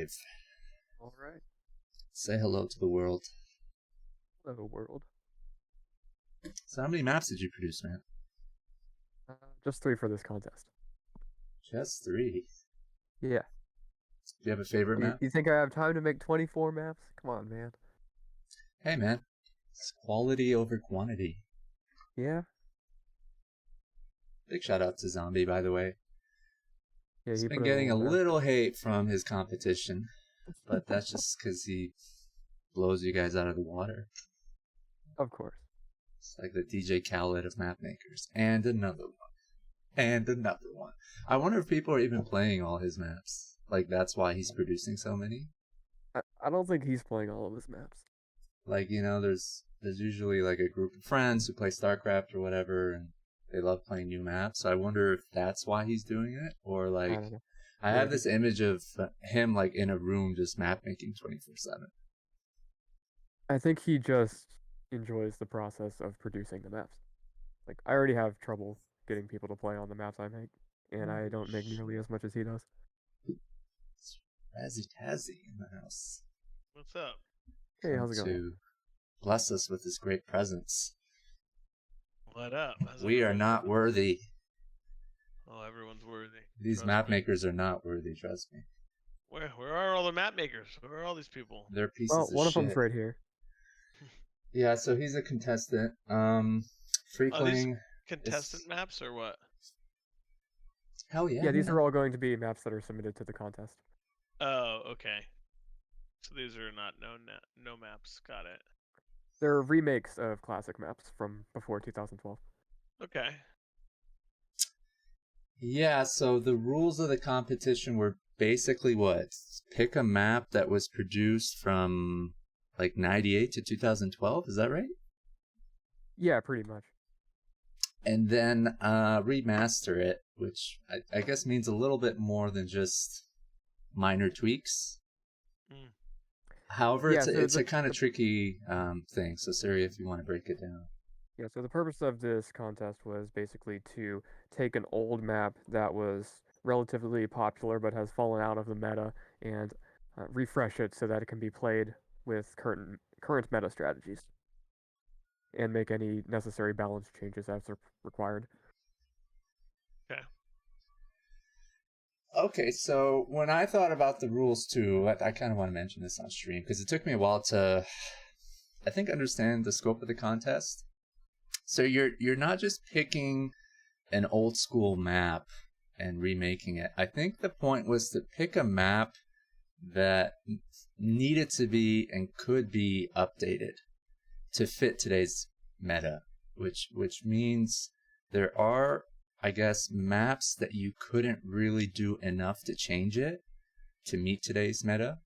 live. All right. Say hello to the world. Hello, world. So how many maps did you produce, man? Just 3 for this contest. Just 3. Yeah. Do you have a favorite map? You think I have time to make 24 maps? Come on, man. Hey, man. It's quality over quantity. Yeah? Big shout out to Zombie, by the way. Yeah, He's he been put getting a in little hate from his competition, but that's just because he blows you guys out of the water. Of course. It's like the DJ Khaled of map makers. And another one. And another one. I wonder if people are even playing all his maps. Like, that's why he's producing so many. I don't think he's playing all of his maps. Like, you know, there's usually like a group of friends who play StarCraft or whatever, and they love playing new maps. So I wonder if that's why he's doing it, or like, I don't know. I have this image of him like in a room just map making 24/7. I think he just enjoys the process of producing the maps. Like, I already have trouble getting people to play on the maps I make, and I don't make nearly as much as he does. It's Razzie Tazzy in the house. What's up? Hey, how's it going? To bless us with his great presence. What up? We are not worthy. Oh, everyone's worthy. These Trust map me. makers are not worthy, trust me. Where are all the map makers? Where are all these people? They're pieces Well, of one of shit. them's right here. Yeah, so he's a contestant. Freakling. Contestant maps or what? Hell yeah. Yeah, these are all going to be maps that are submitted to the contest. Oh, okay. So these are not no maps. Got it. They're remakes of classic maps from before 2012. Okay. Yeah, so the rules of the competition were basically what? Pick a map that was produced from like 98 to 2012, is that right? Yeah, pretty much. And then remaster it, which I guess means a little bit more than just minor tweaks. Mm. However, Yeah, it's a kind of tricky thing. So, Siri, if you want to break it down. Yeah, so the purpose of this contest was basically to take an old map that was relatively popular but has fallen out of the meta and refresh it so that it can be played with current meta strategies and make any necessary balance changes as required. Okay. Okay, so when I thought about the rules too, I kind of want to mention this on stream because it took me a while to, I think, understand the scope of the contest. So you're not just picking an old school map and remaking it. I think the point was to pick a map that needed to be and could be updated to fit today's meta, which means there are, I guess, maps that you couldn't really do enough to change it to meet today's meta.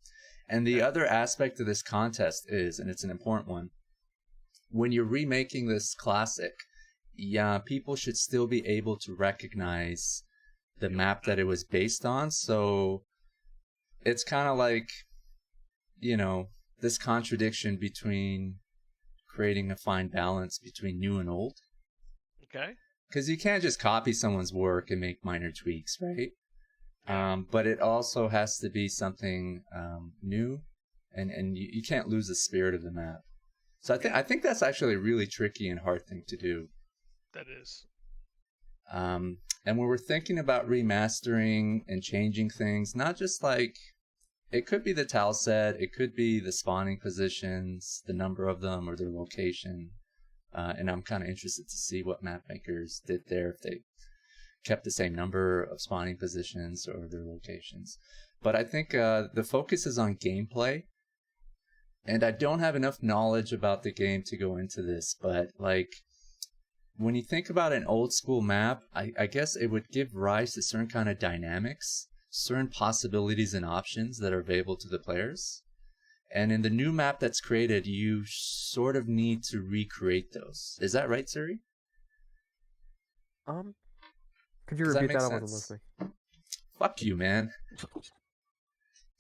And the other aspect of this contest is, and it's an important one, when you're remaking this classic, yeah, people should still be able to recognize the map that it was based on. So it's kind of like, you know, this contradiction between creating a fine balance between new and old. Okay. Because you can't just copy someone's work and make minor tweaks, right? But it also has to be something new, and you can't lose the spirit of the map. So I think that's actually a really tricky and hard thing to do. That is. And when we're thinking about remastering and changing things, not just like, it could be the tile set, it could be the spawning positions, the number of them, or their location. And I'm kind of interested to see what map makers did there, if they kept the same number of spawning positions or their locations. But I think the focus is on gameplay. And I don't have enough knowledge about the game to go into this, but like, when you think about an old school map, I guess it would give rise to certain kind of dynamics, certain possibilities and options that are available to the players. And in the new map that's created, you sort of need to recreate those. Is that right, Siri? Could you repeat that? I wasn't listening. Fuck you, man.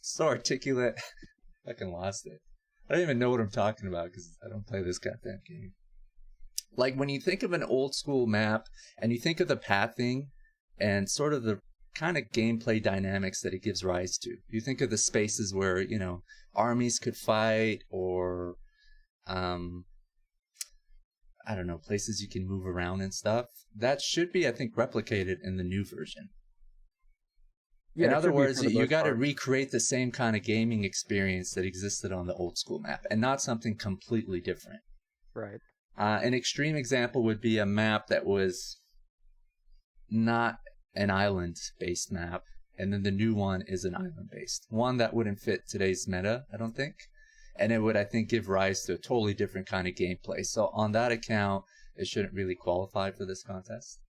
So articulate. Fucking lost it. I don't even know what I'm talking about because I don't play this goddamn game. Like, when you think of an old school map and you think of the pathing and sort of the kind of gameplay dynamics that it gives rise to. You think of the spaces where, you know, armies could fight, or I don't know, places you can move around and stuff. That should be, I think, replicated in the new version. Yeah, In it other should be words, for the you most got to part. recreate the same kind of gaming experience that existed on the old school map, and not something completely different. Right. An extreme example would be a map that was not an island-based map, and then the new one is an island-based. One that wouldn't fit today's meta, I don't think. And it would, I think, give rise to a totally different kind of gameplay. So on that account, it shouldn't really qualify for this contest.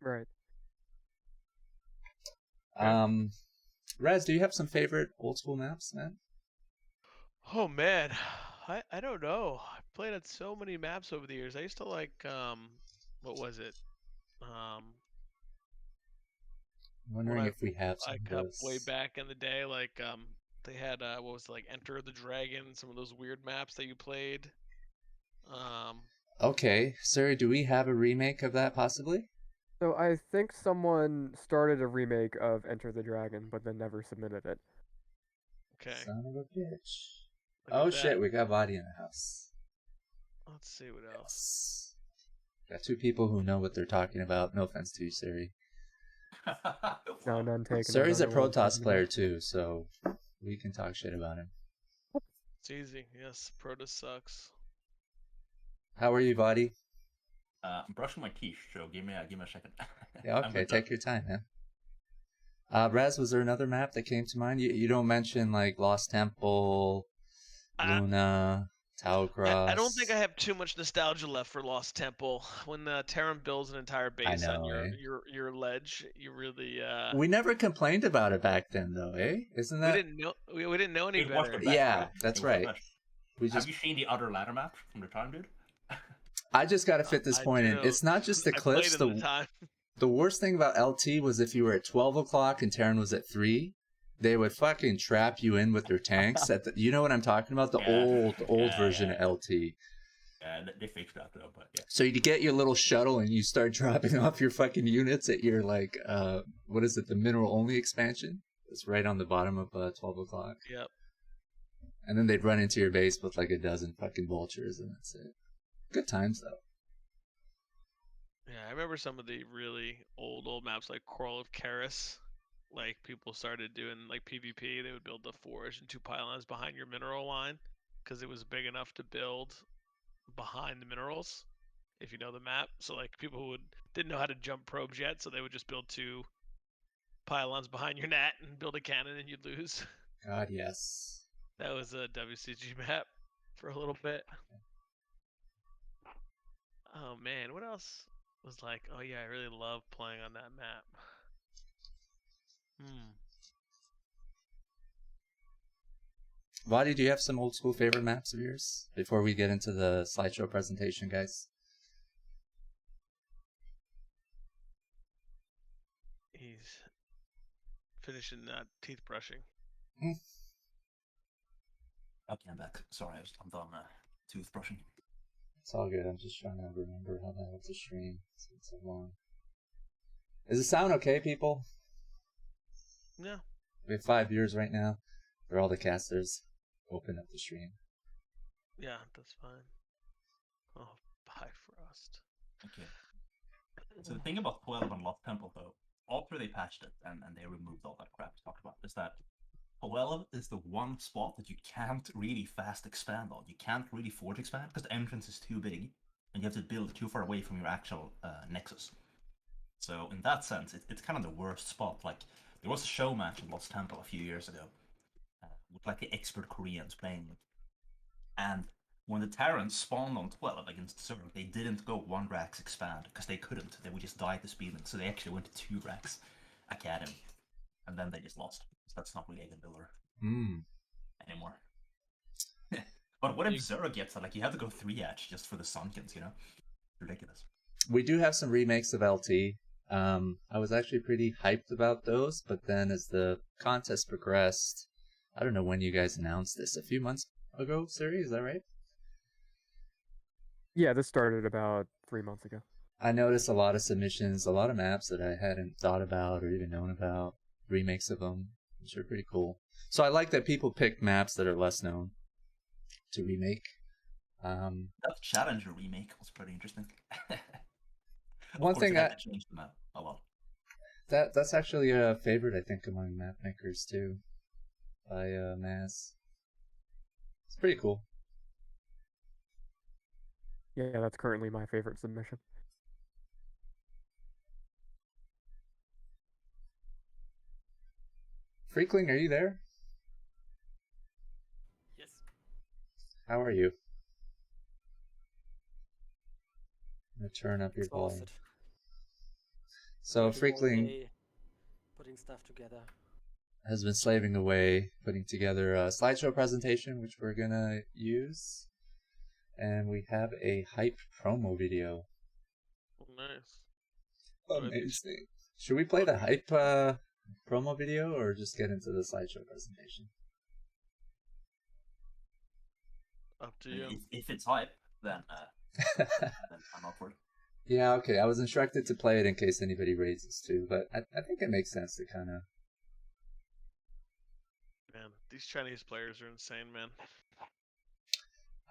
Right. Raz, do you have some favorite old school maps, man? Oh man, I don't know. I played on so many maps over the years. I used to like what was it? I'm When wondering if we have some of up way those. back in the day, like they had what was it, like Enter the Dragon, some of those weird maps that you played. Okay, Suri, do we have a remake of that possibly? So I think someone started a remake of Enter the Dragon, but then never submitted it. Okay. Son of a bitch. Look Oh at shit, that. we got Body in the house. Let's see what else. Yes. Got two people who know what they're talking about. No offense to you, Suri. No, none taken. Suri's a another one Protoss taken player away. too, so we can talk shit about him. It's easy. Yes, Protoss sucks. How are you, Body? I'm brushing my teeth, so give me a second. Yeah, okay, take your time, man. Raz, was there another map that came to mind? You don't mention like Lost Temple, I- Luna, Tower Cross. I don't think I have too much nostalgia left for Lost Temple. When Terran builds an entire base on know, eh? your ledge, you really We never complained about it back then, though, eh? Isn't that? we didn't know any It was better. the best, Yeah, right? that's It was the right. best. We Have just. you seen the other ladder maps from the time, dude? I just got to fit this I point in. do. It's not just the I cliffs. played at the time. The worst thing about LT was if you were at 12 o'clock and Terran was at 3, they would fucking trap you in with their tanks. You know what I'm talking about? The Yeah. old version of LT. Yeah, they fixed that though, but yeah. So you get your little shuttle and you start dropping off your fucking units at your, like, what is it, the mineral-only expansion? It's right on the bottom of 12 o'clock. Yep. And then they'd run into your base with like a dozen fucking vultures, and that's it. Good times, though. Yeah, I remember some of the really old maps like Coral of Karis. Like people started doing like PvP. They would build the forge and 2 pylons behind your mineral line because it was big enough to build behind the minerals. If you know the map, so like people who didn't know how to jump probes yet, so they would just build 2 pylons behind your nat and build a cannon, and you'd lose. God, yes. That was a WCG map for a little bit. Oh man, what else was like? Oh yeah, I really love playing on that map. Vadi, do you have some old school favorite maps of yours before we get into the slideshow presentation, guys? He's finishing teeth brushing. Okay, I'm back. Sorry, I'm done toothbrushing. It's all good. I'm just trying to remember how the hell to stream. It's been so long. Does it sound okay, people? Yeah. We have 5 viewers right now. For all the casters, open up the stream. Yeah, that's fine. Oh, Bifrost. Okay. So the thing about 12 and Lost Temple, though, after they patched it and they removed all that crap we talked about, is that 12 is the one spot that you can't really fast expand on. You can't really forge expand because the entrance is too big and you have to build too far away from your actual nexus. So in that sense, it's kind of the worst spot. Like, there was a show match in Lost Temple a few years ago with like the expert Koreans playing it. And when the Terrans spawned on 12 against Zerg, they didn't go 1 Rax expand because they couldn't. They would just die to speed, so they actually went to 2 Rax Academy. And then they just lost. So that's not really a good builder anymore. But what if Zerg gets that? Like, you have to go 3-hatch just for the Sunkens, you know? Ridiculous. We do have some remakes of LT. I was actually pretty hyped about those, but then as the contest progressed, I don't know when you guys announced this, a few months ago, Siri, is that right? Yeah, this started about 3 months ago. I noticed a lot of submissions, a lot of maps that I hadn't thought about or even known about, remakes of them, which are pretty cool. So I like that people pick maps that are less known to remake. That Challenger remake was pretty interesting. One thing I changed the map a lot. That's actually a favorite, I think, among map makers too, by Maz. It's pretty cool. Yeah, that's currently my favorite submission. Freakling, are you there? Yes. How are you? I'm gonna turn up your volume. Exhausted. So Working all Freakling day, putting stuff together. has been slaving away, putting together a slideshow presentation, which we're gonna use. And we have a hype promo video. Oh, nice. Amazing. Should we play the hype promo video or just get into the slideshow presentation? Up to you. If it's hype, then then I'm up for it. Yeah, okay. I was instructed to play it in case anybody raises too, but I think it makes sense to kind of... Man, these Chinese players are insane, man.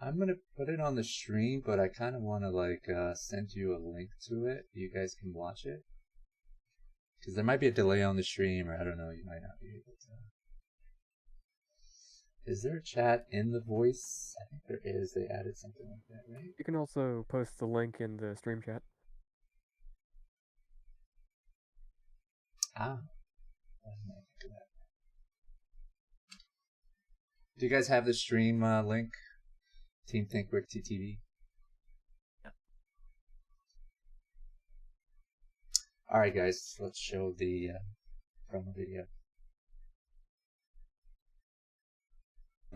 I'm going to put it on the stream, but I kind of want to send you a link to it. You guys can watch it. Because there might be a delay on the stream, or I don't know, you might not be able to. Is there a chat in the voice? I think there is. They added something like that, right? You can also post the link in the stream chat. Ah. I didn't think of that. Do you guys have the stream link? Team Think Brick TTV. Yeah. Alright guys, let's show the promo video.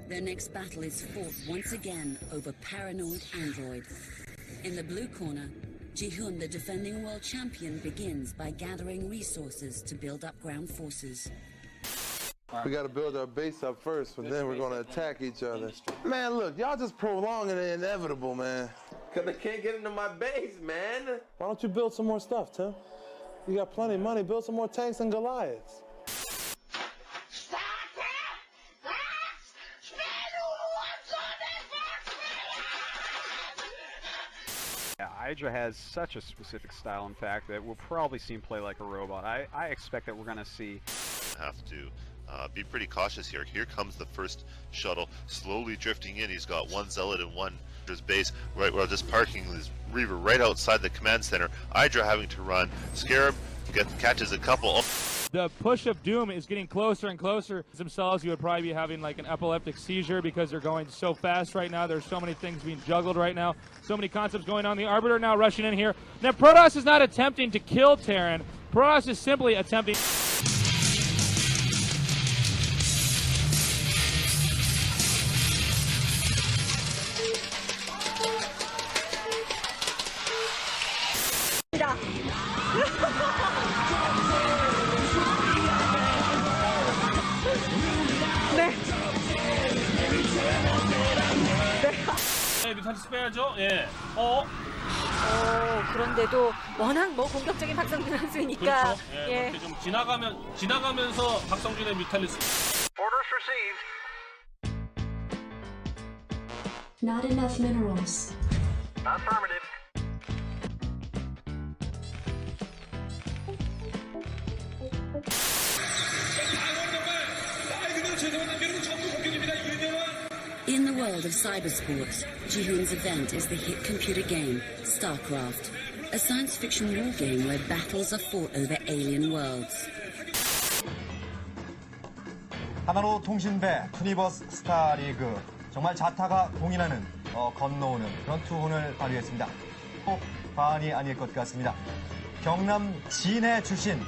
Their next battle is fought once again over Paranoid Android. In the blue corner, Ji-hoon, the defending world champion, begins by gathering resources to build up ground forces. We got to build our base up first, but then we're going to attack each other. Man, look, y'all just prolonging the inevitable, man. Because they can't get into my base, man. Why don't you build some more stuff, Tim? You got plenty of money. Build some more tanks and Goliaths. Yeah, Hydra has such a specific style, in fact, that we'll probably see him play like a robot. I expect that we're going to see... Have to be pretty cautious here. Here comes the first shuttle slowly drifting in. He's got one Zealot and one his base right while just parking this Reaver right outside the command center. Hydra having to run. Scarab catches a couple. The push of Doom is getting closer and closer. Themselves, you would probably be having like an epileptic seizure because they're going so fast right now. There's so many things being juggled right now. So many concepts going on. The Arbiter now rushing in here. Now Protoss is not attempting to kill Terran. Protoss is simply attempting... 빼야죠. 예. 그런데도 워낙 공격적인 박성준 선수이니까 그렇죠. 예. 이렇게 좀 지나가면서 박성준의 뮤탈리스. Orders received. Not enough minerals. Affirmative. In the world of cybersports, Ji-hoon's event is the hit computer game, StarCraft, a science fiction war game where battles are fought over alien worlds. 하나로 통신배 투니버스 스타리그 정말 자타가 공인하는 건너오는 그런 투혼을 발휘했습니다. 꼭 과언이 아닐 것 같습니다. 경남 진해 출신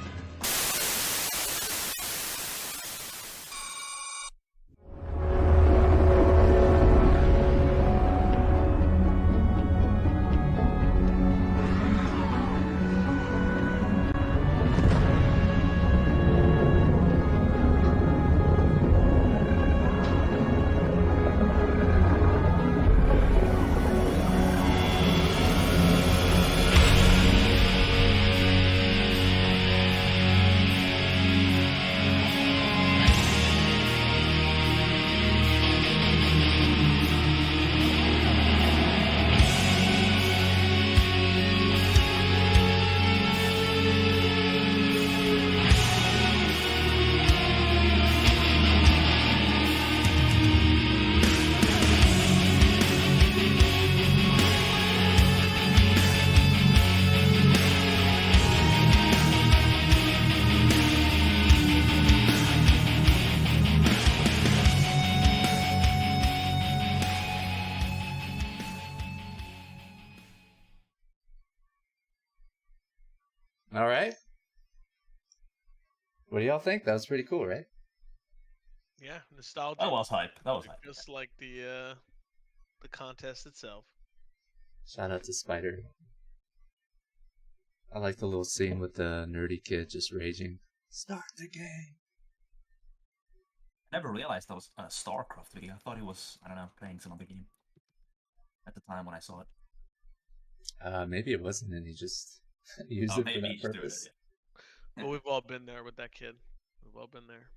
All right. What do y'all think? That was pretty cool, right? Yeah, nostalgia. That was hype. That was hype. Just like the contest itself. Shout out to Spider. I like the little scene with the nerdy kid just raging. Start the game. I never realized that was a StarCraft video. I thought he was, I don't know, playing some other game at the time when I saw it. Maybe it wasn't, and he just used it for that purpose. Well, we've all been there with that kid. We've all been there.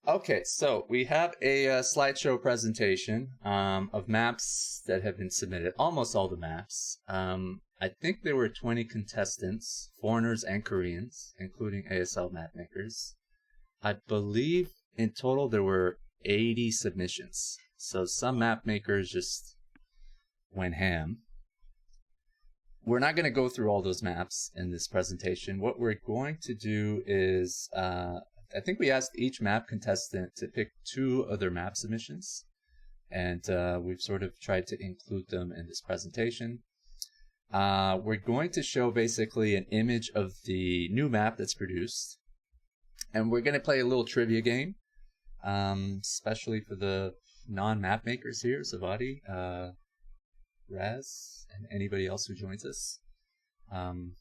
Okay, so we have a slideshow presentation of maps that have been submitted. Almost all the maps. I think there were 20 contestants, foreigners and Koreans, including ASL map makers. I believe in total there were 80 submissions. So some map makers just went ham. We're not going to go through all those maps in this presentation. What we're going to do is, I think we asked each map contestant to pick 2 other map submissions. And we've sort of tried to include them in this presentation. We're going to show basically an image of the new map that's produced. And we're going to play a little trivia game, especially for the non-map makers here, Zavadi, Raz, and anybody else who joins us.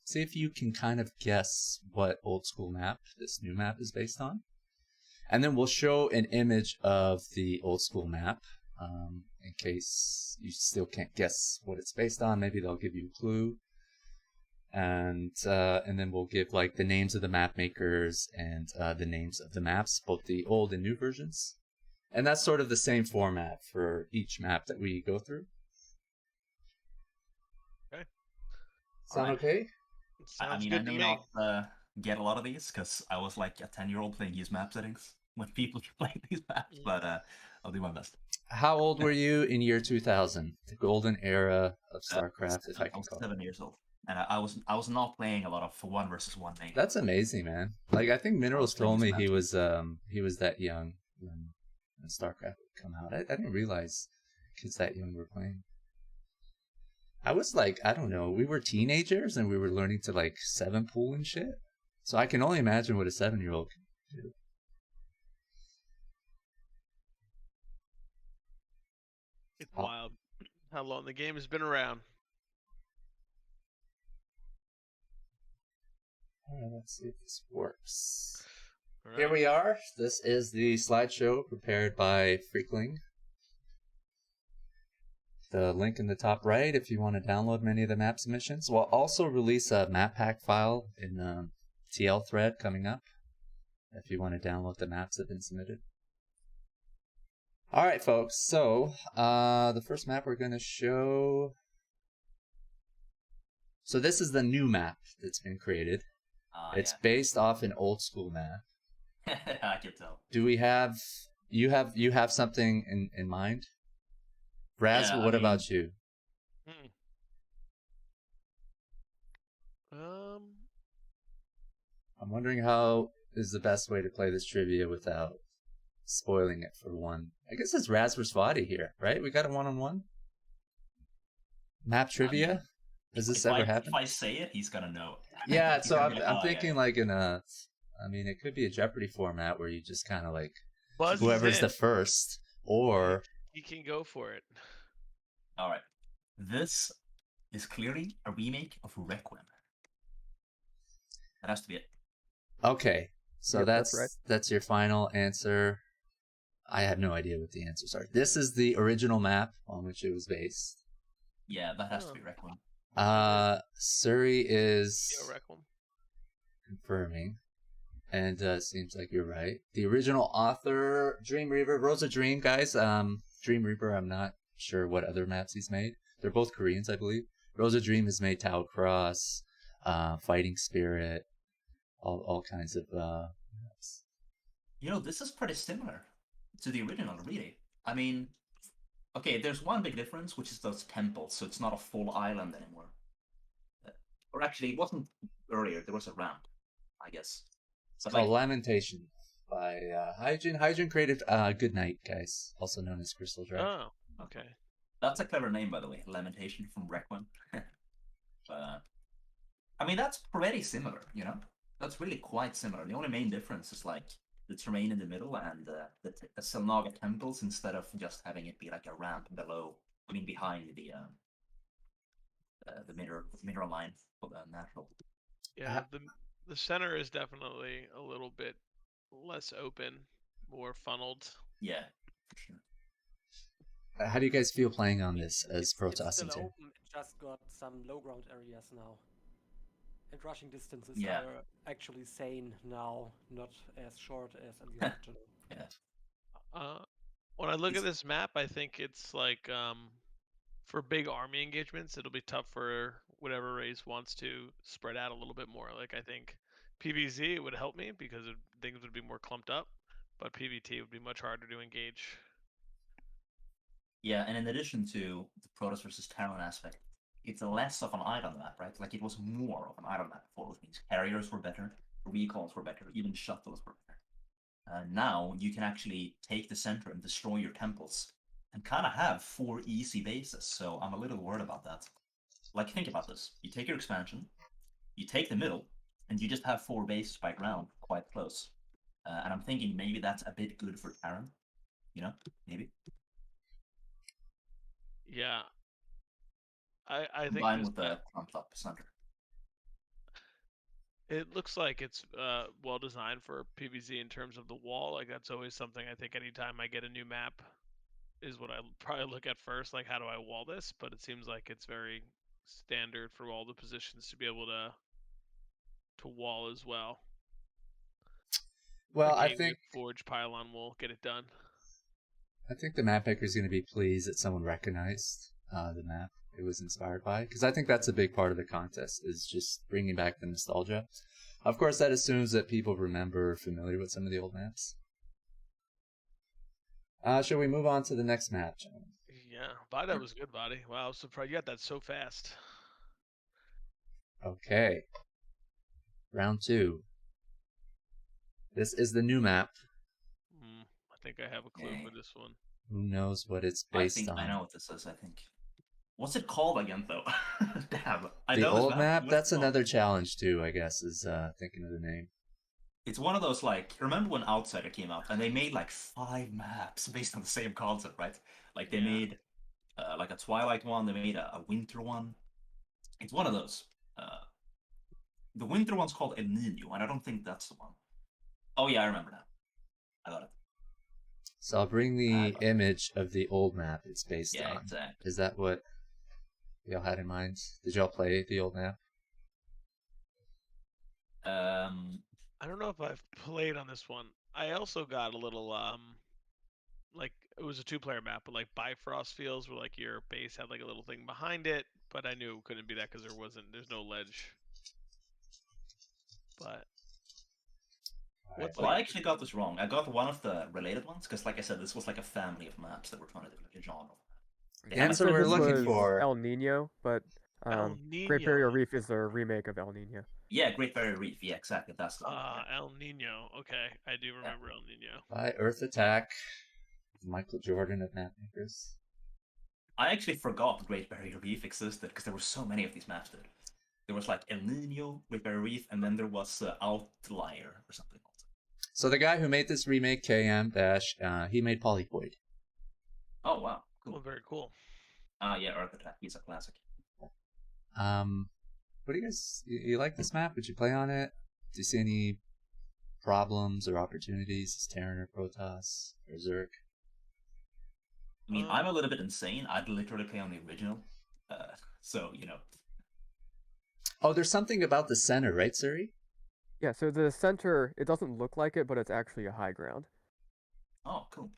See if you can kind of guess what old school map this new map is based on. And then we'll show an image of the old school map, in case you still can't guess what it's based on. Maybe they'll give you a clue. And then we'll give like the names of the map makers and the names of the maps, both the old and new versions. And that's sort of the same format for each map that we go through. Okay. Sound okay? I mean, I may not get a lot of these because I was like a 10-year-old playing these map settings when people playing these maps, but I'll do my best. How old were you in year 2000? The golden era of StarCraft, if I can call it. 7 years old. And I was not playing a lot of 1 versus 1 main. That's amazing, man. Like I think Minerals told me he was that young when StarCraft would come out. I didn't realize kids that young were playing. I was like, I don't know, we were teenagers and we were learning to like 7 pool and shit. So I can only imagine what a 7-year-old can do. It's wild how long the game has been around. Alright, let's see if this works. Right. Here we are. This is the slideshow prepared by Freakling. The link in the top right if you want to download many of the map submissions. We'll also release a map pack file in TL thread coming up if you want to download the maps that have been submitted. Alright folks, so the first map we're going to show... So this is the new map that's been created. It's based off an old school map. I can tell. Do we have... You have something in mind? Raz, what about you? I'm wondering how is the best way to play this trivia without spoiling it for one. I guess it's Raz versus Vadi here, right? We got a one-on-one? Map trivia? Does this ever happen? If I say it, he's gonna know. Yeah, so I'm thinking like in a... I mean, it could be a Jeopardy format where you just kind of like... Buzz whoever's the first, or... You can go for it. Alright. This is clearly a remake of Requiem. That has to be it. Okay, so Yep, that's right. That's your final answer. I have no idea what the answers are. This is the original map on which it was based. Yeah, that has to be Requiem. Suri is Requiem. confirming, and seems like you're right. The original author, Dream Reaper, Rosa Dream, guys. Dream Reaper, I'm not sure what other maps he's made. They're both Koreans, I believe. Rosa Dream has made Tau Cross, Fighting Spirit, all kinds of maps. You know, this is pretty similar to the original, really. I mean, okay, there's one big difference, which is those temples, so it's not a full island anymore. Or actually, it wasn't earlier, there was a ramp, I guess. It's called Lamentation by Hyjin. Hyjin created Good Night, guys, also known as Crystal Drive. Oh, okay. That's a clever name, by the way. Lamentation from Requiem. But I mean, that's pretty similar, you know? That's really quite similar. The only main difference is like the terrain in the middle and the Selnaga temples instead of just having it be like a ramp below, I mean, behind the mineral line for the natural. Yeah, the center is definitely a little bit less open, more funneled. Yeah, for sure. How do you guys feel playing on this as It's Protoss still and Terran? open. It just got some low ground areas now. And rushing distances Yeah. are actually sane now, not as short as in the original. Yeah. When I look at this map, I think it's like for big army engagements, it'll be tough for whatever race wants to spread out a little bit more. Like I think PvZ would help me because things would be more clumped up, but PvT would be much harder to engage. Yeah, and in addition to the Protoss versus Terran aspect, it's less of an island map, right? Like it was more of an island map before, which means carriers were better, recalls were better, even shuttles were better. Now you can actually take the center and destroy your temples and kind of have 4 easy bases, so I'm a little worried about that. Like, think about this. You take your expansion, you take the middle, and you just have 4 bases by ground, quite close. And I'm thinking maybe that's a bit good for Terran, you know? Maybe. Yeah. I think Combined with the clumped up center. it looks like it's well designed for PvZ in terms of the wall. Like that's always something I think anytime I get a new map is what I probably look at first. Like how do I wall this? But it seems like it's very standard for all the positions to be able to wall as well. Well, the I Gateway think Forge pylon will get it done. I think the map maker is going to be pleased that someone recognized the map it was inspired by, because I think that's a big part of the contest is just bringing back the nostalgia. Of course, that assumes that people remember or are familiar with some of the old maps. Shall we move on to the next map, gentlemen? Yeah, Body was good, Body. Wow, I was surprised you got that so fast. Okay. Round 2. This is the new map. I think I have a clue for this one. Who knows what it's based on? I know what this is, I think. What's it called again, though? Damn. The old map? That's another challenge, too, I guess, is thinking of the name. It's one of those, like, remember when Outsider came out, and they made, like, 5 maps based on the same concept, right? Like, they made, like, a Twilight one, they made a Winter one. It's one of those. The Winter one's called El Nino, and I don't think that's the one. Oh, yeah, I remember now. I got it. So I'll bring the image of the old map it's based on. Exactly. Is that what y'all had in mind? Did y'all play the old map? I don't know if I've played on this one. I also got a little like it was a 2-player map, but like Bifrost feels where like your base had like a little thing behind it, but I knew it couldn't be that because there's no ledge. But well, I actually got this wrong. I got one of the related ones because, like I said, this was like a family of maps that were trying to do like a genre. The answer we're looking for El Nino, but Great Barrier Reef is a remake of El Nino. Yeah, Great Barrier Reef. Yeah, exactly. That's the one. El Nino. Okay, I do remember El Nino. By Earth Attack, Michael Jordan of Map Makers. I actually forgot Great Barrier Reef existed because there were so many of these maps, dude. There was like El Nino, Great Barrier Reef, and then there was Outlier or something. So the guy who made this remake, KM he made Polypoid. Oh wow, cool. Oh, very cool. Yeah, Earth Attack. He's a classic. What do you guys? You like this map? Would you play on it? Do you see any problems or opportunities as Terran or Protoss or Zerg? I mean, I'm a little bit insane. I'd literally play on the original. So you know. Oh, there's something about the center, right, Suri? Yeah, so the center, it doesn't look like it, but it's actually a high ground. Oh, cool.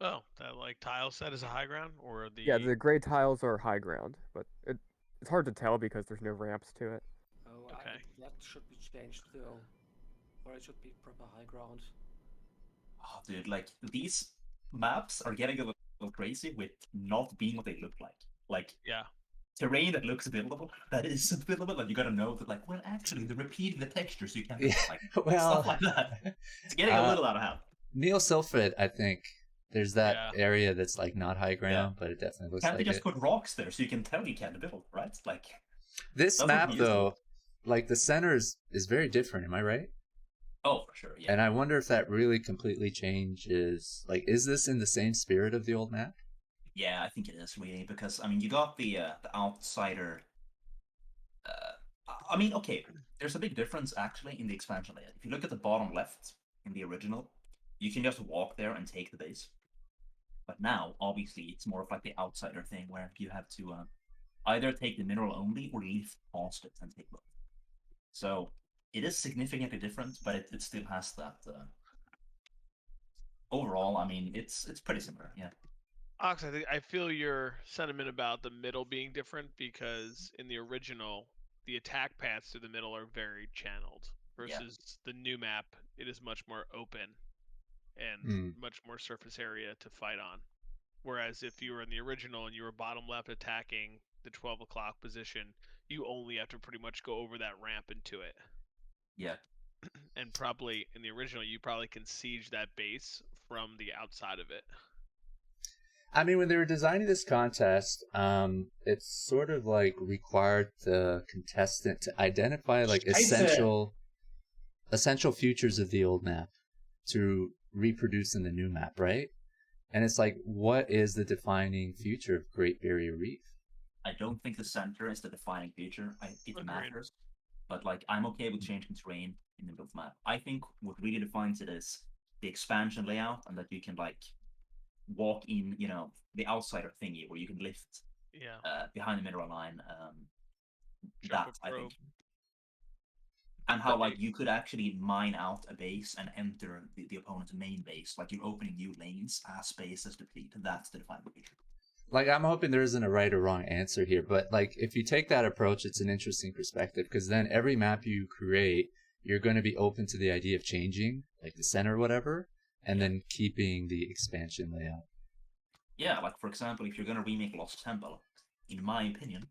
Oh, that like tile set is a high ground, or the Yeah, the gray tiles are high ground, but it's hard to tell because there's no ramps to it. Oh, okay. That should be changed though, or it should be proper high ground. Oh, dude, like these maps are getting a little crazy with not being what they look like. Like, yeah. Terrain that looks buildable, that isn't buildable, and you gotta know that, like, well, actually, they're repeating the texture, so you can't, like, well, stuff like that. It's getting a little out of hand. Neil Silfred, I think, there's that area that's, like, not high ground, but it definitely looks like it. Can't they just put rocks there so you can tell you can't build, right? Like, this map, though, like the center is very different. Am I right? Oh, for sure. Yeah. And I wonder if that really completely changes. Like, is this in the same spirit of the old map? Yeah, I think it is really because I mean you got the outsider. I mean, okay, there's a big difference actually in the expansion layout. If you look at the bottom left in the original, you can just walk there and take the base. But now, obviously, it's more of like the outsider thing where you have to either take the mineral only or lift past it and take both. So it is significantly different, but it still has that. Overall, I mean, it's pretty similar. Yeah. Ox, I feel your sentiment about the middle being different because in the original, the attack paths through the middle are very channeled versus the new map. It is much more open and much more surface area to fight on. Whereas if you were in the original and you were bottom left attacking the 12 o'clock position, you only have to pretty much go over that ramp into it. Yeah. And probably in the original, you probably can siege that base from the outside of it. I mean, when they were designing this contest, it's sort of like required the contestant to identify like essential features of the old map to reproduce in the new map, right? And it's like, what is the defining feature of Great Barrier Reef? I don't think the center is the defining feature. It matters, but like I'm okay with changing terrain in the middle of the map. I think what really defines it is the expansion layout and that you can like walk in, you know, the outsider thingy where you can lift behind the mineral line. That I think, and how like you could actually mine out a base and enter the opponent's main base, like you're opening new lanes as space is depleted. That's the defining feature. Like, I'm hoping there isn't a right or wrong answer here, but like if you take that approach, it's an interesting perspective because then every map you create, you're going to be open to the idea of changing, like the center or whatever, and then keeping the expansion layout. Yeah, like for example, if you're going to remake Lost Temple, in my opinion,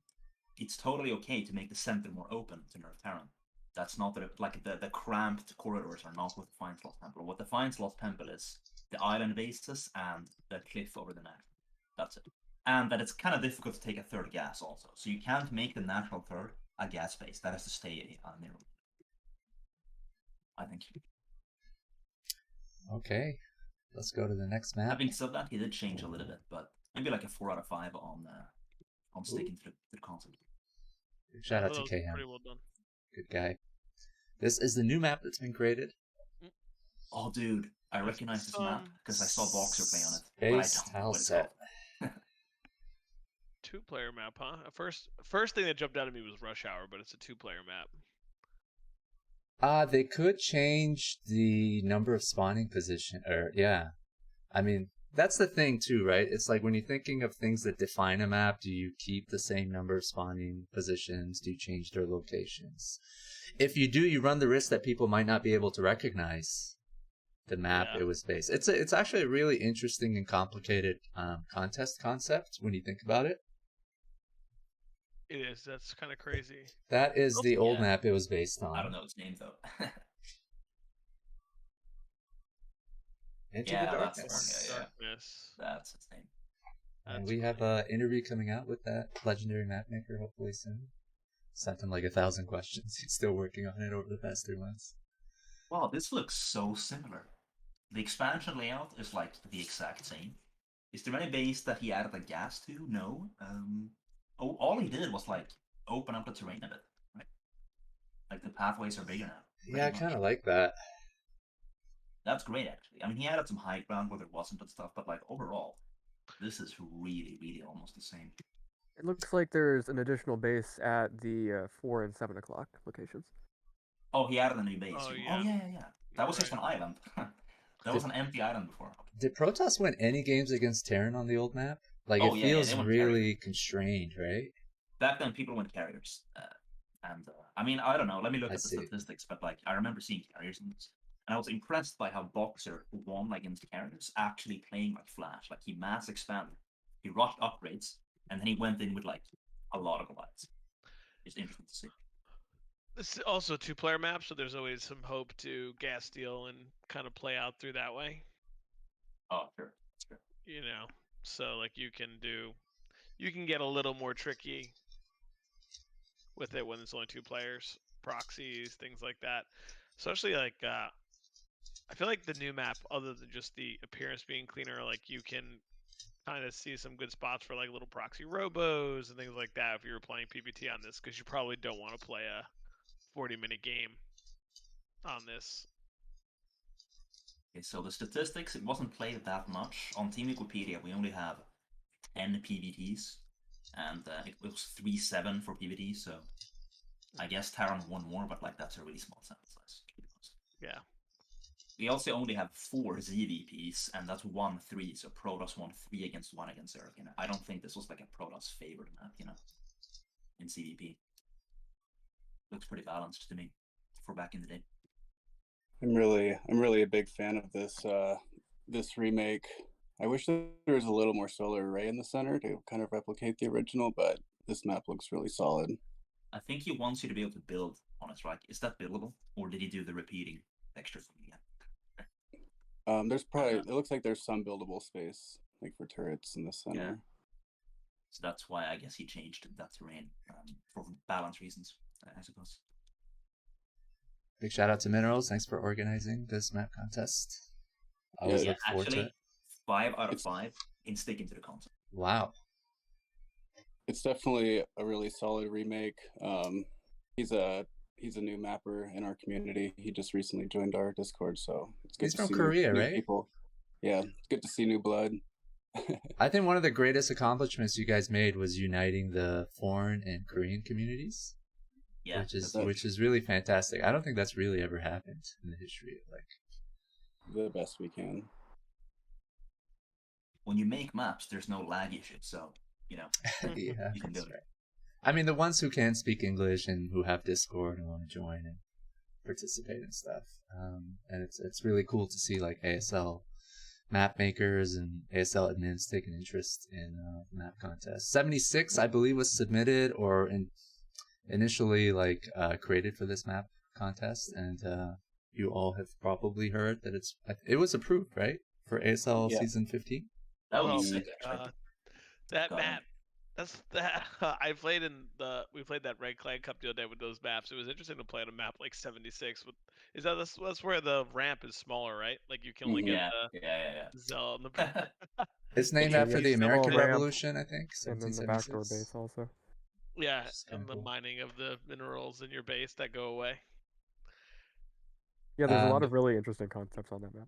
it's totally okay to make the center more open to nerf Terran. That's not the cramped corridors are not what defines Lost Temple. What defines Lost Temple is the island bases and the cliff over the neck. That's it. And that it's kind of difficult to take a third gas also. So you can't make the natural third a gas base. That has to stay near. I think. Okay, let's go to the next map. Having said that, he did change a little bit, but maybe like a 4 out of 5 on sticking to the concept. Shout out to KM. Pretty well done. Good guy. This is the new map that's been created. Oh, dude, I recognize this map because I saw Boxer play on it. Base tile set. 2-player map, huh? First thing that jumped out at me was Rush Hour, but it's a 2-player map. They could change the number of spawning position, or yeah. I mean, that's the thing too, right? It's like when you're thinking of things that define a map, do you keep the same number of spawning positions? Do you change their locations? If you do, you run the risk that people might not be able to recognize the map it was based. It's actually a really interesting and complicated contest concept when you think about it. It is. That's kind of crazy. That is the old map it was based on. I don't know its name though. Into the Darkness. That's its name. And we have an interview coming out with that legendary mapmaker hopefully soon. Sent him like 1,000 questions. He's still working on it over the past 3 months. Wow, this looks so similar. The expansion layout is like the exact same. Is there any base that he added a gas to? No. All he did was like open up the terrain a bit, right? Like the pathways are bigger now. Yeah, I kind of like that. That's great, actually. I mean, he added some high ground where there wasn't and stuff, but like overall, this is really, really almost the same. It looks like there's an additional base at the 4 and 7 o'clock locations. Oh, he added a new base. Oh, yeah. That was just an island. That was an empty island before. Did Protoss win any games against Terran on the old map? Like, it feels really constrained, right? Back then, people went carriers. I mean, I don't know. Let me look at the statistics, but like, I remember seeing carriers in this. And I was impressed by how Boxer won against carriers, actually playing like Flash. Like, he mass expanded. He rushed upgrades, and then he went in with like a lot of lights. It's interesting to see. This is also a 2-player map, so there's always some hope to gas steal and kind of play out through that way. Oh, sure. That's true. You know, so like you can get a little more tricky with it when it's only 2 players. proxies, things like that. Especially like I feel like the new map, other than just the appearance being cleaner, like you can kind of see some good spots for like little proxy robos and things like that if you were playing PvT on this, because you probably don't want to play a 40-minute game on this. Okay, so the statistics, it wasn't played that much. On Team Wikipedia, we only have 10 PvTs, and it was 3-7 for PvT, so I guess Terran won more, but like that's a really small sample size. Yeah. We also only have 4 ZVPs, and that's 1-3, so Protoss won 3 against 1 against Zerg. You know, I don't think this was like a Protoss favored map, you know, in CVP. Looks pretty balanced to me for back in the day. I'm really a big fan of this remake. I wish there was a little more solar array in the center to kind of replicate the original, but this map looks really solid. I think he wants you to be able to build on it, right? Is that buildable, or did he do the repeating texture thing again? There's probably, it looks like there's some buildable space, like for turrets in the center. Yeah. So that's why I guess he changed that terrain for balance reasons, I suppose. Big shout out to Minerals. Thanks for organizing this map contest. I always look forward to it. 5 out of 5 in sticking to the concept. Wow. It's definitely a really solid remake. He's a new mapper in our community. He just recently joined our Discord, so it's good He's to from see Korea, new right? people. Yeah, it's good to see new blood. I think one of the greatest accomplishments you guys made was uniting the foreign and Korean communities. Yeah, which is really fantastic. I don't think that's really ever happened in the history of like the best we can. When you make maps, there's no lag issue, so you know yeah, you can do it. Right. I mean, the ones who can speak English and who have Discord and want to join and participate and stuff, and it's really cool to see like ASL map makers and ASL admins take an interest in map contests. 76, I believe, was submitted or initially like created for this map contest, and you all have probably heard that it was approved, right, for ASL season 15. That was sick. That map. That's that. We played that Red Clan Cup the other day with those maps. It was interesting to play on a map like 76. That's where the ramp is smaller, right? Like you can only get the Zell on the. It's named after the American Revolution, I think. And then the backdoor base also. Yeah, and the mining of the minerals in your base that go away. Yeah, there's a lot of really interesting concepts on that map.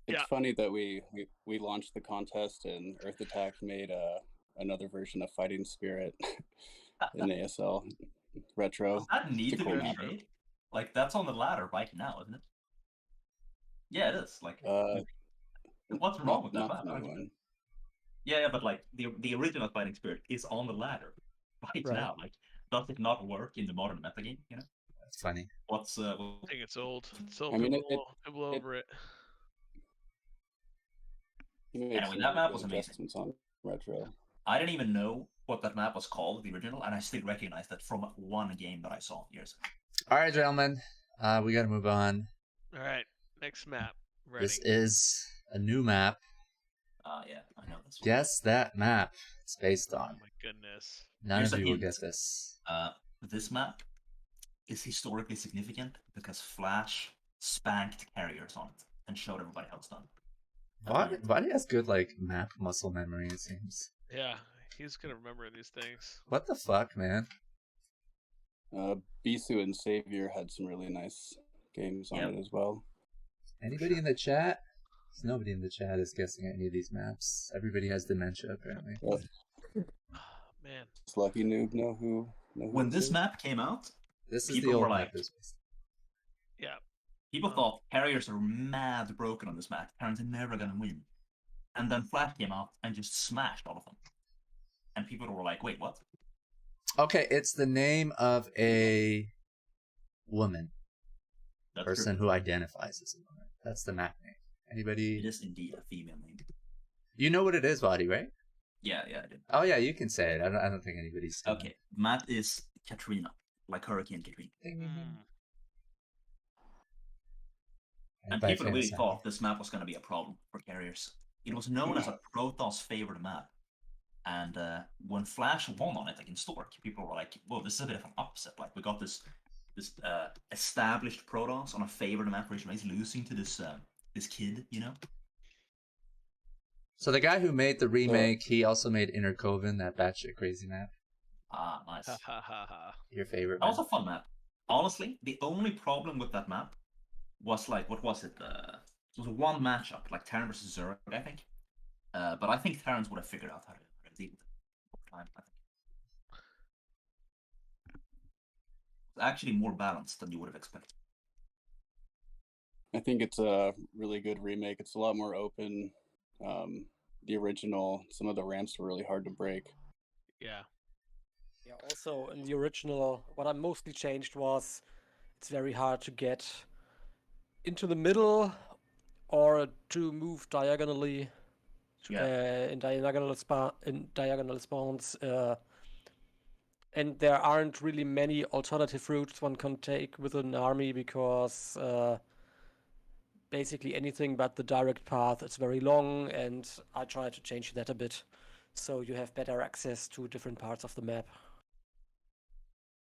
It's funny that we launched the contest and Earth Attack made another version of Fighting Spirit in ASL retro. Does that need to be remade? Like that's on the ladder right now, isn't it? Yeah, it is. Like, what's wrong with that map? Yeah, but like the original Fighting Spirit is on the ladder right now. Like, does it not work in the modern metagame? You know, that's funny. I think it's old. It's old. I mean, people over it. Anyway, that map was amazing. On retro. I didn't even know what that map was called, the original, and I still recognize that from one game that I saw years ago. All right, gentlemen, we got to move on. All right, next map. Ready. This is a new map. Yeah, I know this one. Guess that map it's based on. Oh my goodness. None of you will guess this. This map is historically significant because Flash spanked carriers on it and showed everybody how it's done. Vadi has good like map muscle memory, it seems. Yeah, he's gonna remember these things. What the fuck, man? Bisu and Savior had some really nice games on it as well. Anybody in the chat? Nobody in the chat is guessing any of these maps. Everybody has dementia, apparently. Oh, man. It's Lucky Noob know who. When this map came out, this is the old map. Yeah. People thought carriers are mad broken on this map. Terrans are never gonna win. And then Flash came out and just smashed all of them. And people were like, wait, what? Okay, it's the name of a woman. Person who identifies as a woman. That's the map name. Anybody? It is indeed a female name. You know what it is, Vadi, right? Yeah, I did. Oh yeah, you can say it. I don't think anybody's. Okay, map is Katrina, like Hurricane Katrina. And people really thought this map was going to be a problem for carriers. It was known as a Protoss favored map. And when Flash won on it against Stork, people were like, whoa, this is a bit of an upset. Like, we got this established Protoss on a favored map where he's losing to this kid, you know. So the guy who made the remake, he also made Intercoven, that batshit crazy map. Ah, nice. Your favorite That map. was a fun map. Honestly, the only problem with that map was like, what was it? It was one matchup, like Terran versus Zerg, I think. But I think Terrans would have figured out how to deal with it over time, I think. It's actually more balanced than you would have expected. I think it's a really good remake. It's a lot more open. The original, some of the ramps were really hard to break. Yeah. Yeah, also in the original, what I mostly changed was it's very hard to get into the middle or to move diagonally in diagonal spawns. And there aren't really many alternative routes one can take with an army because basically anything but the direct path is very long, and I try to change that a bit so you have better access to different parts of the map.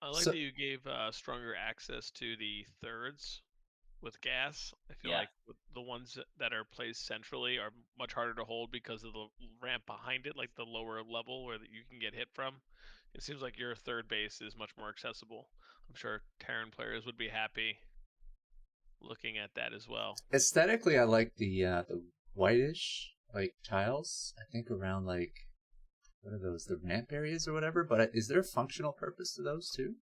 I like that you gave stronger access to the thirds with gas. I feel like the ones that are placed centrally are much harder to hold because of the ramp behind it, like the lower level where you can get hit from. It seems like your third base is much more accessible. I'm sure Terran players would be happy looking at that as well. Aesthetically, I like the whitish like tiles. I think around like, what are those? The ramp areas or whatever. But is there a functional purpose to those too?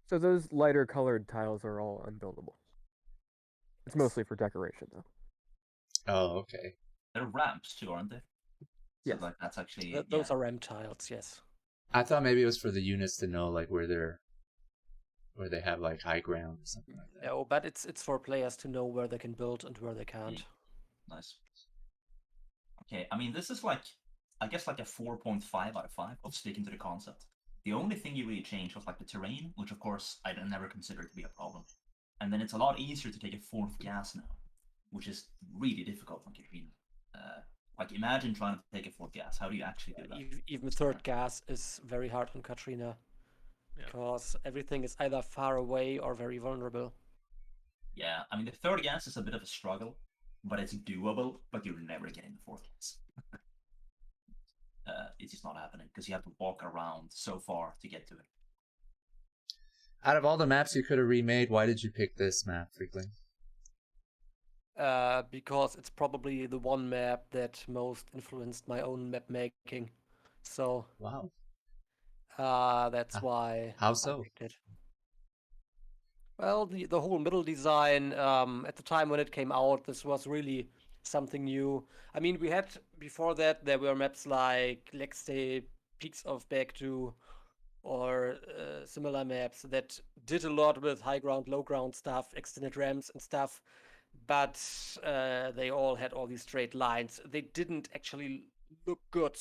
So those lighter colored tiles are all unbuildable. It's mostly for decoration, though. Oh, okay. They're ramps too, aren't they? Yes. So like that's actually those are ramp tiles, yes. I thought maybe it was for the units to know like where they have like high ground or something like that. No, but it's for players to know where they can build and where they can't. Nice. Okay, I mean, this is like, I guess like a 4.5 out of 5 of sticking to the concept. The only thing you really changed was like the terrain, which of course I never considered to be a problem. And then it's a lot easier to take a fourth gas now, which is really difficult on Katrina. Like imagine trying to take a fourth gas. How do you actually do that? Even third gas is very hard on Katrina because everything is either far away or very vulnerable. Yeah, I mean the third gas is a bit of a struggle, but it's doable. But you're never getting the fourth gas. It's just not happening because you have to walk around so far to get to it. Out of all the maps you could have remade, why did you pick this map, Freakling? Because it's probably the one map that most influenced my own map making. So wow, that's why. How so? I picked it. Well, the whole middle design at the time when it came out, this was really something new. I mean, we had before that there were maps like Lexte, Peaks of Baekdu, or similar maps that did a lot with high ground, low ground stuff, extended ramps and stuff, but they all had all these straight lines. They didn't actually look good.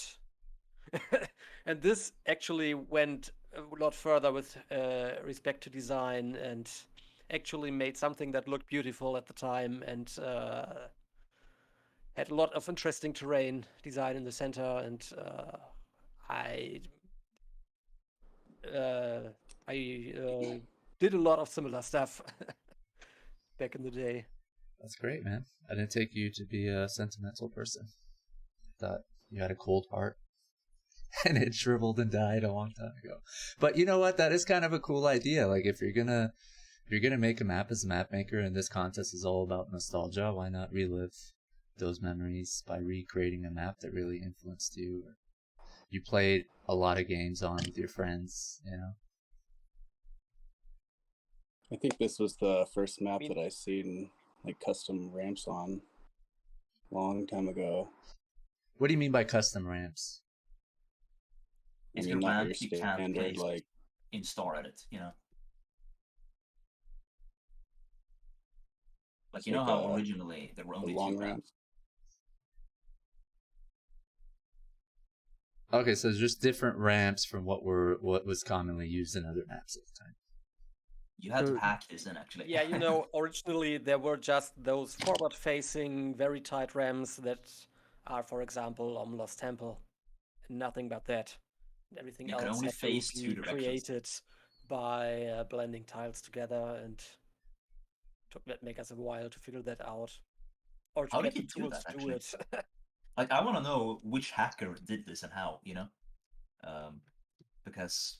And this actually went a lot further with respect to design and actually made something that looked beautiful at the time and had a lot of interesting terrain design in the center, and I did a lot of similar stuff back in the day. That's great, man. I didn't take you to be a sentimental person. I thought you had a cold heart and it shriveled and died a long time ago. But you know what? That is kind of a cool idea. Like if you're gonna make a map as a map maker and this contest is all about nostalgia, why not relive those memories by recreating a map that really influenced you? Or you played a lot of games on with your friends, you know? I think this was the first map that I seen like custom ramps on a long time ago. What do you mean by custom ramps? It's I mean, a not ramp your you can't standard place like in Star Edit, you know. Like you know how originally there were only long two ramps. Okay, so there's just different ramps from what was commonly used in other maps at the time. You had to hack this in, actually. Yeah, you know, originally there were just those forward-facing, very tight ramps that are, for example, on Lost Temple. Nothing but that. Everything You could else only had to face be two directions. created by blending tiles together, and took make us a while to figure that out, or to How get did the you do tools that, to do actually? it. Like, I want to know which hacker did this and how, because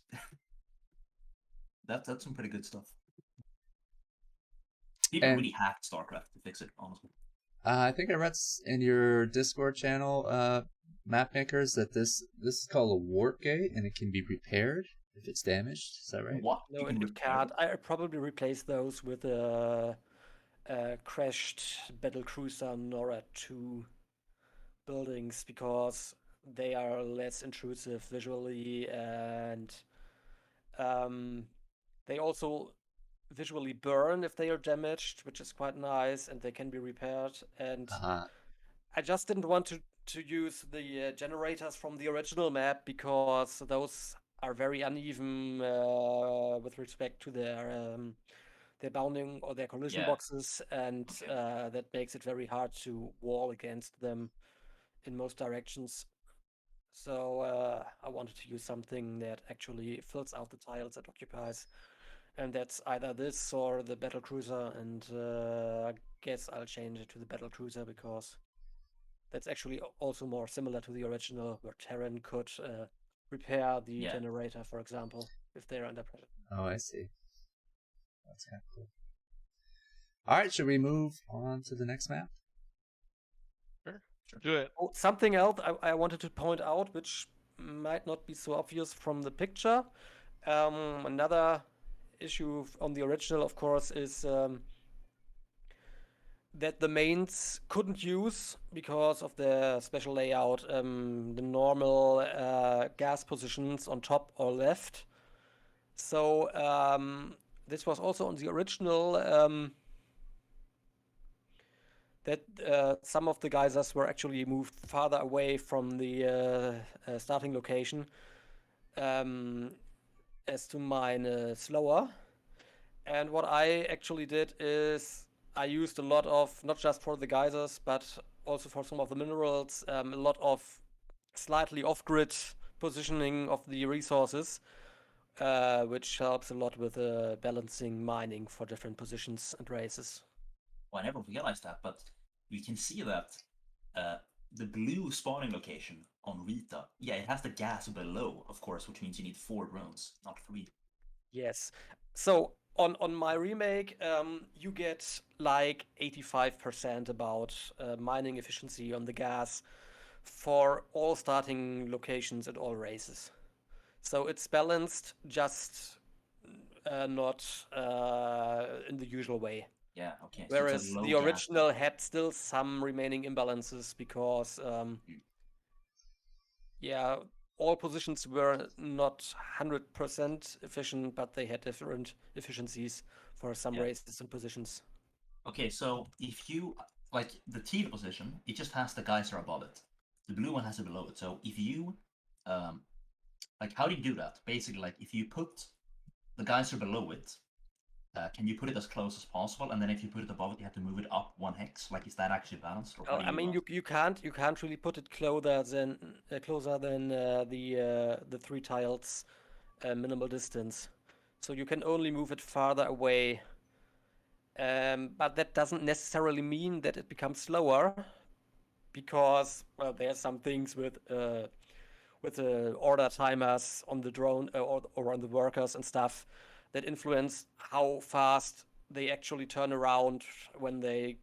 that's some pretty good stuff. People And really hacked StarCraft to fix it, honestly. I think I read in your Discord channel, map makers, that this is called a warp gate, and it can be repaired if it's damaged. Is that right? What? No, it can't. I probably replace those with a crashed battlecruiser Nora 2 buildings, because they are less intrusive visually, and they also visually burn if they are damaged, which is quite nice, and they can be repaired. And I just didn't want to use the generators from the original map, because those are very uneven with respect to their bounding or their collision boxes, and that makes it very hard to wall against them in most directions. So I wanted to use something that actually fills out the tiles it occupies, and that's either this or the battlecruiser. And I guess I'll change it to the battlecruiser, because that's actually also more similar to the original, where Terran could repair the generator, for example, if they're under pressure. Oh, I see. That's kind of cool. All right, should we move on to the next map? Sure. Do it. Oh, something else I wanted to point out, which might not be so obvious from the picture. Another issue on the original, of course, is that the mains couldn't use, because of the special layout, the normal gas positions on top or left. So this was also on the original, that some of the geysers were actually moved farther away from the starting location, as to mine slower. And what I actually did is I used a lot of, not just for the geysers, but also for some of the minerals, a lot of slightly off-grid positioning of the resources, which helps a lot with balancing mining for different positions and races. Well, I never realized that, but you can see that the blue spawning location on Rita, it has the gas below, of course, which means you need 4 drones, not 3. Yes. So on my remake, you get like 85% about mining efficiency on the gas for all starting locations at all races. So it's balanced, just not in the usual way. Yeah, okay. Whereas So the original had still some remaining imbalances, because all positions were not 100% efficient, but they had different efficiencies for some races and positions. Okay, so if you, like, the teal position, it just has the geyser above it. The blue one has it below it. So if you, like, how do you do that? Basically, like, if you put the geyser below it, can you put it as close as possible? And then if you put it above it, you have to move it up 1 hex. Like, is that actually balanced? Or I mean, you can't really put it closer than the 3 tiles minimal distance. So you can only move it farther away. But that doesn't necessarily mean that it becomes slower, because there's some things with the order timers on the drone or on the workers and stuff that influence how fast they actually turn around when they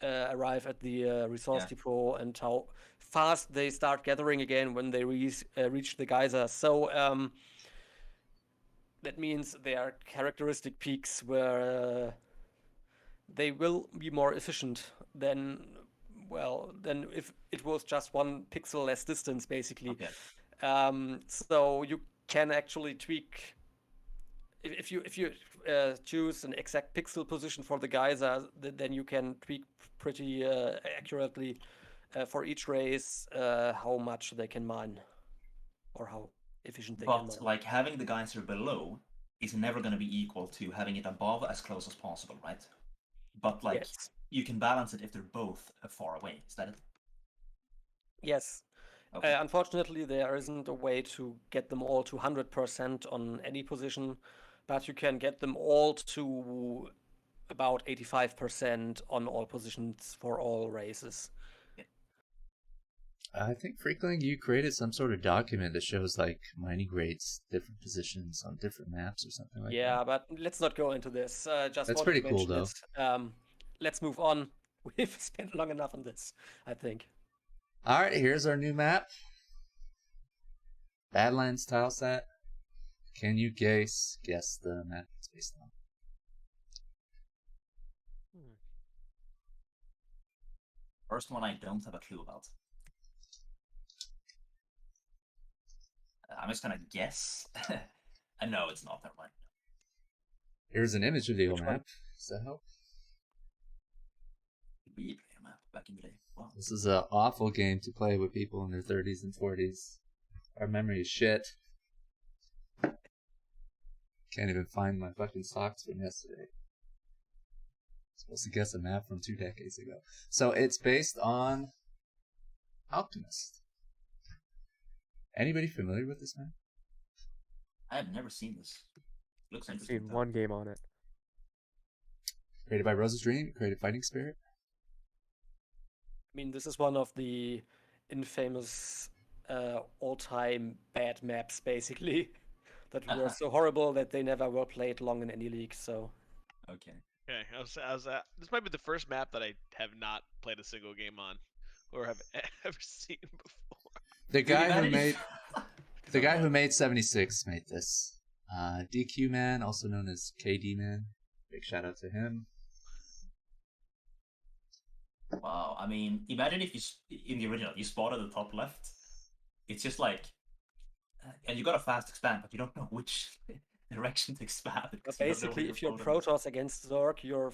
arrive at the resource depot, and how fast they start gathering again when they reach the geyser. So that means there are characteristic peaks where they will be more efficient than if it was just 1 pixel less distance, basically. Okay. So you can actually tweak if you choose an exact pixel position for the geyser, then you can tweak pretty accurately for each race how much they can mine, or how efficient they can mine. But, like, having the geyser below is never going to be equal to having it above as close as possible, right? But, like, you can balance it if they're both far away. Is that it? Yes. Okay. Unfortunately, there isn't a way to get them all to 100% on any position. but you can get them all to about 85% on all positions for all races. I think Freakling, you created some sort of document that shows like mining rates, different positions on different maps or something like that. Yeah, but let's not go into this. Just That's wanted pretty to cool, mention it. Let's move on. We've spent long enough on this, I think. All right, here's our new map. Badlands tile set. Can you guess the map it's based on? First one I don't have a clue about. I'm just gonna guess. No, it's not. Never mind. Here's an image of the old map. Does that help? We play a map back in the day. Wow. This is an awful game to play with people in their 30s and 40s. Our memory is shit. Can't even find my fucking socks from yesterday. Supposed to guess a map from 2 decades ago. So it's based on Alchemist. Anybody familiar with this map? I have never seen this. Looks I've interesting. seen one game on it. Created by Rose's Dream, created Fighting Spirit. I mean, this is one of the infamous all-time bad maps, basically, that were so horrible that they never were played long in any league. So, okay. Okay, this might be the first map that I have not played a single game on, or have ever seen before. The guy who made 76 made this. DQ Man, also known as KD Man. Big shout out to him. Wow, I mean, imagine if in the original, you spot at the top left. It's just like, and you got a fast expand, but you don't know which direction to expand. But basically, if you're Protoss against Zerg, you're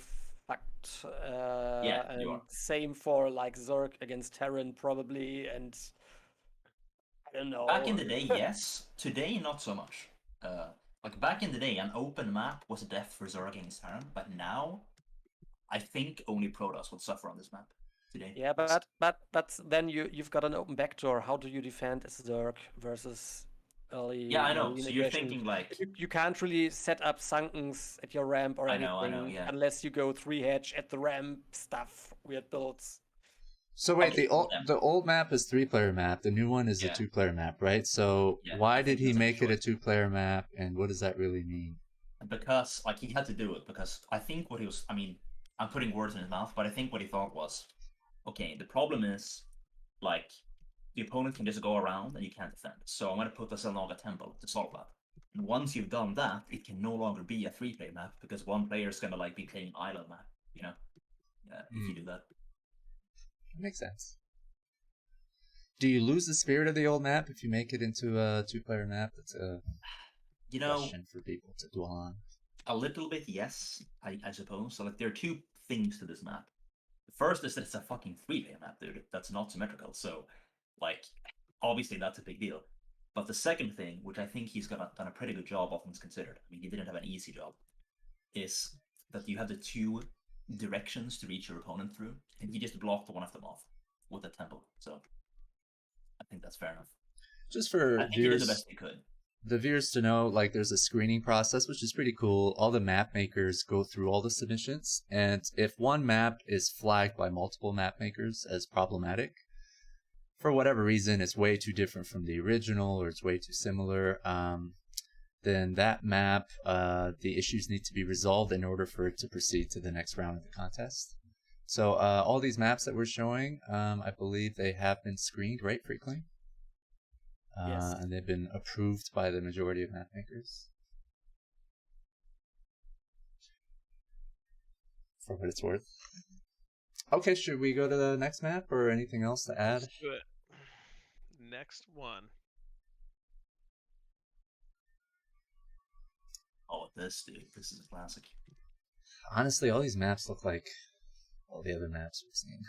fucked. Yeah, and you are. Same for like Zerg against Terran, probably, and I don't know. Back in the day, yes. Today, not so much. Like back in the day, an open map was death for Zerg against Terran, but now, I think only Protoss would suffer on this map today. Yeah, but then you've got an open backdoor. How do you defend as Zerg versus early? Yeah, I know. Marine So you're aggression? thinking like, You can't really set up sunkens at your ramp or I anything know, yeah. unless you go 3-hedge at the ramp stuff, weird builds. So wait, Okay, the old map is 3-player map. The new one is a Yeah. 2-player map, right? So Yeah, why I did think he that's a make it a choice. 2-player map, and what does that really mean? because like he had to do it because I think what he was. I mean, I'm putting words in his mouth, but I think what he thought was, okay, the problem is like the opponent can just go around and you can't defend. So I'm going to put a Selnaga Temple to solve that. And once you've done that, it can no longer be a 3-player map because one player is going to like be playing island map, you know? If you do that. That makes sense. Do you lose the spirit of the old map if you make it into a 2-player map? That's a question for people to dwell on. A little bit, yes, I suppose. So like there are two things to this map. The first is that it's a fucking 3-player map, dude. That's not symmetrical. So like obviously that's a big deal. But the second thing, which I think he's done a pretty good job, all things considered, I mean he didn't have an easy job, is that you have the two directions to reach your opponent through, and he just blocked one of them off with a temple. So I think that's fair enough. Just for I think he did the best he could. The viewers to know, like, there's a screening process, which is pretty cool. All the map makers go through all the submissions, and if one map is flagged by multiple map makers as problematic, for whatever reason, it's way too different from the original, or it's way too similar, then that map, the issues need to be resolved in order for it to proceed to the next round of the contest. So all these maps that we're showing, I believe they have been screened, right, Freakling? Yes. And they've been approved by the majority of map makers. For what it's worth. Okay, should we go to the next map or anything else to add? Let's do it. Next one. Oh, this dude, this is a classic. Honestly, all these maps look like all the other maps we've seen.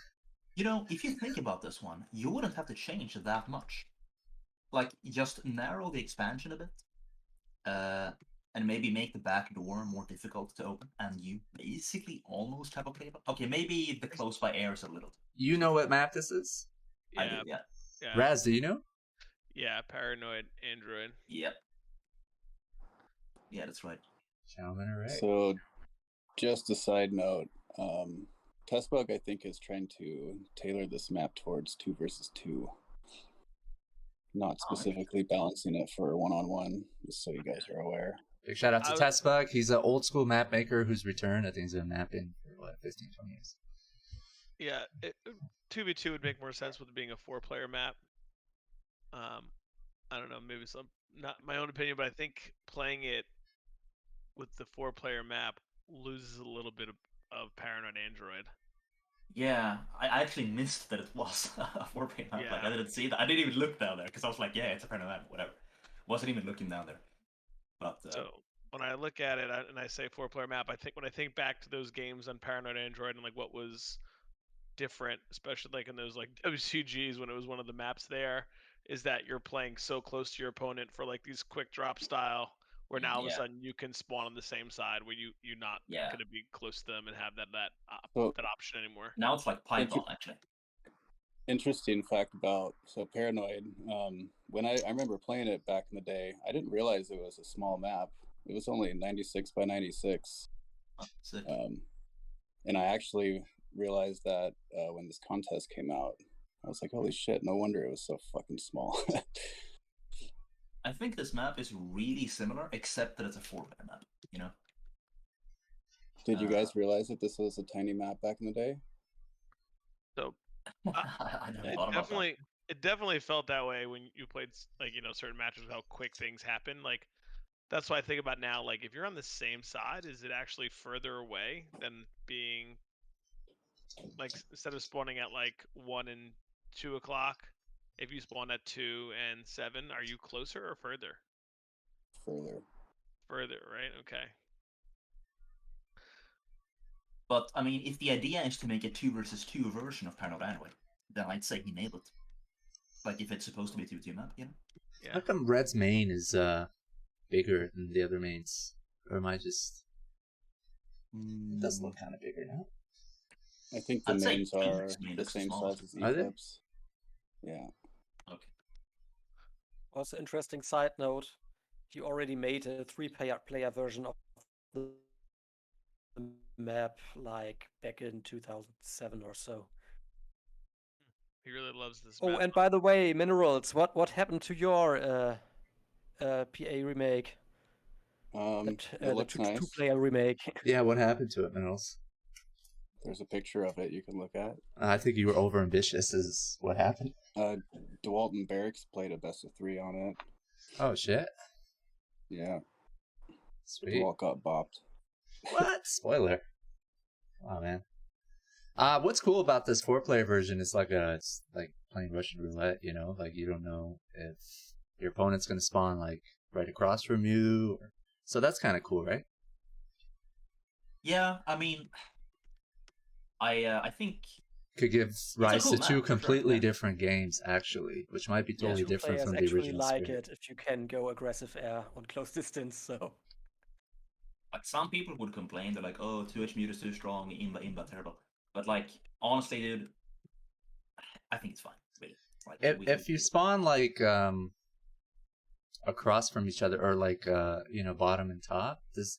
You know, if you think about this one, you wouldn't have to change that much. Like, just narrow the expansion a bit, and maybe make the back door more difficult to open, and you basically almost have a playbook. Okay, maybe the close by air is a little. You know what map this is? Yeah, I do, yeah. Raz, do you know? Yeah, Paranoid Android. Yep. Yeah, that's right. Gentlemen are right. So, just a side note, Testbug, I think, is trying to tailor this map towards 2 versus 2. Not specifically balancing it for 1-on-1, just so you guys are aware. Big shout out to Testbug. He's an old school map maker who's returned. I think he's been mapping for 15, 20 years. Yeah, 2v2 would make more sense with it being a 4-player map. I don't know, maybe not my own opinion, but I think playing it with the 4-player map loses a little bit of Paranoid Android. Yeah, I actually missed that it was a 4-player map. Yeah. Like, I didn't see that. I didn't even look down there because I was like, yeah, it's a Paranoid map, whatever. Wasn't even looking down there. But so when I look at it and I say 4-player map, when I think back to those games on Paranoid Android and like what was different, especially like in those like WCGs when it was one of the maps there, is that you're playing so close to your opponent for like these quick drop style, where now all of a sudden you can spawn on the same side where you're not going to be close to them and have that option anymore. Now it's like Python actually. Interesting fact about Paranoid. When I remember playing it back in the day, I didn't realize it was a small map. It was only 96 by 96. And I actually realized that when this contest came out, I was like, holy shit, no wonder it was so fucking small. I think this map is really similar, except that it's a 4-player map, you know? Did you guys realize that this was a tiny map back in the day? So I never thought about that. It definitely felt that way when you played like, you know, certain matches with how quick things happen. Like that's what I think about now. Like if you're on the same side, is it actually further away than being like instead of spawning at like 1 and 2 o'clock? If you spawn at 2 and 7, are you closer or further? Further, right? Okay. But I mean, if the idea is to make a 2 versus 2 version of Paranoid Android, then I'd say he nailed it. Like if it's supposed to be a 2v2 map, you know? Yeah. How come Red's main is bigger than the other mains? Or am I just... It does look kind of bigger now. I think the mains are the same size as Eclipse. Yeah. Okay. Also, interesting side note, he already made a 3-player version of the map like back in 2007 or so. He really loves this Oh, map. and by the way, Minerals, what happened to your PA remake? It looks the nice. 2-player remake. Yeah, what happened to it, Minerals? There's a picture of it you can look at. I think you were over ambitious is what happened. DeWalt and Barracks played a best of 3 on it. Oh shit. Yeah. Sweet. DeWalt got bopped. What? Spoiler. Oh man. What's cool about this 4-player version is it's like playing Russian roulette, you know? Like you don't know if your opponent's gonna spawn like right across from you. So that's kinda cool, right? Yeah, I mean I think could give rise cool to 2 map, completely sure, different games, actually, which might be totally different from the actually original like spirit. it if you can go aggressive air on close distance. So, like some people would complain, they're like, "Oh, 2H mute is too strong, imba terrible." But like, honestly, dude, I think it's fine. Really. Like, If you spawn like across from each other, or like bottom and top, is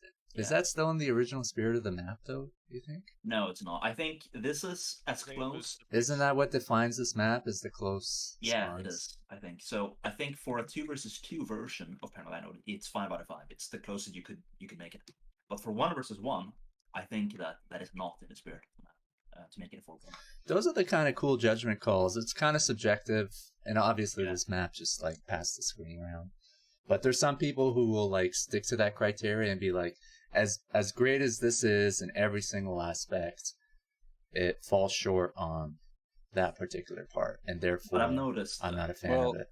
that still in the original spirit of the map, though? Do you think? No, it's not. I think this is as close. Isn't that what defines this map? Is the close? Yeah, spawns? it is. I think so. I think for a 2 versus 2 version of Paranoid Android, it's 5 out of 5. It's the closest you could make it. But for 1 versus 1, I think that is not in the spirit of the map to make it a 4-player. Those are the kind of cool judgment calls. It's kind of subjective, and obviously this map just like passed the screening round. But there's some people who will like stick to that criteria and be like, as great as this is in every single aspect, it falls short on that particular part, and therefore but I've noticed, I'm not a fan of it.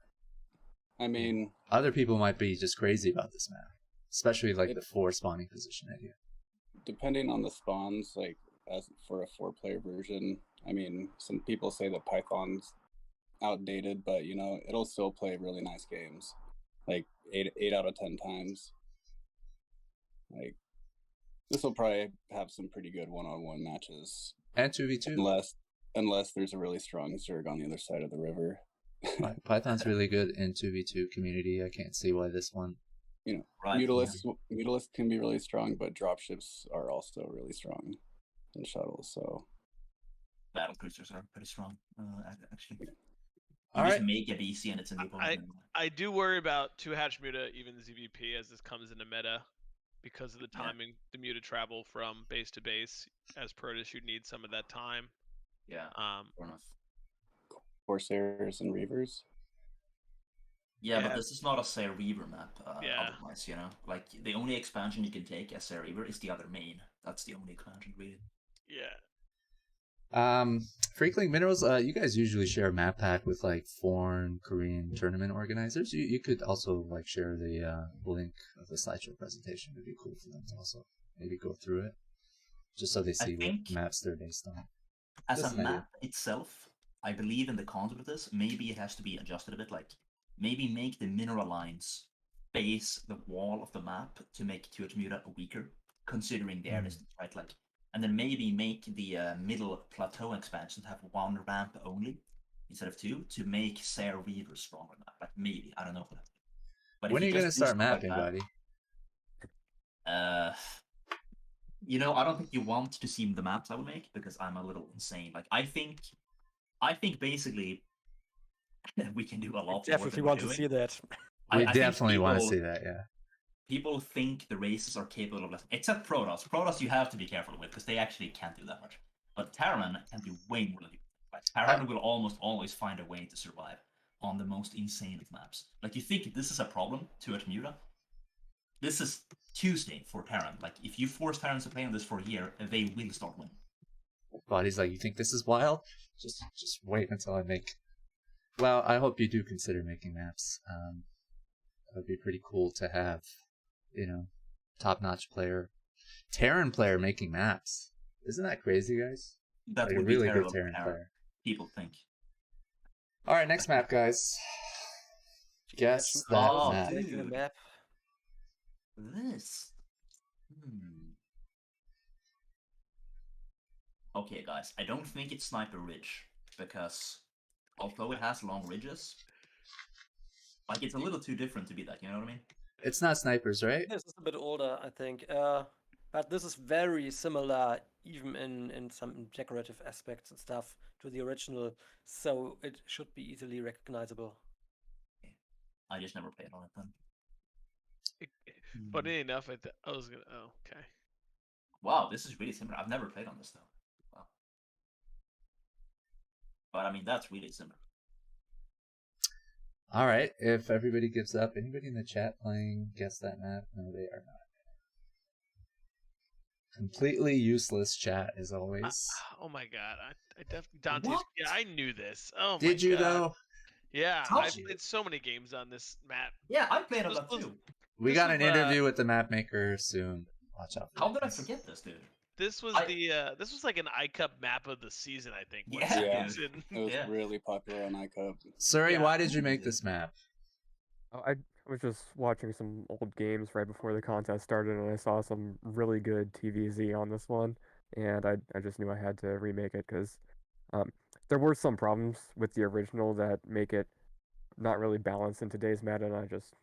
I mean, other people might be just crazy about this map, especially like the 4 spawning position idea. Depending on the spawns, like as for a 4-player version, I mean, some people say that Python's outdated, but you know, it'll still play really nice games, like 8 out of 10 times. Like, this will probably have some pretty good 1-on-1 matches. And 2v2. Unless there's a really strong Zerg on the other side of the river. Python's really good in 2v2 community. I can't see why this one you know, Right, Mutalisks can be really strong, but dropships are also really strong in shuttles. So battle cruisers are pretty strong, actually. You All just right. make it easy and it's in the opponent. I do worry about 2-hatch Muta, even the ZVP, as this comes into meta, because of the timing, the Muta travel from base to base. As Protoss, you need some of that time. Yeah. Fair enough. Corsairs and Reavers. Yeah, but this is not a Sair Reaver map. Yeah. Otherwise, you know, like the only expansion you can take as Sair Reaver is the other main. That's the only expansion, really. Yeah. Freakling Minerals, you guys usually share a map pack with like foreign Korean tournament organizers. You could also like share the link of the slideshow presentation. It'd be cool for them to also maybe go through it, just so they see what maps they're based on. As a map itself, I believe in the concept of this. Maybe it has to be adjusted a bit. Like maybe make the mineral lines base the wall of the map to make Tuat Muta weaker, considering the air distance, right? Like. And then maybe make the middle plateau expansion have one ramp only instead of two to make Sair Weaver stronger. Like maybe, I don't know. But when are you gonna start mapping, buddy? You know, I don't think you want to see the maps I will make because I'm a little insane. Like I think basically we can do a lot. Definitely want to see that. We definitely want to see that. Yeah. People think the races are capable of less, except Protoss. Protoss you have to be careful with because they actually can't do that much. But Terran can do way more than you. Like, Terran will almost always find a way to survive on the most insane of maps. Like you think this is a problem to at Muta? This is Tuesday for Terran. Like if you force Terrans to play on this for a year, they will start winning. Body's like, you think this is wild? Just wait until I make. Well, I hope you do consider making maps. That would be pretty cool to have. You know, top-notch player, Terran player making maps. Isn't that crazy, guys? That would a really be good Terran player. People think. All right, next map, guys. Guess that map. This. Okay, guys. I don't think it's Sniper Ridge because although it has long ridges, like it's a little too different to be that. You know what I mean? It's not snipers, right? This is a bit older, I think. But this is very similar, even in some decorative aspects and stuff, to the original. So it should be easily recognizable. I just never played on it then. Funny enough, I was gonna. Oh, okay. Wow, this is really similar. I've never played on this though. Wow. But I mean, that's really similar. All right, if everybody gives up, anybody in the chat playing Guess That Map? No, they are not. Completely useless chat, as always. Oh my god, I definitely Dante's. Yeah, I knew this. Oh, did you though? Yeah, I played so many games on this map. Yeah, I played on that too. We got an interview with the map maker soon. Watch out. How did I forget this, dude? This was this was like an iCup map of the season, I think. Yeah, it was really popular on iCup. Suri, why did you make this map? Oh, I was just watching some old games right before the contest started, and I saw some really good TVZ on this one, and I just knew I had to remake it because there were some problems with the original that make it not really balanced in today's meta, and I just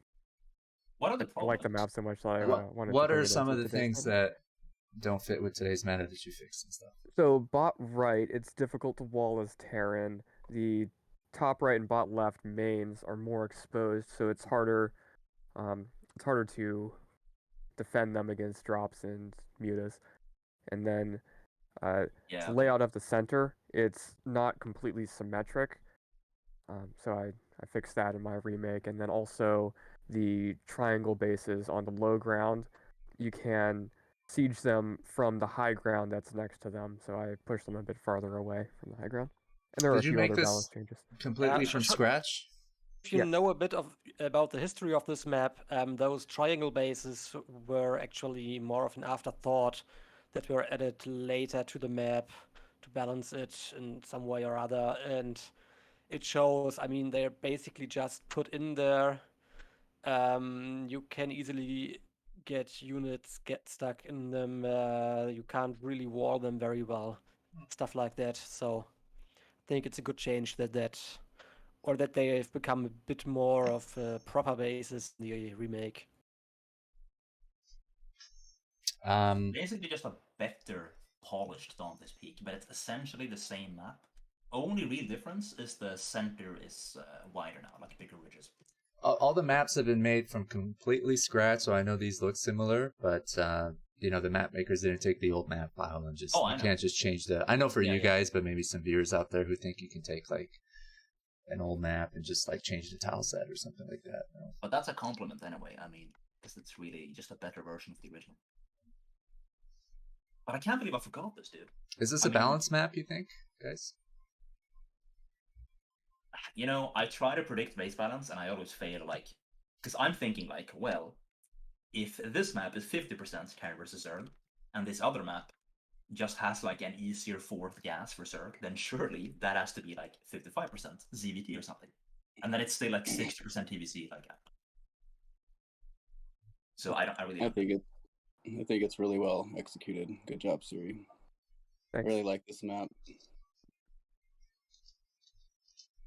like the map so much that I wanted to. What are some of the things that don't fit with today's meta that you fixed and stuff? So bot right, it's difficult to wall as Terran. The top right and bot left mains are more exposed, so it's harder to defend them against drops and mutas. And then the layout of the center, it's not completely symmetric. So I fixed that in my remake. And then also the triangle bases on the low ground, you can siege them from the high ground that's next to them. So I pushed them a bit farther away from the high ground. And there are a few other balance changes. Completely from scratch? If you know a bit about the history of this map, those triangle bases were actually more of an afterthought that were added later to the map to balance it in some way or other. And it shows, I mean, they're basically just put in there. You can easily get units get stuck in them. You can't really wall them very well, stuff like that. So I think it's a good change that they have become a bit more of a proper basis in the remake. Basically just a better polished Dante's Peak, but it's essentially the same map. Only real difference is the center is wider now, like bigger ridges. All the maps have been made from completely scratch, so I know these look similar, but the map makers didn't take the old map file and just you can't just change the. I know for you guys, but maybe some viewers out there who think you can take like an old map and just like change the tile set or something like that. But that's a compliment anyway. I mean, because it's really just a better version of the original. But I can't believe I forgot this, dude. Is this a balanced map, you think, guys? You know, I try to predict base balance, and I always fail, like... Because I'm thinking, like, well, if this map is 50% carry versus Zerg, and this other map just has, like, an easier fourth gas for Zerg, then surely that has to be, like, 55% ZVT or something. And then it's still, like, 60% TVC, like... So I think it's really well executed. Good job, Suri. Thanks. I really like this map.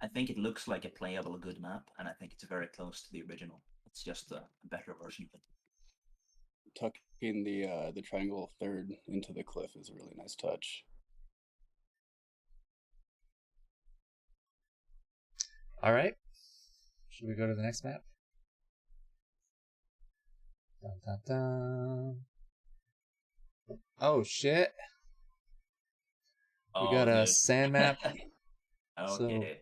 I think it looks like a playable, good map, and I think it's very close to the original. It's just a better version of it. Tucking the triangle third into the cliff is a really nice touch. All right. Should we go to the next map? Dun, dun, dun. Oh shit! We got a sand map. Okay.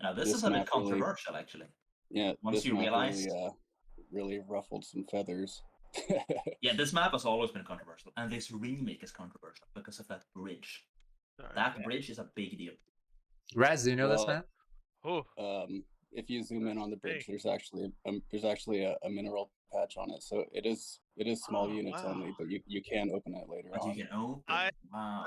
Now this is a bit controversial, actually. Yeah. Once you realize, really ruffled some feathers. Yeah, this map has always been controversial, and this remake is controversial because of that bridge. That bridge is a big deal. Raz, do you know this map? Oh. If you zoom in on the bridge, there's actually a mineral patch on it. So it is small units only, but you can open it later on. You can open. I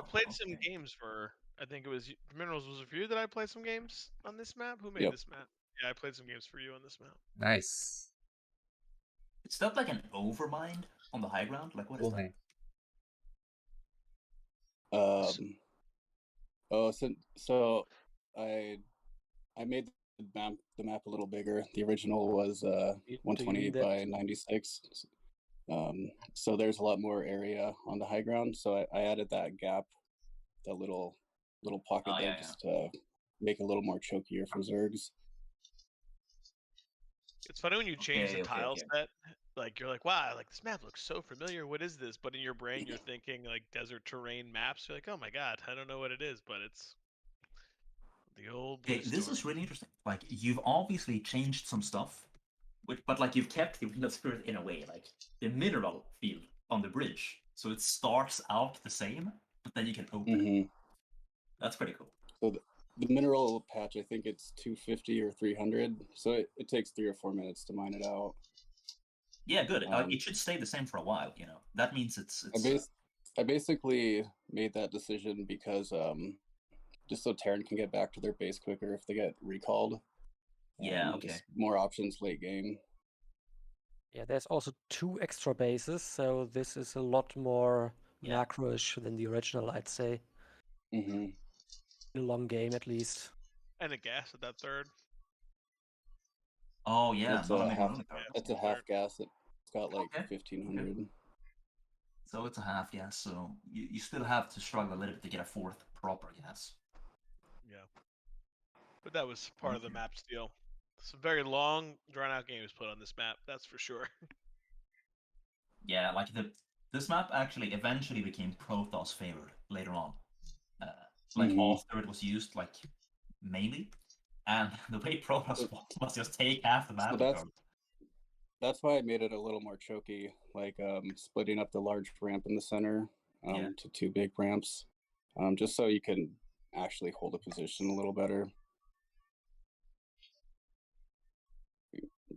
played some games for. I think it was Minerals. Was it for you that I played some games on this map? Who made this map? Yeah, I played some games for you on this map. Nice. It's not like an overmind on the high ground. Like what is that? So I made the map a little bigger. The original was 120 by 96. So there's a lot more area on the high ground. So I added that gap, that little pocket there, just to make it a little more chokier for Zergs. It's funny when you change the tile set. Like you're like, wow, like this map looks so familiar. What is this? But in your brain, you're thinking like desert terrain maps. You're like, oh my god, I don't know what it is, but it's the old. This is really interesting. Like you've obviously changed some stuff, but like you've kept the Windows Spirit in a way. Like the mineral field on the bridge, so it starts out the same, but then you can open it. That's pretty cool. So the mineral patch, I think it's 250 or 300. So it takes 3 or 4 minutes to mine it out. Yeah, good. It should stay the same for a while. You know, that means it's. I basically made that decision because just so Terran can get back to their base quicker if they get recalled. Yeah. Okay. Just more options late game. Yeah, there's also 2 extra bases, so this is a lot more macro-ish than the original, I'd say. Mm-hmm. In a long game, at least. And a gas at that third. Oh yeah, it's a half gas. It's got like 1500. Okay. So it's a half gas. So you still have to struggle a little bit to get a fourth proper gas. Yeah, but that was part of the map's deal. Some very long, drawn-out games put on this map. That's for sure. Yeah, like this map actually eventually became Protoss favored later on. Like after it was used, like mainly. And the way Protoss was just take half the map. So that's why I made it a little more choky, like splitting up the large ramp in the center to 2 big ramps, just so you can actually hold a position a little better.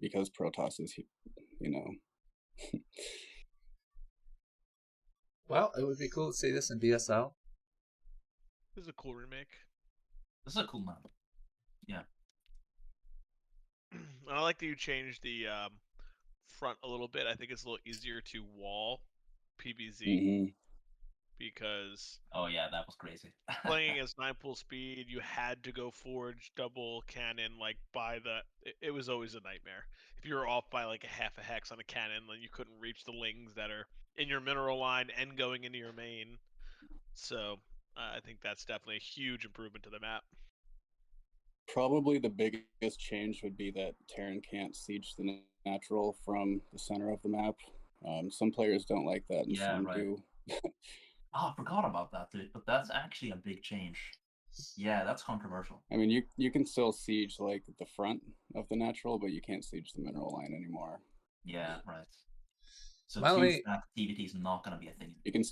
Because Protoss is, Well, it would be cool to see this in BSL. This is a cool remake. This is a cool map. Yeah. I like that you changed the front a little bit. I think it's a little easier to wall PVZ because Oh yeah, that was crazy. playing as 9 pool speed, you had to go forge double cannon like by the. It was always a nightmare. If you were off by like a half a hex on a cannon, then you couldn't reach the lings that are in your mineral line and going into your main. So I think that's definitely a huge improvement to the map. Probably the biggest change would be that Terran can't siege the natural from the center of the map. Some players don't like that, and Yeah, some right. do. Oh, I forgot about that, dude. But that's actually a big change. Yeah, that's controversial. I mean, you can still siege like the front of the natural, but you can't siege the mineral line anymore. Yeah, right. So My only- activity is not going to be a thing. You can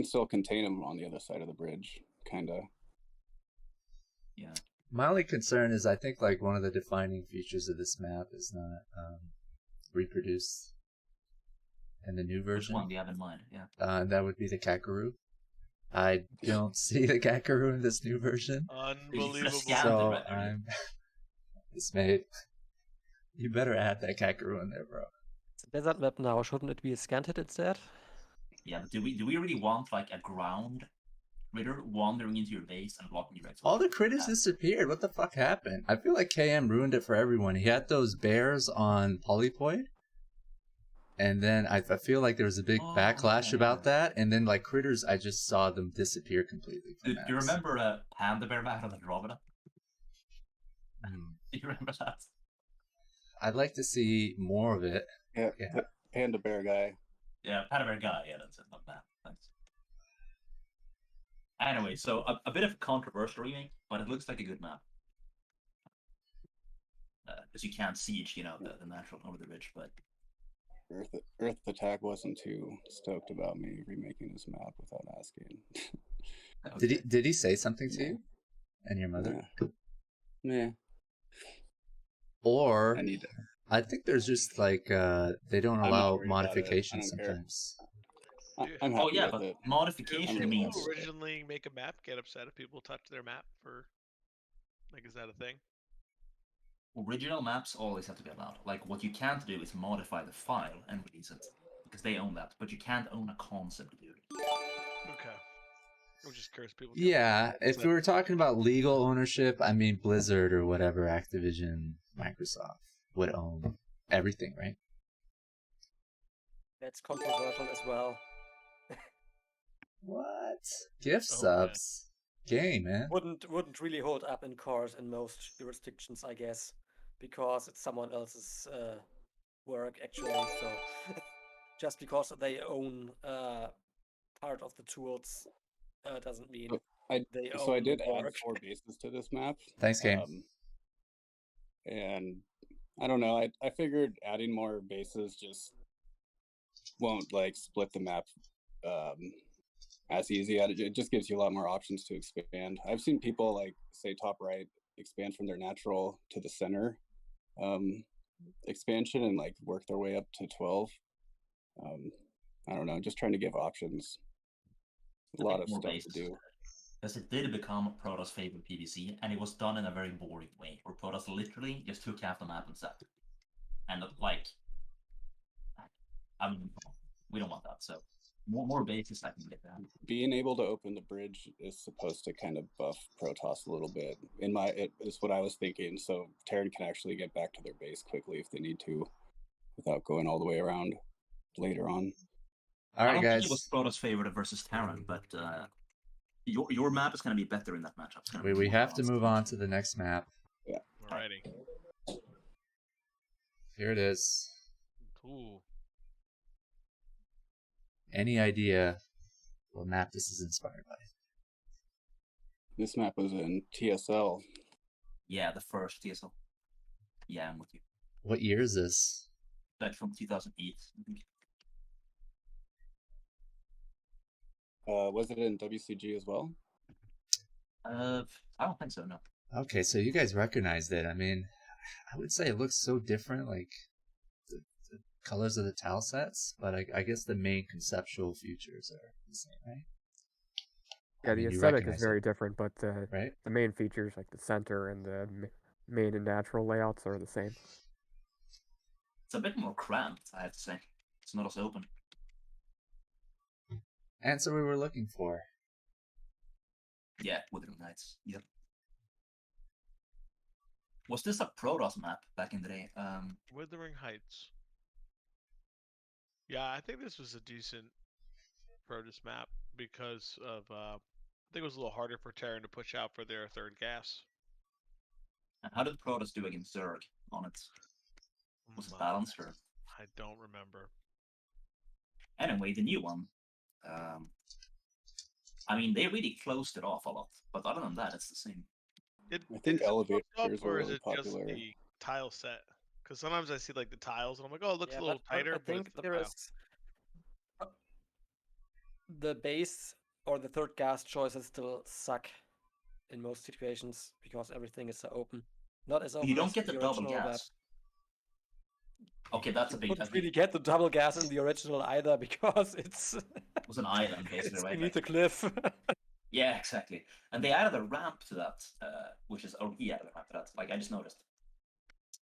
still contain them on the other side of the bridge, kinda. Yeah. My only concern is I think like one of the defining features of this map is not reproduced in the new Which version. one do you have in mind? Yeah. That would be the Kakaroo. I don't see the Kakaroo in this new version. Unbelievable. So I'm dismayed. You better add that Kakaroo in there, bro. It's a desert map now. Shouldn't it be a scant hit instead? Yeah, but do we really want like a ground critter wandering into your base and blocking your exit? All the critters disappeared. What the fuck happened? I feel like KM ruined it for everyone. He had those bears on Polypoid. And then I feel like there was a big backlash about that. And then like critters, I just saw them disappear completely. Do you remember Panda Bear Battle of Andromeda? Do you remember that? I'd like to see more of it. Yeah. Panda Bear guy. Yeah, Panda Bear guy. Yeah, that's it. Not bad. Thanks. Anyway, so a bit of a controversial remake, but it looks like a good map. Because you can't siege, the natural over the ridge, but... Earth Attack wasn't too stoked about me remaking this map without asking. Okay. Did he say something to you and your mother? Yeah. Or I think there's just like they don't allow modifications sometimes. I'm happy with it. Modification means People originally make a map get upset if people touch their map for like, is that a thing? Original maps always have to be allowed. Like, what you can't do is modify the file and release it, because they own that. But you can't own a concept, dude. Okay. I'm just curious. People. Yeah, if we were talking about legal ownership, I mean Blizzard or whatever, Activision, Microsoft would own everything, right? That's controversial as well. What? Gift subs. Game, man. Wouldn't really hold up in court in most jurisdictions, I guess, because it's someone else's work actually. So just because they own part of the tools doesn't mean they own. So I did the add work. 4 bases to this map. Thanks, game. And I don't know. I figured adding more bases just won't like split the map as easy. It just gives you a lot more options to expand. I've seen people like say top right expand from their natural to the center expansion and like work their way up to 12. I don't know, just trying to give options. A lot of stuff to do. Because it did become Protoss' favorite PvC, and it was done in a very boring way, where Protoss literally just took half the map and sat. And like, we don't want that. So more bases I can get that. Being able to open the bridge is supposed to kind of buff Protoss a little bit. It's what I was thinking. So Terran can actually get back to their base quickly if they need to, without going all the way around later on. All right, I don't guys. think it was Protoss' favorite versus Terran, but your map is going to be better in that matchup. We have to move on to the next map. Yeah. Alrighty. Here it is. Ooh. Any idea what map this is inspired by? This map was in TSL. Yeah, the first TSL. Yeah, I'm with you. What year is this? Like from 2008, I think. Was it in WCG as well? I don't think so, no. Okay, so you guys recognized it. I mean, I would say it looks so different, like the colors of the tile sets, but I guess the main conceptual features are the same, right? Yeah, the aesthetic is very different, but the main features, like the center and the main and natural layouts, are the same. It's a bit more cramped, I have to say. It's not as open. answer we were looking for. Yeah, Wuthering Heights. Yep. Was this a Protoss map back in the day? Wuthering Heights. Yeah, I think this was a decent Protoss map because of I think it was a little harder for Terran to push out for their third gas. And how did Protoss do against Zerg on it? Was it balanced or? I don't remember. Anyway, the new one. I mean, they really closed it off a lot, but other than that, it's the same. I think elevators Or were is really it popular. just the tile set? Because sometimes I see like the tiles and I'm like, oh, it looks Yeah, a little but tighter. I but think it's the there tile. is the base or the third gas choices still suck in most situations because everything is so open. Not as open You don't as get the double original, but gas. Okay, that's a you big. couldn't really get the double gas in the original either because it's It was an island basically, it's right? beneath the cliff. Yeah, exactly. And they added a ramp to that, which is he added a ramp to that. Like I just noticed.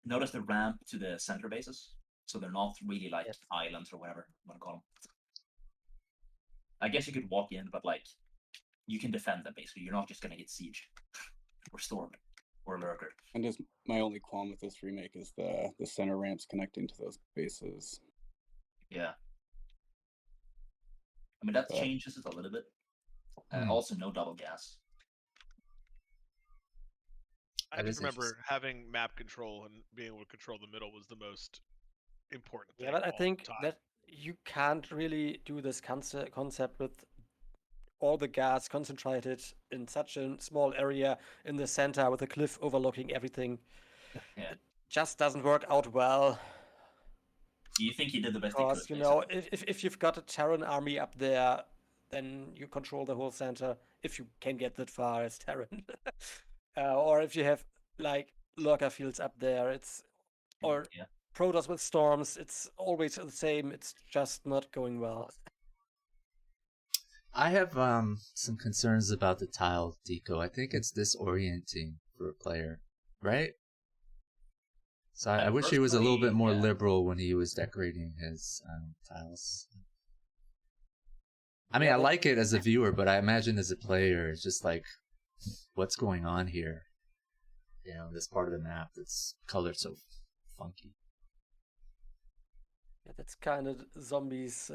Notice the ramp to the center bases, so they're not really like islands or whatever you want to call them. I guess you could walk in, but like you can defend them basically. You're not just gonna get siege or stormed or lurker. And just my only qualm with this remake is the center ramps connecting to those bases. Yeah. I mean that changes it a little bit. Also, no double gas. I just remember having map control and being able to control the middle was the most important thing. Yeah, but I all think the time. that you can't really do this concept with all the gas concentrated in such a small area in the center with a cliff overlooking everything. Yeah. It just doesn't work out well. Do you think he did the best he Because, could? you know, if you've got a Terran army up there, then you control the whole center if you can get that far as Terran. Or if you have, like, lurker fields up there, or Protoss with storms, it's always the same. It's just not going well. I have some concerns about the tile deco. I think it's disorienting for a player, right? So I wish he was a little bit more liberal when he was decorating his tiles. I mean, I like it as a viewer, but I imagine as a player, it's just like, what's going on here? You know, this part of the map that's colored so funky. Yeah, that's kind of zombies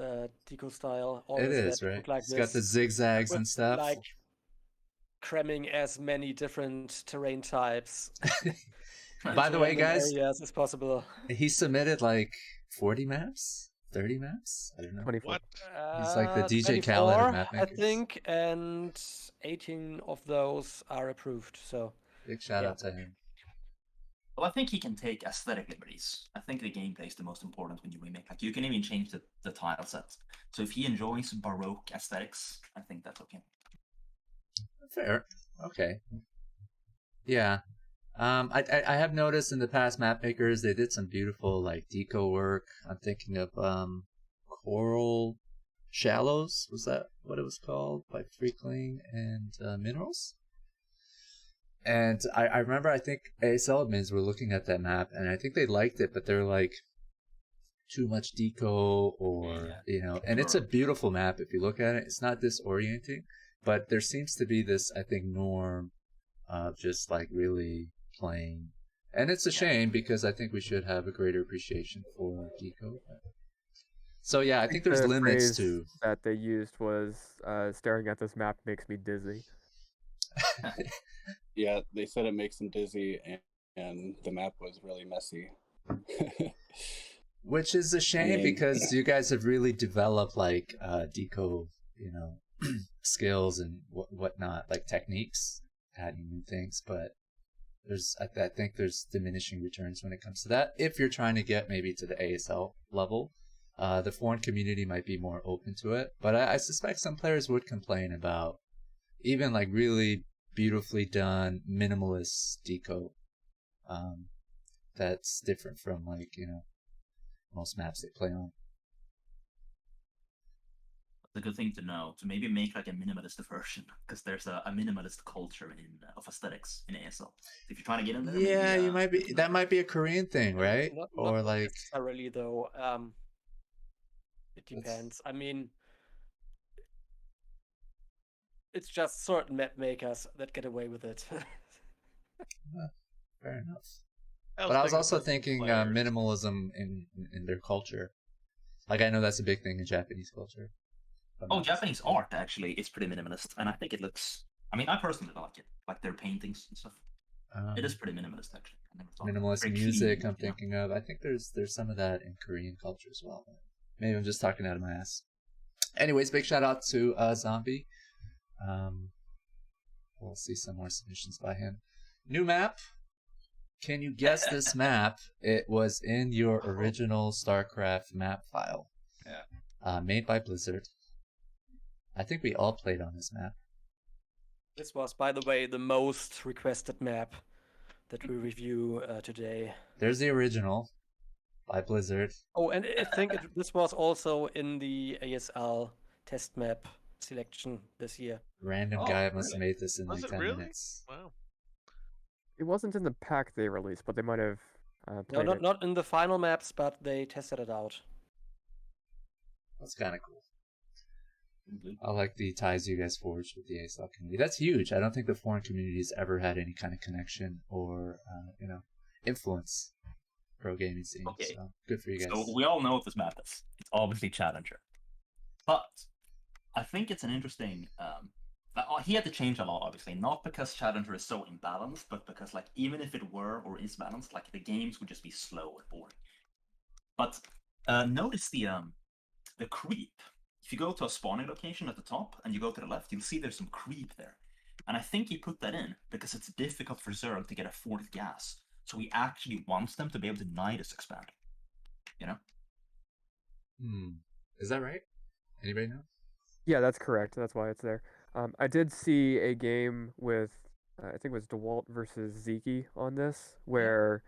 deco style. It is, right? It's got the zigzags and stuff. Like cramming as many different terrain types. By the way, guys, areas as possible. He submitted like 40 maps, 30 maps. I don't know. 24. What? He's like the DJ Khaled of map I makers. think, and 18 of those are approved. So big shout out to him. Well, I think he can take aesthetic liberties. I think the gameplay is the most important when you remake. Like you can even change the tile set. So if he enjoys Baroque aesthetics, I think that's okay. Fair. Okay. Yeah. I have noticed in the past map makers they did some beautiful like deco work. I'm thinking of Coral Shallows. Was that what it was called by Freakling and Minerals? And I remember I think ASL admins were looking at that map and I think they liked it, but they're like too much deco or you know. And it's a beautiful map if you look at it. It's not disorienting, but there seems to be this I think norm of just like really playing, and it's a shame because I think we should have a greater appreciation for deco. So yeah, I think there's the limits phrase to that they used was staring at this map makes me dizzy. Yeah, they said it makes them dizzy, and the map was really messy. Which is a shame because you guys have really developed like deco, you know, skills and whatnot, like techniques, adding new things, but I think there's diminishing returns when it comes to that. If you're trying to get maybe to the ASL level, the foreign community might be more open to it. But I suspect some players would complain about even like really beautifully done minimalist deco. That's different from like, you know, most maps they play on. A good thing to know to maybe make like a minimalist version because there's a minimalist culture of aesthetics in ASL. If you're trying to get in there, Yeah, maybe, you might be. That might be a Korean thing, right? Or not like necessarily though. It depends. I mean, It's just certain map makers that get away with it. Fair enough. But I was also thinking minimalism in their culture. Like, I know that's a big thing in Japanese culture. Oh, Japanese art actually is pretty minimalist, and I think it looks. I mean, I personally like it, like their paintings and stuff. It is pretty minimalist actually. Minimalist Very music, clean, I'm thinking of. I think there's some of that in Korean culture as well. Maybe I'm just talking out of my ass. Anyways, big shout out to Zombie. We'll see some more submissions by him. New map. Can you guess this map? It was in your original StarCraft map file. Yeah. Made by Blizzard. I think we all played on this map. This was, by the way, the most requested map that we review today. There's the original by Blizzard. Oh, and I think this was also in the ASL test map selection this year. Random guy must have made this in like 10 minutes. Wow. It wasn't in the pack they released, but they might have No, played it. not in the final maps, but they tested it out. That's kind of cool. I like the ties you guys forged with the ASL community. That's huge. I don't think the foreign community has ever had any kind of connection or, influence pro gaming scene. Okay. So good for you guys. So we all know what this map is. It's obviously Challenger. But I think it's an interesting... he had to change a lot, obviously. Not because Challenger is so imbalanced, but because, like, even if it were or is balanced, like, the games would just be slow and boring. But notice the creep. If you go to a spawning location at the top and you go to the left, you'll see there's some creep there. And I think he put that in because it's difficult for Zerg to get a fourth gas. So he actually wants them to be able to Nidus expand. You know? Is that right? Anybody know? Yeah, that's correct. That's why it's there. I did see a game with, I think it was DeWalt versus Zeke on this, where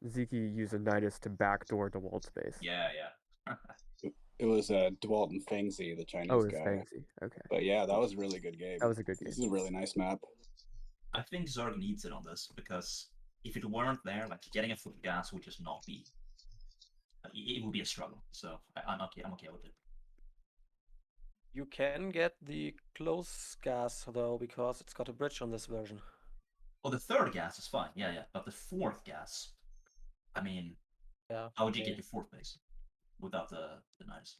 Zeke used a Nidus to backdoor DeWalt's base. Yeah, yeah. It was DeWalt and Fangzi, the Chinese Oh, it was guy. Fangzi. Okay. But yeah, that was a really good game. That was a good game. This is a really nice map. I think Zerg needs it on this because if it weren't there, like getting a foot gas would just not be. It would be a struggle. So I'm okay with it. You can get the close gas though, because it's got a bridge on this version. Well, the third gas is fine, yeah. But the fourth gas, I mean, yeah. How would you get your fourth base without the Nidus?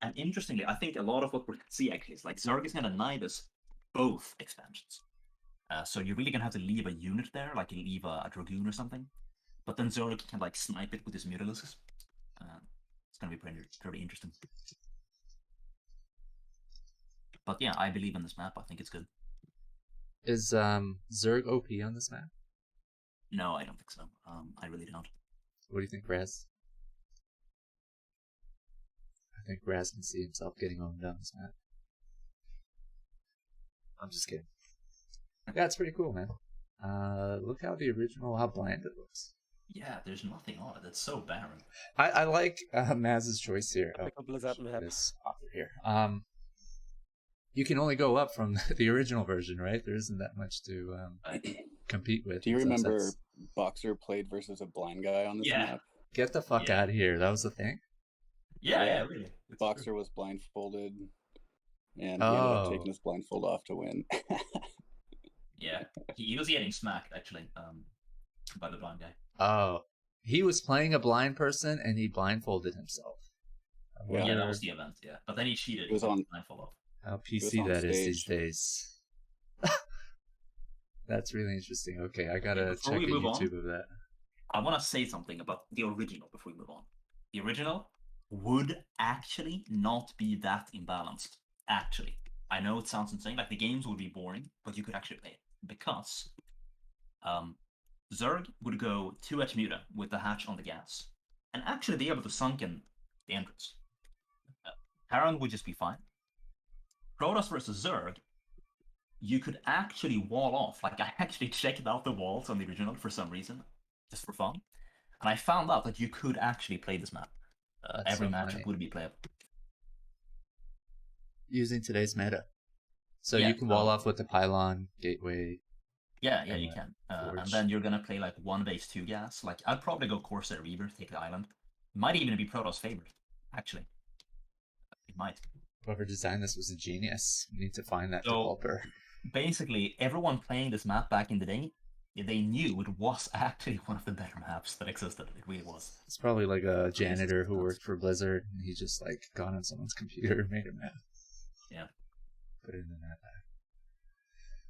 And interestingly, I think a lot of what we're going to see actually is like Zerg is going to Nidus both expansions. So you're really going to have to leave a unit there, like you leave a Dragoon or something. But then Zerg can like snipe it with his Mutaluses. It's going to be pretty interesting. But yeah, I believe in this map. I think it's good. Is Zerg OP on this map? No, I don't think so. I really don't. What do you think, Raz? I think Raz can see himself getting owned on this map. I'm just kidding. Yeah, it's pretty cool, man. Look how how bland it looks. Yeah, there's nothing on it. It's so barren. I like Maz's choice here. This author here. You can only go up from the original version, right? There isn't that much to compete with. Do you remember Boxer played versus a blind guy on this map? Get the fuck out of here. That was the thing? Yeah, really. Boxer was blindfolded, and he ended up taking his blindfold off to win. Yeah, he was getting smacked, actually, by the blind guy. Oh, he was playing a blind person, and he blindfolded himself. Yeah, that was the event, yeah. But then he cheated. It was on blindfold off. How PC that is these days. That's really interesting. Okay, I gotta check a YouTube of that. I want to say something about the original before we move on. The original would actually not be that imbalanced. Actually, I know it sounds insane. Like the games would be boring, but you could actually play it because Zerg would go 2-edge Muta with the hatch on the gas, and actually be able to sunken the entrance. Terran would just be fine. Protoss versus Zerg, you could actually wall off. Like, I actually checked out the walls on the original for some reason, just for fun. And I found out that you could actually play this map. Every matchup would be playable. Using today's meta. So you can wall off with the pylon, gateway. Yeah, you can. And then you're gonna play like 1 base 2 gas. Like, I'd probably go Corsair Reaver, take the island. Might even be Protoss favorite, actually. It might. Whoever designed this was a genius. We need to find that So- developer. Basically, everyone playing this map back in the day, they knew it was actually one of the better maps that existed. It really was. It's probably like a janitor who worked for Blizzard, and he just like got on someone's computer and made a map. Yeah. Put it in the map.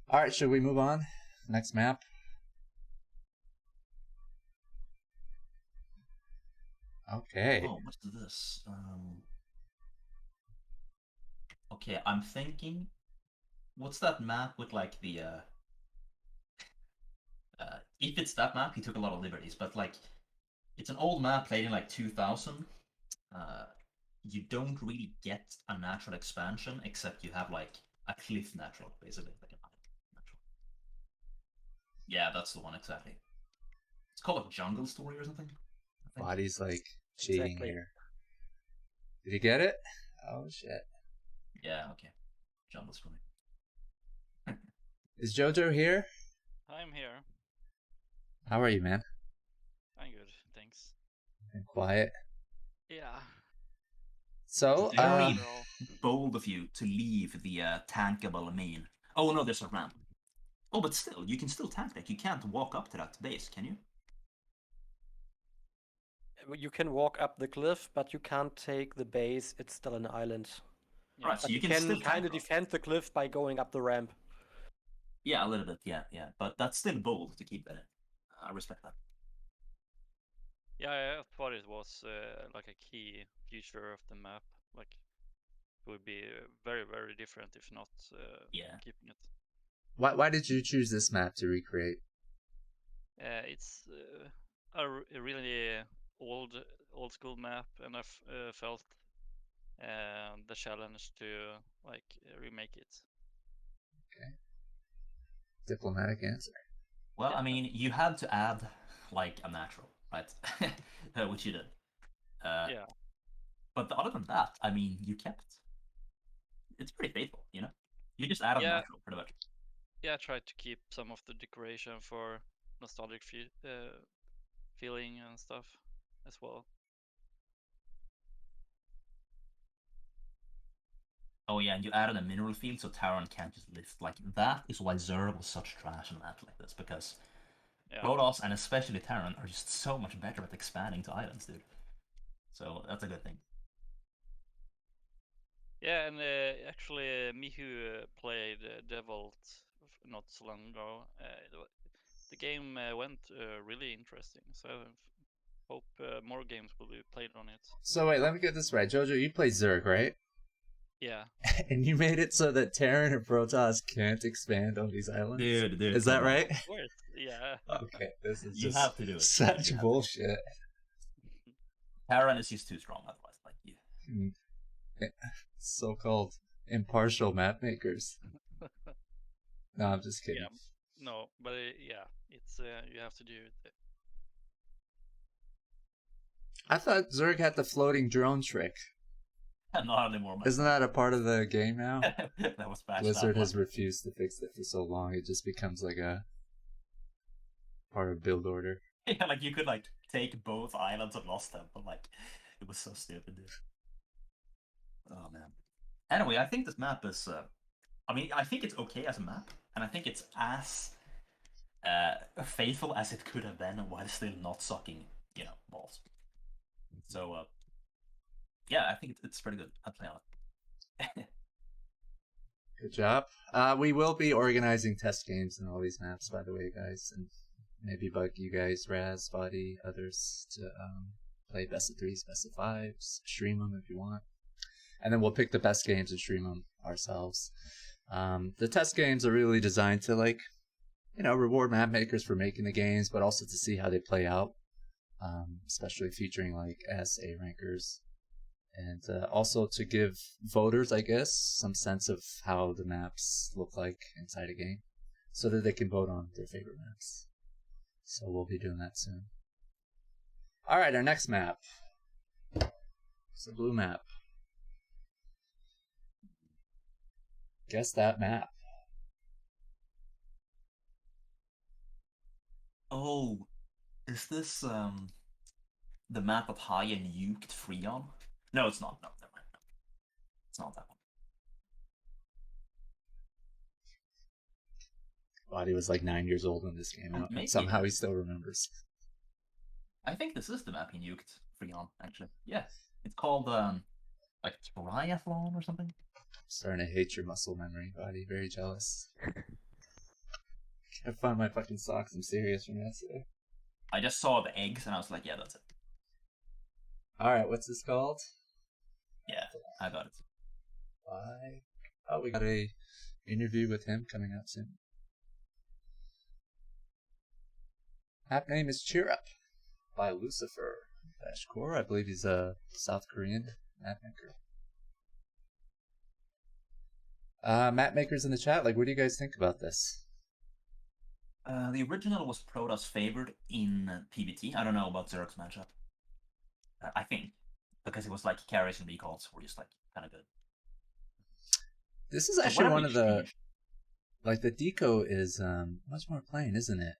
All right, should we move on? Next map. Okay. Oh, what's this? Okay, I'm thinking. What's that map with like the? If it's that map, he took a lot of liberties, but like, it's an old map played in like 2000. You don't really get a natural expansion except you have like a cliff natural, basically. Like an natural. Yeah, that's the one exactly. It's called a Jungle Story or something. Body's like cheating Exactly. here. Did you get it? Oh shit. Yeah, okay. Jungle Story. Is Jojo here? I'm here. How are you, man? I'm good, thanks. And quiet. Yeah. So, Very bold of you to leave the tankable main. Oh no, there's a ramp. Oh, but still, you can still tank that. You can't walk up to that base, can you? You can walk up the cliff, but you can't take the base. It's still an island. Right, so But you can still kind of tank defend the cliff by going up the ramp. Yeah, a little bit, yeah. But that's still bold to keep that in. I respect that. Yeah, I thought it was like a key feature of the map. Like, it would be very, very different if not keeping it. Why did you choose this map to recreate? It's a really old school map, and I felt the challenge to like remake it. Okay. Diplomatic answer. Well, I mean, you had to add like a natural, right? Which you did. Yeah. But other than that, I mean, you kept. It's pretty faithful, you know. You just added natural, pretty much. Yeah, I tried to keep some of the decoration for nostalgic feeling and stuff as well. Oh yeah, and you added a mineral field so Terran can't just lift. Like, that is why Zerg was such trash in a map like this, because Protoss and especially Terran are just so much better at expanding to islands, dude. So that's a good thing. Yeah, and actually, me who played Devolt not so long ago, the game went really interesting. So I hope more games will be played on it. So wait, let me get this right. Jojo, you play Zerg, right? Yeah. And you made it so that Terran and Protoss can't expand on these islands? Dude. Is that right? Of course, yeah. Okay, this is You just have to do it. such bullshit. Terran is just too strong otherwise. Like, So-called impartial map makers. No, I'm just kidding. Yeah. No, but it's you have to do it. I thought Zerg had the floating drone trick. Not anymore, man. Isn't that a part of the game now? That was patched Blizzard out has refused to fix it for so long, it just becomes like a part of build order. Yeah, like you could like take both islands and Lost Temple. Like, it was so stupid, dude. Oh man. Anyway, I think this map is. I mean, I think it's okay as a map, and I think it's as faithful as it could have been while still not sucking, balls. So, yeah, I think it's pretty good. I'll play on it. Good job. We will be organizing test games in all these maps, by the way, guys, and maybe bug you guys, Raz, Body, others, to play best of 3s, best of 5s, stream them if you want. And then we'll pick the best games and stream them ourselves. The test games are really designed to, like, reward map makers for making the games, but also to see how they play out, especially featuring, like, A rankers. And also to give voters, I guess, some sense of how the maps look like inside a game, so that they can vote on their favorite maps. So we'll be doing that soon. Alright, our next map. It's a blue map. Guess that map. Oh, is this the map of High and Uked Freon? No, it's not. No, never mind. No. It's not that one. Body was like 9 years old when this came out, maybe- and somehow he still remembers. I think this is the map he nuked Freon, actually. Yeah. It's called, like, Triathlon or something? I'm starting to hate your muscle memory, Body. Very jealous. Can't find my fucking socks. I'm serious from yesterday. I just saw the eggs and I was like, yeah, that's it. Alright, what's this called? Yeah, I got it. Why? Oh, we got a interview with him coming up soon. Map name is Cheer Up by Lucifer Core. I believe he's a South Korean map maker. Map makers in the chat, like, what do you guys think about this? The original was Protoss favored in PBT. I don't know about Zerg's matchup. I think. Because it was like carries and recalls were just like kind of good. This is actually one of the... Like, the deco is much more plain, isn't it?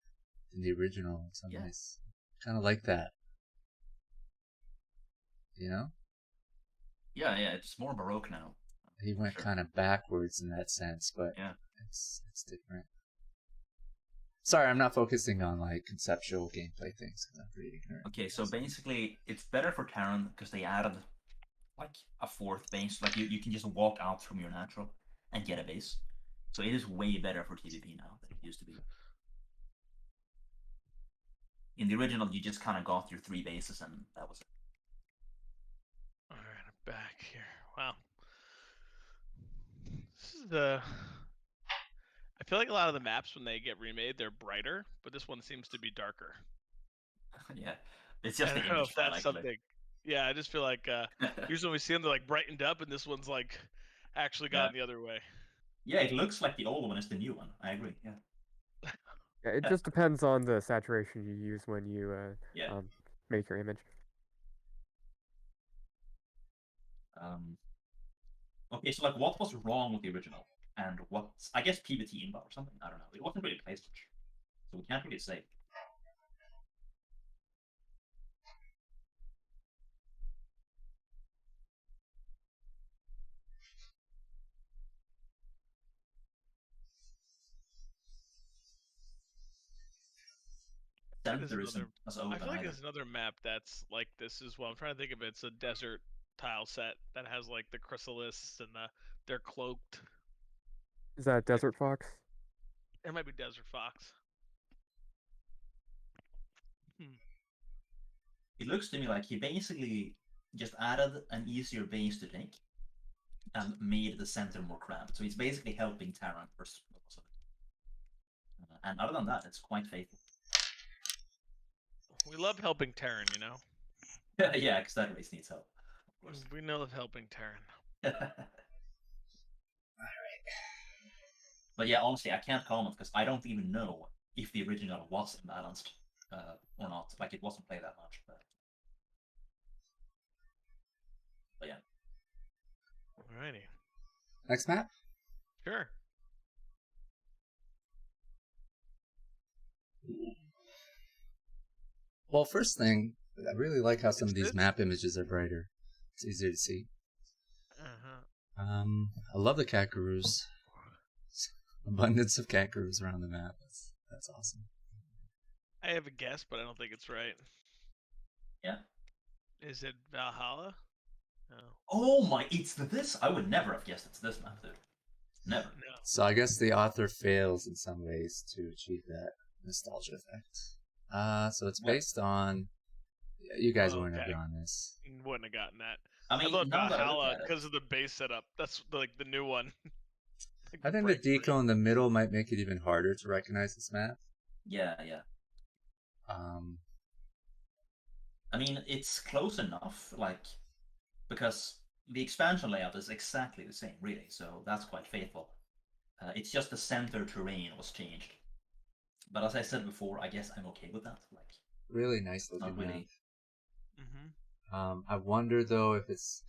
Than the original in some ways. Kind of like that. You know? Yeah, it's more Baroque now. He went kind of backwards in that sense, but yeah, it's different. Sorry, I'm not focusing on like conceptual gameplay things because I'm pretty ignorant. Okay, so basically, it's better for Terran because they added like a fourth base. Like you can just walk out from your natural and get a base. So it is way better for TVP now than it used to be. In the original, you just kind of got your 3 bases and that was it. Alright, I'm back here. Wow. This is the... I feel like a lot of the maps, when they get remade, they're brighter, but this one seems to be darker. Yeah, it's just I the don't know image if that's actually. something. Yeah, I just feel like usually when we see them, they're like brightened up, and this one's like actually gone the other way. Yeah, it looks like the old one is the new one. I agree. Yeah. Yeah, it just depends on the saturation you use when you make your image. Okay, so like, what was wrong with the original, and what's I guess PBT inbound or something? I don't know. It wasn't really placed, so we can't really say. I feel like there's another map that's like this as well. I'm trying to think of it. It's a desert tile set that has like the chrysalis and they're cloaked. Is that Desert Fox? It might be Desert Fox. It looks to me like he basically just added an easier base to take and made the center more cramped. So he's basically helping Terran versus and other than that, it's quite faithful. We love helping Terran, you know? Yeah, because that race needs help. We love helping Terran. Alright. But yeah, honestly, I can't comment because I don't even know if the original was imbalanced or not. Like, it wasn't played that much. But yeah. Alrighty. Next map? Sure. Well, first thing, I really like how some of these map images are brighter. It's easier to see. I love the kangaroos. Abundance of kangaroos around the map. That's awesome. I have a guess, but I don't think it's right. Yeah. Is it Valhalla? No. Oh my, it's this? I would never have guessed it's this map, dude. Never. No. So I guess the author fails in some ways to achieve that nostalgia effect. So it's based on... You guys wouldn't have gotten this. You wouldn't have gotten that. I mean, thought now that I look Valhalla, at it- because of the base setup. That's like the new one. Like I think the deco in the middle might make it even harder to recognize this map. Yeah. I mean, it's close enough, like, because the expansion layout is exactly the same, really, so that's quite faithful. It's just the center terrain was changed. But as I said before, I guess I'm okay with that. Like, really nice looking not really. map. I wonder though if it's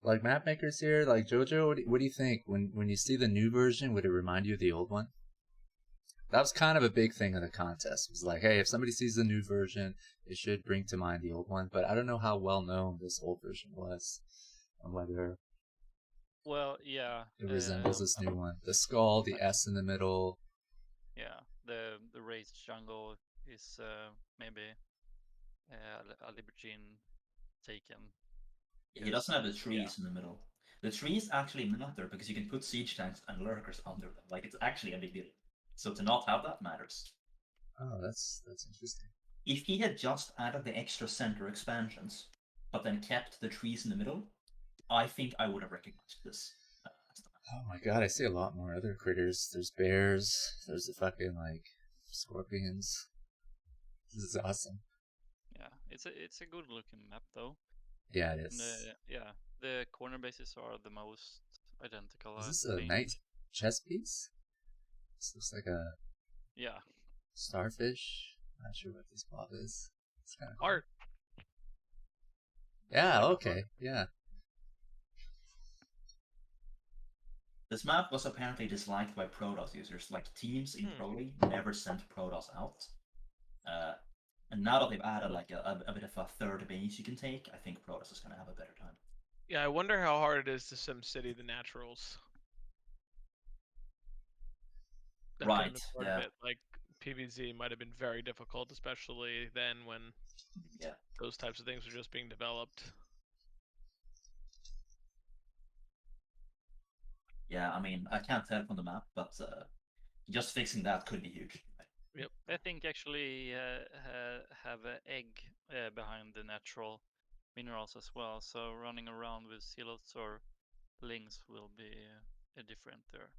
like map makers here, like Jojo. What do you think when you see the new version? Would it remind you of the old one? That was kind of a big thing of the contest. It was like, hey, if somebody sees the new version, it should bring to mind the old one. But I don't know how well known this old version was, and whether Well, yeah. it resembles this new one. The skull, the S in the middle, yeah, the raised jungle is maybe a libertine taken. He doesn't have the trees Yeah. in the middle. The trees actually matter because you can put siege tanks and lurkers under them. Like, it's actually a big deal. So to not have that matters. Oh, that's interesting. If he had just added the extra center expansions, but then kept the trees in the middle, I think I would have recognized this. Oh my god, I see a lot more other critters. There's bears. There's the fucking like scorpions. This is awesome. Yeah, it's a good looking map though. Yeah, it And, is. yeah, the corner bases are the most identical. Is this I a think. nice chess piece? This looks like a Yeah. starfish. Not sure what this blob is. It's kind of cool. Art. Yeah. Okay. Yeah. This map was apparently disliked by Protoss users. Like, teams in Pro League never sent Protoss out. And now that they've added like a bit of a third base you can take, I think Protoss is going to have a better time. Yeah, I wonder how hard it is to SimCity the naturals. That could have Right, been part of it. Like, PvZ might have been very difficult, especially then when those types of things were just being developed. Yeah, I mean, I can't tell from the map, but just fixing that could be huge. Yep. I think actually have an egg behind the natural minerals as well. So running around with silos or lings will be different there.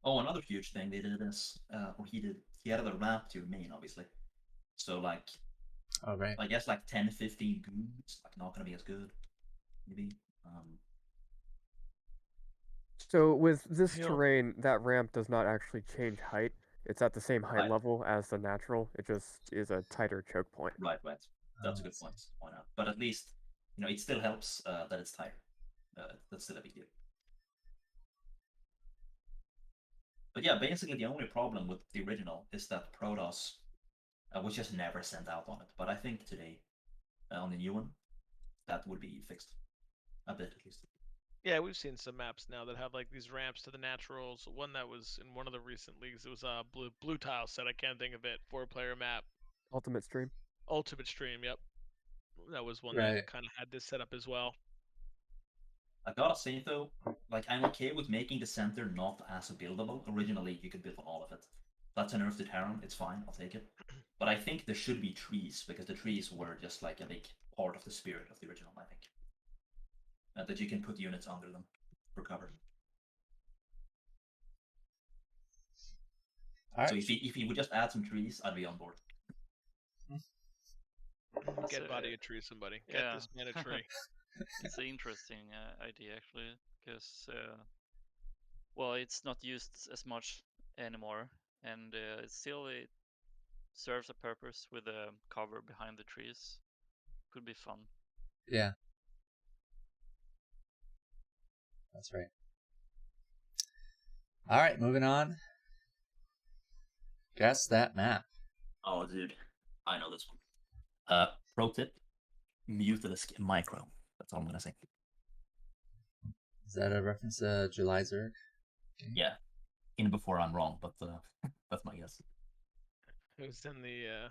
Oh, another huge thing they did is, or he added a ramp to your main, obviously. So, like, oh, right. I guess like 10, 15 goons, like, not going to be as good, maybe. So with this terrain, that ramp does not actually change height. It's at the same height level as the natural. It just is a tighter choke point. Right. That's a good point. Why not? But at least, it still helps that it's tighter. That's still a big deal. But yeah, basically the only problem with the original is that Protoss was just never sent out on it. But I think today, on the new one, that would be fixed. A bit, at least. Yeah, we've seen some maps now that have like these ramps to the naturals. One that was in one of the recent leagues, it was a blue tile set. I can't think of it. 4-player map. Ultimate Stream. Ultimate Stream. Yep. That was one Right. that kind of had this setup as well. I gotta say though, like, I'm okay with making the center not as buildable. Originally, you could build on all of it. That's a nerf to Terran. It's fine. I'll take it. But I think there should be trees because the trees were just like a big part of the spirit of the original. I think that you can put units under them for cover. So if he would just add some trees, I'd be on board. Get body a tree, somebody. Get this man a tree. It's an interesting idea actually, because well, it's not used as much anymore, and it serves a purpose with a cover behind the trees. Could be fun. Yeah. That's right. All right, moving on. Guess that map. Oh, dude, I know this one. Pro tip: Mutalisk Micro. That's all I'm gonna say. Is that a reference to July Zerg? Okay. Yeah, in before I'm wrong, but that's my guess. It was in the.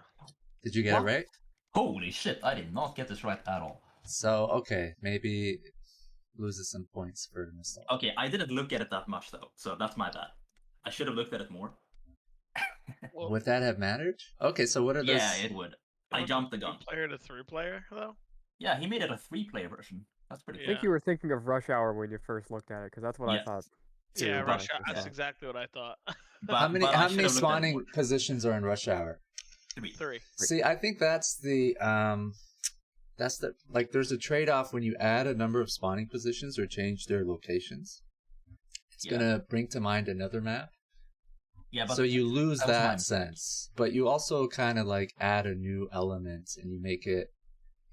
Did you get it right? Holy shit! I did not get this right at all. So okay, maybe loses some points for mistake. Okay, I didn't look at it that much though, so that's my bad. I should have looked at it more. Would that have mattered? Okay, so what are those? Yeah, it would. I jumped the gun. 2-player to 3-player though. Yeah, he made it a 3-player version. That's pretty I cool. think you were thinking of Rush Hour when you first looked at it, because that's what I thought. Yeah, Rush Hour. That's exactly what I thought. How many spawning positions are in Rush Hour? 3. See, I think that's the like there's a trade-off when you add a number of spawning positions or change their locations. It's gonna bring to mind another map. Yeah, but so you lose that sense, but you also kind of like add a new element and you make it,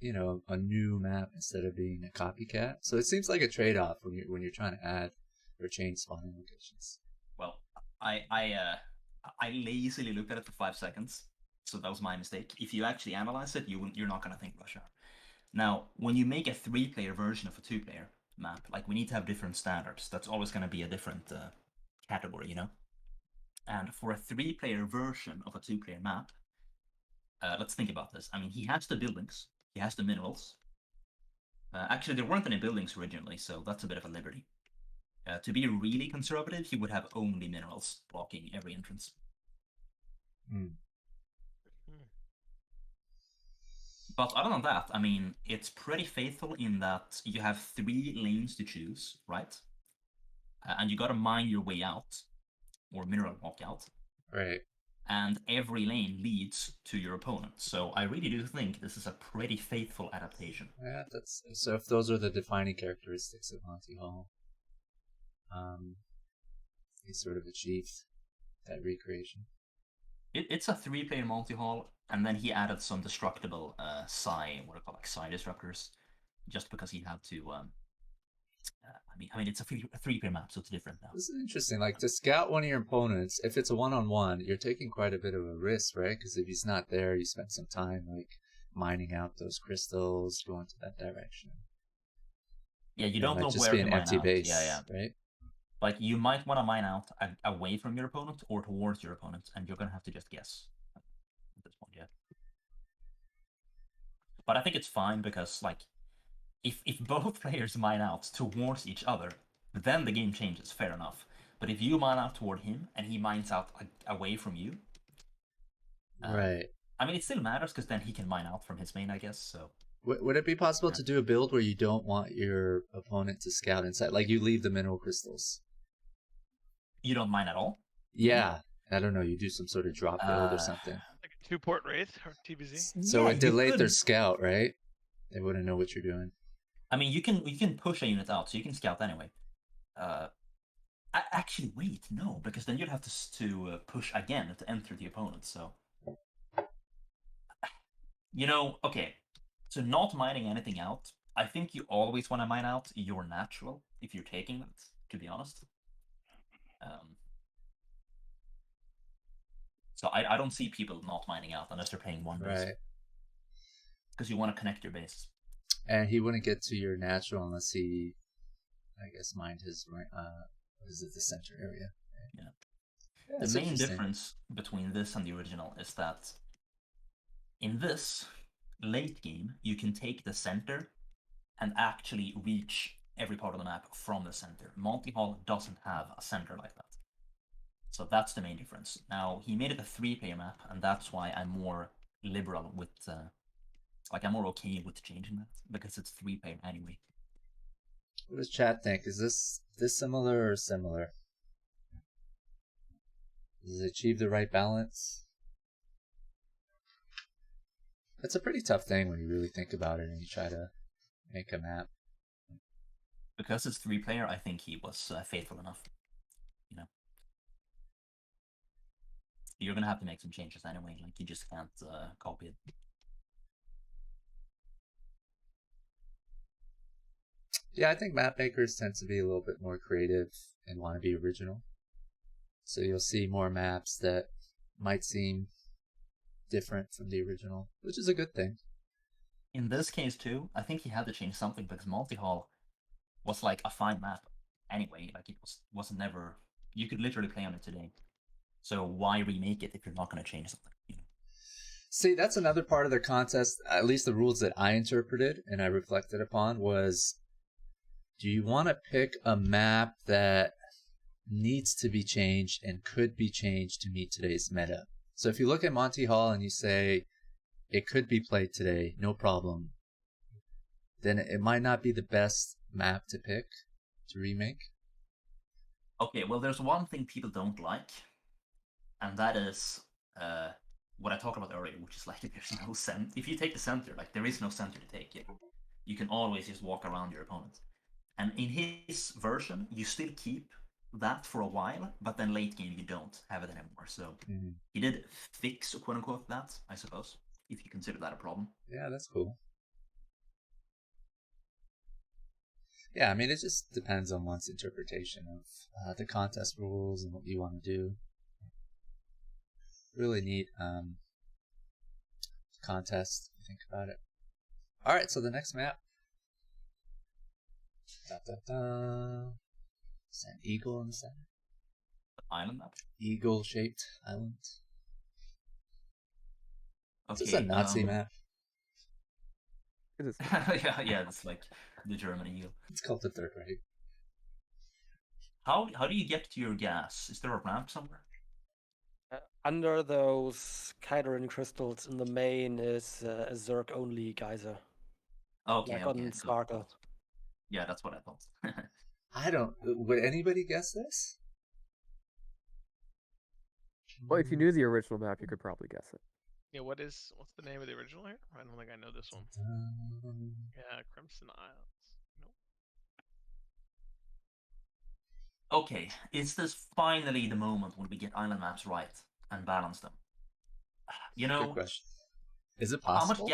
a new map instead of being a copycat. So it seems like a trade-off when you're trying to add or change spawning locations. Well, I lazily looked at it for 5 seconds, so that was my mistake. If you actually analyze it, you're not gonna think Rush Hour. Now, when you make a 3-player version of a 2-player, map. Like, we need to have different standards. That's always going to be a different category, you know? And for a 3-player version of a 2-player map, let's think about this. I mean, he has the buildings, he has the minerals. Actually, there weren't any buildings originally, so that's a bit of a liberty. To be really conservative, he would have only minerals blocking every entrance. But other than that, I mean, it's pretty faithful in that you have 3 lanes to choose, right? And you gotta mine your way out, or mineral walk out. Right. And every lane leads to your opponent. So I really do think this is a pretty faithful adaptation. Yeah, that's so. If those are the defining characteristics of Monty Hall, he sort of achieved that recreation. It's a 3-player multi-haul, and then he added some destructible psi disruptors, just because he had to. I mean, it's a 3-player map, so it's different now. This is interesting. Like, to scout one of your opponents, if it's a 1-on-1, you're taking quite a bit of a risk, right? Because if he's not there, you spend some time like mining out those crystals, going to that direction. Yeah, you don't know just where be to an mine empty out. base, Yeah. right? Like, you might want to mine out away from your opponent or towards your opponent, and you're gonna have to just guess at this point. Yeah. But I think it's fine because, like, if both players mine out towards each other, then the game changes. Fair enough. But if you mine out toward him and he mines out away from you, right? I mean, it still matters because then he can mine out from his main, I guess. So would it be possible to do a build where you don't want your opponent to scout inside? Like, you leave the mineral crystals. You don't mine at all? Yeah. I don't know. You do some sort of drop build or something. Like a 2-port Wraith or TBZ? So Yeah, it delayed their scout, right? They wouldn't know what you're doing. I mean, you can push a unit out, so you can scout anyway. Actually, wait, no, because then you'd have to push again to enter the opponent. So, you know, okay. So not mining anything out. I think you always want to mine out your natural if you're taking that. To be honest. So I don't see people not mining out unless they're playing one base. Right. Because you want to connect your base. And he wouldn't get to your natural unless he, I guess, mined his, is it the center area? Right? Yeah. The main difference between this and the original is that in this late game, you can take the center and actually reach every part of the map from the center. Monty Hall doesn't have a center like that. So that's the main difference. Now, he made it a 3-player map, and that's why I'm more liberal with, I'm more okay with changing that, because it's 3-player anyway. What does chat think? Is this similar or similar? Does it achieve the right balance? It's a pretty tough thing when you really think about it and you try to make a map. Because it's 3-player, I think he was faithful enough. You know, you're gonna have to make some changes anyway. Like, you just can't copy it. Yeah, I think map makers tend to be a little bit more creative and want to be original. So you'll see more maps that might seem different from the original, which is a good thing. In this case too, I think he had to change something because multi-hall was like a fine map anyway. Like, it wasn't never. You could literally play on it today. So why remake it if you're not going to change something? You know? See, that's another part of the contest. At least the rules that I interpreted and I reflected upon was: do you want to pick a map that needs to be changed and could be changed to meet today's meta? So if you look at Monty Hall and you say it could be played today, no problem, then it might not be the best map to pick to remake. Okay, well, there's one thing people don't like, and that is what I talked about earlier, which is like, there's no center. If you take the center, like, there is no center to take. You can always just walk around your opponent. And in his version, you still keep that for a while, but then late game you don't have it anymore. So he did fix, quote unquote, that, I suppose, if you consider that a problem. Yeah, that's cool. Yeah, I mean, it just depends on one's interpretation of the contest rules and what you want to do. Really neat contest, if you think about it. Alright, so the next map. Is that an eagle in the center? Island map? Eagle-shaped island. Okay. Is this a Nazi map? It is. yeah, it's like the German eagle. It's called the Third Reich. How do you get to your gas? Is there a ramp somewhere? Under those Kyderin crystals in the main is a Zerg only geyser. Okay, Like okay. on Sparkle. Yeah, that's what I thought. I don't. Would anybody guess this? Well, if you knew the original map, you could probably guess it. Yeah, what's the name of the original here? I don't think I know this one. Yeah, Crimson Isles. Nope. Okay, is this finally the moment when we get island maps right and balance them? You know, Good question. Is it possible?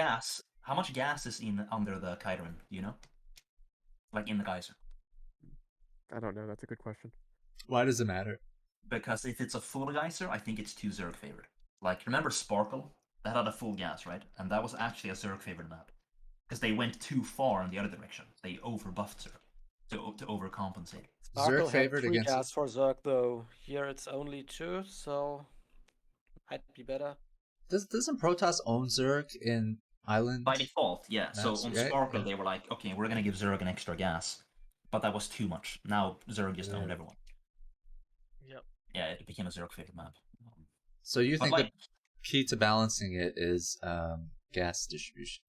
How much gas is in under the Kyderin? Do you know? Like in the geyser. I don't know. That's a good question. Why does it matter? Because if it's a full geyser, I think it's too Zerg favored. Like, remember Sparkle? That had a full gas, right? And that was actually a Zerg favored map. Because they went too far in the other direction. They overbuffed Zerg to overcompensate. Sparkle had 3 gas for Zerg though. Here it's only 2, so might be better. Doesn't Protoss own Zerg in Island? By default, yeah. Maps, So on right? Sparkle, they were like, okay, we're gonna give Zerg an extra gas. But that was too much. Now Zerg just owned everyone. Yep. Yeah, it became a Zerg favored map. So you But think like, the key to balancing it is gas distribution?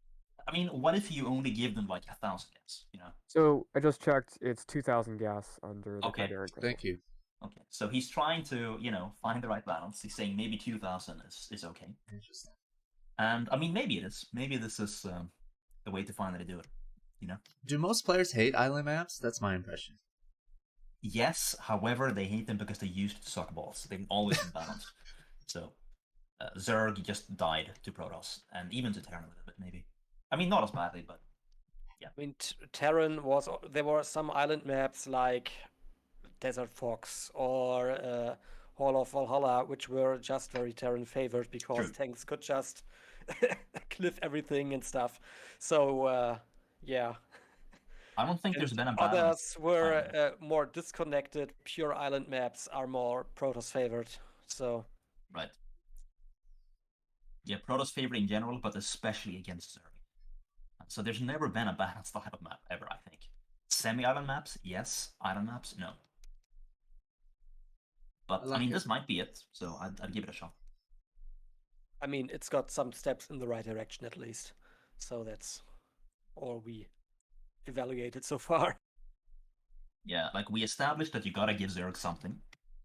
I mean, what if you only give them like 1,000 gas? You know. So I just checked. It's 2,000 gas under the Okay. Kyderin crystal. Thank you. Okay, so he's trying to, find the right balance. He's saying maybe 2,000 is okay. Interesting. And I mean, maybe it is. Maybe this is the way to finally do it. You know. Do most players hate island maps? That's my impression. Yes, however, they hate them because they used to suck balls. They've always been balanced. So, Zerg just died to Protoss, and even to Terran a little bit, maybe. I mean, not as badly, but yeah. I mean, Terran was. There were some island maps like Desert Fox or Hall of Valhalla, which were just very Terran favored because tanks could just cliff everything and stuff. So, yeah. I don't think And there's been a balance. others were more disconnected. Pure island maps are more Protoss favored. So Right. Yeah, Protoss favored in general, but especially against Zerg. So there's never been a balanced island map ever, I think. Semi-island maps, yes. Island maps, no. But I mean, this might be it, so I'd give it a shot. I mean, it's got some steps in the right direction at least. So that's all we evaluated so far. Yeah, like we established that you gotta give Zerg something,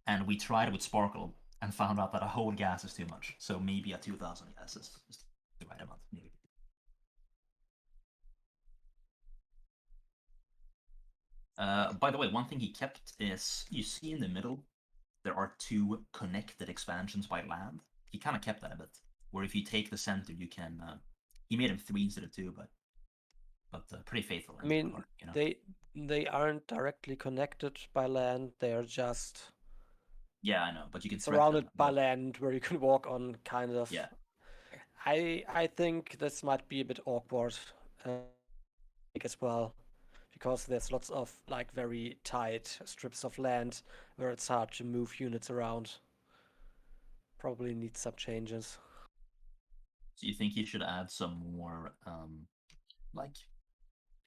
and we tried with Sparkle and found out that a whole gas is too much. So maybe a 2,000 gas is the right amount, maybe. By the way, one thing he kept is, you see in the middle, there are 2 connected expansions by land. He kind of kept that a bit, where if you take the center, you can... he made them 3 instead of 2, but pretty faithful. I mean, they aren't directly connected by land. They are just yeah, I know, but you can surrounded by land where you can walk on, kind of. Yeah. I think this might be a bit awkward as well, because there's lots of like very tight strips of land where it's hard to move units around. Probably need some changes. So you think you should add some more like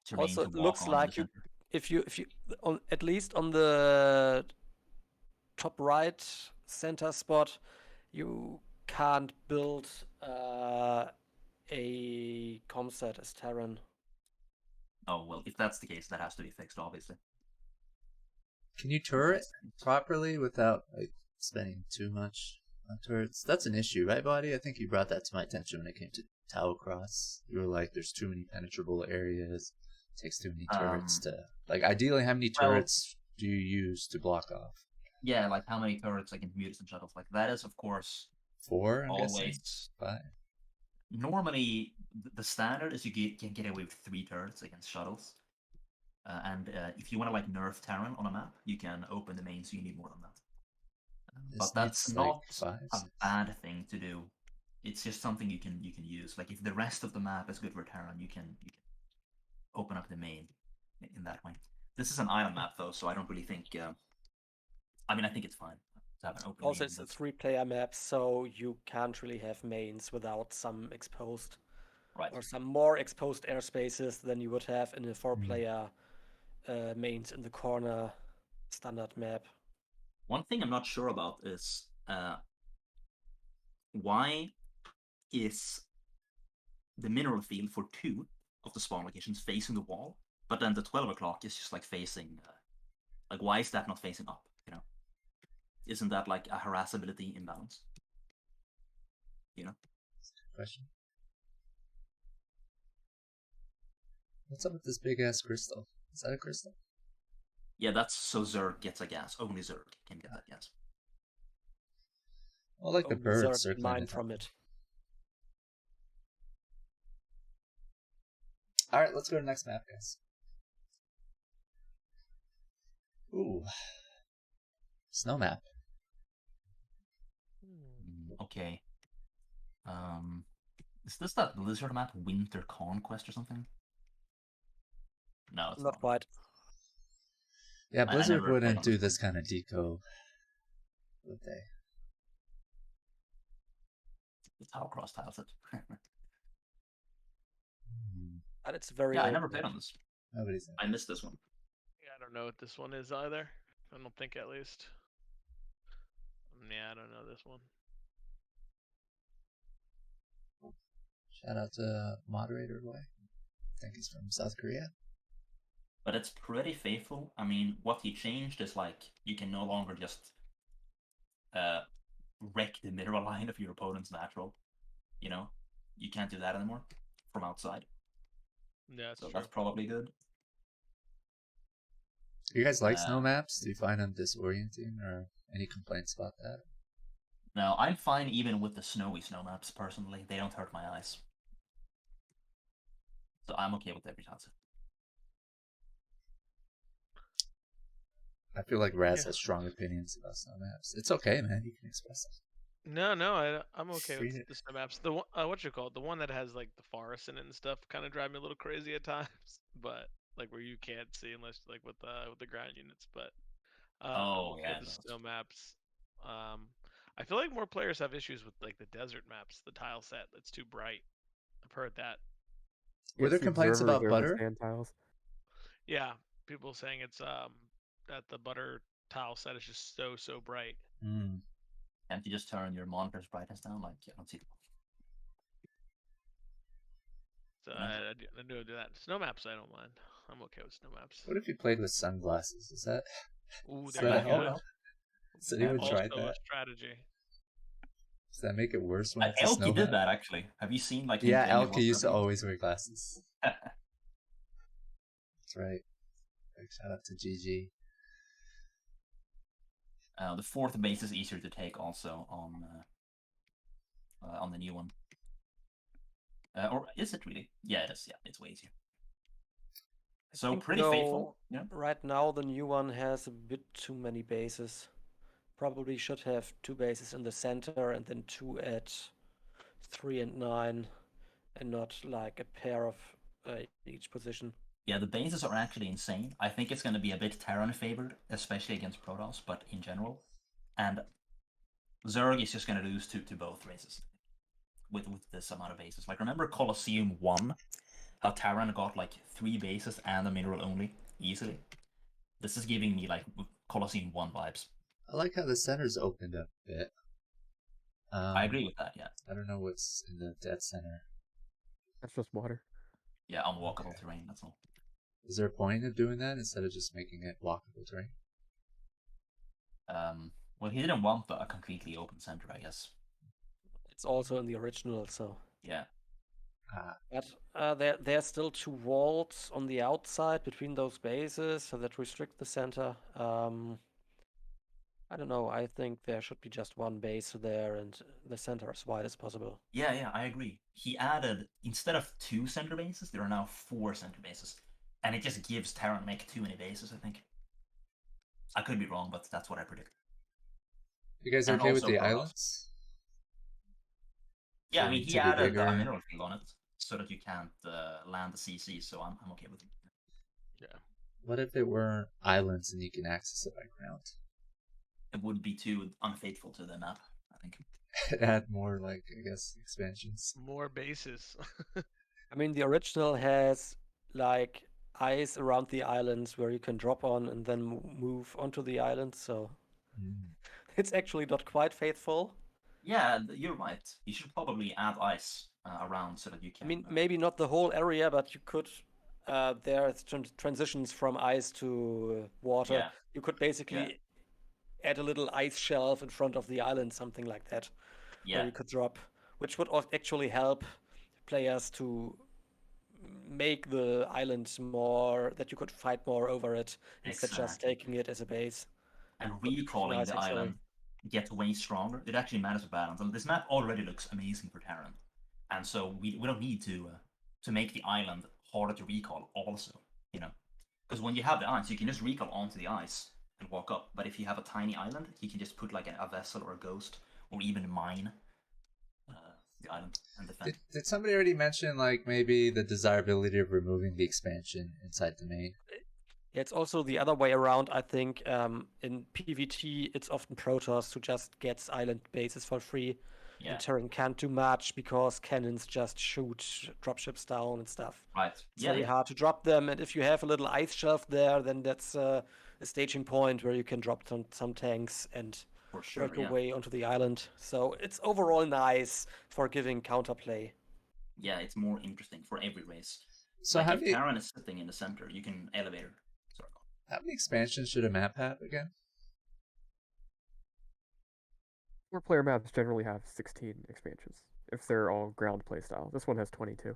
terrain Also, to it walk looks on in like the if center? you at least on the top right center spot, you can't build a comm set as Terran. Oh well, if that's the case, that has to be fixed, obviously. Can you turret properly without like spending too much on turrets? That's an issue, right, Body? I think you brought that to my attention when it came to Tau Cross. You were like, there's too many penetrable areas. It takes too many turrets to... Like, ideally, how many turrets do you use to block off? Yeah, like how many turrets against mutants and shuttles? Like that is, of course, 4, I'm always guessing? 5. Normally, the standard is you can get away with 3 turrets against shuttles. And if you want to like nerf Terran on a map, you can open the main, so you need more than that. But that's not a bad thing to do. It's just something you can use. Like if the rest of the map is good for Terran, you can open up the main in that way. This is an island map though, so I don't really think. I mean, I think it's fine to have an open Also, game. it's a 3-player map, so you can't really have mains without some exposed, or some more exposed airspaces than you would have in a 4-player mains in the corner standard map. One thing I'm not sure about is why is the mineral field for 2 of the spawn locations facing the wall, but then the 12 o'clock is just like facing. Like, why is that not facing up? You know, isn't that like a harassability imbalance? You know. Question. What's up with this big ass crystal? Is that a crystal? Yeah, that's so Zerg gets a gas. Only Zerg can get that gas. Well, like the Only bird Zerg circling mine it. from it. All right, let's go to the next map, guys. Ooh, snow map. Okay. Is this that Blizzard map, Winter Conquest or something? No, it's Not quite. Yeah, I Blizzard never played wouldn't on do this this kind of deco, would they? It's how Cross tiles it. And it's very Yeah, I old never map. played on this. Nobody's. I missed this one. Yeah, I don't know what this one is either. I don't think, at least. Yeah, I don't know this one. Shout out to moderator Roy. I think he's from South Korea. But it's pretty faithful. I mean, what he changed is like you can no longer just wreck the mineral line of your opponent's natural. You know, you can't do that anymore from outside. Yeah, that's so true. that's probably good. You guys like snow maps? Do you find them disorienting, or any complaints about that? No, I'm fine even with the snowy snow maps. Personally, they don't hurt my eyes, so I'm okay with every concept. I feel like Raz has strong opinions about snow maps. It's okay, man. You can express them. No, I'm okay Free with it. the snow maps. The one, what you call it, the one that has like the forest in it and stuff, kind of drive me a little crazy at times. But like where you can't see unless like with the ground units. But I'm okay yeah, with the snow maps. I feel like more players have issues with like the desert maps, the tile set that's too bright. I've heard that. Were there complaints about butter? Sand tiles. Yeah, people saying it's that the butter tile set is just so bright. Can't you just turn your monitor's brightness down? Like, I don't see the So I do that. Snow maps, I don't mind. I'm okay with snow maps. What if you played with sunglasses? Is that? Ooh, Does there that you help? go. Has anyone tried Also a that? strategy. Does that make it worse when it's a Elke snow did map? that actually. Have you seen like? Yeah, him playing Elke it used to once? always wear glasses. That's right. Big shout out to GG. The 4th base is easier to take also on the new one. Or is it really? Yeah, it is. Yeah, it's way easier. So think, pretty though, faithful. Yeah. Right now, the new one has a bit too many bases. Probably should have 2 bases in the center and then 2 at 3 and 9, and not like a pair of each position. Yeah, the bases are actually insane. I think it's going to be a bit Terran favored, especially against Protoss, but in general. And Zerg is just going to lose to both races with this amount of bases. Like, remember Colosseum 1? How Terran got like 3 bases and a mineral only easily. This is giving me like Colosseum 1 vibes. I like how the center's opened up a bit. I agree with that, yeah. I don't know what's in the dead center. That's just water. Yeah, unwalkable terrain, that's all. Is there a point of doing that instead of just making it walkable terrain? Well, he didn't want a completely open center, I guess. It's also in the original, so. Yeah. But there's still 2 walls on the outside between those bases, so that restrict the center. I don't know. I think there should be just 1 base there and the center as wide as possible. Yeah, I agree. He added, instead of 2 center bases, there are now 4 center bases. And it just gives Terran Mech too many bases, I think. I could be wrong, but that's what I predict. You guys okay with the islands? Yeah, I mean, To he be added bigger. a mineral field on it so that you can't land the CC, so I'm okay with it. Yeah. What if it were islands and you can access it by ground? It would be too unfaithful to the map, I think. Add more, like, I guess, expansions. More bases. I mean, the original has like ice around the islands where you can drop on and then move onto the island, so it's actually not quite faithful. Yeah, you're right. You should probably add ice around so that you can. I mean, maybe not the whole area, but you could. There are transitions from ice to water. Yeah. You could basically add a little ice shelf in front of the island, something like that, where you could drop, which would actually help players to make the island more, that you could fight more over it instead of just taking it as a base. And recalling the island gets way stronger. It actually matters for balance. And this map already looks amazing for Terran, and so we don't need to make the island harder to recall also, you know, because when you have the ice, you can just recall onto the ice and walk up. But if you have a tiny island, you can just put like a vessel or a ghost or even mine the island and defend. Did somebody already mention, like, maybe the desirability of removing the expansion inside the main? Yeah, it's also the other way around. I think in PvT, it's often Protoss who just gets island bases for free. Yeah. And Terran can't do much because cannons just shoot dropships down and stuff. Right. It's very hard to drop them, and if you have a little ice shelf there, then that's a staging point where you can drop some tanks and work your way onto the island. So it's overall nice for giving counterplay. Yeah, it's more interesting for every race. So like have if you- Terran is sitting in the center, you can elevator. Sorry. How many expansions should a map have again? 4-player maps generally have 16 expansions if they're all ground play style. This one has 22.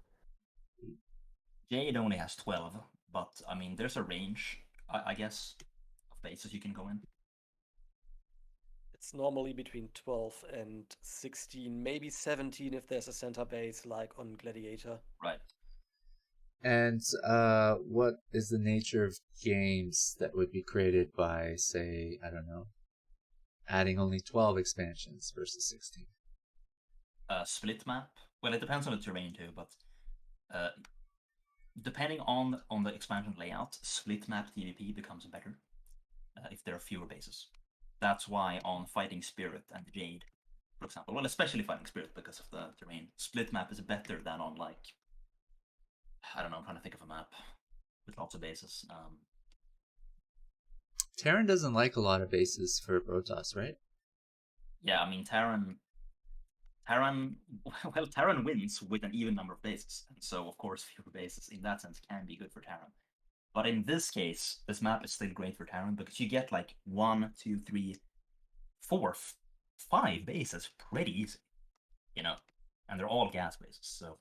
Jade only has 12, but I mean, there's a range, I guess, of bases you can go in. It's normally between 12 and 16, maybe 17 if there's a center base like on Gladiator. Right. And what is the nature of games that would be created by, say, I don't know, adding only 12 expansions versus 16? Split map. Well, it depends on the terrain too, but depending on the expansion layout, split map PvP becomes better if there are fewer bases. That's why on Fighting Spirit and Jade, for example, well, especially Fighting Spirit because of the terrain, split map is better than on, like, I don't know, I'm trying to think of a map with lots of bases. Terran doesn't like a lot of bases for Protoss, right? Yeah, I mean, Terran wins with an even number of bases, and so of course fewer bases in that sense can be good for Terran. But in this case, this map is still great for Terran because you get like 1, 2, 3, 4, 5 bases pretty easy, you know, and they're all gas bases. So,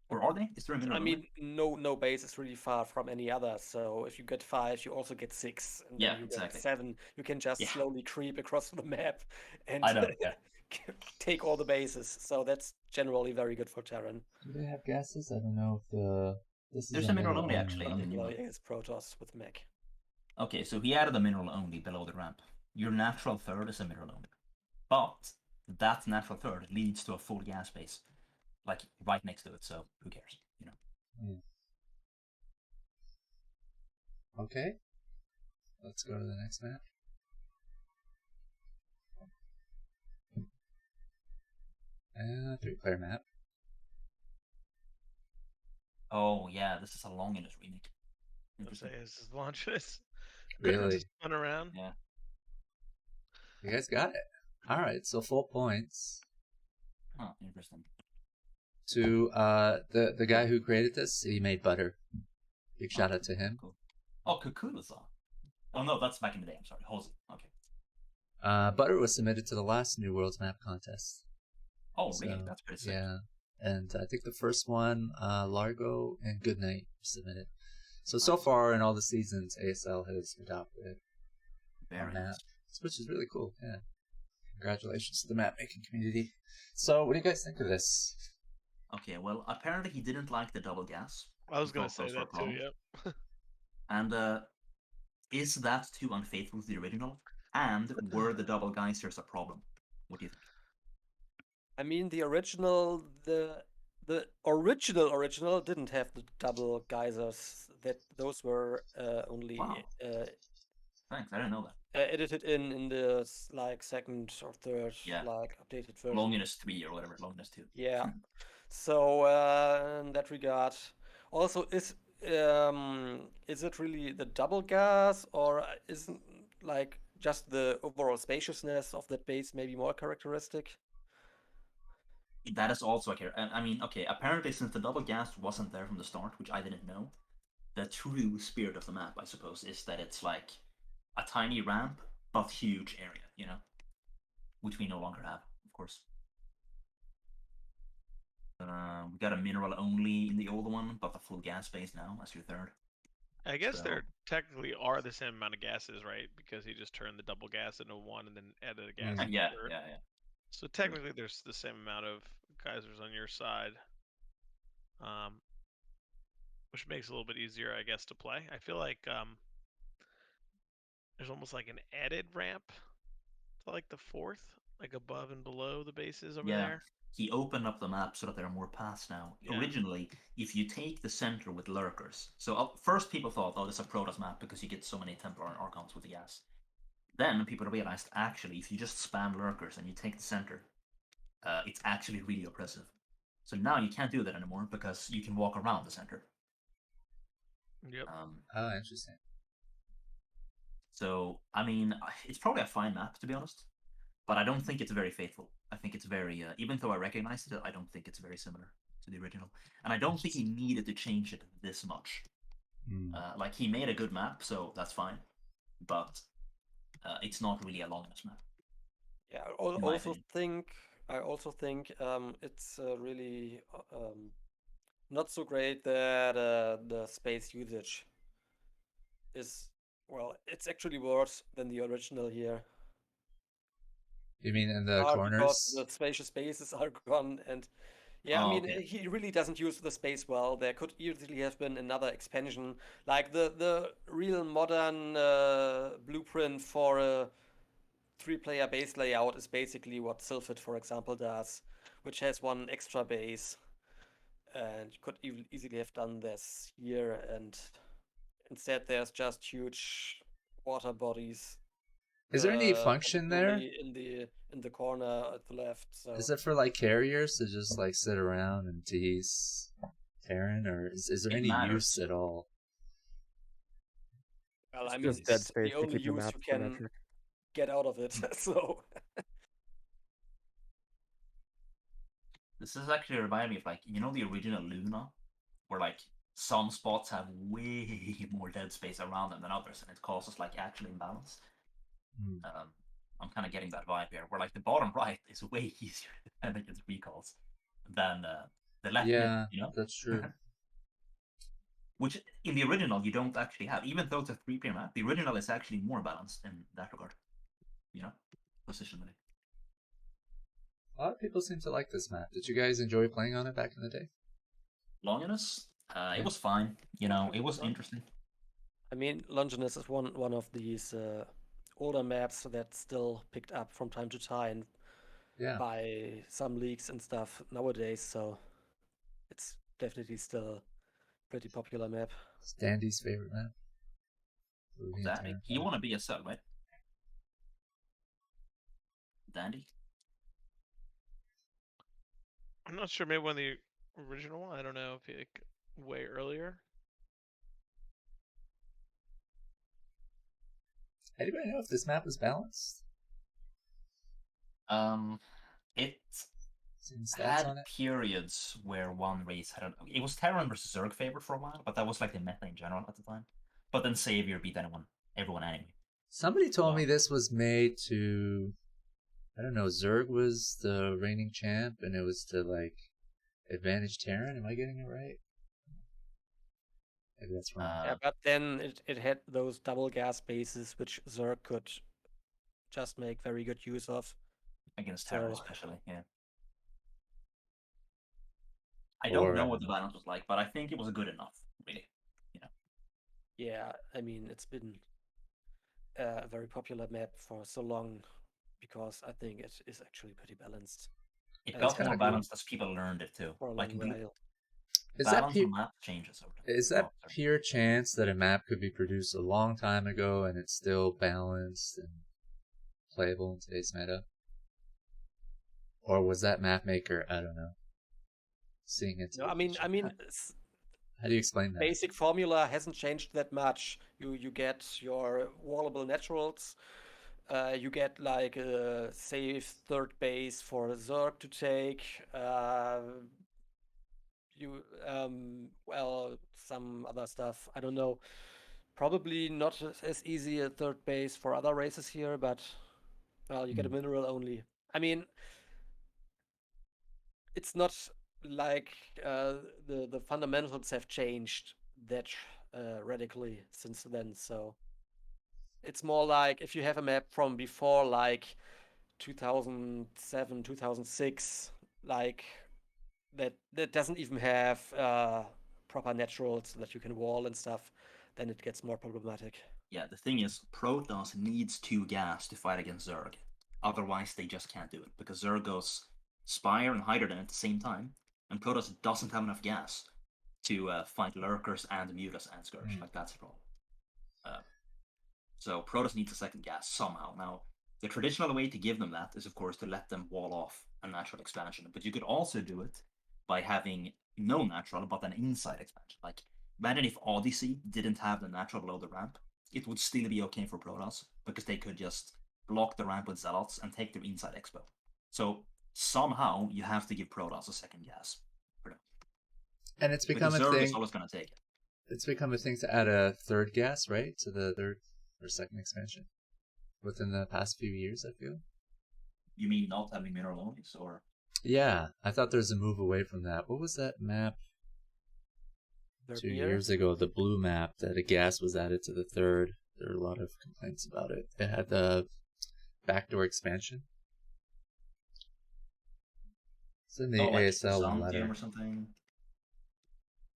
or are they? Is there a mineral? I mean, no base is really far from any other. So if you get 5, you also get 6, and then you get 7. You can just slowly creep across the map and I know, take all the bases. So that's generally very good for Terran. Do they have gases? I don't know if there's a mineral only actually. It's Protoss with mech. Okay, so he added a mineral only below the ramp. Your natural third is a mineral only, but that natural third leads to a full gas base, like right next to it. So who cares, you know? Okay, let's go to the next map. And 3-player map. Oh yeah, this is a long in this remake. Interesting. This is launches. Really? Just run around. Yeah. You guys got it. All right, so full points. Oh, interesting. To the guy who created this, he made Butter. Big shout out to him. Cool. Oh, Kukula-san. Oh no, that's back in the day. I'm sorry, Halsey. Okay. Butter was submitted to the last New Worlds map contest. Oh, really? That's pretty sick. Yeah, and I think the first one, Largo and Goodnight submitted. So far in all the seasons, ASL has adopted our map, which is really cool. Yeah, congratulations to the map making community. So, what do you guys think of this? Okay, well, apparently he didn't like the double gas. I was gonna say that too. Yep. And is that too unfaithful to the original? And were the double geysers a problem? What do you think? I mean, the original, the the original didn't have the double geysers. Those were only Wow. Thanks, I didn't know that. edited in the like second or third like updated version. Longinus 3 or whatever, Longinus 2. Yeah. So in that regard, also is it really the double gas, or isn't like just the overall spaciousness of that base maybe more characteristic? That is also a care. I mean, okay, apparently since the double gas wasn't there from the start, which I didn't know, the true spirit of the map, I suppose, is that it's like a tiny ramp but huge area, you know, which we no longer have, of course. We got a mineral only in the old one, but the full gas base now as your third. I guess there technically are the same amount of gases, right? Because he just turned the double gas into one and then added a gas. Yeah. So technically, there's the same amount of geysers on your side, which makes it a little bit easier, I guess, to play. I feel like there's almost like an added ramp to like the fourth, like above and below the bases over there. He opened up the map so that there are more paths now. Yeah. Originally, if you take the center with lurkers, so first people thought, oh, this is a Protoss map because you get so many Templar and Archons with the gas. Then people realized, actually, if you just spam lurkers and you take the center, it's actually really oppressive. So now you can't do that anymore because you can walk around the center. Yep. Oh, interesting. So, I mean, it's probably a fine map, to be honest. But I don't think it's very faithful. I think it's very, even though I recognize it, I don't think it's very similar to the original. And I don't think he needed to change it this much. Like, he made a good map, so that's fine. But it's not really a Longinus map. Yeah, I also think it's really not so great that the space usage is, well, it's actually worse than the original here. You mean in the Because corners? the spacious spaces are gone, and yeah, I mean, he really doesn't use the space well. There could easily have been another expansion, like the real modern blueprint for a 3-player base layout is basically what Sylphid, for example, does, which has one extra base, and you could easily have done this here, and instead there's just huge water bodies. Is there any function there? In the corner at the left. So. Is it for like carriers to just like sit around and tease Terran, or is there any use at all? Well, I mean, just dead space the only use you can get out of it. So. This is actually reminding me of, like, you know, the original Luna, where like some spots have way more dead space around them than others, and it causes like actual imbalance. I'm kind of getting that vibe here, where like the bottom right is way easier to defend against recalls than the left. Yeah, you know, that's true. Which in the original you don't actually have, even though it's a 3-player map. The original is actually more balanced in that regard. You know, positionally. A lot of people seem to like this map. Did you guys enjoy playing on it back in the day? Longinus, it was fine. You know, it was interesting. I mean, Longinus is one of these older maps that's still picked up from time to time by some leagues and stuff nowadays, so it's definitely still a pretty popular map. It's Dandy's favorite map. Dandy, you want to be a cell, right? Dandy? I'm not sure, maybe one of the original one, I don't know, if like way earlier. Anybody know if this map was balanced? It had periods where one race had it was Terran versus Zerg favored for a while, but that was like the meta in general at the time. But then Savior beat everyone anyway. Somebody told me this was made to, I don't know, Zerg was the reigning champ, and it was to like advantage Terran. Am I getting it right? Maybe that's wrong. Yeah, but then it had those double gas bases, which Zerg could just make very good use of. Against Terran especially, yeah. I don't know what the balance was like, but I think it was good enough, really. You know. Yeah, I mean, it's been a very popular map for so long because I think it is actually pretty balanced. It That's got more kinda balanced as people learned it too. for a Like long while. Is that balance pure, on map changes over time. is that pure chance that a map could be produced a long time ago and it's still balanced and playable in today's meta? Or was that map maker, I don't know, seeing it? No, I mean, how do you explain that? basic formula hasn't changed that much. You get your wallable naturals. You get like a safe third base for Zerg to take. Well, some other stuff. I don't know. Probably not as easy a third base for other races here, but well, you get a mineral only. I mean, it's not like the fundamentals have changed that radically since then. So it's more like if you have a map from before, like 2007, 2006, like that doesn't even have proper naturals that you can wall and stuff, then it gets more problematic. Yeah, the thing is, Protoss needs 2 gas to fight against Zerg. Otherwise, they just can't do it, because Zerg goes Spire and Hydrogen at the same time, and Protoss doesn't have enough gas to fight Lurkers and Mutas and Scourge. Like, that's the problem. So Protoss needs a second gas somehow. Now, the traditional way to give them that is, of course, to let them wall off a natural expansion. But you could also do it by having no natural, but an inside expansion. Like, imagine if Odyssey didn't have the natural below the ramp. It would still be okay for Protoss, because they could just block the ramp with Zealots and take their inside expo. So somehow you have to give Protoss a second gas. And it's become a Zerg thing. is always going to take it. It's become a thing to add a third gas, right, to the third or second expansion within the past few years, I feel. You mean not having mineral onlys, or? Yeah, I thought there's a move away from that. What was that map 2 years ago? The blue map that a gas was added to the third. There were a lot of complaints about it. It had the backdoor expansion. It's in the ASL one letter. Or something.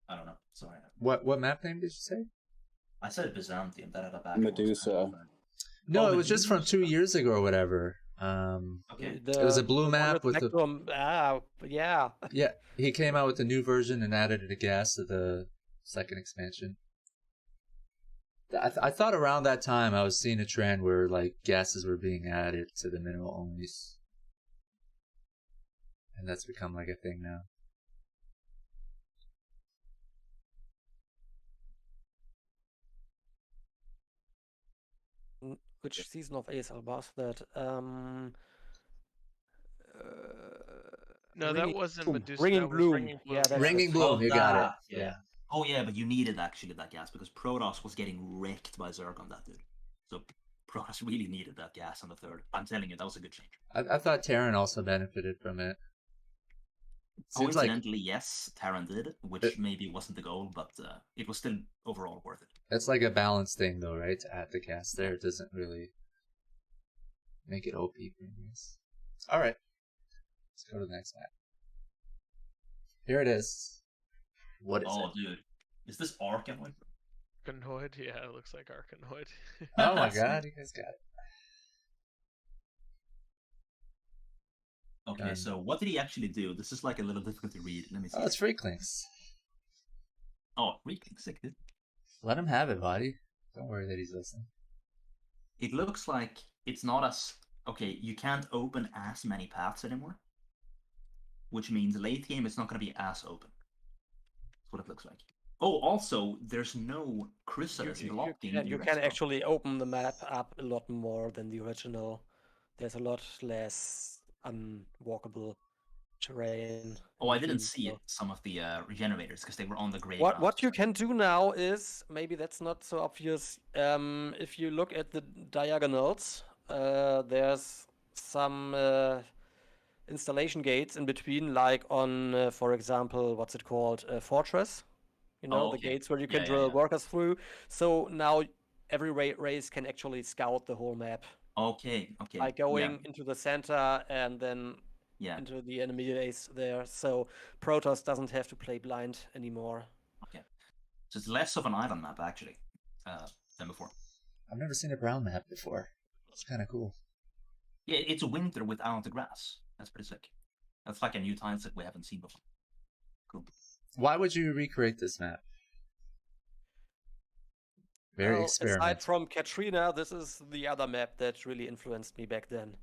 I don't know. Sorry. What map name did you say? I said Byzantium. That had a back. Medusa. No, it was just from 2 years ago or whatever. Okay. It was a blue map with the yeah. Yeah, he came out with a new version and added a gas to the second expansion. I thought around that time I was seeing a trend where like gases were being added to the mineral onlys, and that's become like a thing now. Which season of ASL was that? No, that wasn't Medusa. Ringing that was Bloom. Ringing Bloom. Yeah, that's Ringing Bloom. You got it. Yeah. Oh yeah, but you needed actually that gas because Protoss was getting wrecked by Zerg on that dude. So Protoss really needed that gas on the third. I'm telling you, that was a good change. I thought Terran also benefited from it. Coincidentally, yes, Terran did, which maybe wasn't the goal, but it was still overall worth it. It's like a balance thing, though, right? To add the gas there, it doesn't really make it OP premiums. All right, let's go to the next map. Here it is. What is it? Oh, dude, is this Arkanoid? Arkanoid, yeah, it looks like Arkanoid. Oh my god, you guys got it. Okay, so what did he actually do? This is like a little difficult to read. Let me see. Oh, it's Freaklings. Oh, Freaklings, sick, dude. Let him have it, buddy. Don't worry that he's listening. It looks like it's not as... Okay, you can't open as many paths anymore. Which means late game it's not going to be as open. That's what it looks like. Oh, also, there's no chrysalis blocking. You can actually open the map up a lot more than the original. There's a lot less unwalkable terrain. Oh, I didn't see it, some of the regenerators, because they were on the grave. What you can do now is, maybe that's not so obvious, if you look at the diagonals, there's some installation gates in between, like on, for example, what's it called, Fortress? You know, the gates where you can drill workers through. So now every race can actually scout the whole map. Okay. By going into the center and then into the enemy base there. So Protoss doesn't have to play blind anymore. Okay. So it's less of an island map, actually, than before. I've never seen a brown map before. It's kind of cool. Yeah, it's winter without the grass. That's pretty sick. That's like a new time that we haven't seen before. Cool. Why would you recreate this map? Very Well, experimental. aside from Katrina, this is the other map that really influenced me back then.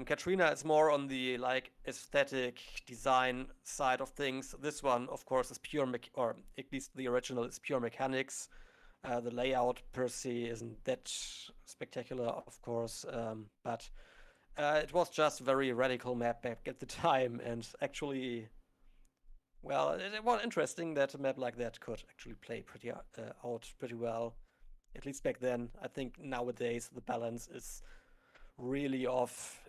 Katrina is more on the like aesthetic design side of things. This one, of course, is pure or at least the original is pure mechanics. The layout per se isn't that spectacular, of course, but it was just a very radical map back at the time, and actually, well, it was interesting that a map like that could actually play out pretty well. At least back then. I think nowadays the balance is really off.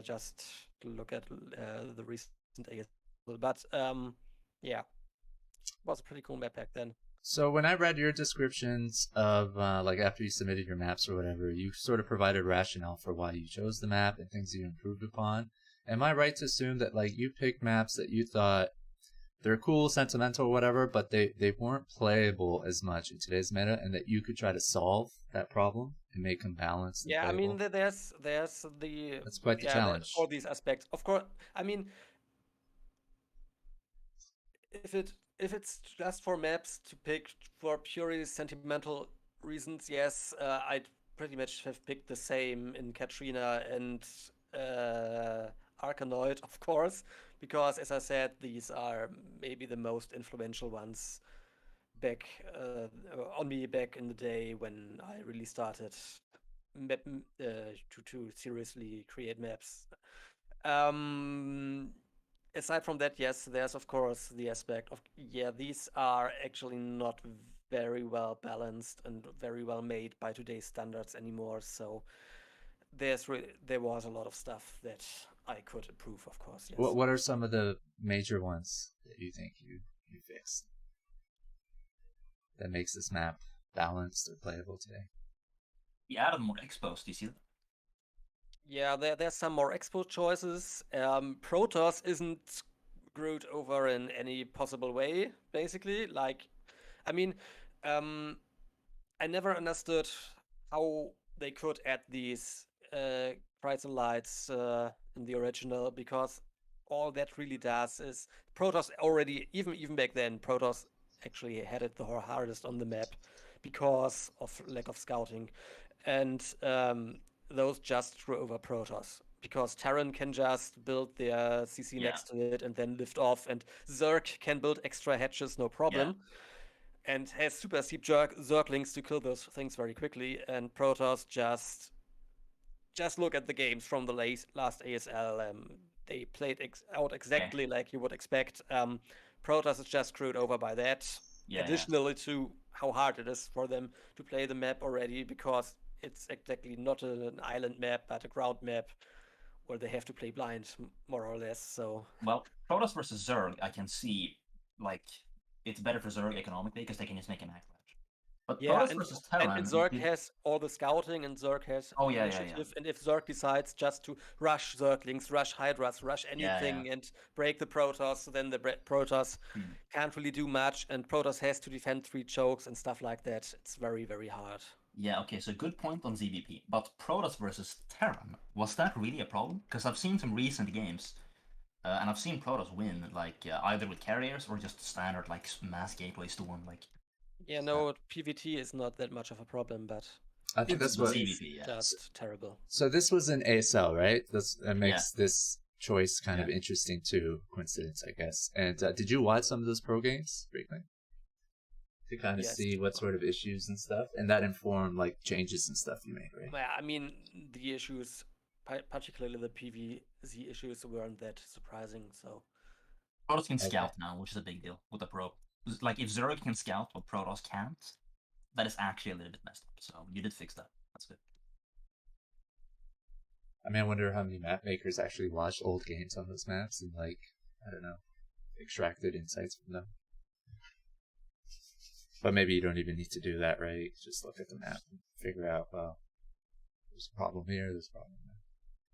Just to look at the recent ASL, but yeah, it was a pretty cool map back then. So when I read your descriptions of like after you submitted your maps or whatever, you sort of provided rationale for why you chose the map and things you improved upon. Am I right to assume that like you picked maps that you thought they're cool, sentimental, whatever, but they weren't playable as much in today's meta, and that you could try to solve that problem and make them balanced? Yeah, I mean, playable? there's the That's quite the challenge. all these aspects. Of course, I mean, if it's just for maps to pick for purely sentimental reasons, yes, I'd pretty much have picked the same in Katrina and Arkanoid, of course, because as I said, these are maybe the most influential ones back on me back in the day when I really started to seriously create maps. Aside from that, yes, there's of course the aspect of these are actually not very well balanced and very well made by today's standards anymore. So there was a lot of stuff that I could improve, of course. Yes. What are some of the major ones that you think you fixed that makes this map balanced or playable today? You added more expos, do you see that? Yeah, there's some more expo choices. Protoss isn't screwed over in any possible way, basically. Like, I mean, I never understood how they could add these brights and lights in the original, because all that really does is Protoss already, even back then, Protoss actually had it the hardest on the map because of lack of scouting. And those just screw over Protoss, because Terran can just build their CC next to it and then lift off, and Zerg can build extra hatches, no problem, and has super steep Zerglings to kill those things very quickly. And Protoss just look at the games from the last ASL. They played out exactly like you would expect. Protoss is just screwed over by that. Additionally to how hard it is for them to play the map already, because it's exactly not an island map, but a ground map where they have to play blind, more or less. So, well, Protoss versus Zerg, I can see, like, it's better for Zerg economically because they can just make an act. But Protoss versus Terran, and Zerg has all the scouting, and Zerg has initiative. And if Zerg decides just to rush Zerglings, rush Hydras, rush anything, and break the Protoss, then the Protoss can't really do much, and Protoss has to defend 3 chokes and stuff like that. It's very, very hard. Yeah, okay, so good point on ZVP. But Protoss versus Terran, was that really a problem? Because I've seen some recent games, and I've seen Protoss win, like, either with carriers or just standard, like, mass gateway storm, like... Yeah, no, PVT is not that much of a problem, but I think that's what ZVP, just terrible. So this was an ASL, right? That makes this choice kind of interesting too. Coincidence, I guess. And did you watch some of those pro games, Freakling? To kind of see what sort of issues and stuff, and that informed like changes and stuff you made, right? Yeah, I mean, the issues, particularly the PVZ issues, weren't that surprising. So Protoss can scout now, which is a big deal with the pro. Like, if Zerg can scout what Protoss can't, that is actually a little bit messed up. So you did fix that. That's good. I mean, I wonder how many map makers actually watched old games on those maps and, like, I don't know, extracted insights from them. But maybe you don't even need to do that, right? Just look at the map and figure out, well, there's a problem here, there's a problem there.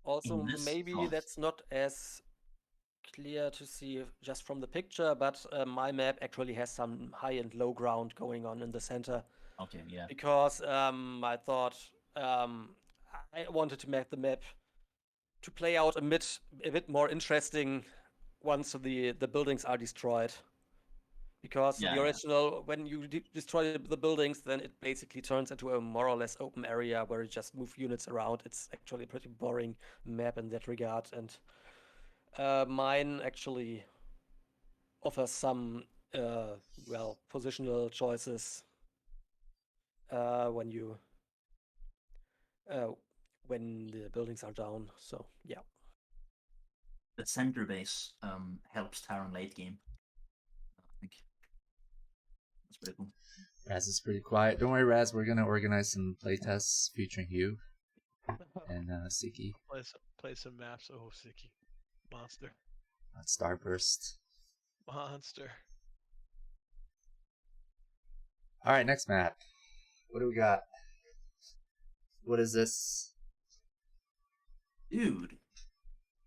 Also, maybe that's not as clear to see just from the picture, but my map actually has some high and low ground going on in the center. Okay, yeah. Because I thought I wanted to make the map to play out a bit more interesting once the buildings are destroyed. Because Yeah, the yeah. original, when you destroy the buildings, then it basically turns into a more or less open area where you just move units around. It's actually a pretty boring map in that regard. And mine actually offers some, positional choices when the buildings are down. So, yeah. The center base helps Terran late game. I think that's pretty cool. Raz is pretty quiet. Don't worry, Raz. We're gonna organize some playtests featuring you and Siki Play some maps. Oh, Siki, monster, on Starburst. monster. All right, next map. What do we got? What is this? Dude,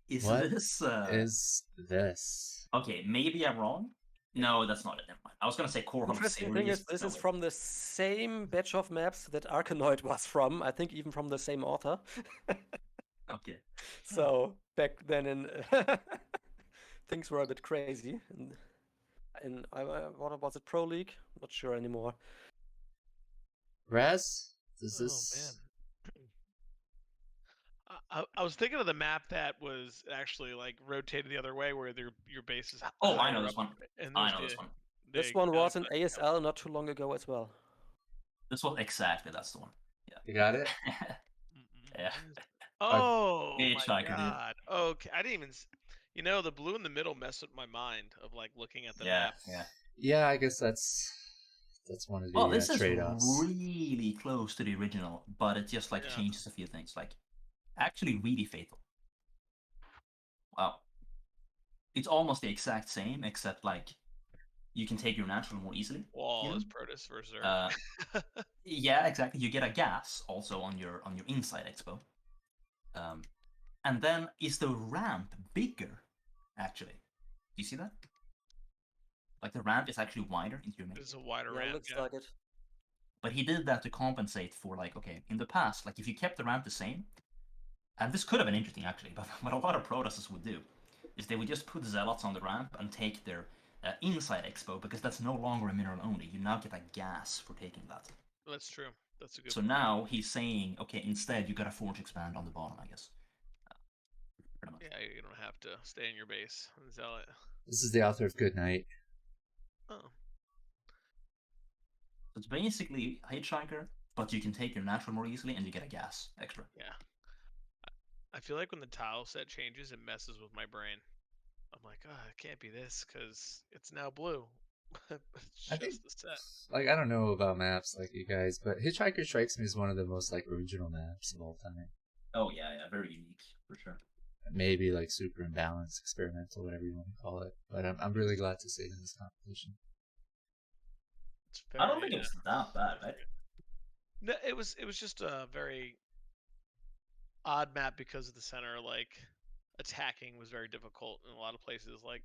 is What this? is this? Okay, maybe I'm wrong. No, that's not it. Never mind. I was gonna say Core Hall Interesting Series. thing is, this is from the same batch of maps that Arkanoid was from. I think even from the same author. Okay. So back then, in things were a bit crazy. In what was it, Pro League? Not sure anymore. Raz, does this? I was thinking of the map that was actually like rotated the other way, where your base is. Oh, I higher know this up, one. and I there's know the- this one. This the- one the- was in ASL not too long ago as well. This one exactly. That's the one. Yeah. You got it. Yeah. Oh my Hitchhiker, dude. god. Okay, I didn't even. The blue in the middle messed with my mind of like looking at the Yeah, map. yeah. Yeah, I guess that's one of the Well, this is trade-offs. really close to the original, but it just like changes a few things. Like, actually, really fatal. Wow. It's almost the exact same, except like you can take your natural more easily. Wall is Protoss versus Zerg. Yeah, exactly. You get a gas also on your inside expo. And then is the ramp bigger? Actually, do you see that? Like the ramp is actually wider into your main. It's a wider Yeah, ramp. looks Yeah. like it. But he did that to compensate for like, okay, in the past, like if you kept the ramp the same, and this could have been interesting actually, but what a lot of Protosses would do is they would just put zealots on the ramp and take their inside expo, because that's no longer a mineral only. You now get a gas for taking that. That's true. That's a good. So now he's saying, okay, instead you got a forge expand on the bottom, I guess. Pretty much. Yeah, you don't have to stay in your base and zealot. This is the author of Good Night. Oh. So it's basically Hitchhiker, but you can take your natural more easily and you get a gas extra. Yeah. I feel like when the tile set changes, it messes with my brain. I'm like, it can't be this because it's now blue. It's I just think, the set. like, I don't know about maps like you guys, but Hitchhiker strikes me as one of the most like original maps of all time. Oh yeah, very unique for sure. Maybe like super imbalanced, experimental, whatever you want to call it. But I'm really glad to see it in this competition. I don't think it was that bad, right? No, it was just a very odd map because of the center. Like attacking was very difficult in a lot of places. Like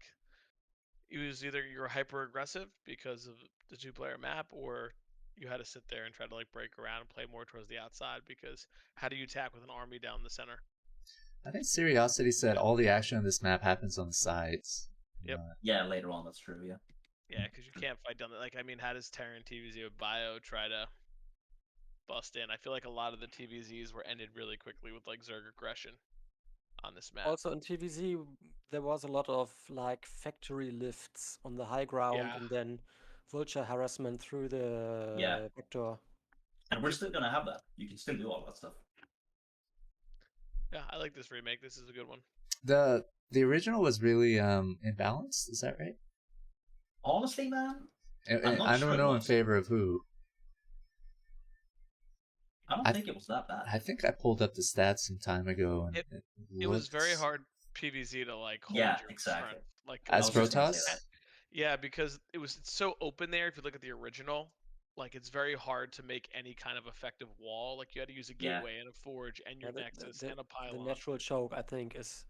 it was either you were hyper aggressive because of the 2-player map, or you had to sit there and try to like break around and play more towards the outside, because how do you attack with an army down the center? I think Seriosity said all the action on this map happens on the sides. Yep. Yeah, later on, that's true, yeah. Yeah, because you can't fight down the, like, I mean, how does Terran TVZ with Bio try to bust in? I feel like a lot of the TVZs were ended really quickly with like Zerg aggression on this map. Also in TVZ, there was a lot of like factory lifts on the high ground, Yeah. and then vulture harassment through the vector. And we're still gonna have that. You can still do all that stuff. Yeah, I like this remake. This is a good one. The original was really imbalanced. Is that right? Honestly, man, I don't know in favor of who. I don't think it was that bad. I think I pulled up the stats some time ago, and it was very hard PVZ to like hold Yeah, your exactly. front. Like As Protoss? Yeah, because it's so open there. If you look at the original, like it's very hard to make any kind of effective wall. Like you had to use a Yeah. gateway and a forge and your nexus and a The pylon. natural choke, I think, is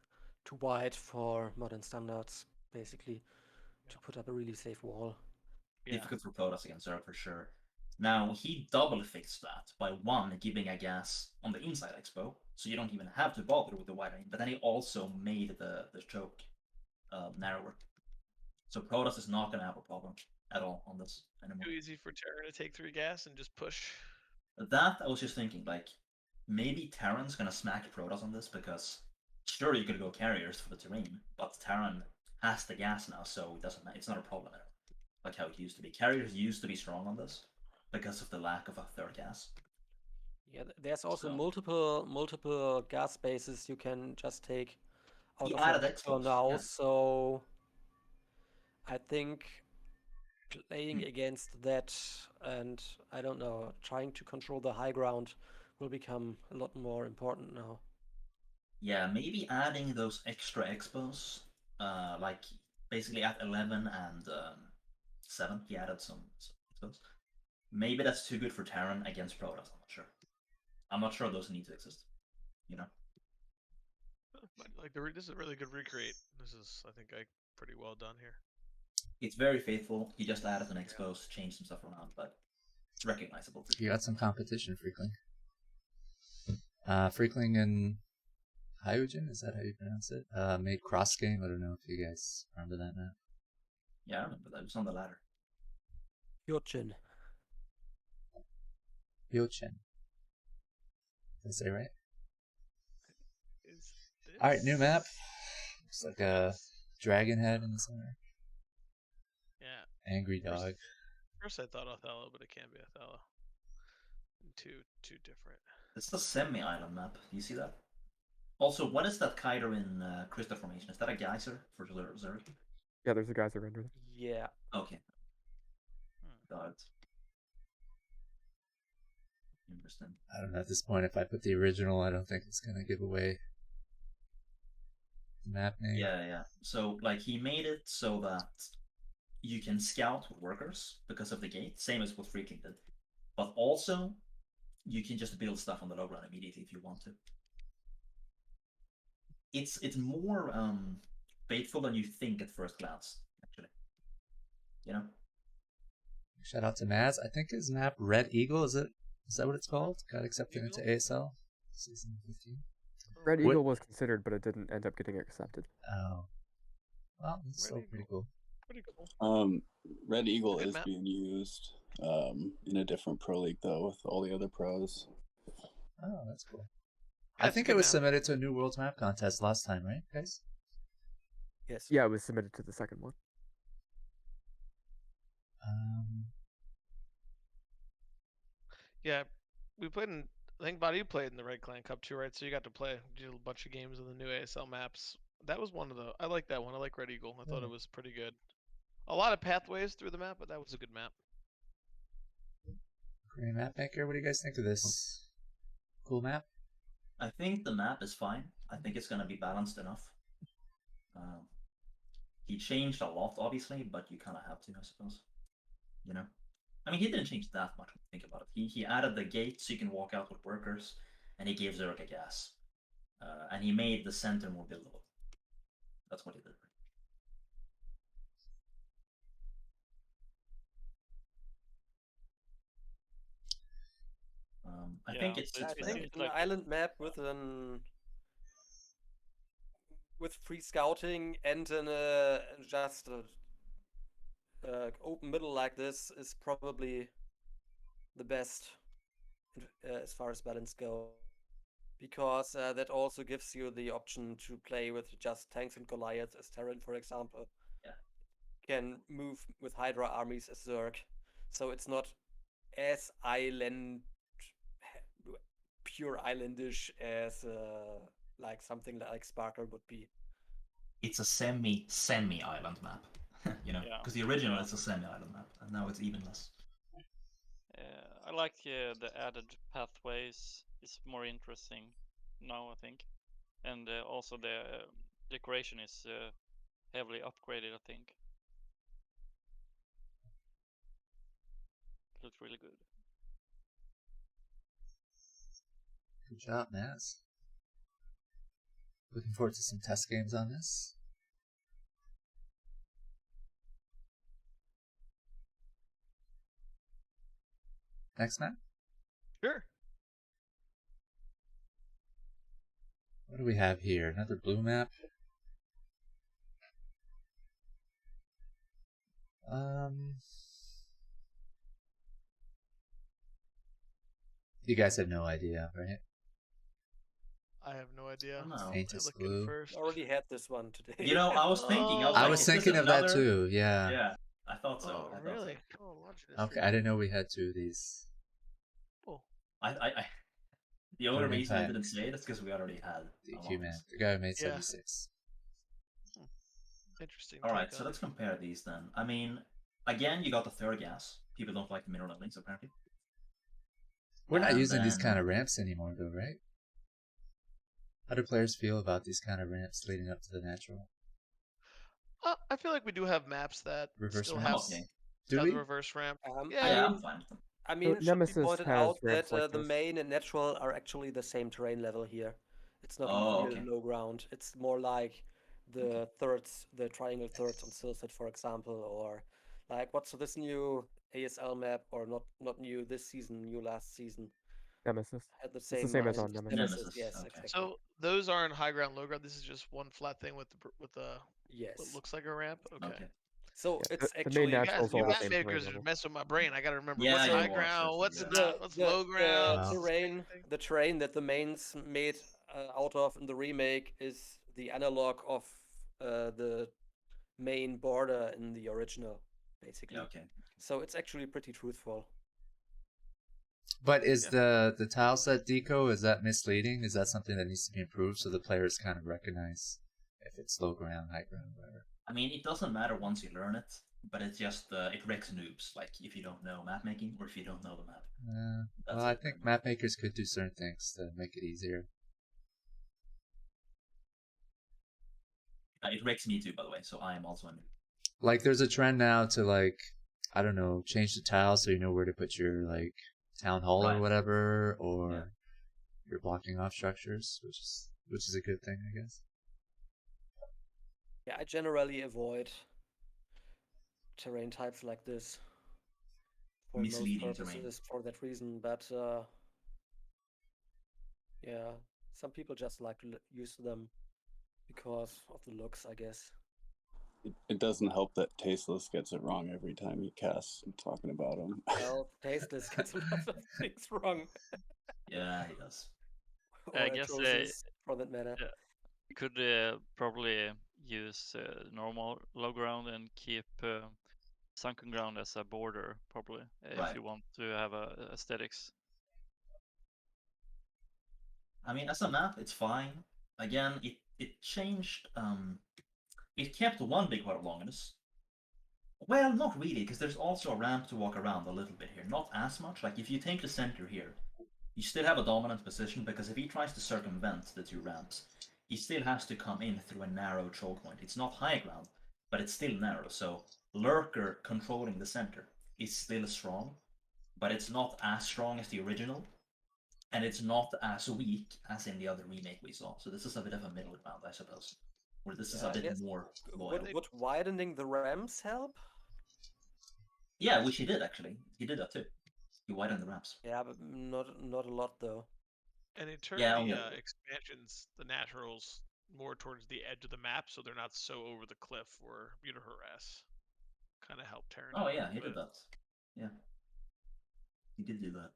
too wide for modern standards, basically, to put up a really safe wall. Difficult for Protoss against Zerg for sure. Now, he double fixed that by one, giving a gas on the inside expo, so you don't even have to bother with the widening. But then he also made the choke narrower, so Protoss is not going to have a problem at all on this anymore. Too easy for Terran to take 3 gas and just push. That I was just thinking, like maybe Terran's going to smack Protoss on this because sure you could go carriers for the terrain, but Terran has the gas now, so it doesn't matter. It's not a problem at all, like how it used to be. Carriers used to be strong on this because of the lack of a third gas. Yeah, there's also So- multiple gas bases you can just take out He of added your picture expos, now. yeah. So I think playing against that and I don't know, trying to control the high ground will become a lot more important now. Yeah, maybe adding those extra expos, like basically at 11 and 7, he added some expos. Maybe that's too good for Terran against Protoss. I'm not sure. I'm not sure those need to exist. You know. Like this is a really good recreate. This is, I think, pretty well done here. It's very faithful. He just added an expos, changed some stuff around, but it's recognizable. You got some competition, Freakling. Freakling and Hyojin, is that how you pronounce it? Made cross game. I don't know if you guys remember that map. Yeah, I remember that. It was on the ladder. Hyojin. Hyojin. Did I say right? Is this... Alright, new map. Looks like a dragon head in the center. Yeah. Angry dog. First I thought Othello, but it can't be Othello. Too different. It's the semi-island map. Do you see that? Also, what is that Kaider in Crystal Formation? Is that a geyser for Zerg? Yeah, there's a geyser render. Yeah. Okay. Got it. Interesting. I don't know, at this point, if I put the original, I don't think it's going to give away the map name. Yeah. So, like, he made it so that you can scout with workers because of the gate, same as what Freakling did. But also, you can just build stuff on the low ground immediately if you want to. It's more faithful than you think at first glance, actually. You know? Shout out to Maz. I think his map Red Eagle, is that what it's called? Got accepted into ASL season 15. Red Eagle was considered, but it didn't end up getting accepted. Oh. Well, it's still pretty cool. Pretty cool. Red Eagle Good is map. being used in a different pro league though with all the other pros. Oh, that's cool. Yeah, I it's a think good it was map. submitted to a New Worlds map contest last time, right, guys? Yes. Yeah, it was submitted to the second one. Yeah, we played in. I think Buddy, you played in the Red Clan Cup too, right? So you got to play a bunch of games of the new ASL maps. That was one of the. I like that one. I like Red Eagle. I thought it was pretty good. A lot of pathways through the map, but that was a good map. Korean map maker, what do you guys think of this? Cool map? I think the map is fine. I think it's going to be balanced enough. He changed a lot, obviously, but you kind of have to, I suppose. You know? I mean, he didn't change that much, when you think about it. He added the gate so you can walk out with workers, and he gave Zerg a gas. And he made the center more buildable. That's what he did. I think it's I think an island map with free scouting and just open middle like this is probably the best as far as balance go, because that also gives you the option to play with just tanks and Goliaths as Terran, for example. Yeah. Can move with Hydra armies as Zerg, so it's not as pure islandish as like something like Sparkle would be. It's a semi-island map, you know, because the original is a semi-island map, and now it's evenless. I like the added pathways. It's more interesting now, I think, and also the decoration is heavily upgraded. I think it looks really good. Good job, Naz. Looking forward to some test games on this. Next map? Sure. What do we have here? Another blue map? You guys have no idea, right? I have no idea. No. Faintest Looking blue. first. Already had this one today. You know, I was thinking. I like, was is this thinking of that another- too. Yeah. Yeah, I thought so. Oh, I thought really? so. Oh, watch this. Okay, I didn't know we had two of these. Oh. The only Tournament reason I pack. didn't say it is because we already had DQ man, the guy who made 76. Interesting. All right, take so on let's it. compare these then. I mean, again, you got the third gas. People don't like the mineral endings, apparently. We're not And using these then- kind of ramps anymore, though, right? How do players feel about these kind of ramps leading up to the natural? I feel like we do have maps that Reverse still ramps? have, Do have we? the reverse ramp. Yeah, I'm fine. I mean, it should be Nemesis pointed has out ramps that like the this. main and natural are actually the same terrain level here. It's not Oh, real okay. low ground. It's more like the thirds, the triangle thirds on Silset, for example, or like what's this new ASL map, or not new this season, new last season. Nemesis. Had the It's the same same as name. on Nemesis. Nemesis, yes, exactly. So those aren't high ground, low ground. This is just one flat thing with what Yes. looks like a ramp. Okay. So Yeah, it's the main actually You natural's guys, you all the map same terrain makers are level. messing with my brain. I gotta remember Yeah, what's you high are, ground, what's seriously, not, what's low ground. the terrain that the mains made out of in the remake is the analog of the main border in the original, basically. Yeah, okay. So it's actually pretty truthful. But is the tile set deco, is that misleading? Is that something that needs to be improved so the players kind of recognize if it's low ground, high ground, whatever? I mean, it doesn't matter once you learn it, but it's just it wrecks noobs. Like if you don't know map making or if you don't know the map. Well, I think map makers could do certain things to make it easier. It wrecks me too, by the way. So I am also a noob. Like, there's a trend now to, like, I don't know, change the tile so you know where to put your, like, town hall or Right. whatever, or you're blocking off structures, which is a good thing, I guess. Yeah, I generally avoid terrain types like this for most Misleading terrain. purposes for that reason. But yeah, some people just like to use them because of the looks, I guess. It doesn't help that Tasteless gets it wrong every time he casts talking about him. Well, Tasteless gets a lot of things wrong. Yeah, he does. Or I guess Atrocious, for that matter. you could probably use normal low ground and keep sunken ground as a border, probably, if Right. you want to have aesthetics. I mean, as a map, it's fine. Again, it changed. It kept one big part of longinus. Well, not really, because there's also a ramp to walk around a little bit here. Not as much. Like if you take the center here, you still have a dominant position because if he tries to circumvent the two ramps, he still has to come in through a narrow choke point. It's not high ground, but it's still narrow. So Lurker controlling the center is still strong, but it's not as strong as the original, and it's not as weak as in the other remake we saw. So this is a bit of a middle ground, I suppose. Where this is a I bit guess- more loyal. Would widening the ramps help? Yeah, which he did actually. He did that too. He widened the ramps. Yeah, but not a lot though. And in turn, Yeah, the only- expansions, the naturals, more towards the edge of the map, so they're not so over the cliff or you to harass. Kind of help Terran. Oh out a yeah, little he did bit. that. Yeah, he did do that.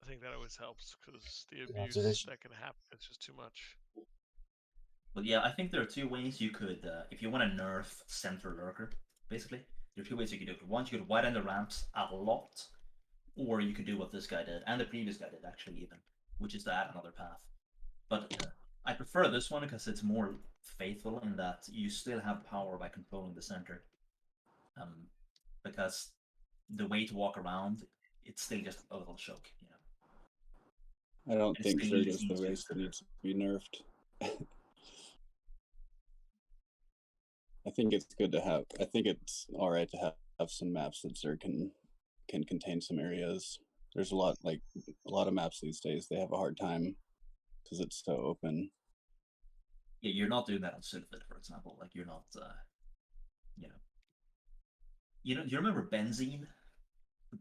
I think that always helps because the Good abuse observation. that can happen, it's just too much. But yeah, I think there are two ways you could, if you want to nerf center lurker, basically, there are two ways you could do it. One, you could widen the ramps a lot, or you could do what this guy did, and the previous guy did actually even, which is to add another path. But I prefer this one because it's more faithful in that you still have power by controlling the center. Because the way to walk around, it's still just a little choke, you know. I don't It's think the Zerg is easiest the to race that needs to be nerfed. I think it's good to have. I think it's all right to have some maps that Zerg can contain some areas. There's a lot of maps these days. They have a hard time because it's so open. Yeah, you're not doing that on Sylphid, for example. Like you're not, you know. You remember Benzene?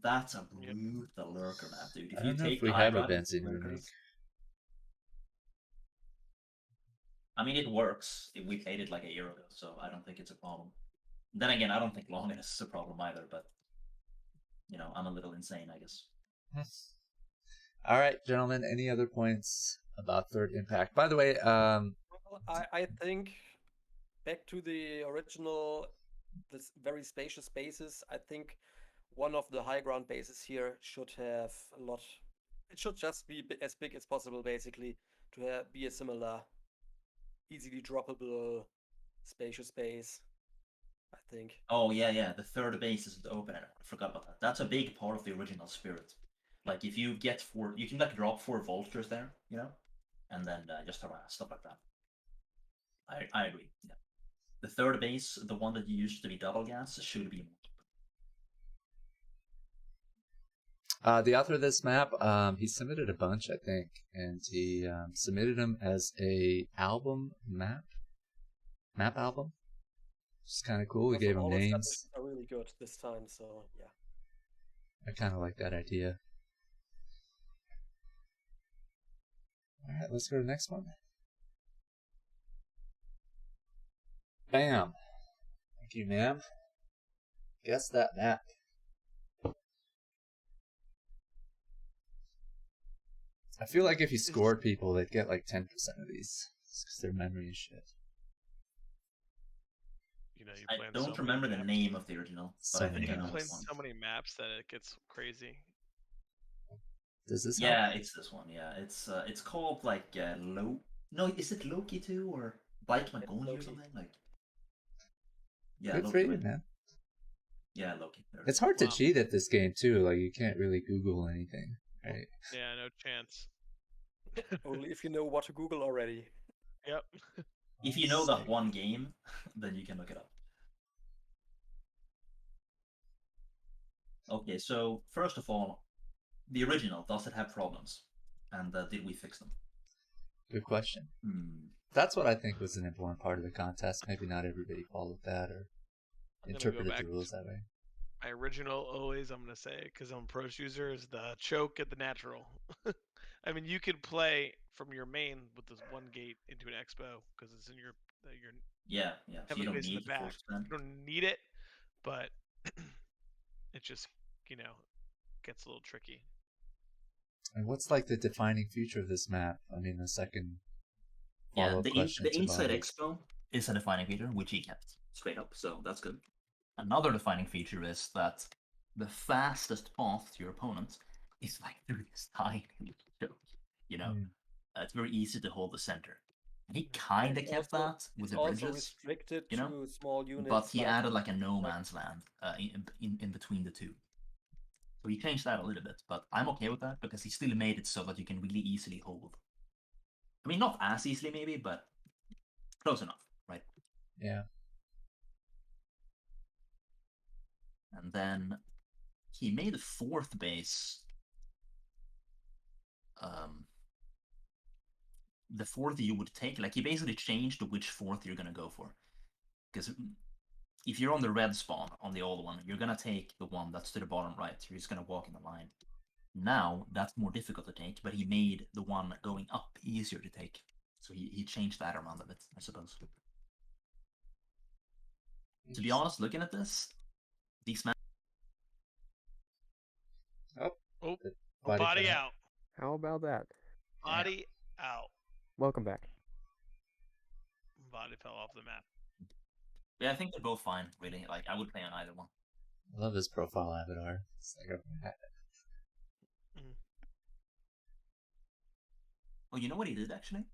That's a brutal lurker map, dude. If I you don't know take if we the have a high-ground benzene lurkers- remake. I mean, it works. We played it like a year ago, so I don't think it's a problem. Then again, I don't think longiness is a problem either, but I'm a little insane, I guess. All right, gentlemen. Any other points about Third Impact? By the way, I think back to the original, this very spacious bases. I think one of the high ground bases here should have a lot. It should just be as big as possible, basically, to be a similar, easily droppable, spacious base. I think. Oh yeah. The third base is open. I forgot about that. That's a big part of the original spirit. Like if you get you can like drop 4 vultures there, and then just harass stuff like that. I agree. Yeah. The third base, the one that you used to be double gas, should be. The author of this map, he submitted a bunch, I think, and he submitted them as a album map album. Which is kind of cool. He gave them names. Are really good this time, so yeah. I kind of like that idea. All right, let's go to the next one. Bam. Thank you, ma'am. Guess that map. I feel like if you scored people, they'd get like 10% of these. Because their memory is shit. I don't remember the name of the original, but I think I know playing this one. so many maps that it gets crazy. Does this? Yeah, help? it's this one. Yeah, it's called like No, is it Loki too or Bite Magoni or something like? Yeah, Good Loki, for you, right? man. Yeah, Loki. It's hard to cheat at this game too. Like you can't really Google anything, right? Yeah, no chance. Only if you know what to Google already. Yep. If you know that one game, then you can look it up. Okay, so first of all, the original, does it have problems? And did we fix them? Good question. That's what I think was an important part of the contest. Maybe not everybody followed that or interpreted the rules that way. My original always, I'm going to say, because I'm a pros user, is the choke at the natural. I mean, you could play from your main with this one gate into an expo because it's in your Yeah. So you don't in the need the back. You don't need it, but it just gets a little tricky. And what's like the defining feature of this map? I mean, the second follow-up question. The inside expo is a defining feature, which he kept straight up, so that's good. Another defining feature is that the fastest path to your opponent is like through this tiny choke. It's very easy to hold the center. And he kind of kept that with the bridges. Also restricted to small units. But he added like a no man's land in between the two. So he changed that a little bit, but I'm okay with that because he still made it so that you can really easily hold. I mean, not as easily maybe, but close enough, right? Yeah. And then he made a fourth base. The fourth you would take, like he basically changed which fourth you're gonna go for. Because if you're on the red spawn on the old one, you're gonna take the one that's to the bottom right. You're just gonna walk in the line. Now that's more difficult to take, but he made the one going up easier to take. So he changed that around a bit, I suppose. To be honest, looking at this, these maps. Body out. How about that? Body out. Welcome back. Body fell off the map. Yeah, I think they're both fine, really. Like, I would play on either one. I love his profile avatar. It's like a... Oh, you know what he did, actually?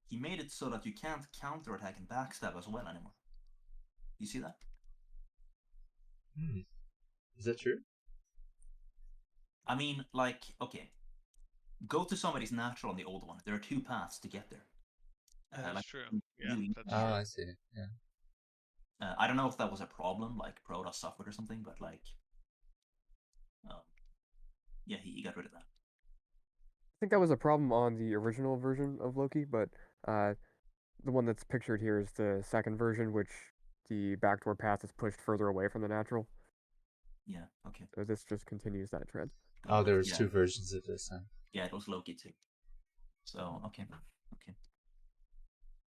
He made it so that you can't counterattack and backstab as well anymore. You see that? Is that true? I mean, like, okay. Go to somebody's natural on the old one. There are 2 paths to get there. That's true. Yeah, that's true. I see. Yeah. I don't know if that was a problem, like Protoss suffered or something, but like, yeah, he got rid of that. I think that was a problem on the original version of Loki, but the one that's pictured here is the second version, which the backdoor path is pushed further away from the natural. Yeah, okay. So this just continues that trend. Oh, there was 2 versions of this, huh? Yeah, it was Loki too. So, okay.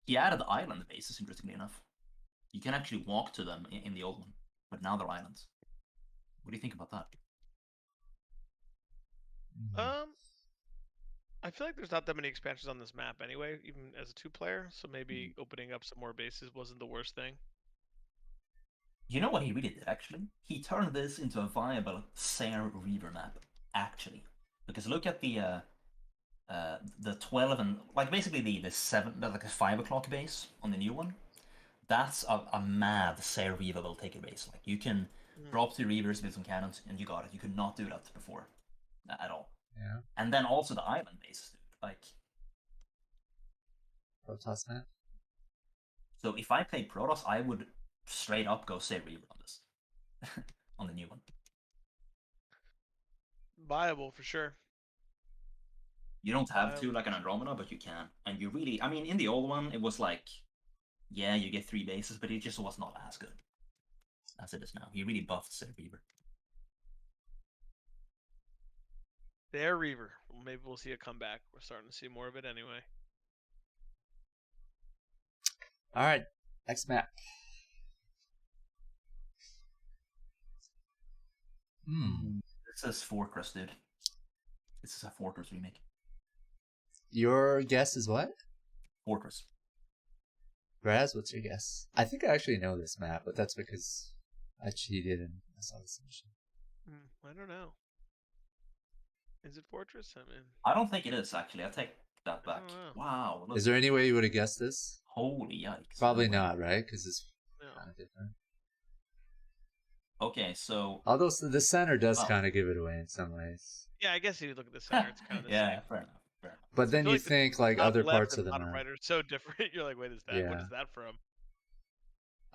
He added island bases, interestingly enough. You can actually walk to them in the old one, but now they're islands. What do you think about that? I feel like there's not that many expansions on this map anyway, even as a 2-player. So maybe opening up some more bases wasn't the worst thing. You know what he really did, actually? He turned this into a viable Sare Reaver map, actually. Because look at the 12 and, like, basically the 7, like a 5 o'clock base on the new one. That's a mad Sare Reaver will take a base. Like, you can drop 2 Reavers with some cannons, and you got it. You could not do that before, at all. Yeah. And then also the island bases, dude. Like, Protoss map. so if I played Protoss, I would straight up go Sare Reaver on this. On the new one. Viable for sure. You don't have to like an Andromeda, but you can. And you really, I mean, in the old one, it was like, yeah, you get 3 bases, but it just was not as good as it is now. He really buffed Sare Reaver. There, Reaver. Well, maybe we'll see a comeback. We're starting to see more of it anyway. All right, next map. This is Fortress, dude. This is a Fortress remake. Your guess is what? Fortress. Raz, what's your guess? I think I actually know this map, but that's because I cheated and I saw the submission. I don't know. Is it Fortress? I mean, I don't think it is, actually. I take that back. Wow. Is there any way you would have guessed this? Holy yikes. Probably not, right? Because it's kind of different. Okay, so... Although the center does kind of give it away in some ways. Yeah, I guess if you look at the center, it's kind of the yeah, same. fair enough. But then you think like other parts of the bottom map. right are so different. You're like, wait, is that? Yeah. What is that from?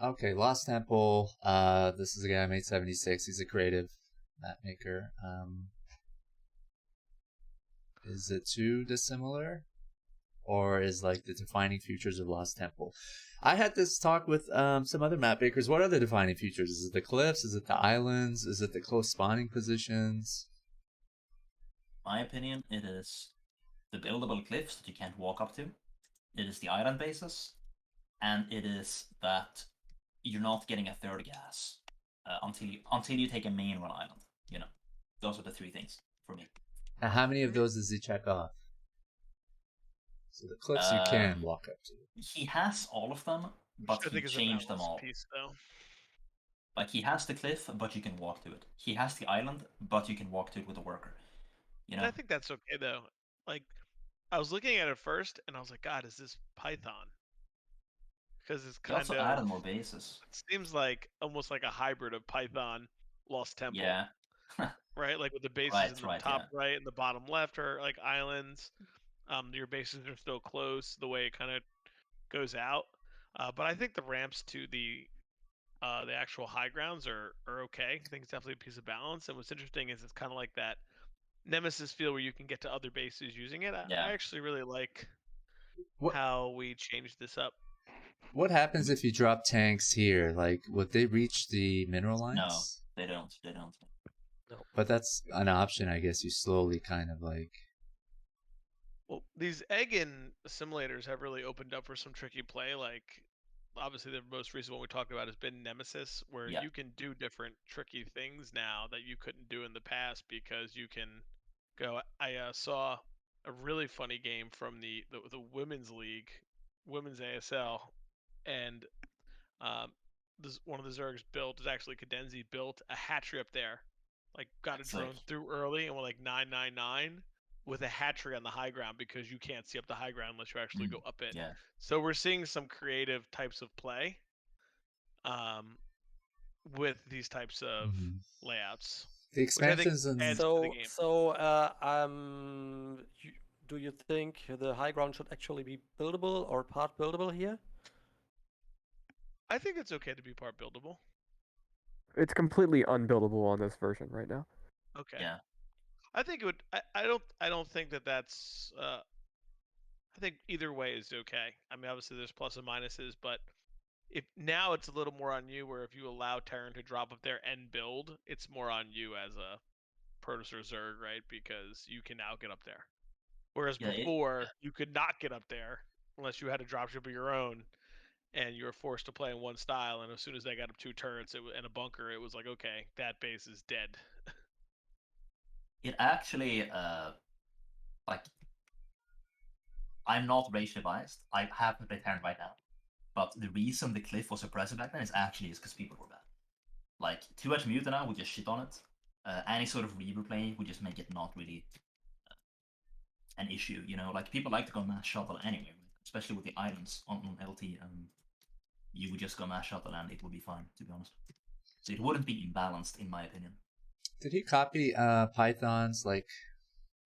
Okay, Lost Temple. This is a guy who made 76. He's a creative map maker. Is it too dissimilar? Or is like the defining features of Lost Temple? I had this talk with some other map makers. What are the defining features? Is it the cliffs? Is it the islands? Is it the close spawning positions? My opinion, it is the buildable cliffs that you can't walk up to. It is the island bases. And it is that you're not getting a third gas until you take a main run island. You know, those are the 3 things for me. And how many of those does he check off? So the cliffs you can walk up to. He has all of them, but he changed them all. Piece, though. Like, he has the cliff, but you can walk to it. He has the island, but you can walk to it with a worker. You know? And I think that's okay, though. Like, I was looking at it first, and I was like, God, is this Python? Because it's kind also added more bases. It seems like almost like a hybrid of Python, Lost Temple. Yeah. Right? Like with the bases in the top right and the bottom left are like islands. Your bases are still close the way it kind of goes out. But I think the ramps to the actual high grounds are okay. I think it's definitely a piece of balance. And what's interesting is it's kind of like that Nemesis feel where you can get to other bases using it. I actually really like how we changed this up. What happens if you drop tanks here? Like, would they reach the mineral lines? No, they don't. No. But that's an option, I guess. You slowly kind of like... Well, these egg-in simulators have really opened up for some tricky play. Like, obviously, the most recent one we talked about has been Nemesis, where you can do different tricky things now that you couldn't do in the past because you can go... I saw a really funny game from the Women's League, Women's ASL, and one of the Zergs built is actually Cadenzi built a hatchery up there, like got a drone through early and went like 999 with a hatchery on the high ground because you can't see up the high ground unless you actually go up it. Yeah. So we're seeing some creative types of play with these types of layouts. The expansions and do you think the high ground should actually be buildable or part buildable here? I think it's okay to be part buildable. It's completely unbuildable on this version right now. Okay. Yeah. I think it would. I don't think that's. I think either way is okay. I mean, obviously there's plus and minuses, but if now it's a little more on you. Where if you allow Terran to drop up there and build, it's more on you as a Protoss or Zerg, right? Because you can now get up there. Whereas before you could not get up there unless you had a dropship of your own, and you were forced to play in one style. And as soon as they got up 2 turrets and a bunker, it was like, okay, that base is dead. It actually, like, I'm not racially biased. I happen to play Terran right now, but the reason the cliff was suppressive back then is actually because people were bad. Like 2H Muta now would just shit on it. Any sort of Reaver play would just make it not really an issue, you know. Like people like to go mass shuttle anyway, especially with the islands on LT. You would just go mass shuttle and it would be fine, to be honest. So it wouldn't be imbalanced, in my opinion. Did he copy Python's like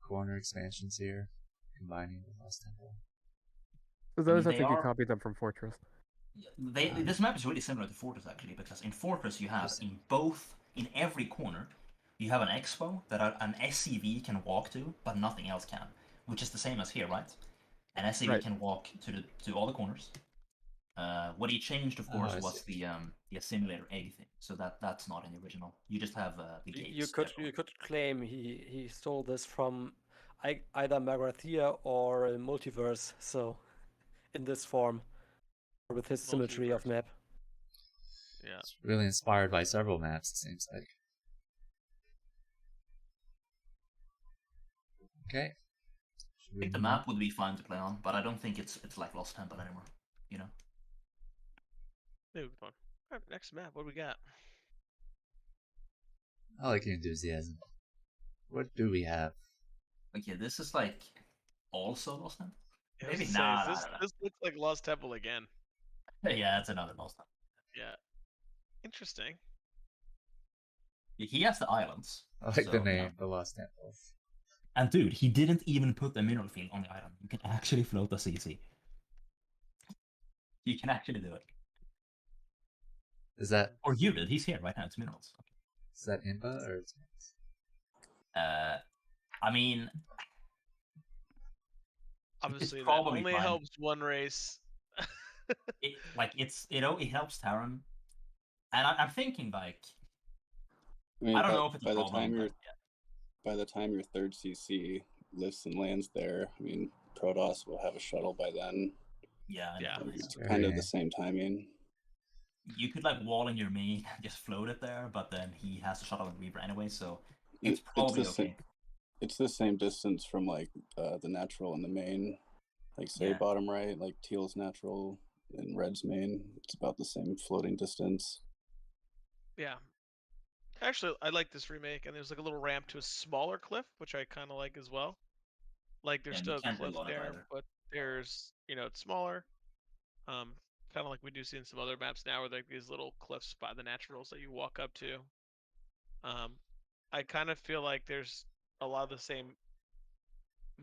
corner expansions here, combining with Lost Temple? So those, I think you copied them from Fortress. This map is really similar to Fortress actually, because in Fortress you have in every corner you have an expo that an SCV can walk to, but nothing else can, which is the same as here, right? An SCV can walk to all the corners. What he changed, of course, was the assimilator egg thing. So that's not in the original. You just have the gates. You could claim he stole this from either Magrathea or Multiverse. So in this form, with his symmetry of map. Yeah, it's really inspired by several maps. It seems like. Okay. I think the map would be fine to play on, but I don't think it's like Lost Temple anymore. You know. It would be fun. All right, next map. What do we got? I like your enthusiasm. What do we have? Okay, this is like also Lost Temple. Yeah, Maybe not. This looks like Lost Temple again. Yeah, it's another Lost Temple. Yeah. Interesting. He has the islands. I like the name, the Lost Temples. And dude, he didn't even put the mineral field on the island. You can actually float a CC. You can actually do it. Is that... Or you did. He's here right now. It's minerals. Is that Imba or... I mean... Obviously, that only helps one race. It helps Terran. And I'm thinking, like... I mean, I don't know if it's by the time your third CC lifts and lands there, I mean, Protoss will have a shuttle by then. Yeah. It's kind of the same timing. You could like wall in your main and just float it there, but then he has to shuttle and Reaver anyway, so it's probably okay. It's the same distance from like the natural and the main. Like say bottom right, like teal's natural and red's main. It's about the same floating distance. Yeah. Actually, I like this remake, and there's like a little ramp to a smaller cliff, which I kind of like as well. Like there's still a cliff there, but there's, it's smaller. Kind of like we do see in some other maps now, where like these little cliffs by the naturals that you walk up to. I kind of feel like there's a lot of the same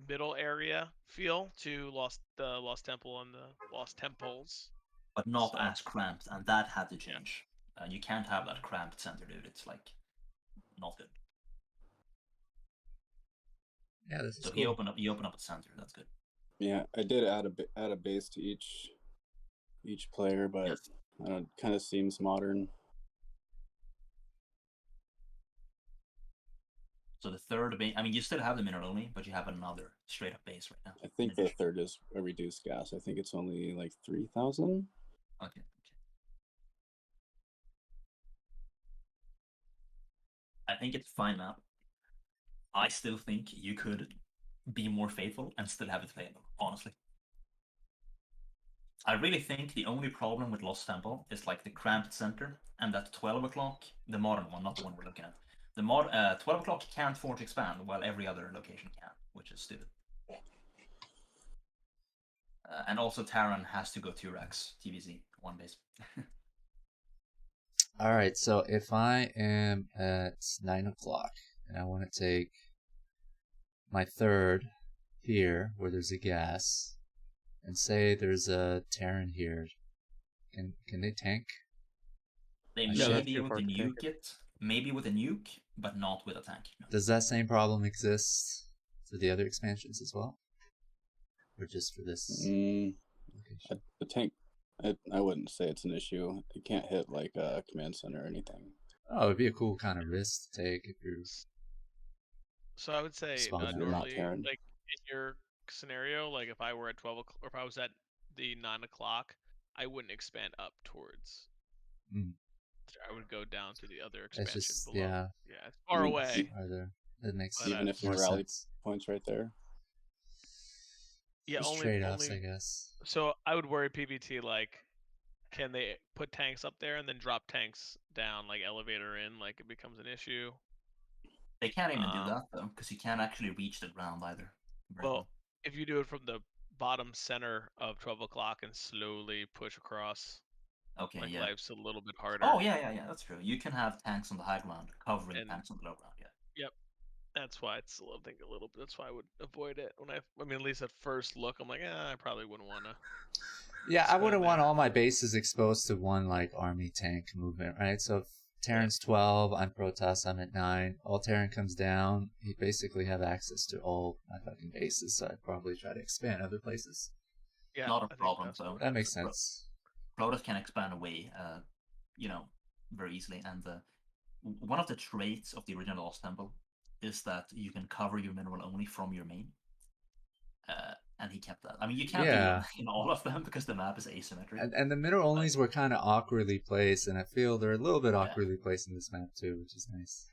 middle area feel to the Lost Temple and the Lost Temples, but not as cramped, and that had to change. You can't have that cramped center, dude. It's like not good. Yeah, this is so cool. you open up a center. That's good. Yeah, I did add a base to each player, but I don't know, it kind of seems modern. So the third base, I mean, you still have the mineral only, but you have another straight up base right now. I think the third is a reduced gas. I think it's only like 3,000. Okay. I think it's fine now. I still think you could be more faithful and still have it playable, honestly. I really think the only problem with Lost Temple is like the cramped center and that 12 o'clock, the modern one, not the one we're looking at. The 12 o'clock can't force expand while every other location can, which is stupid. And also Terran has to go 2 racks, TVZ, 1 base. All right, so if I am at 9 o'clock and I want to take my third here where there's a gas, and say there's a Terran here, can they tank? They may be with a nuke maybe with a nuke, but not with a tank. No. Does that same problem exist for the other expansions as well? Or just for this? The tank, I wouldn't say it's an issue. It can't hit like a command center or anything. Oh, it'd be a cool kind of risk to take if you're... So I would say normally, like in your scenario, like if I were at 12 o'clock, or if I was at the 9 o'clock, I wouldn't expand up towards. Mm. I would go down to the other It's expansion just below. yeah. Yeah, it's far away. Farther. That makes Even if more your rally sense. points right there. Yeah, Just only trade-offs, I guess. So I would worry PVT like, can they put tanks up there and then drop tanks down, like elevator in, like it becomes an issue? They can't even do that though, because you can't actually reach the ground either. Well, if you do it from the bottom center of 12 o'clock and slowly push across, okay, like yeah. life's a little bit harder. Oh yeah, that's true. You can have tanks on the high ground covering And- tanks on the low ground. Yeah. Yep. That's why it's a little bit. That's why I would avoid it when I mean, at least at first look, I'm like, I probably wouldn't want to. Yeah, I wouldn't want all my bases exposed to one like army tank movement, right? So if Terran's 12, I'm Protoss, I'm at 9. All Terran comes down, you basically have access to all my fucking bases, so I'd probably try to expand other places. Yeah, Not a problem though. That makes sense. Protoss can expand away, very easily. And one of the traits of the original Lost Temple is that you can cover your mineral only from your main. And he kept that. I mean, you can't do it in all of them because the map is asymmetric. And the mineral onlys were kind of awkwardly placed, and I feel they're a little bit awkwardly placed in this map too, which is nice.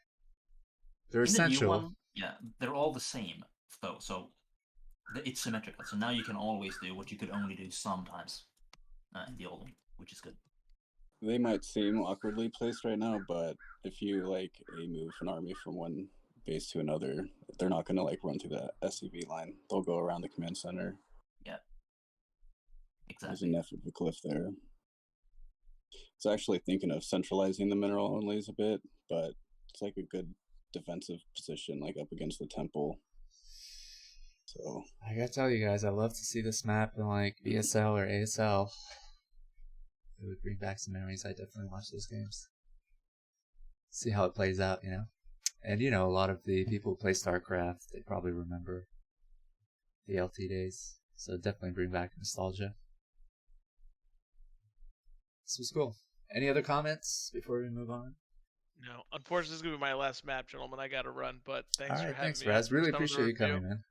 They're In the new essential. one, yeah, they're all the same though, so it's symmetrical. So now you can always do what you could only do sometimes in the old one, which is good. They might seem awkwardly placed right now, but if you like move an army from one base to another, they're not going to like run through the SCV line. They'll go around the command center. Yeah, exactly. There's enough of a cliff there. It's actually thinking of centralizing the mineral onlys a bit, but it's like a good defensive position, like up against the temple. So I gotta tell you guys, I love to see this map in like BSL or ASL. It would bring back some memories. I definitely watch those games. See how it plays out, you know? And you know, a lot of the people who play StarCraft, they probably remember the LT days. So definitely bring back nostalgia. This was cool. Any other comments before we move on? No, unfortunately, this is gonna be my last map, gentlemen. I gotta run, but thanks All for right, having thanks, me. Raz. on Really some of the appreciate you coming, review. man.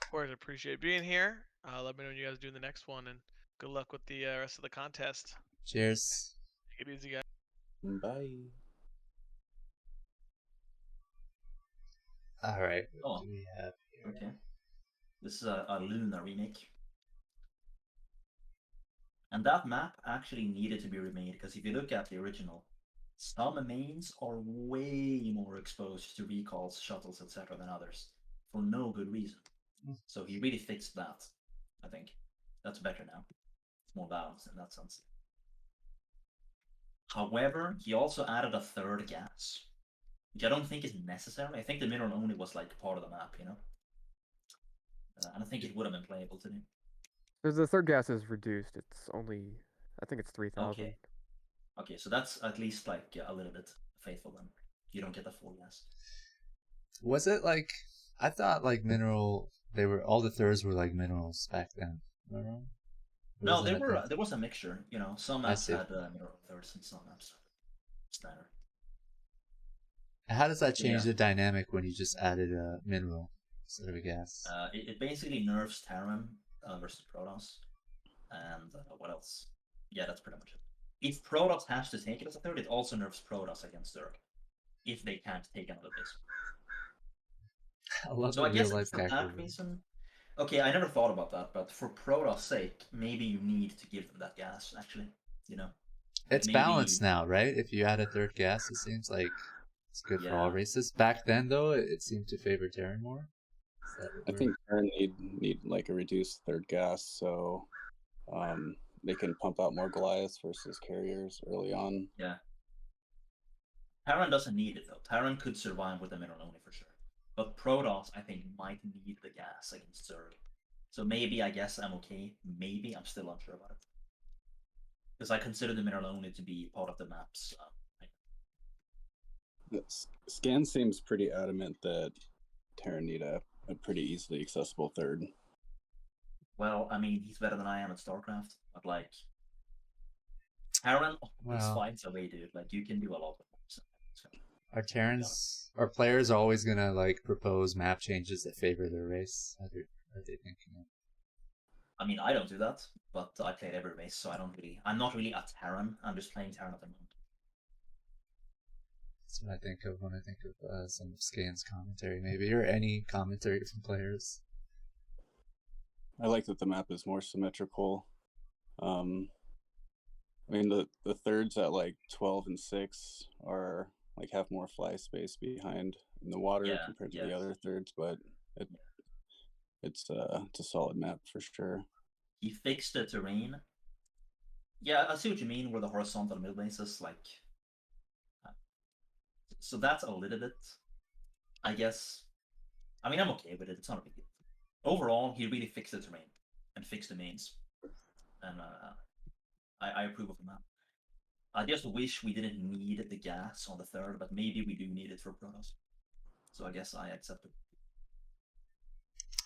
Of course, I appreciate being here. Let me know when you guys do the next one, and good luck with the rest of the contest. Cheers. Take it easy, guys. Bye. All right. Oh, What do we have here? okay. This is a Luna remake. And that map actually needed to be remade because if you look at the original, some mains are way more exposed to recalls, shuttles, etc. than others for no good reason. So he really fixed that, I think. That's better now. It's more balanced in that sense. However, he also added a third gas, which I don't think is necessary. I think the mineral only was like part of the map, you know? And I think it would have been playable to do. The third gas is reduced. It's only, I think it's 3,000. Okay, so that's at least like a little bit faithful then. You don't get the full gas. Was it like, I thought like mineral, they were, all the thirds were like minerals back then. Am I wrong? No, there was a mixture, you know. Some maps had mineral thirds and some maps had standard. How does that change the dynamic when you just added a mineral instead of a gas? It basically nerfs Terran versus Protoss. And what else? Yeah, that's pretty much it. If Protoss has to take it as a third, it also nerfs Protoss against Zerg. If they can't take another base. I love So the I guess real life for that character. reason... Okay, I never thought about that, but for Protoss' sake, maybe you need to give them that gas, actually. You know? It's Maybe- balanced now, right? If you add a third gas, it seems like it's good for all races. Back then, though, it seemed to favor Terran more. I think Terran need like a reduced third gas, so they can pump out more Goliaths versus carriers early on. Yeah. Terran doesn't need it, though. Terran could survive with the mineral only for sure. But Protoss, I think, might need the gas against Zerg. So maybe, I guess, I'm okay. Maybe, I'm still unsure about it. Because I consider the mineral only to be part of the maps. Scan seems pretty adamant that Terran need a pretty easily accessible third. Well, I mean, he's better than I am at StarCraft, but like, Terran always finds a way, dude. Like, you can do a lot with maps. Are Terrans, are players always gonna like propose map changes that favor their race? Are they thinking of? I mean, I don't do that, but I played every race, so I'm not really a Terran. I'm just playing Terran at the moment. That's what I think of when I think of some of Scan's commentary, maybe, or any commentary from players. I like that the map is more symmetrical. I mean, the thirds at like 12 and 6 are like have more fly space behind in the water compared to the other thirds, but it's a solid map for sure. He fixed the terrain. Yeah, I see what you mean. Where the horizontal middle bases, like, so that's a little bit, I guess. I mean, I'm okay with it. It's not a big deal. Overall, he really fixed the terrain and fixed the mains, and I approve of the map. I just wish we didn't need the gas on the third, but maybe we do need it for Protoss. So I guess I accept it.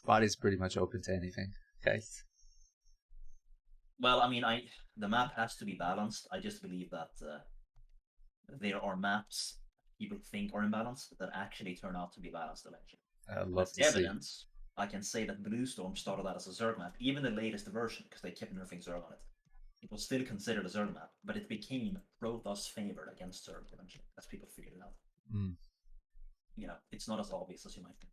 Body's pretty much open to anything, guys. Well, I mean, the map has to be balanced. I just believe that there are maps people think are imbalanced that actually turn out to be balanced eventually. I'd love As to evidence, I can say that Bluestorm started out as a Zerg map, even the latest version, because they kept nerfing Zerg on it. It was still considered a Zerg map, but it became Protoss favored against Zerg eventually, as people figured it out. Mm. You know, it's not as obvious as you might think.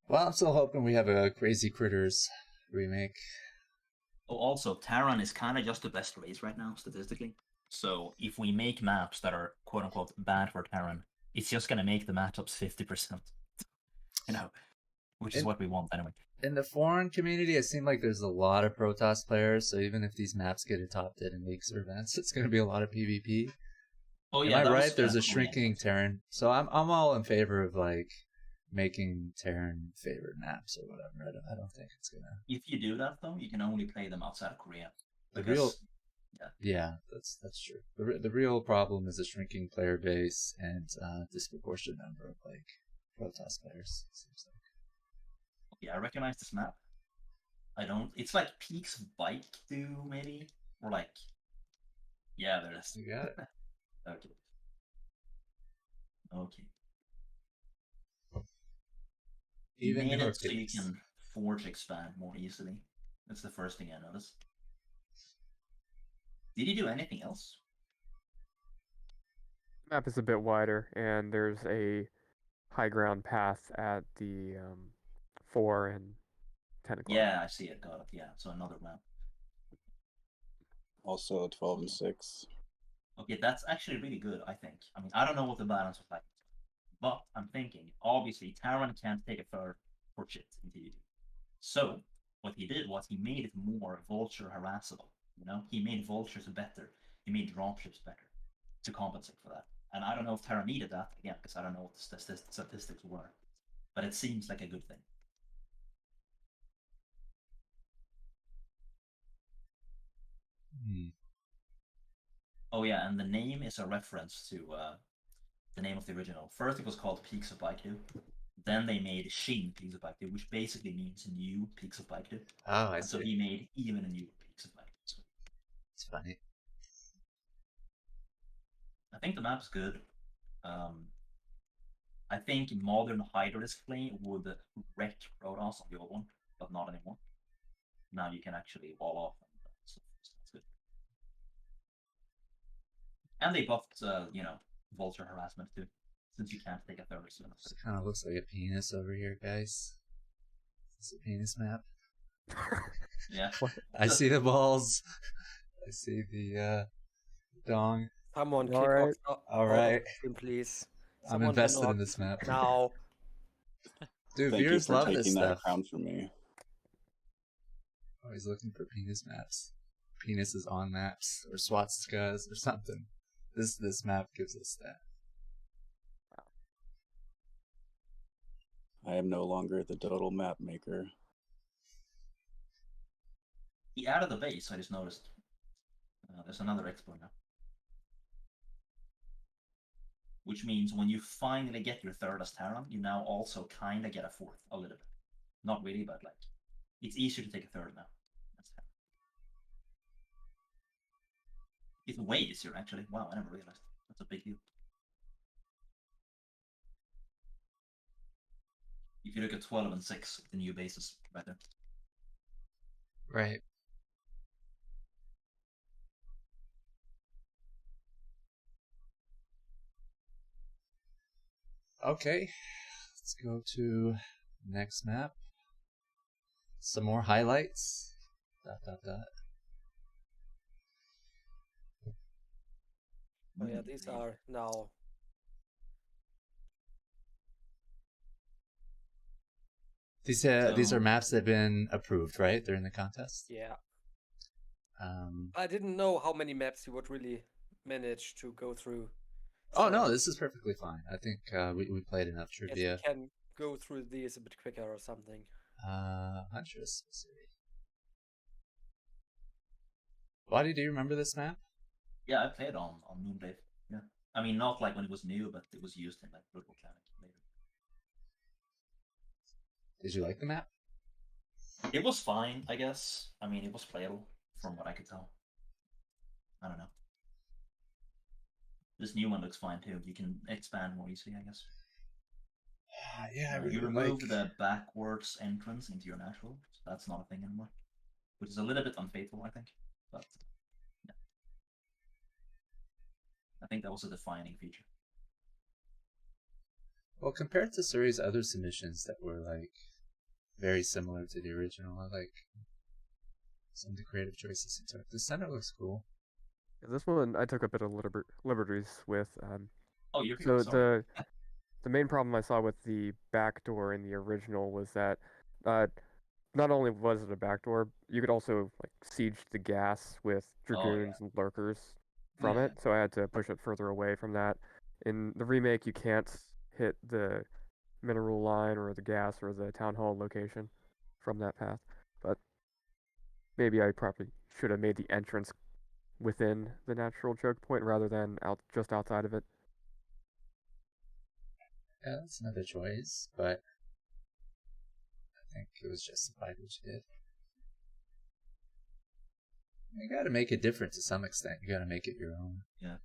Well, I'm still hoping we have a Crazy Critters remake. Oh, also, Terran is kind of just the best race right now, statistically. So if we make maps that are quote-unquote bad for Terran, it's just going to make the matchups 50%. You know, which is what we want anyway. In the foreign community, it seemed like there's a lot of Protoss players, so even if these maps get adopted in leagues or events, it's going to be a lot of PvP. Oh yeah, am I right? There's a shrinking Terran, so I'm all in favor of like making Terran favorite maps or whatever. I don't think it's gonna. If you do that though, you can only play them outside of Korea. The real, yeah, that's true. The real problem is a shrinking player base and disproportionate number of like Protoss players. Seems like. Yeah, I recognize this map. I don't. It's like Peaks of Bike do maybe, or like. Yeah, there is. You got it. Okay. Okay. Even made more it so you Peaks. can forge expand more easily. That's the first thing I noticed. Did you do anything else? Map is a bit wider, and there's a high ground path at the 4 and 10 o'clock. Yeah, I see it. Got it. Yeah, so another map. Also 12 and 6. Okay, that's actually really good, I think. I mean, I don't know what the balance was like, but I'm thinking, obviously, Terran can't take a third for shit in TDD. So, what he did was he made it more vulture harassable. You know, he made vultures better. He made dropships better to compensate for that. And I don't know if Terra needed that, again, because I don't know what the statistics were. But it seems like a good thing. Oh yeah, and the name is a reference to the name of the original. First it was called Peaks of Baidu. Then they made Shin Peaks of Baidu, which basically means new Peaks of Baidu. Oh, I see. So he made even a new Peaks of Baidu. So. It's funny. I think the map's good. I think modern Hydra display would wreck Protoss on the old one, but not anymore. Now you can actually wall off and stuff. So that's good. And they buffed, you know, vulture harassment too, since you can't take a third soon. It kind of looks like a penis over here, guys. Is this a penis map? Yeah. I see the balls. I see the dong. Someone kick right. off. All right. Please. I'm Someone invested cannot in this map. Now. Dude, Thank you viewers for love taking this that stuff. crown from me. Always looking for penis maps. Penises on maps or swastikas or something. This map gives us that. I am no longer the total map maker. He added the base, I just noticed. There's another export now. Which means when you finally get your third as Terran, you now also kind of get a fourth, a little bit. Not really, but like, it's easier to take a third now. That's Terran. It's way easier, actually. Wow, I never realized. That's a big deal. If you look at 12 and 6, the new bases right there. Right. Okay, let's go to next map. Some more highlights. ... Oh yeah, these are now. These are maps that have been approved, right? They're in the contest. Yeah. I didn't know how many maps you would really manage to go through. Oh no, this is perfectly fine. I think we played enough Yes, trivia. we can go through these a bit quicker or something. Huntress. Wadi, do you remember this map? Yeah, I played on Moonblade. Yeah, I mean not like when it was new, but it was used in like Brutal Mechanic later. Did you like the map? It was fine, I guess. I mean, it was playable from what I could tell. I don't know. This new one looks fine too. You can expand more easily, I guess. Yeah, I really you remove like the backwards entrance into your natural, so that's not a thing anymore, which is a little bit unfaithful, I think. But yeah, I think that was a defining feature. Well, compared to Suri's other submissions that were like very similar to the original, I like some of the creative choices he took. The center looks cool. This one I took a bit of liberties with. Oh, you're so sorry. the main problem I saw with the backdoor in the original was that not only was it a backdoor, you could also like siege the gas with dragoons and lurkers from it. So I had to push it further away from that. In the remake, you can't hit the mineral line or the gas or the town hall location from that path. But maybe I probably should have made the entrance within the natural choke point rather than just outside of it. Yeah, that's another choice, but I think it was justified what you did. You gotta make it different to some extent. You gotta make it your own. Yeah.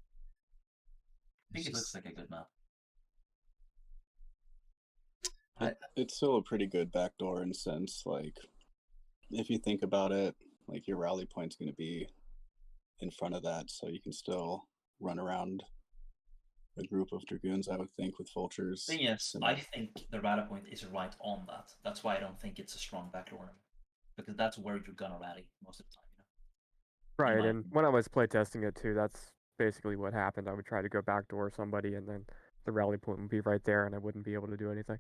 I think it looks like a good map. It's still a pretty good backdoor in a sense. Like, if you think about it, like your rally point's going to be in front of that, so you can still run around a group of dragoons, I would think, with vultures. Thing is, I think the rally point is right on that. That's why I don't think it's a strong backdoor, because that's where you're gonna rally most of the time. Right, and when I was playtesting it too, that's basically what happened. I would try to go backdoor somebody, and then the rally point would be right there, and I wouldn't be able to do anything.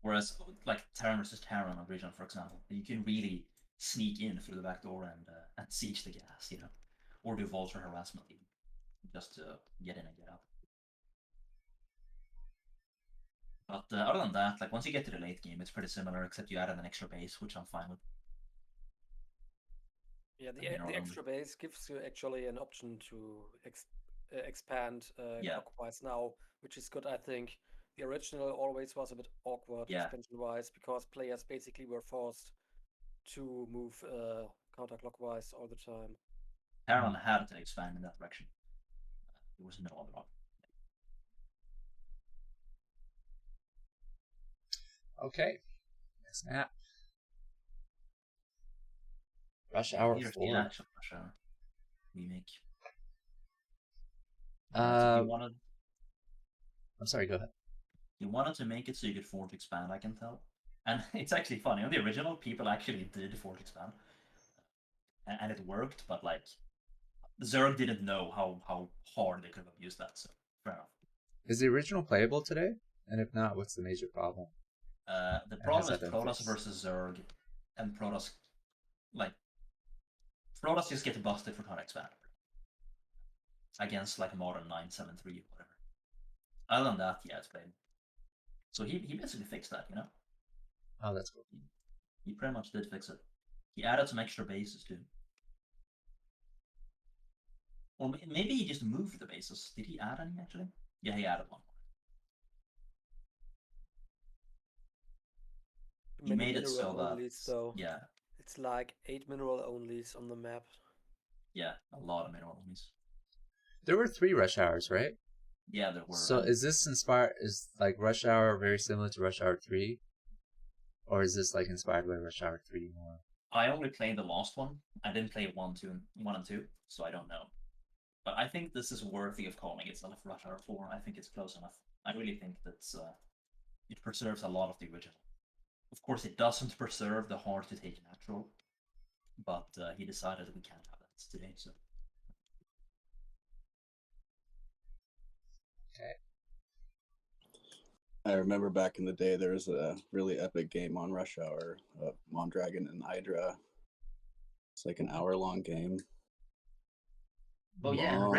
Whereas, like Terran versus Terran on Region, for example, you can really sneak in through the back door and siege the gas, or do vulture harassment even, just to get in and get out. But other than that, like once you get to the late game, it's pretty similar, except you added an extra base, which I'm fine with. Yeah, the extra base gives you actually an option to expand clockwise now, which is good, I think. The original always was a bit awkward expansion-wise because players basically were forced to move counterclockwise all the time. Terran had to expand in that direction. There was no other option. Okay, next map. Rush Hour 4. The actual Rush Hour remake. I'm sorry, go ahead. You wanted to make it so you could force expand, I can tell. And it's actually funny. On the original, people actually did force expand. And it worked, but like Zerg didn't know how hard they could have used that, so fair enough. Is the original playable today? And if not, what's the major problem? The problem is Protoss versus Zerg, and Protoss just get busted for trying to expand against like a modern 973 or whatever. Other than that, yeah, it's playable. So he basically fixed that, Oh, that's cool. He pretty much did fix it. He added some extra bases too. Or maybe he just moved the bases. Did he add any actually? Yeah, he added one more. He made it so that yeah, it's like 8 mineral onlys on the map. Yeah, a lot of mineral onlys. There were 3 Rush Hours, right? Yeah, there were. So is this inspired? Is like Rush Hour very similar to Rush Hour 3, or is this like inspired by Rush Hour 3 more? I only played the last one. I didn't play 1 and 2, so I don't know. But I think this is worthy of calling itself Rush Hour 4. I think it's close enough. I really think that it preserves a lot of the original. Of course, it doesn't preserve the hard-to-take natural, but he decided we can't have that today, so... Okay. I remember back in the day, there was a really epic game on Rush Hour, Mondragon and Hydra. It's like an hour-long game. Oh yeah, and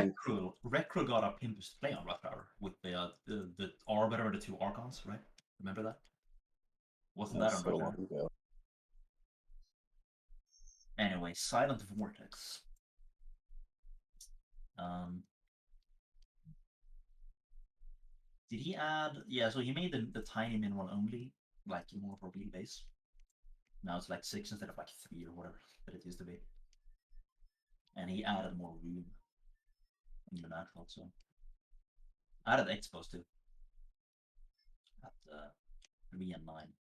Rec Crew got a Pimpus to play on Rush Hour with the Arbiter, the 2 Archons, right? Remember that? Wasn't that on so Rush Hour? long ago. Anyway, Silent Vortex. Did he add? Yeah, so he made the tiny mineral only, like more for bleed base. Now it's like 6 instead of like 3 or whatever that it used to be. And he added more room in the natural, so added expos too. At 3 and 9.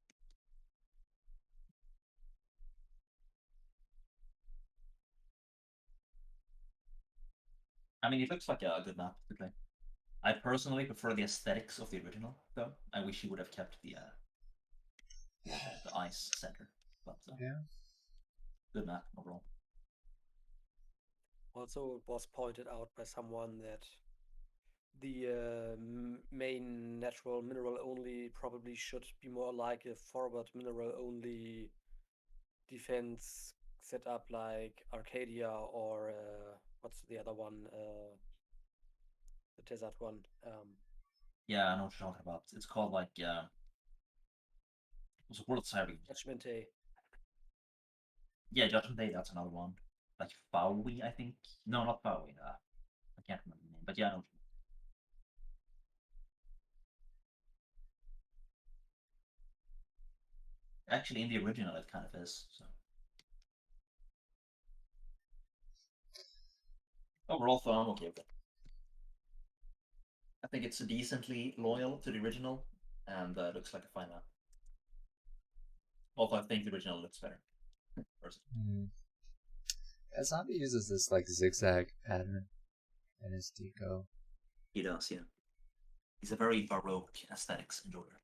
I mean, it looks like a good map to play. I personally prefer the aesthetics of the original, though. I wish he would have kept the ice center, but yeah, good map overall. Also, it was pointed out by someone that the main natural mineral only probably should be more like a forward mineral only defense setup like Arcadia or what's the other one? The desert one. Yeah, I know what you're talking about. It's called like it was World Cyber. Judgment Day. Yeah, Judgment Day. That's another one. Like Faui, I think. No, not Faui. I can't remember the name, but yeah, I know. Actually, in the original, it kind of is. So overall, though, I'm okay with it. I think it's decently loyal to the original, and looks like a fine map. Although I think the original looks better. Yeah, Zombie uses this like zigzag pattern in his deco. He does, yeah. He's a very baroque aesthetics enjoyer.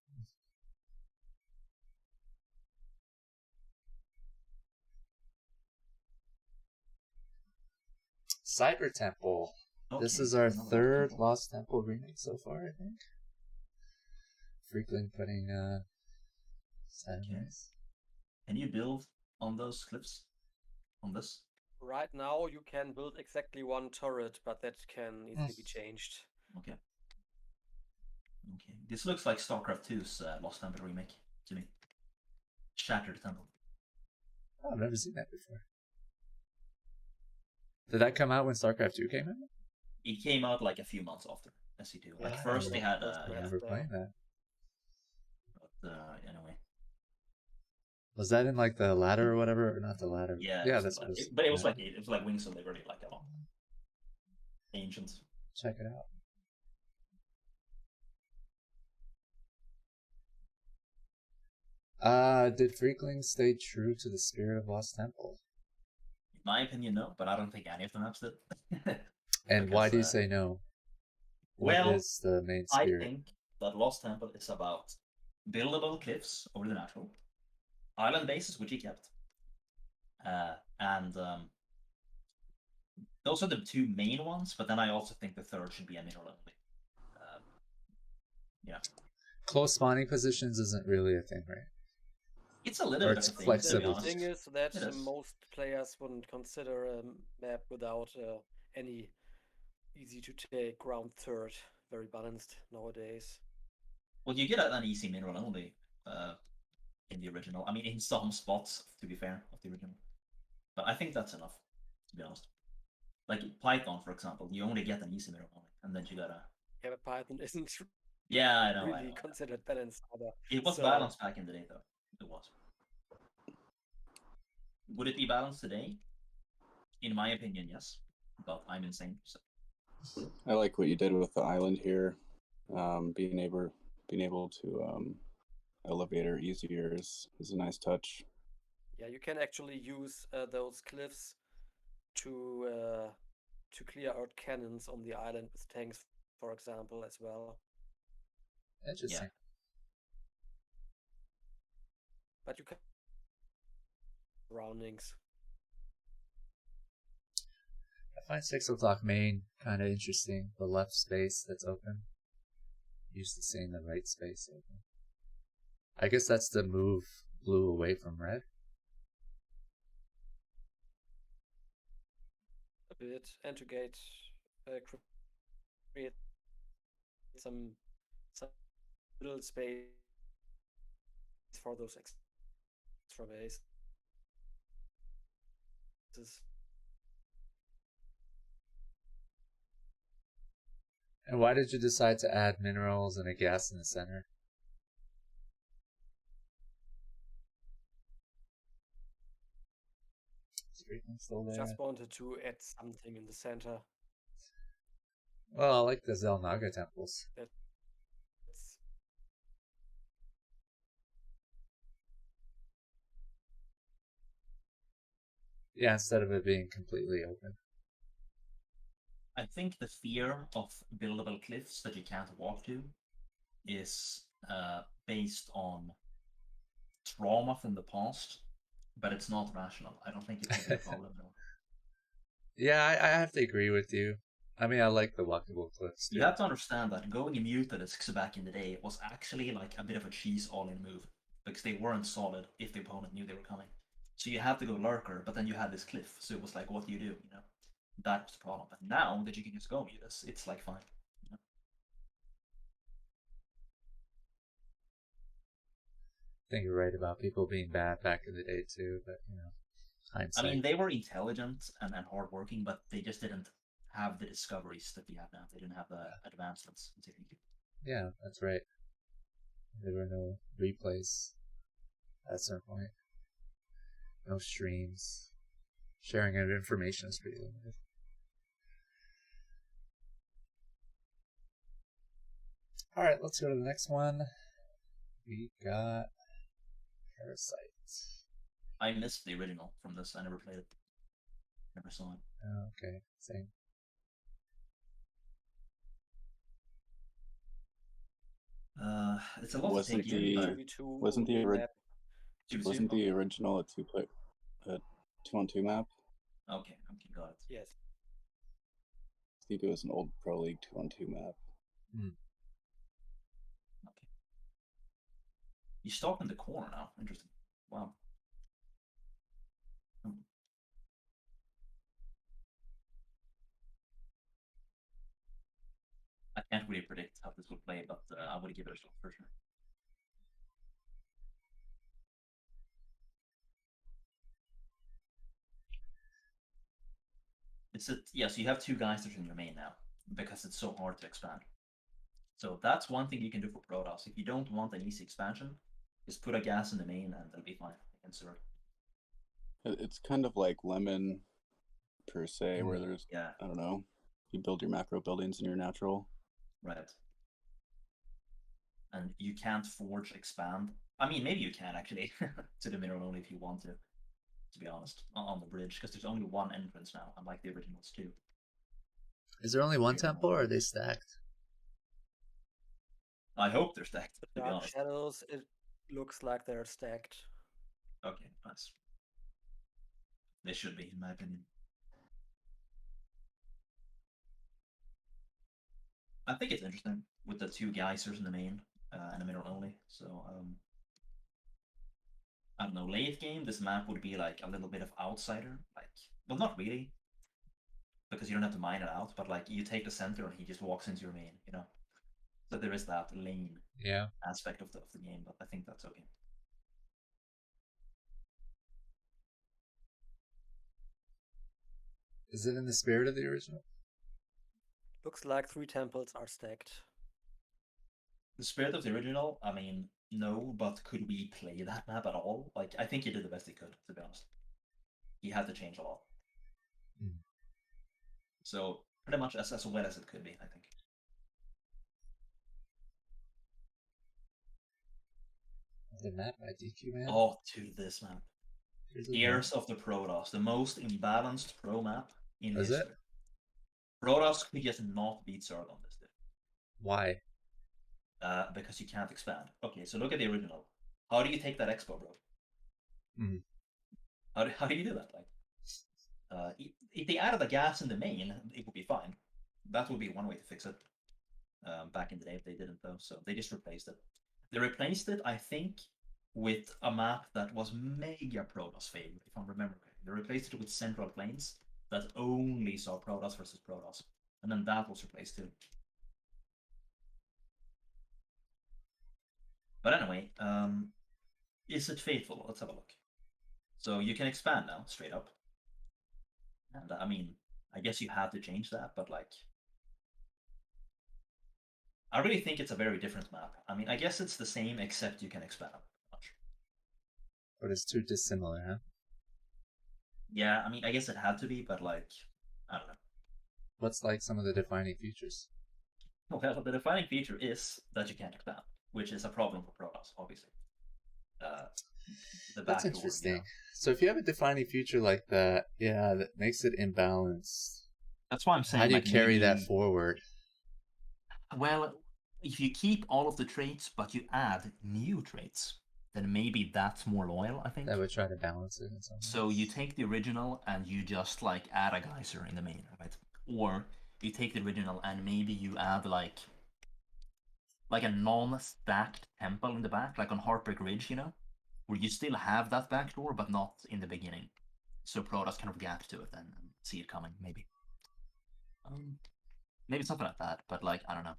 Cyber Temple. Okay, This is our third Lost Temple remake so far, I think. Freakling putting sideways. Can you build on those cliffs? On this? Right now, you can build exactly 1 turret, but that can easily be changed. Okay. Okay. This looks like StarCraft 2's Lost Temple remake to me. Shattered Temple. Oh, I've never seen that before. Did that come out when StarCraft 2 came out? It came out like a few months after SC2. Like first they had I remember playing that. But anyway. Was that in like the ladder or whatever, or not the ladder? Yeah, that's like, but it was like Wings of Liberty, like a lot. Ancient. Check it out. Did Freakling stay true to the spirit of Lost Temple? In my opinion, no, but I don't think any of the maps did. And why do you say no? What is the main spirit? I think that Lost Temple is about buildable cliffs over the natural, island bases, which he kept, and those are the 2 main ones. But then I also think the third should be a mineral only. Yeah. Close spawning positions isn't really a thing, right? It's a little bit it's of a thing. flexible. The thing is that most players wouldn't consider a map without any easy to take ground third. Very balanced nowadays. Well, you get an easy mineral only in the original. I mean, in some spots, to be fair, of the original. But I think that's enough, to be honest. Like Python, for example, you only get an easy mineral only, and then you gotta. Yeah, but Python isn't. Yeah, I know. Really considered balanced either. It was balanced back in the day, though. It was. Would it be balanced today? In my opinion, yes. But I'm insane. So. I like what you did with the island here. Being able to elevator easier is a nice touch. Yeah, you can actually use those cliffs to clear out cannons on the island with tanks, for example, as well. Interesting. But you can surroundings. I find 6 o'clock main kind of interesting. The left space that's open. Used to seeing the right space open. I guess that's the move blue away from red. A bit, and to create some little space for those extra bases. And why did you decide to add minerals and a gas in the center? Still there. Just wanted to add something in the center. Well, I like the Zelnaga temples. Yeah, instead of it being completely open. I think the fear of buildable cliffs that you can't walk to is based on trauma from the past, but it's not rational. I don't think it would be a problem though. Yeah, I have to agree with you. I mean, I like the walkable cliffs too. You have to understand that going in Mutalisks back in the day was actually like a bit of a cheese all-in move, because they weren't solid if the opponent knew they were coming. So you had to go lurker, but then you had this cliff, so it was like, what do? You know? That was the problem. But now that you can just go Mutas, it's like fine. You know? I think you're right about people being bad back in the day too, but you know, hindsight. I mean, they were intelligent and hardworking, but they just didn't have the discoveries that we have now. They didn't have the advancements in technique. Yeah, that's right. There were no replays at a certain point. No streams. Sharing of information is pretty limited. Alright, let's go to the next one. We got Parasite. I missed the original from this. I never played it. Never saw it. Oh, okay. Same. It's a lot to take in. Wasn't the original a 2-on-2 map? Okay, got it. Yes. Steve was an old Pro League 2-on-2 map. Mm. Okay. You stop in the corner now. Interesting. Wow. I can't really predict how this will play, but I would give it a shot for sure. Yeah, so you have 2 geysers in your main now, because it's so hard to expand. So that's one thing you can do for Protoss. If you don't want an easy expansion, just put a gas in the main and it'll be fine against Zerg. It's kind of like Lemon, per se, where there's, I don't know, you build your macro buildings in your natural. Right. And you can't forge expand. I mean, maybe you can actually, to the mineral only if you want to be honest, on the bridge, because there's only one entrance now, unlike the originals too. Is there only one temple, or are they stacked? I hope they're stacked, to be Dark honest. Shadows, it looks like they're stacked. Okay, nice. They should be, in my opinion. I think it's interesting with the 2 geysers in the main and the mineral only. So I don't know, late game this map would be like a little bit of outsider, like, well, not really, because you don't have to mine it out, but like you take the center and he just walks into your main, you know. So there is that lane aspect of the game, but I think that's okay. Is it in the spirit of the original? Looks like 3 temples are stacked. The spirit of the original, I mean, no, but could we play that map at all? Like, I think he did the best he could, to be honest. He had to change a lot. Mm. So, pretty much as well as it could be, I think. The map by DQ, man. Oh, to this map. Heirs of the Protoss, the most imbalanced pro map in Is history. it? Protoss could just not beat Zerg on this day. Why? Because you can't expand. Okay, so look at the original. How do you take that expo, bro? Mm. How do you do that? Like, if they added a gas in the main, it would be fine. That would be one way to fix it. Back in the day, if they didn't though, so they just replaced it. They replaced it, I think, with a map that was mega Protoss favorite, if I remember correctly. They replaced it with Central Plains that only saw Protoss versus Protoss, and then that was replaced too. But anyway, is it faithful? Let's have a look. So you can expand now, straight up. And I mean, I guess you have to change that, but like, I really think it's a very different map. I mean, I guess it's the same, except you can expand. But it's too dissimilar, huh? Yeah, I mean, I guess it had to be, but like, I don't know. What's like some of the defining features? Well, the defining feature is that you can't expand, which is a problem for Protoss, obviously. That's interesting. So if you have a defining feature like that, yeah, that makes it imbalanced. That's why I'm saying. How do you like, carry maybe, that forward? Well, if you keep all of the traits, but you add new traits, then maybe that's more loyal, I think. That would try to balance it in some way. So you take the original and you just like add a geyser in the main, right? Or you take the original and maybe you add like a non-stacked temple in the back, like on Heartbreak Ridge, you know, where you still have that backdoor, but not in the beginning. So Protoss kind of gap to it and see it coming, maybe. Maybe something like that, but like, I don't know.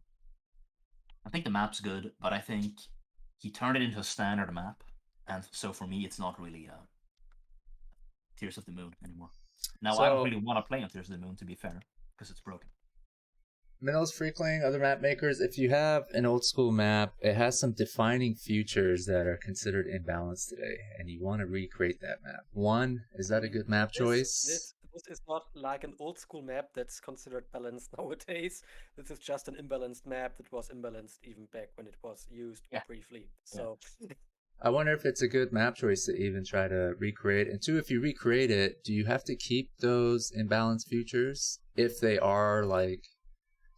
I think the map's good, but I think he turned it into a standard map, and so for me, it's not really Tears of the Moon anymore. Now, I don't really want to play on Tears of the Moon, to be fair, because it's broken. Minnels, Freakling, other map makers, if you have an old school map, it has some defining features that are considered imbalanced today, and you want to recreate that map. One, is that a good map choice? This is not like an old school map that's considered balanced nowadays. This is just an imbalanced map that was imbalanced even back when it was used briefly. So I wonder if it's a good map choice to even try to recreate. And two, if you recreate it, do you have to keep those imbalanced features if they are like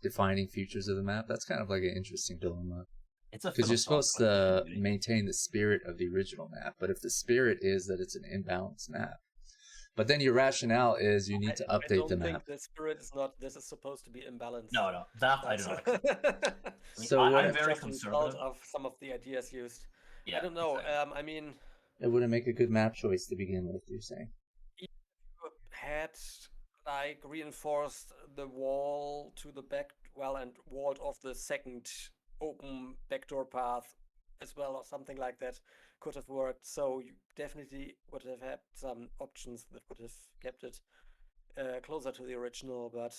defining features of the map? That's kind of like an interesting dilemma. Because you're supposed to maintain the spirit of the original map, but if the spirit is that it's an imbalanced map, but then your rationale is you need to update the map. I don't think the spirit is not. This is supposed to be imbalanced. No, that I don't know. So I'm very conservative of some of the ideas used. Yeah, I don't know. Exactly. I mean, it wouldn't make a good map choice to begin with. You're saying if you had like reinforced the wall to the back, and walled off the second open backdoor path as well, or something like that, could have worked. So you definitely would have had some options that would have kept it closer to the original. But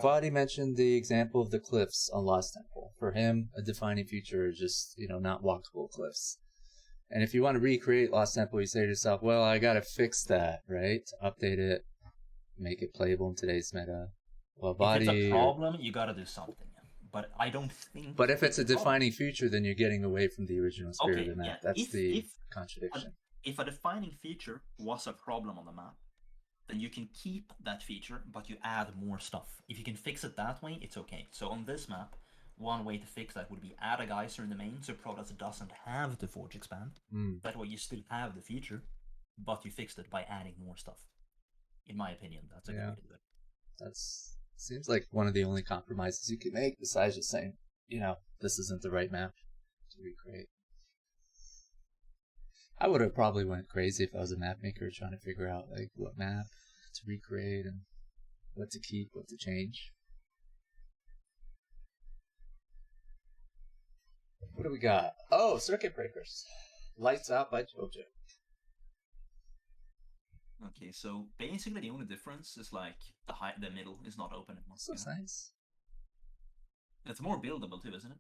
Vadi mentioned the example of the cliffs on Lost Temple. For him, a defining feature is just not walkable cliffs. And if you want to recreate Lost Temple, you say to yourself, well, I gotta fix that, right? Update it, make it playable in today's meta. Well, Vadi, if it's a problem, you gotta do something. But I don't think. But if it's a defining feature, then you're getting away from the original spirit of the map. Yeah. That's the contradiction. If a defining feature was a problem on the map, then you can keep that feature, but you add more stuff. If you can fix it that way, it's okay. So on this map, one way to fix that would be add a geyser in the main, so Protoss doesn't have to forge expand. That way you still have the feature, but you fixed it by adding more stuff. In my opinion, that's a good way to do it. That's seems like one of the only compromises you can make, besides just saying, this isn't the right map to recreate. I would have probably went crazy if I was a map maker trying to figure out like what map to recreate and what to keep, what to change. What do we got? Oh, Circuit Breakers. Lights Out by JoJo. Okay, so basically the only difference is like the middle is not open anymore. That's nice. It's more buildable too, isn't it?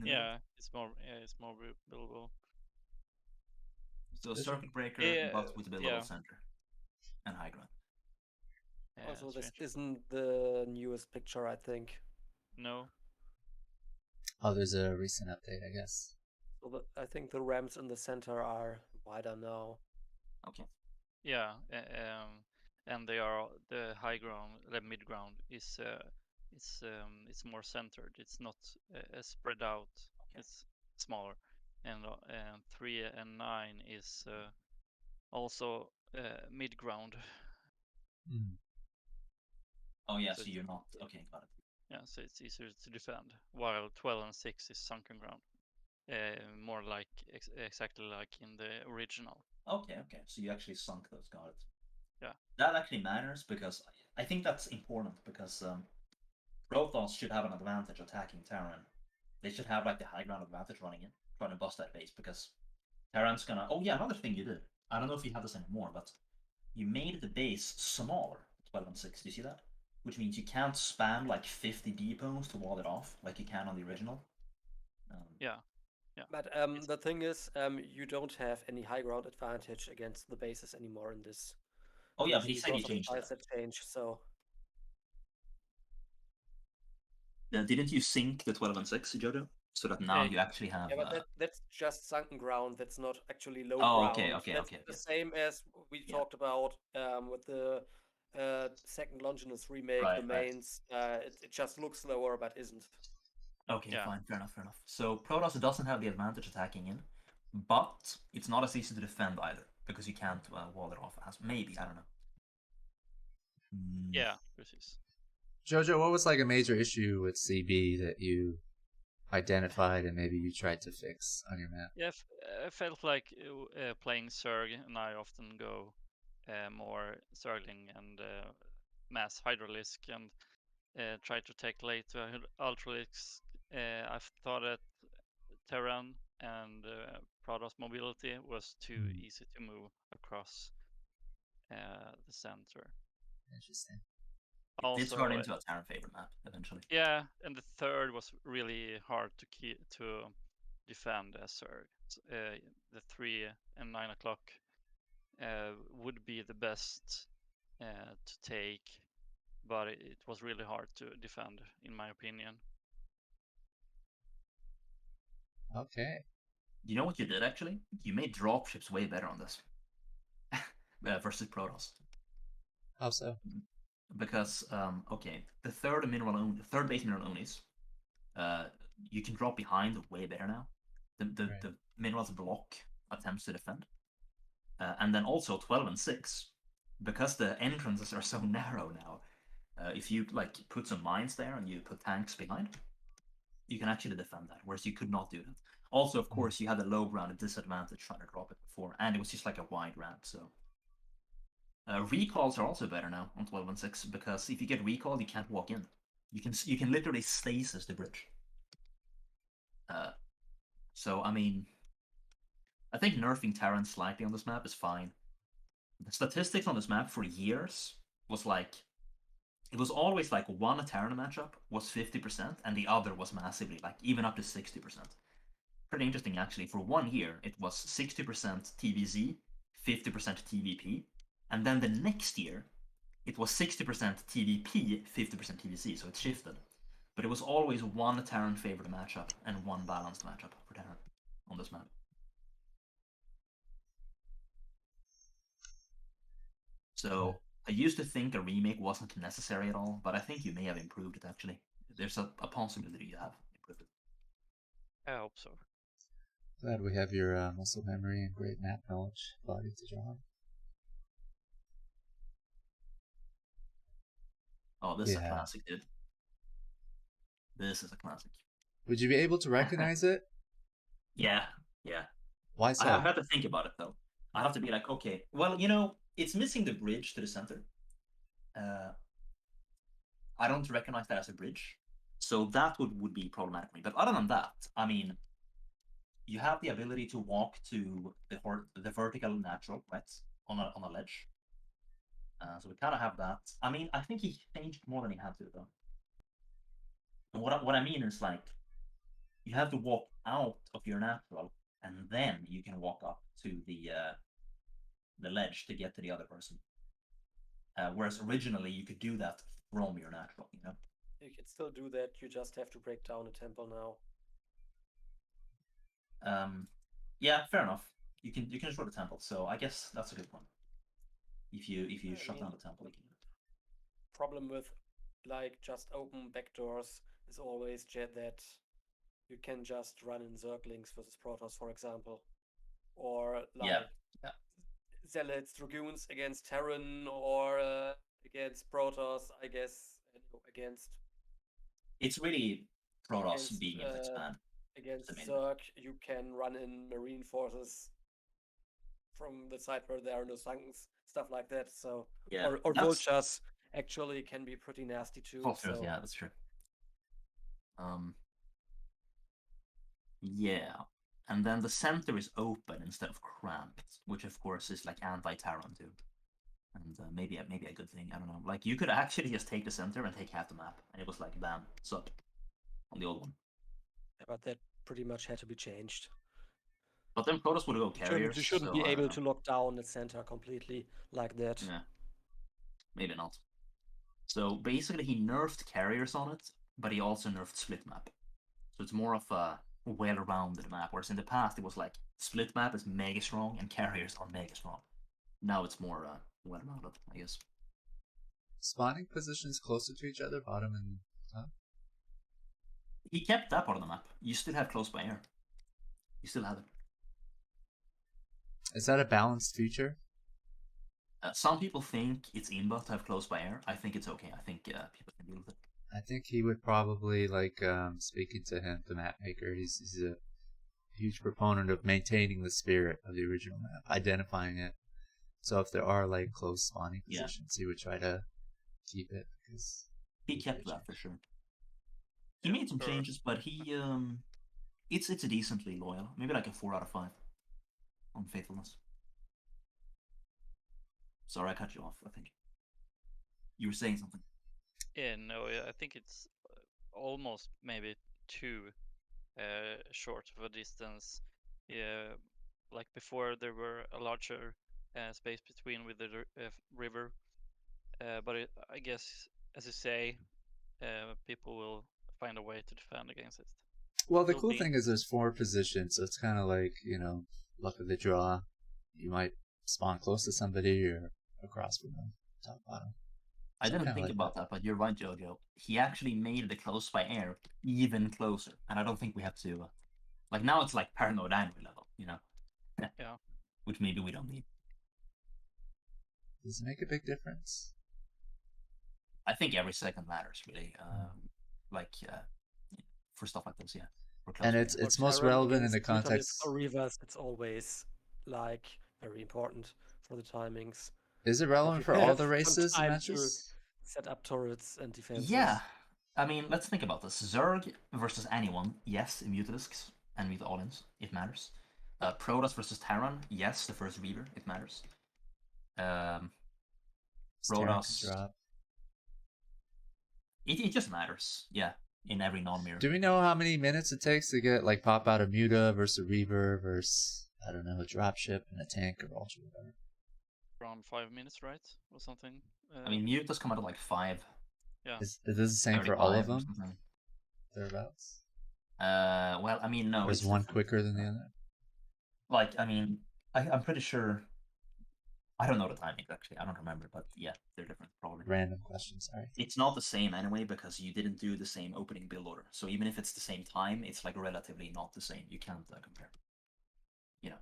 Yeah, it's more buildable. So Circuit Breaker, but with a buildable center and high ground. Yeah, also, this isn't the newest picture, I think. No. Oh, there's a recent update, I guess. So I think the ramps in the center are wider now. Okay. Yeah, and they are the high ground, the mid ground is it's more centered. It's not spread out. Okay. It's smaller, and 3 and 9 is also mid ground. Oh yeah, So so you're not okay. Got it. Yeah, so it's easier to defend. While 12 and 6 is sunken ground, more like exactly like in the original. Okay, okay. So you actually sunk those. Got it. Yeah. That actually matters because I think that's important because Protoss should have an advantage attacking Terran. They should have like the high ground advantage running in, trying to bust that base because Terran's gonna. Oh yeah, another thing you did. I don't know if you have this anymore, but you made the base smaller. 12 and 6. Do you see that? Which means you can't spam like 50 depots to wall it off like you can on the original. Yeah. Yeah. But the thing is, you don't have any high ground advantage against the bases anymore in this. Oh yeah, but he said he because of changed the that. change, so. Didn't you sync the 12 and 6, Jojo? So that now you actually have. Yeah, but that's just sunken ground. That's not actually low Oh, ground. okay, okay, That's okay, the okay. same as we talked about with the second Longinus remake, Right, the right. mains. It just looks lower, but isn't. Okay, Yeah. fine, fair enough, fair enough. So Protoss doesn't have the advantage attacking in, but it's not as easy to defend either because you can't wall it off as maybe, I don't know. Yeah, precis. Jojo, what was like a major issue with CB that you identified and maybe you tried to fix on your map? Yeah, I felt like playing Zerg, and I often go more Zergling and mass Hydralisk and try to take late Ultralisk. I thought that Terran and Protoss mobility was too easy to move across the center. Interesting. Also, It did turn into a Terran favorite map eventually. Yeah, and the third was really hard to defend as Zerg. The 3 and 9 o'clock would be the best to take, but it was really hard to defend, in my opinion. Okay. You know what you did actually? You made dropships way better on this versus Protoss. How so? Because okay, the third base mineral onis, you can drop behind way better now. The minerals block attempts to defend, and then also 12 and 6, because the entrances are so narrow now. If you like put some mines there and you put tanks behind, you can actually defend that, whereas you could not do that. Also, of course, you had a low ground at disadvantage trying to drop it before, and it was just like a wide ramp. So recalls are also better now on 12 and 6 because if you get recalled, you can't walk in. You can literally stasis the bridge. So I mean, I think nerfing Terran slightly on this map is fine. The statistics on this map for years was like, it was always like one Terran matchup was 50% and the other was massively, like even up to 60%. Pretty interesting actually. For 1 year, it was 60% TVZ, 50% TVP, and then the next year, it was 60% TVP, 50% TVC, so it shifted. But it was always one Terran favored matchup and one balanced matchup for Terran on this map. So I used to think a remake wasn't necessary at all, but I think you may have improved it actually. There's a possibility you have improved it. I hope so. Glad we have your muscle memory and great map knowledge, body to draw on. Oh, this is a classic, dude. This is a classic. Would you be able to recognize it? Yeah, yeah. Why so? I have to think about it though. I have to be like, okay, well, you know, it's missing the bridge to the center. I don't recognize that as a bridge, so that would be problematic for me. But other than that, I mean, you have the ability to walk to the vertical natural, right, on a ledge. So we kind of have that. I mean, I think he changed more than he had to though. And what I mean is like, you have to walk out of your natural, and then you can walk up to the ledge to get to the other person. Whereas originally you could do that from your natural, you know? You can still do that, you just have to break down a temple now. Yeah, fair enough. You can destroy the temple, so I guess that's a good one. If you shut down the temple, you can. Problem with like just open backdoors is always that you can just run in Zerglings versus Protoss, for example, or like Zealots, Dragoons against Terran, or against Protoss, I guess, against. It's really Protoss being able to expand. Against Zerg, you can run in Marine forces from the side where there are no sunks, stuff like that. So, or vultures actually can be pretty nasty too. Vultures, yeah, that's true. Yeah, and then the center is open instead of cramped, which of course is like anti-Terran too, and maybe a good thing. I don't know. Like you could actually just take the center and take half the map, and it was like bam, sup, on the old one. Yeah, but that pretty much had to be changed. But then Protoss would go carriers. You shouldn't be able to lock down the center completely like that. Yeah, maybe not. So basically, he nerfed carriers on it, but he also nerfed split map. So it's more of a well-rounded map, whereas in the past it was like split map is mega strong and carriers are mega strong. Now it's more well-rounded, I guess. Spawning positions closer to each other, bottom and top? He kept that part of the map. You still have close by air. You still have it. Is that a balanced feature? Some people think it's inbuilt to have close by air. I think it's okay. I think people can deal with it. I think he would probably, like, speaking to him, the map maker, he's a huge proponent of maintaining the spirit of the original map, identifying it. So if there are, like, close spawning positions, he would try to keep it. Because he kept that for sure. He made some changes, but it's decently loyal. Maybe like a 4 out of 5 on faithfulness. Sorry, I cut you off. I think you were saying something. Yeah, no, I think it's almost maybe too short of a distance. Yeah, like before there were a larger space between with the river, but I guess, as you say, people will find a way to defend against it. Well, the cool thing is there's 4 positions, so it's kind of like, you know, luck of the draw. You might spawn close to somebody or across from them, top, bottom. I didn't think about that, but you're right, Jojo. He actually made the close by air even closer, and I don't think we have to. Like now, it's like paranoid angry level, you know. Yeah. Which maybe we don't need. Does it make a big difference? I think every second matters, really. For stuff like this, yeah. And it's most relevant in the context. For reverse, it's always like very important for the timings. Is it relevant for all the races and matches? Set up turrets and defenses. Yeah, I mean, let's think about this. Zerg versus anyone, yes, Mutalisks and with all-ins, it matters. Protoss versus Terran, yes, the first Reaver, it matters. Protoss. It just matters, yeah, in every non-mirror. Do we know how many minutes it takes to get like pop out a Muta versus a Reaver versus, I don't know, a dropship and a tank or ultra whatever? Around 5 minutes, right, or something. I mean, Mutas come out at like 5. Yeah. Is this the same for all of them? Thereabouts. Well, I mean, no. Is one quicker than the other? Like, I mean, I'm pretty sure. I don't know the timing actually. I don't remember, but yeah, they're different probably. Random question, sorry. It's not the same anyway because you didn't do the same opening build order. So even if it's the same time, it's like relatively not the same. You can't compare. You know.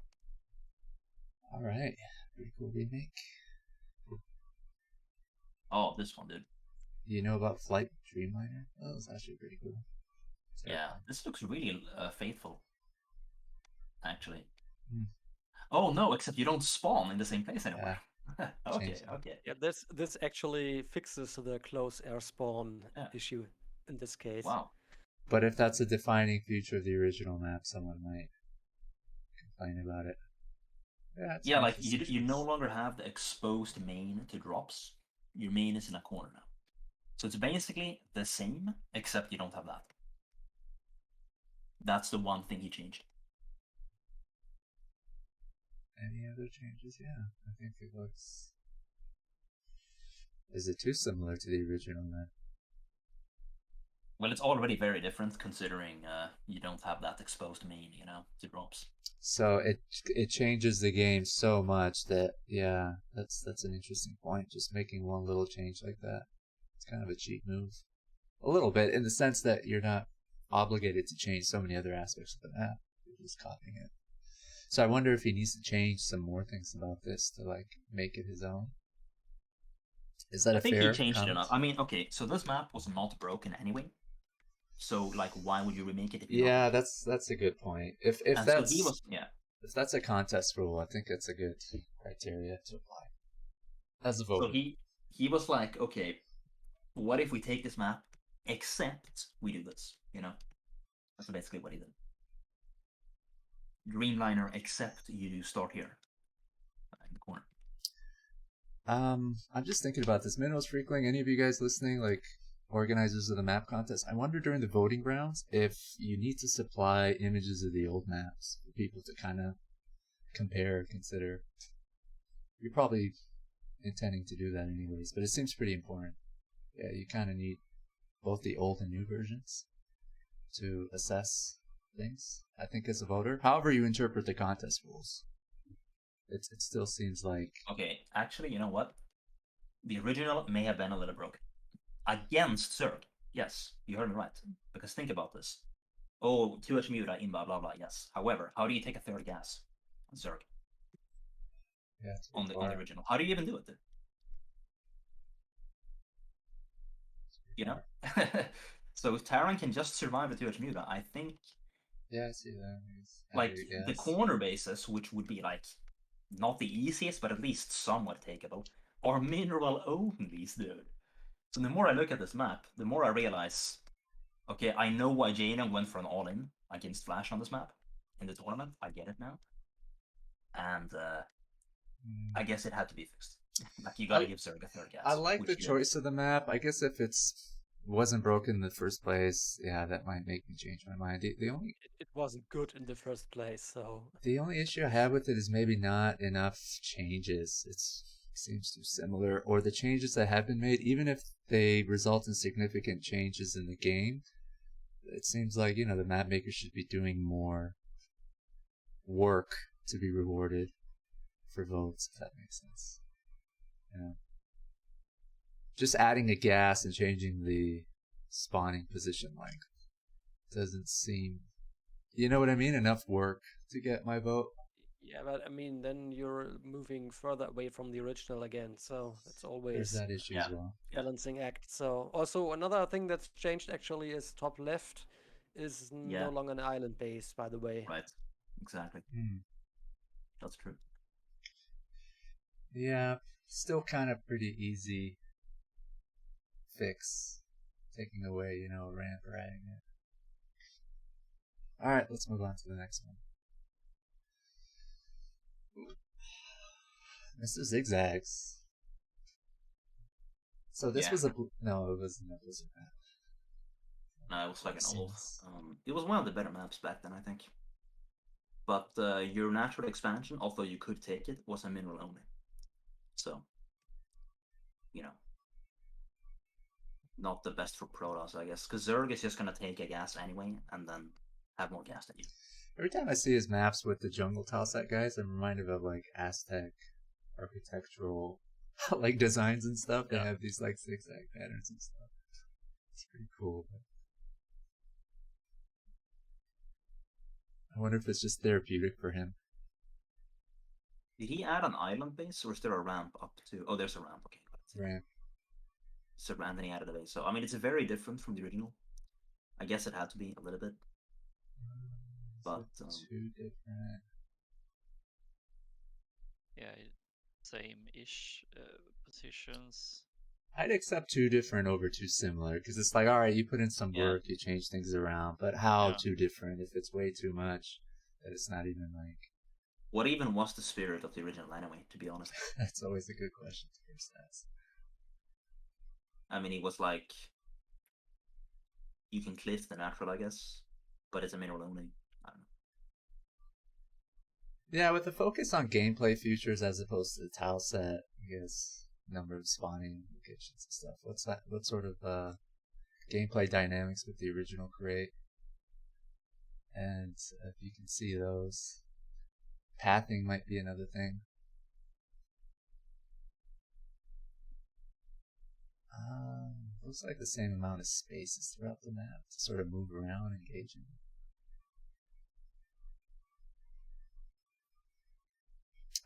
All right, pretty cool remake. Oh, this one, dude. You know about Flight Dreamliner? That was actually pretty cool. Yeah, this looks really faithful. Actually. Hmm. Oh no, except you don't spawn in the same place anymore. Yeah. Okay. Yeah, this actually fixes the close air spawn issue in this case. Wow. But if that's a defining feature of the original map, someone might complain about it. Yeah, like you no longer have the exposed main to drops. Your main is in a corner now. So it's basically the same, except you don't have that. That's the one thing he changed. Any other changes? Yeah, I think it looks... Is it too similar to the original then? Well, it's already very different considering you don't have that exposed main, to drops. So it changes the game so much that that's an interesting point. Just making one little change like that, it's kind of a cheap move, a little bit in the sense that you're not obligated to change so many other aspects of the map. You're just copying it. So I wonder if he needs to change some more things about this to like make it his own. Is that I a think fair he changed comment? it enough. I mean, okay, so this map was not broken anyway. So like, why would you remake it? If you Yeah, that's a good point. If and that's so he was, if that's a contest rule, I think it's a good criteria to apply as a So voter. he was like, okay, what if we take this map, except we do this? That's basically what he did. Dreamliner, except you do start here in the corner. I'm just thinking about this. Minerals Freakling, any of you guys listening, like organizers of the map contest, I wonder during the voting rounds if you need to supply images of the old maps for people to kind of compare, consider. You're probably intending to do that anyways, but it seems pretty important. Yeah, you kind of need both the old and new versions to assess things, I think, as a voter. However you interpret the contest rules. It still seems like... Okay, actually, you know what? The original may have been a little broken. Against Zerg, yes, you heard me right. Because think about this. Oh, 2H Muta in blah blah blah, yes. However, how do you take a third gas on Zerg? Yeah, on the original. How do you even do it then? So if Terran can just survive a 2H Muta, I think... Yeah, I see that. Like, the corner bases, which would be like, not the easiest, but at least somewhat takeable, are mineral onlys, dude. So the more I look at this map, the more I realize, okay, I know why Jaina went for an all-in against Flash on this map in the tournament. I get it now. And I guess it had to be fixed. Like, you gotta give Zerg a third gas. I like the choice of the map. I guess if it wasn't broken in the first place, yeah, that might make me change my mind. The only it wasn't good in the first place, so... The only issue I have with it is maybe not enough changes. It seems too similar, or the changes that have been made, even if they result in significant changes in the game, it seems like, the map maker should be doing more work to be rewarded for votes, if that makes sense. Just adding a gas and changing the spawning position length doesn't seem, you know what I mean? Enough work to get my vote. Yeah, but I mean, then you're moving further away from the original again, so it's always there's that issue as well. Balancing act. So also another thing that's changed actually is top left is no longer an island base, by the way. Right, exactly. That's true. Yeah, still kind of pretty easy fix, taking away, a ramp or adding it. Alright, let's move on to the next one. Mr. Zigzags. So this was no, it wasn't a blizzard map. No, it was like an old. It was one of the better maps back then, I think. But your natural expansion, although you could take it, was a mineral only. So, not the best for Protoss, I guess. Because Zerg is just going to take a gas anyway, and then have more gas than you. Every time I see his maps with the jungle tile set guys, I'm reminded of like Aztec architectural like designs and stuff. They have these like zigzag patterns and stuff. It's pretty cool. But I wonder if it's just therapeutic for him. Did he add an island base, or is there a ramp up to... Oh, there's a ramp, okay. Ramp. So and then he added a base. So, I mean, it's very different from the original. I guess it had to be a little bit. But... too different. Yeah, same-ish positions. I'd accept too different over too similar, because it's like, alright, you put in some work, you change things around, but how too different if it's way too much that it's not even like... What even was the spirit of the original anyway, to be honest? That's always a good question to first ask. I mean, it was like... You can cliff the natural, I guess, but it's a mineral only. I don't know. Yeah, with the focus on gameplay features as opposed to the tile set, I guess, number of spawning locations and stuff. What's that? What sort of gameplay dynamics with the original create. And if you can see those, pathing might be another thing. Looks like the same amount of spaces throughout the map to sort of move around, engaging.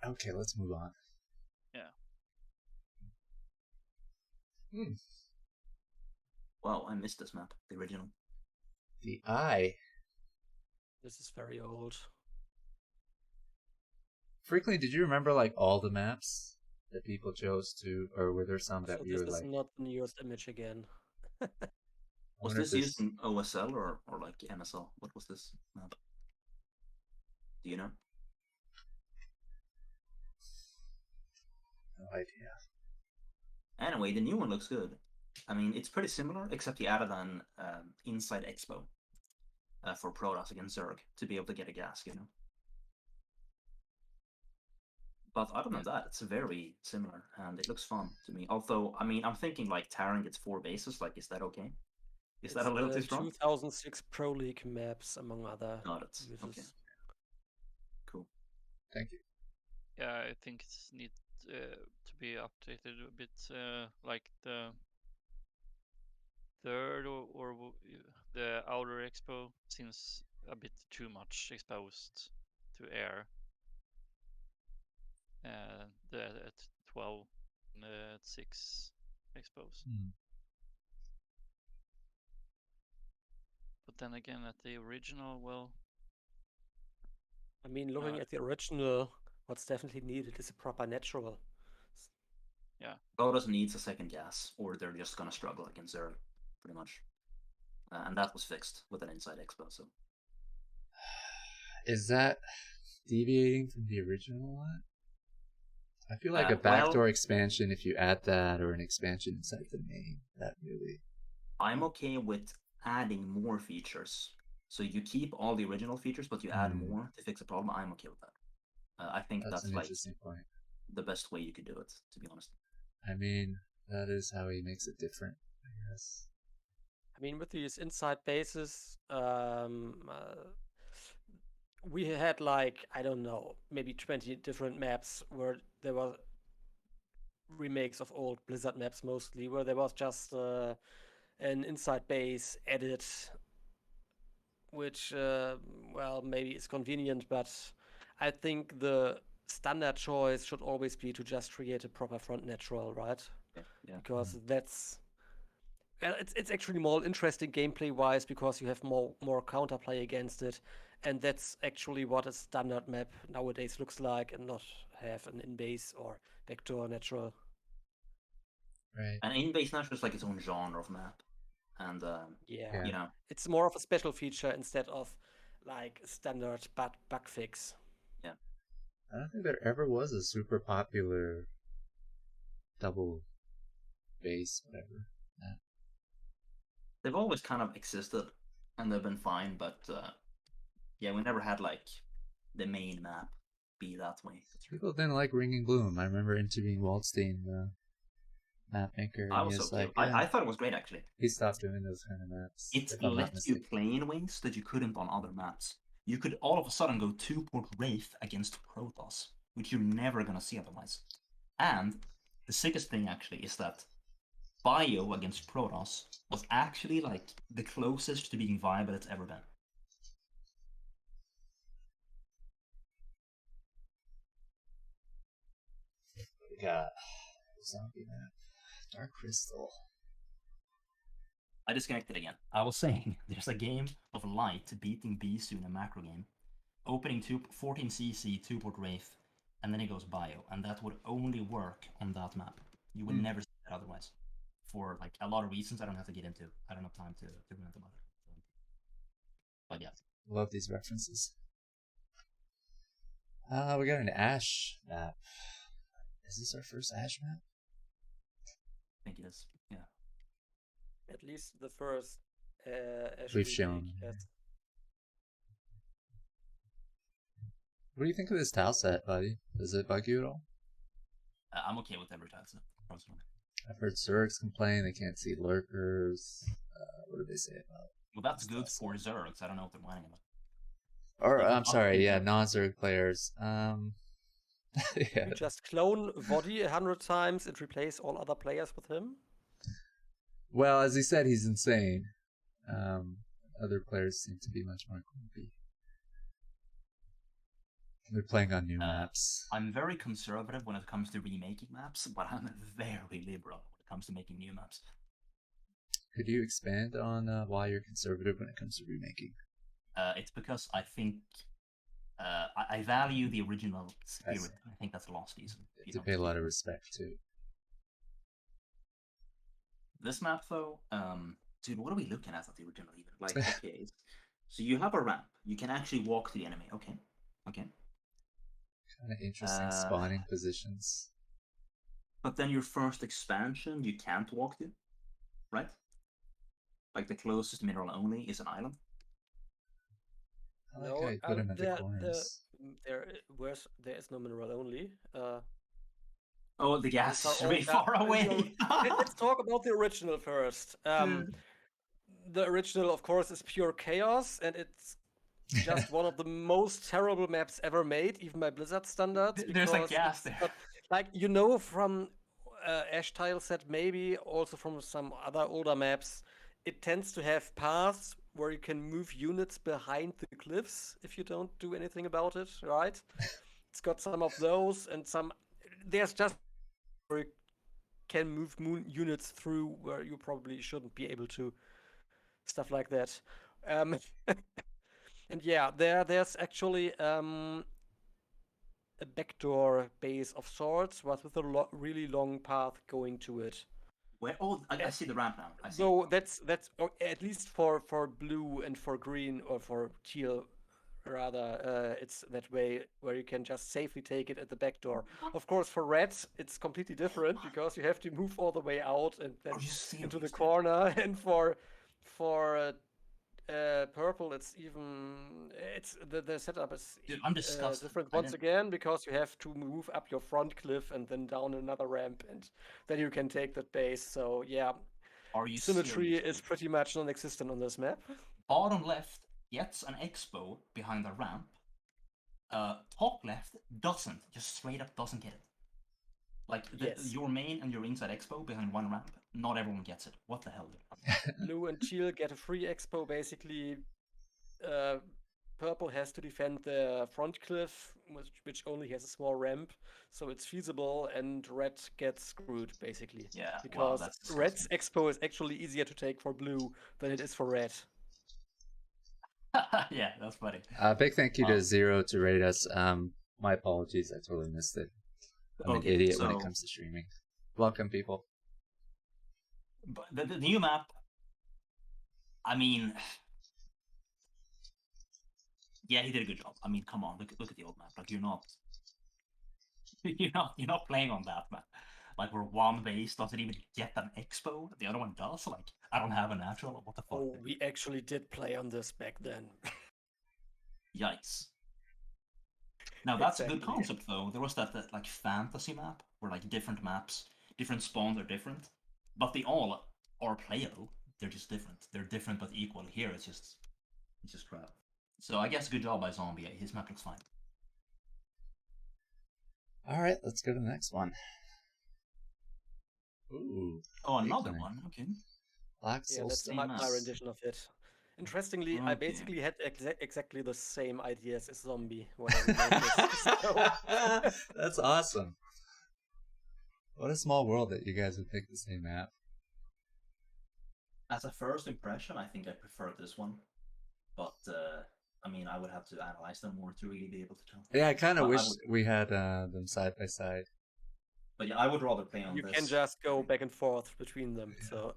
Okay, let's move on. Yeah. Wow, I missed this map, the original. The Eye. This is very old. Freakling, did you remember like all the maps that people chose to, or were there some that So we this were is like? not the newest image again. Was this used in OSL or like MSL? What was this map? Do you know? No idea. Anyway, the new one looks good. I mean, it's pretty similar, except he added an Inside Expo for Protoss against Zerg to be able to get a gas, you know. But other than that, it's very similar, and it looks fun to me. Although, I mean, I'm thinking like Terran gets 4 bases. Like, is that okay? Is that a little too strong? 2006 Pro League maps, among other Got it. uses. Okay. Cool. Thank you. Yeah, I think it's need to be updated a bit. Like the third or the outer expo seems a bit too much exposed to air. The at 12 at 6 expos. But then again, at the original, well, I mean, looking at the original, what's definitely needed is a proper natural. Yeah. Protoss needs a second gas, or they're just gonna struggle against Zerg, pretty much. And that was fixed with an Inside Expo. So, is that deviating from the original one? I feel like a backdoor expansion, if you add that, or an expansion inside the main, that really... I'm okay with adding more features. So you keep all the original features, but you add more to fix a problem. I'm okay with that. I think that's an like interesting point. The best way you could do it, to be honest. I mean, that is how he makes it different, I guess. I mean, with these inside bases, we had like, I don't know, maybe 20 different maps where there were remakes of old Blizzard maps mostly, where there was just an inside base added, which, well, maybe is convenient, but I think the standard choice should always be to just create a proper front natural, right? Yeah. Because that's... Well, it's actually more interesting gameplay-wise because you have more counterplay against it, and that's actually what a standard map nowadays looks like, and not have an in-base or backdoor natural. Right. And in-base natural is like its own genre of map, and yeah, you know, it's more of a special feature instead of like a standard bug fix. Yeah, I don't think there ever was a super popular double base, whatever. Yeah. They've always kind of existed, and they've been fine, but yeah, we never had like the main map be that way. People didn't like Ringing Gloom. I remember interviewing Waldstein, the map maker. I was okay. I thought it was great, actually. He stopped doing those kind of maps. It let you play in ways that you couldn't on other maps. You could all of a sudden go 2-port Wraith against Protoss, which you're never gonna see otherwise. And the sickest thing actually is that Bio against Protoss was actually like the closest to being viable it's ever been. We got zombie map, Dark Crystal. I disconnected again. I was saying there's a game of Light beating Bisu in a macro game, opening 14cc 2-port Wraith, and then it goes Bio, and that would only work on that map. You would never see it otherwise. For like a lot of reasons I don't have to get into. I don't have time to rant about it. So. But yeah. Love these references. We got an Ash map. Is this our first Ash map? I think it is, yeah. At least the first Ash we've shown. Yes. What do you think of this tile set, buddy? Does it bug you at all? I'm okay with every tile set, personally. I've heard Zergs complain they can't see lurkers. what did they say about? Well, that's good for Zergs. I don't know what they're whining about. Or Even I'm sorry, yeah, updated. non-Zerg players. Yeah. You just clone Vodi 100 times and replace all other players with him? Well, as he said, he's insane. Other players seem to be much more grumpy. They're playing on new maps. I'm very conservative when it comes to remaking maps, but I'm very liberal when it comes to making new maps. Could you expand on why you're conservative when it comes to remaking? It's because I think I value the original spirit. I think that's lost easily. You have to pay a lot of respect too. This map, though, dude, what are we looking at the original even? Like, okay, so you have a ramp. You can actually walk to the enemy. Okay. Kind of interesting spawning positions. But then your first expansion, you can't walk to, right? Like the closest mineral only is an island. I like how you put them in the corners. There is no mineral only. Oh, the gas is really far away. Let's talk about the original first. The original, of course, is pure chaos, and it's just one of the most terrible maps ever made, even by Blizzard standards. There's like gas there. Like, from Ash Tile set, maybe also from some other older maps, it tends to have paths where you can move units behind the cliffs if you don't do anything about it, right? It's got some of those, and there's just where you can move units through where you probably shouldn't be able to. Stuff like that. And yeah, there's actually a backdoor base of sorts, but with a really long path going to it. Where? Oh, I see the ramp now. I see. So that's at least for blue and for green, or for teal rather, it's that way where you can just safely take it at the back door. Of course, for red, it's completely different because you have to move all the way out and then into the corner. And for purple, it's the setup is different once again, because you have to move up your front cliff and then down another ramp, and then you can take that base. So yeah, symmetry is pretty much non-existent on this map. Bottom left gets an expo behind the ramp. Top left doesn't, just straight up doesn't get it. Like your main and your inside expo behind one ramp, not everyone gets it. What the hell? Blue and teal get a free expo basically. Purple has to defend the front cliff, which only has a small ramp, so it's feasible, and red gets screwed basically. Yeah, because red's expo is actually easier to take for blue than it is for red. Yeah, that's funny. Big thank you to Zero to rate us. My apologies, I totally missed it. I'm an idiot when it comes to streaming. Welcome, people. But the new map, I mean, yeah, he did a good job. I mean, come on, look at the old map. Like you're not playing on that map. Like where one base doesn't even get an expo, the other one does. Like I don't have a natural. What the fuck? Oh, we actually did play on this back then. Yikes. Now that's a good concept though. There was that like fantasy map where like different maps, different spawns are different, but they all are playable. They're just different. They're different but equal. Here it's just crap. So I guess good job by Zombie. His map looks fine. All right, let's go to the next one. Ooh. Oh, another one. Okay. Black Yeah, that's my rendition of it. Interestingly, I basically had exactly the same ideas as Zombie when I made this. That's awesome. What a small world that you guys would pick the same map. As a first impression, I think I prefer this one, but I mean, I would have to analyze them more to really be able to tell. Yeah, I kind of wish we had them side by side. But yeah, I would rather play on this. You can just go back and forth between them. Yeah. So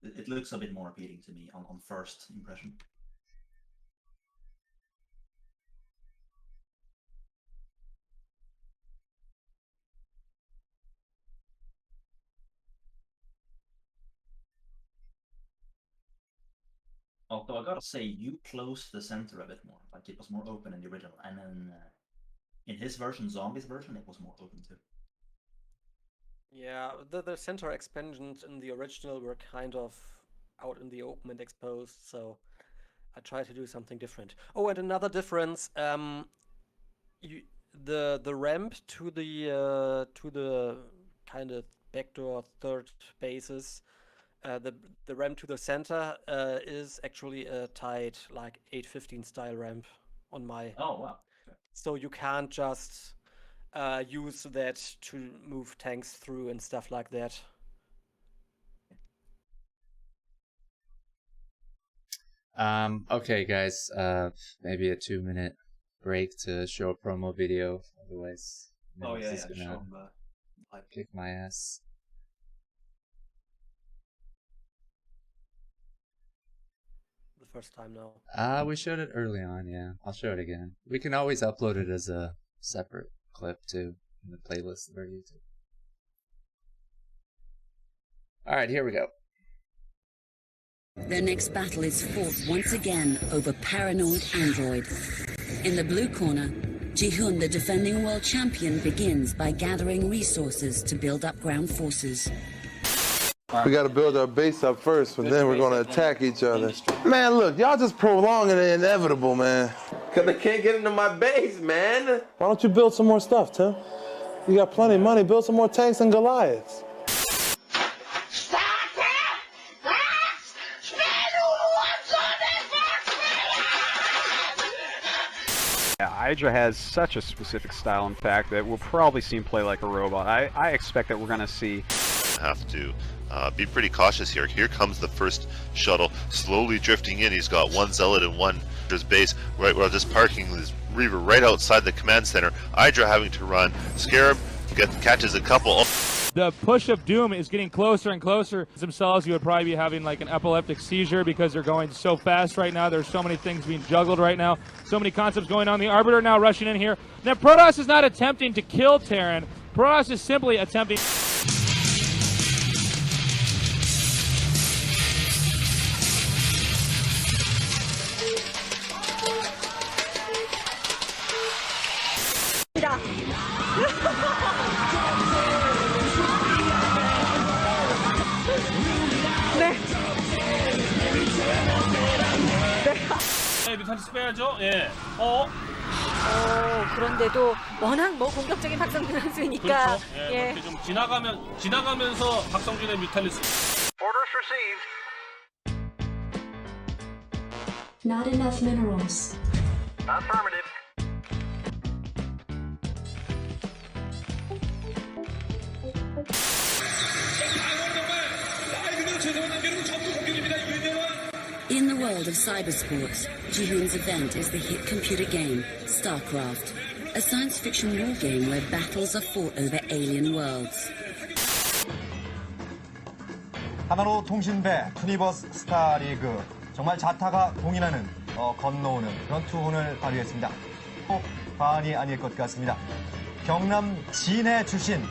it looks a bit more appealing to me on first impression. Although I gotta say, you closed the center a bit more. Like it was more open in the original, and then in his version, Zombie's version, it was more open too. Yeah, the center expansions in the original were kind of out in the open and exposed, so I tried to do something different. Oh, and another difference, the ramp to the kind of backdoor third bases, the ramp to the center is actually a tight like 815 style ramp on my. Oh wow. So you can't just use that to move tanks through and stuff like that. Okay, guys. Maybe a 2-minute break to show a promo video. Otherwise, Oh Mims yeah, is yeah. gonna Show kick my ass. The first time now. We showed it early on. Yeah, I'll show it again. We can always upload it as a separate clip too in the playlist of our YouTube. All right, here we go. Their next battle is fought once again over Paranoid Android. In the blue corner, Jihoon, the defending world champion, begins by gathering resources to build up ground forces. We got to build our base up first, and then we're going to attack each other. Man, look, y'all just prolonging the inevitable, man. Because they can't get into my base, man. Why don't you build some more stuff, Tim? You got plenty of money. Build some more tanks and Goliaths. Yeah, Hydra has such a specific style, in fact, that we'll probably see him play like a robot. I expect that we're going to see... Have to be pretty cautious here. Here comes the first shuttle, slowly drifting in. He's got one Zealot and one his base. Right, we're just parking this Reaver right outside the command center. Hydra having to run. Scarab catches a couple. The push of doom is getting closer and closer. Themselves, you would probably be having like an epileptic seizure because they're going so fast right now. There's so many things being juggled right now. So many concepts going on. The Arbiter now rushing in here. Now, Protoss is not attempting to kill Terran. Protoss is simply attempting... 네, 뮤탄스 빼야죠. 예. 그런데도 워낙 뭐 공격적인 박성준 선수이니까 그렇죠. 예, 이렇게 좀 지나가면서 박성준의 뮤탈리스. Orders received. Not enough minerals. Affirmative. In the world of cybersports, Jihoon's event is the hit computer game, StarCraft, a science fiction war game where battles are fought over alien worlds. 하나로 통신배 투니버스 스타리그 정말 자타가 공인하는 건너오는 그런 투혼을 발휘했습니다. 꼭 과언이 아닐 것 같습니다. 경남 진해 출신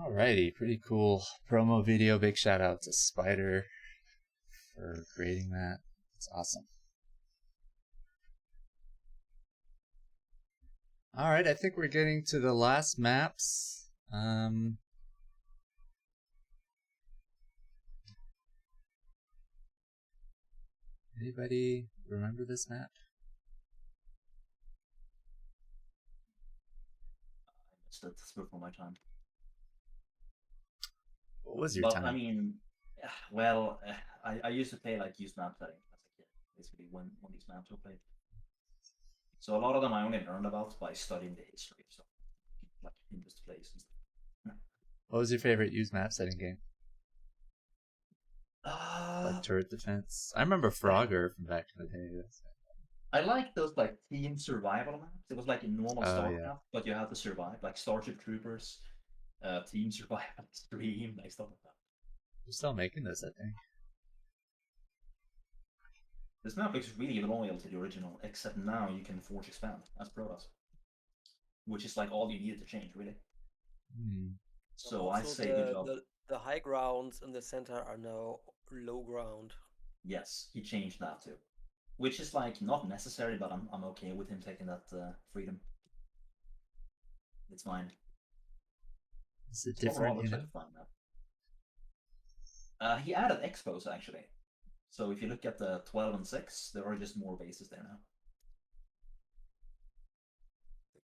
Alrighty, pretty cool promo video. Big shout out to Spider for creating that. It's awesome. Alright, I think we're getting to the last maps Anybody remember this map? It's before my time. What was your But time? I mean, well, I used to play like used map settings as a kid, basically when these maps were played. So a lot of them I only learned about by studying the history, so like Hindus plays and stuff. What was your favorite used map setting game? Uh, Like turret defense? I remember Frogger from back in the day. I like those like team survival maps. It was like a normal Oh, StarCraft, yeah. but you had to survive, like Starship Troopers, Team Survival Extreme, like stuff like that. They're still making this, I think. This map looks really loyal to the original, except now you can force expand as Protoss, which is like all you needed to change, really. So I Also, say good job. the high grounds in the center are now low ground. Yes, he changed that too, which is like not necessary, but I'm okay with him taking that freedom. It's fine. It's a different, Overall, looks like a fun map. He added expos actually. So if you look at the 12 and 6, there are just more bases there now.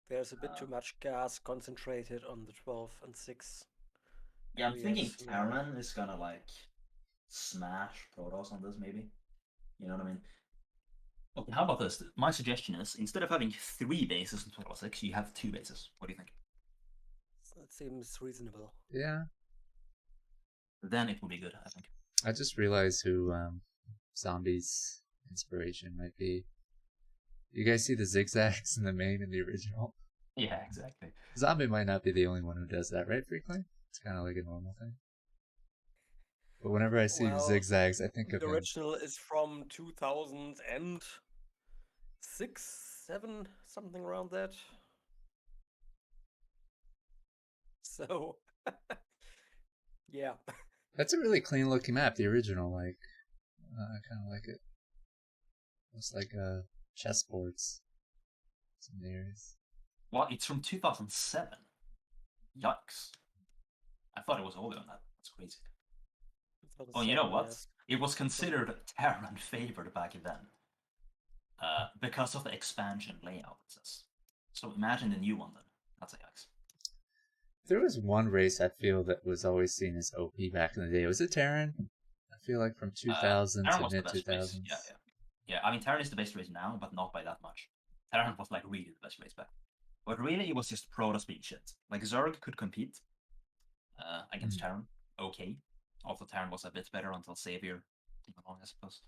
There's a bit too much gas concentrated on the 12 and 6. Yeah, I'm thinking areas, Terran is gonna like smash Protoss on this, maybe. You know what I mean? Okay, how about this? My suggestion is instead of having 3 bases in 12/6, you have 2 bases. What do you think? That seems reasonable. Yeah. Then it will be good, I think. I just realized who Zombie's inspiration might be. You guys see the zigzags in the main and the original? Yeah, exactly. Zombie might not be the only one who does that, right, Freakling? It's kind of like a normal thing. But whenever I see zigzags, I think of the him. original is from 2006, 7, something around that. So, yeah. That's a really clean looking map, the original. Like, I kind of like it. Looks like chessboards. Some areas. Well, it's from 2007. Yikes. I thought it was older than that. That's crazy. Oh, you know what? Yes. It was considered Terran favored back then. Because of the expansion layout, it says. So imagine the new one then. That's a yikes. There was one race I feel that was always seen as OP back in the day. Was it Terran? I feel like from 2000 to mid 2000s. Yeah, I mean, Terran is the best race now, but not by that much. Terran was like really the best race back. But really, it was just Protoss being shit. Like Zerg could compete against Terran, okay. Also, Terran was a bit better until Savior came along, I suppose.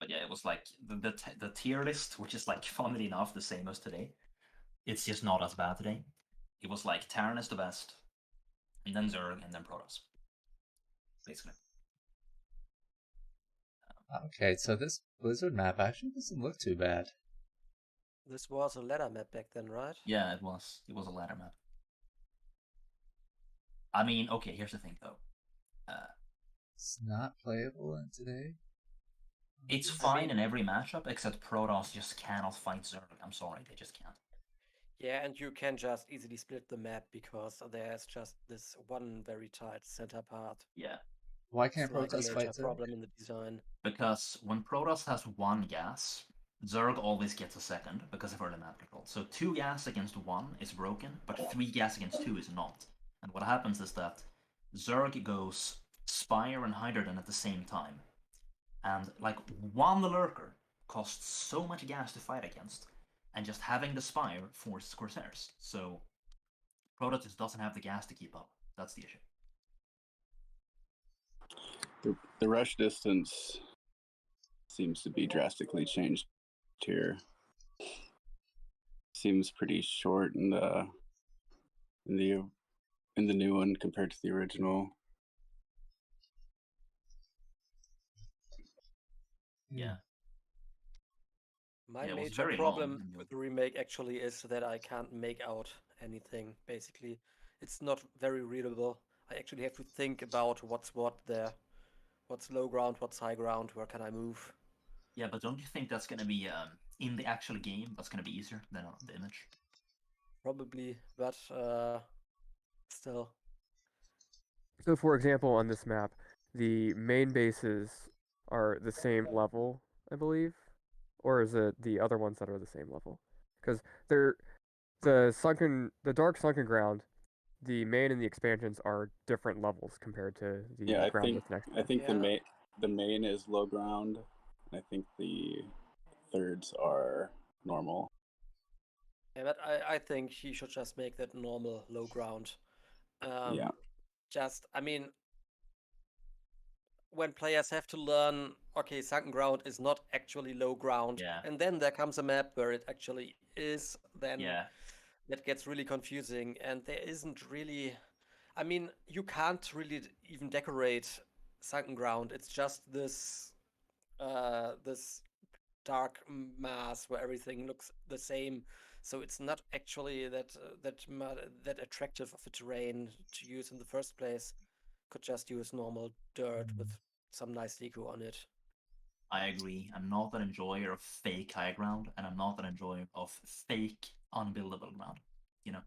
But yeah, it was like the tier list, which is like funnily enough the same as today. It's just not as bad today. It was like Terran is the best, and then Zerg, and then Protoss. Basically. Okay, so this Blizzard map actually doesn't look too bad. This was a ladder map back then, right? Yeah, it was. It was a ladder map. I mean, okay, here's the thing though. It's not playable in today. It's fine in every matchup, except Protoss just cannot fight Zerg. I'm sorry, they just can't. Yeah, and you can just easily split the map because there's just this one very tight center part. Yeah. Why can't It's like a Protoss major fight Zerg? problem in the design. Because when Protoss has 1 gas, Zerg always gets a second because of early map control. So 2 gas against 1 is broken, but 3 gas against 2 is not. And what happens is that Zerg goes Spire and Hydrogen at the same time. And like 1 lurker costs so much gas to fight against, and just having the Spire forces Corsairs. So Protoss just doesn't have the gas to keep up. That's the issue. The rush distance seems to be drastically changed here. Seems pretty short in the new one compared to the original. Yeah. My Yeah, it was major very problem long and with the remake actually is that I can't make out anything, basically. It's not very readable. I actually have to think about what's what there. What's low ground, what's high ground, where can I move? Yeah, but don't you think that's going to be in the actual game? That's going to be easier than on the image. Probably, but still. So, for example, on this map, the main bases are the same level, I believe, or is it the other ones that are the same level? Because they're the dark sunken ground, the main and the expansions are different levels compared to the Yeah, ground that's next to I it. think the main is low ground. And I think the thirds are normal. Yeah, but I think he should just make that normal low ground. Yeah. Just, I mean, when players have to learn, okay, sunken ground is not actually low ground, and then there comes a map where it actually is, then that gets really confusing, and there isn't really, I mean, you can't really even decorate sunken ground. It's just this this dark mass where everything looks the same. So it's not actually that attractive of a terrain to use in the first place. Could just use normal dirt with some nice deco on it. I agree. I'm not an enjoyer of fake high ground, and I'm not an enjoyer of fake unbuildable ground. You know.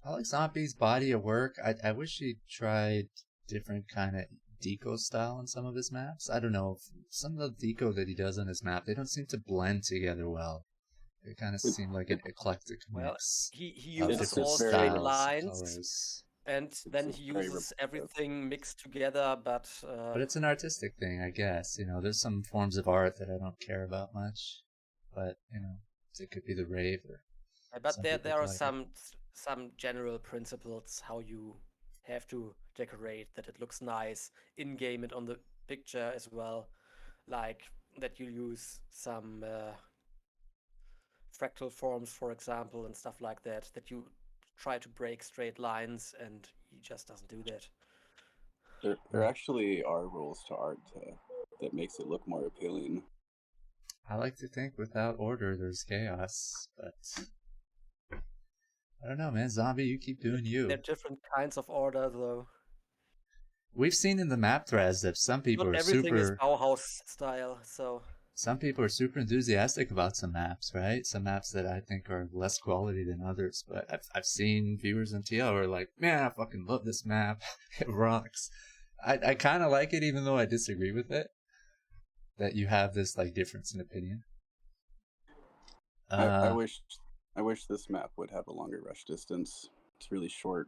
I like Zombie's body of work. I wish he tried different kind of deco style on some of his maps. I don't know. Some of the deco that he does on his map, they don't seem to blend together well. They kind of seem like an eclectic mix. He of uses different all straight styles, lines, colors. and then he uses everything mixed together, but it's an artistic thing, I guess. You know, there's some forms of art that I don't care about much, but you know, it could be the rave or. But there are like some general principles how you have to decorate that it looks nice in game and on the picture as well, like that you use some fractal forms, for example, and stuff like that. That you try to break straight lines, and he just doesn't do that. There actually are rules to art that makes it look more appealing. I like to think without order there's chaos, but I don't know, man. Zombie, you keep doing you. There are different kinds of order, though. We've seen in the map threads that some people Not are everything is super. Bauhaus style, so. Some people are super enthusiastic about some maps, right? Some maps that I think are less quality than others, but I've seen viewers on TL who are like, man, I fucking love this map. It rocks. I kind of like it, even though I disagree with it. That you have this like difference in opinion. I wish this map would have a longer rush distance. It's really short.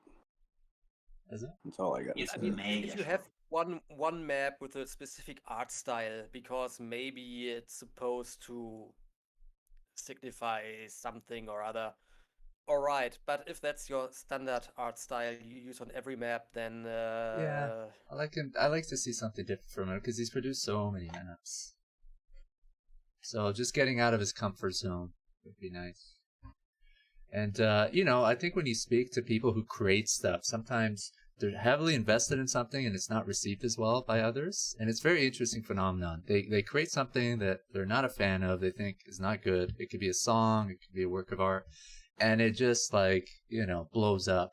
Is it? That's all I got to say. If you have one map with a specific art style, because maybe it's supposed to signify something or other. All right, but if that's your standard art style you use on every map, then yeah, I like to see something different from him because he's produced so many maps. So just getting out of his comfort zone would be nice. And you know, I think when you speak to people who create stuff, sometimes they're heavily invested in something and it's not received as well by others. And it's a very interesting phenomenon. They create something that they're not a fan of, they think is not good. It could be a song, it could be a work of art, and it just like, you know, blows up.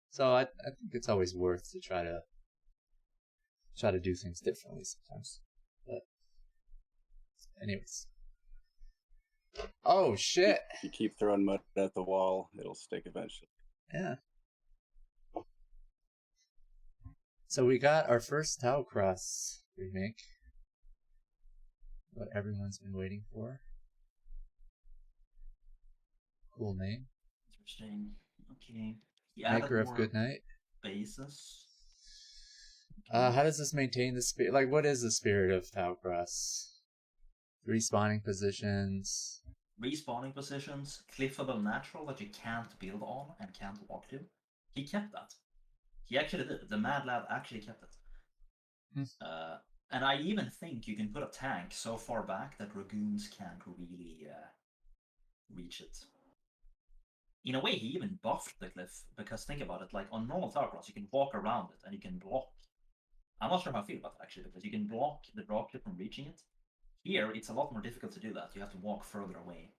So I think it's always worth to try to do things differently sometimes. But anyways. Oh shit. If you keep throwing mud at the wall, it'll stick eventually. Yeah. So we got our first Tau Cross remake. What everyone's been waiting for. Cool name. Interesting. Okay. Maker of Good Night. Bases. How does this maintain the spirit? Like, what is the spirit of Tau Cross? Respawning positions. Respawning positions, cliffable natural that you can't build on and can't walk to. He kept that. He actually did. The Mad Lad actually kept it. And I even think you can put a tank so far back that Dragoons can't really reach it. In a way, he even buffed the cliff, because think about it, like on normal Tower Cross, you can walk around it and you can block. I'm not sure how I feel about that actually, because you can block the dropship from reaching it. Here, it's a lot more difficult to do that. You have to walk further away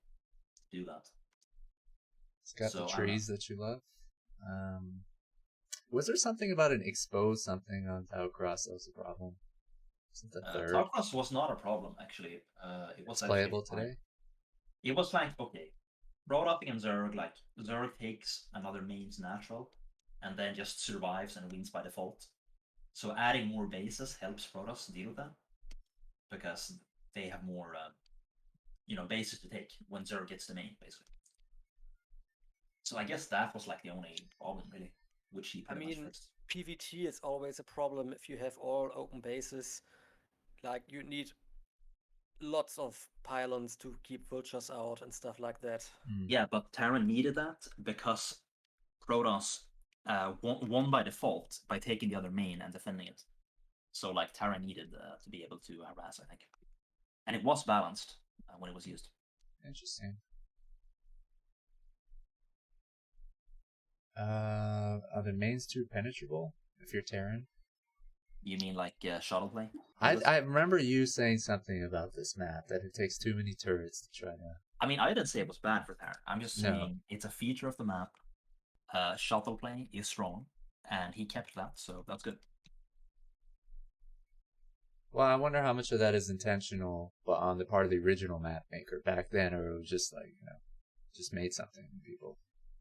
to do that. It's got the trees that you love. Was there something about an exposed something on Tau Cross that was a problem? Isn't the third? Tarkos was not a problem, actually. It was It's playable fine. today? It was like, okay, Protoss against Zerg, like, Zerg takes another main's natural, and then just survives and wins by default. So adding more bases helps Protoss deal with that, because they have more, bases to take when Zerg gets the main, basically. So I guess that was like the only problem, really, which he pretty much fixed. PvT is always a problem if you have all open bases. Like, you need lots of pylons to keep vultures out and stuff like that. Yeah, but Terran needed that because Protoss won by default by taking the other main and defending it. So, like, Terran needed to be able to harass, I think. And it was balanced when it was used. Interesting. Are the mains too penetrable if you're Terran? You mean like shuttle play? I remember you saying something about this map, that it takes too many turrets to try to... I mean, I didn't say it was bad for Terran. I'm just saying it's a feature of the map. Shuttle play is strong, and he kept that, so that's good. Well, I wonder how much of that is intentional, but on the part of the original map maker back then, or it was just like, just made something and people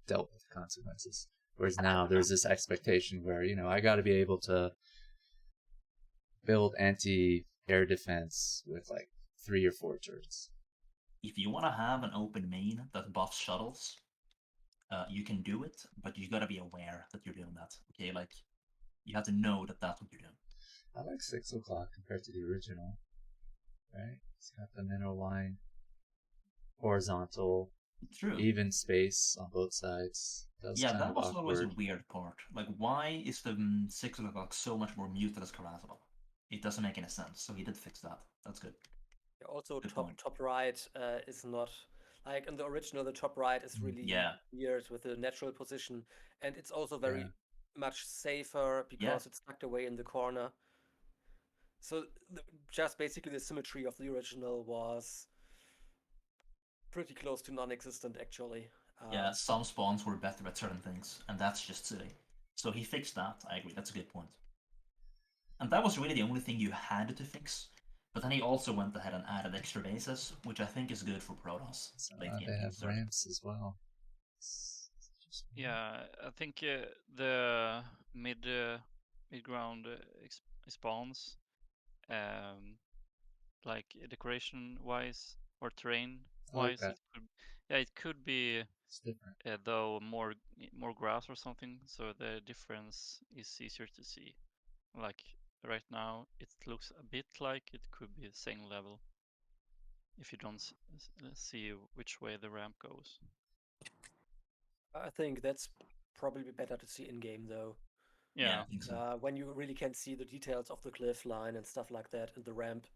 dealt with the consequences. Whereas now there's this expectation where, I got to be able to build anti-air defense with like 3 or 4 turrets. If you want to have an open main that buffs shuttles, you can do it, but you got to be aware that you're doing that. Okay, like, you have to know that that's what you're doing. I like 6 o'clock compared to the original, right? It's got the mineral line, horizontal, True, even space on both sides. That was always a weird part. Like, why is the 6 o'clock so much more muted as Karasova? It doesn't make any sense, so he did fix that. That's good. Also, top right is not... Like, in the original, the top right is really weird with the natural position, and it's also very much safer because it's tucked away in the corner. So just basically the symmetry of the original was pretty close to non-existent, actually. Some spawns were better at certain things, and that's just silly. So he fixed that. I agree. That's a good point. And that was really the only thing you had to fix. But then he also went ahead and added extra bases, which I think is good for Protoss. They have ramps as well. Yeah, I think the mid-ground spawns, like decoration-wise or terrain-wise, it could be though more grass or something, so the difference is easier to see. Like right now, it looks a bit like it could be the same level if you don't see which way the ramp goes. I think that's probably better to see in-game, though. Yeah, I think so. When you really can see the details of the cliff line and stuff like that, and the ramp.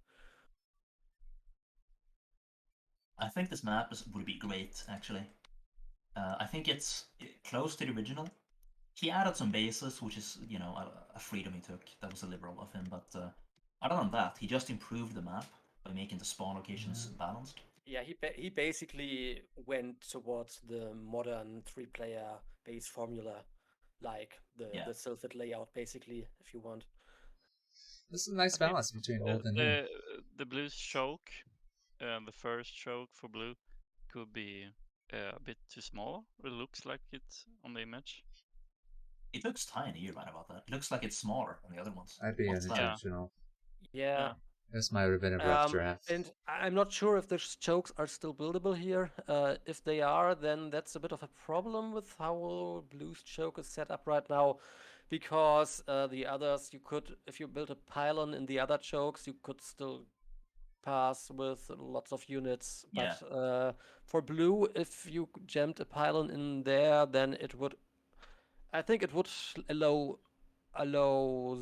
I think this map would be great, actually. I think it's close to the original. He added some bases, which is, a freedom he took. That was a liberal of him, but other than that, he just improved the map by making the spawn locations balanced. Yeah, he basically went towards the modern 3-player base formula, like the Sylphid layout, basically, if you want. This is a nice balance between old and new. The blue choke, the first choke for blue, could be a bit too small. It looks like it on the image. It looks tiny, you're right about that. It looks like it's smaller than the other ones. I'd be unintentional. Yeah. This might have been a rough draft. And I'm not sure if the chokes are still buildable here. If they are, then that's a bit of a problem with how Blue's choke is set up right now. Because the others, you could, if you build a pylon in the other chokes, you could still pass with lots of units. But for Blue, if you jammed a pylon in there, then it would... I think it would allow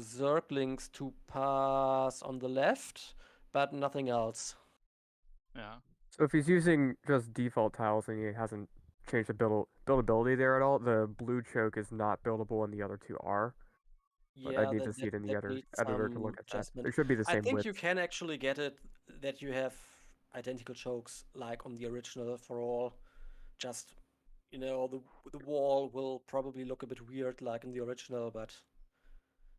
Zerglings to pass on the left, but nothing else. Yeah. So if he's using just default tiles and he hasn't changed the buildability there at all, the blue choke is not buildable and the other two are. But I need to see it in the editor to look at that. It should be the same width. I think you can actually get it that you have identical chokes like on the original for all. Just, the wall will probably look a bit weird like in the original, but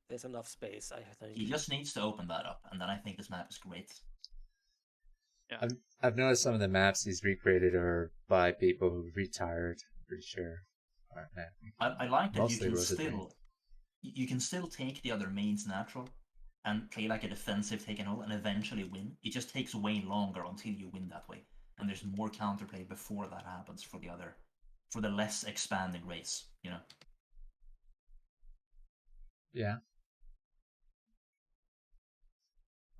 there's enough space, I think. He just needs to open that up, and then I think this map is great. Yeah. I've noticed some of the maps he's recreated are by people who retired. Pretty sure. I like that Mostly Rosa you can still take the other mains natural and play like a defensive take and hold and eventually win. It just takes way longer until you win that way, and there's more counterplay before that happens for the less expanding race, you know. Yeah.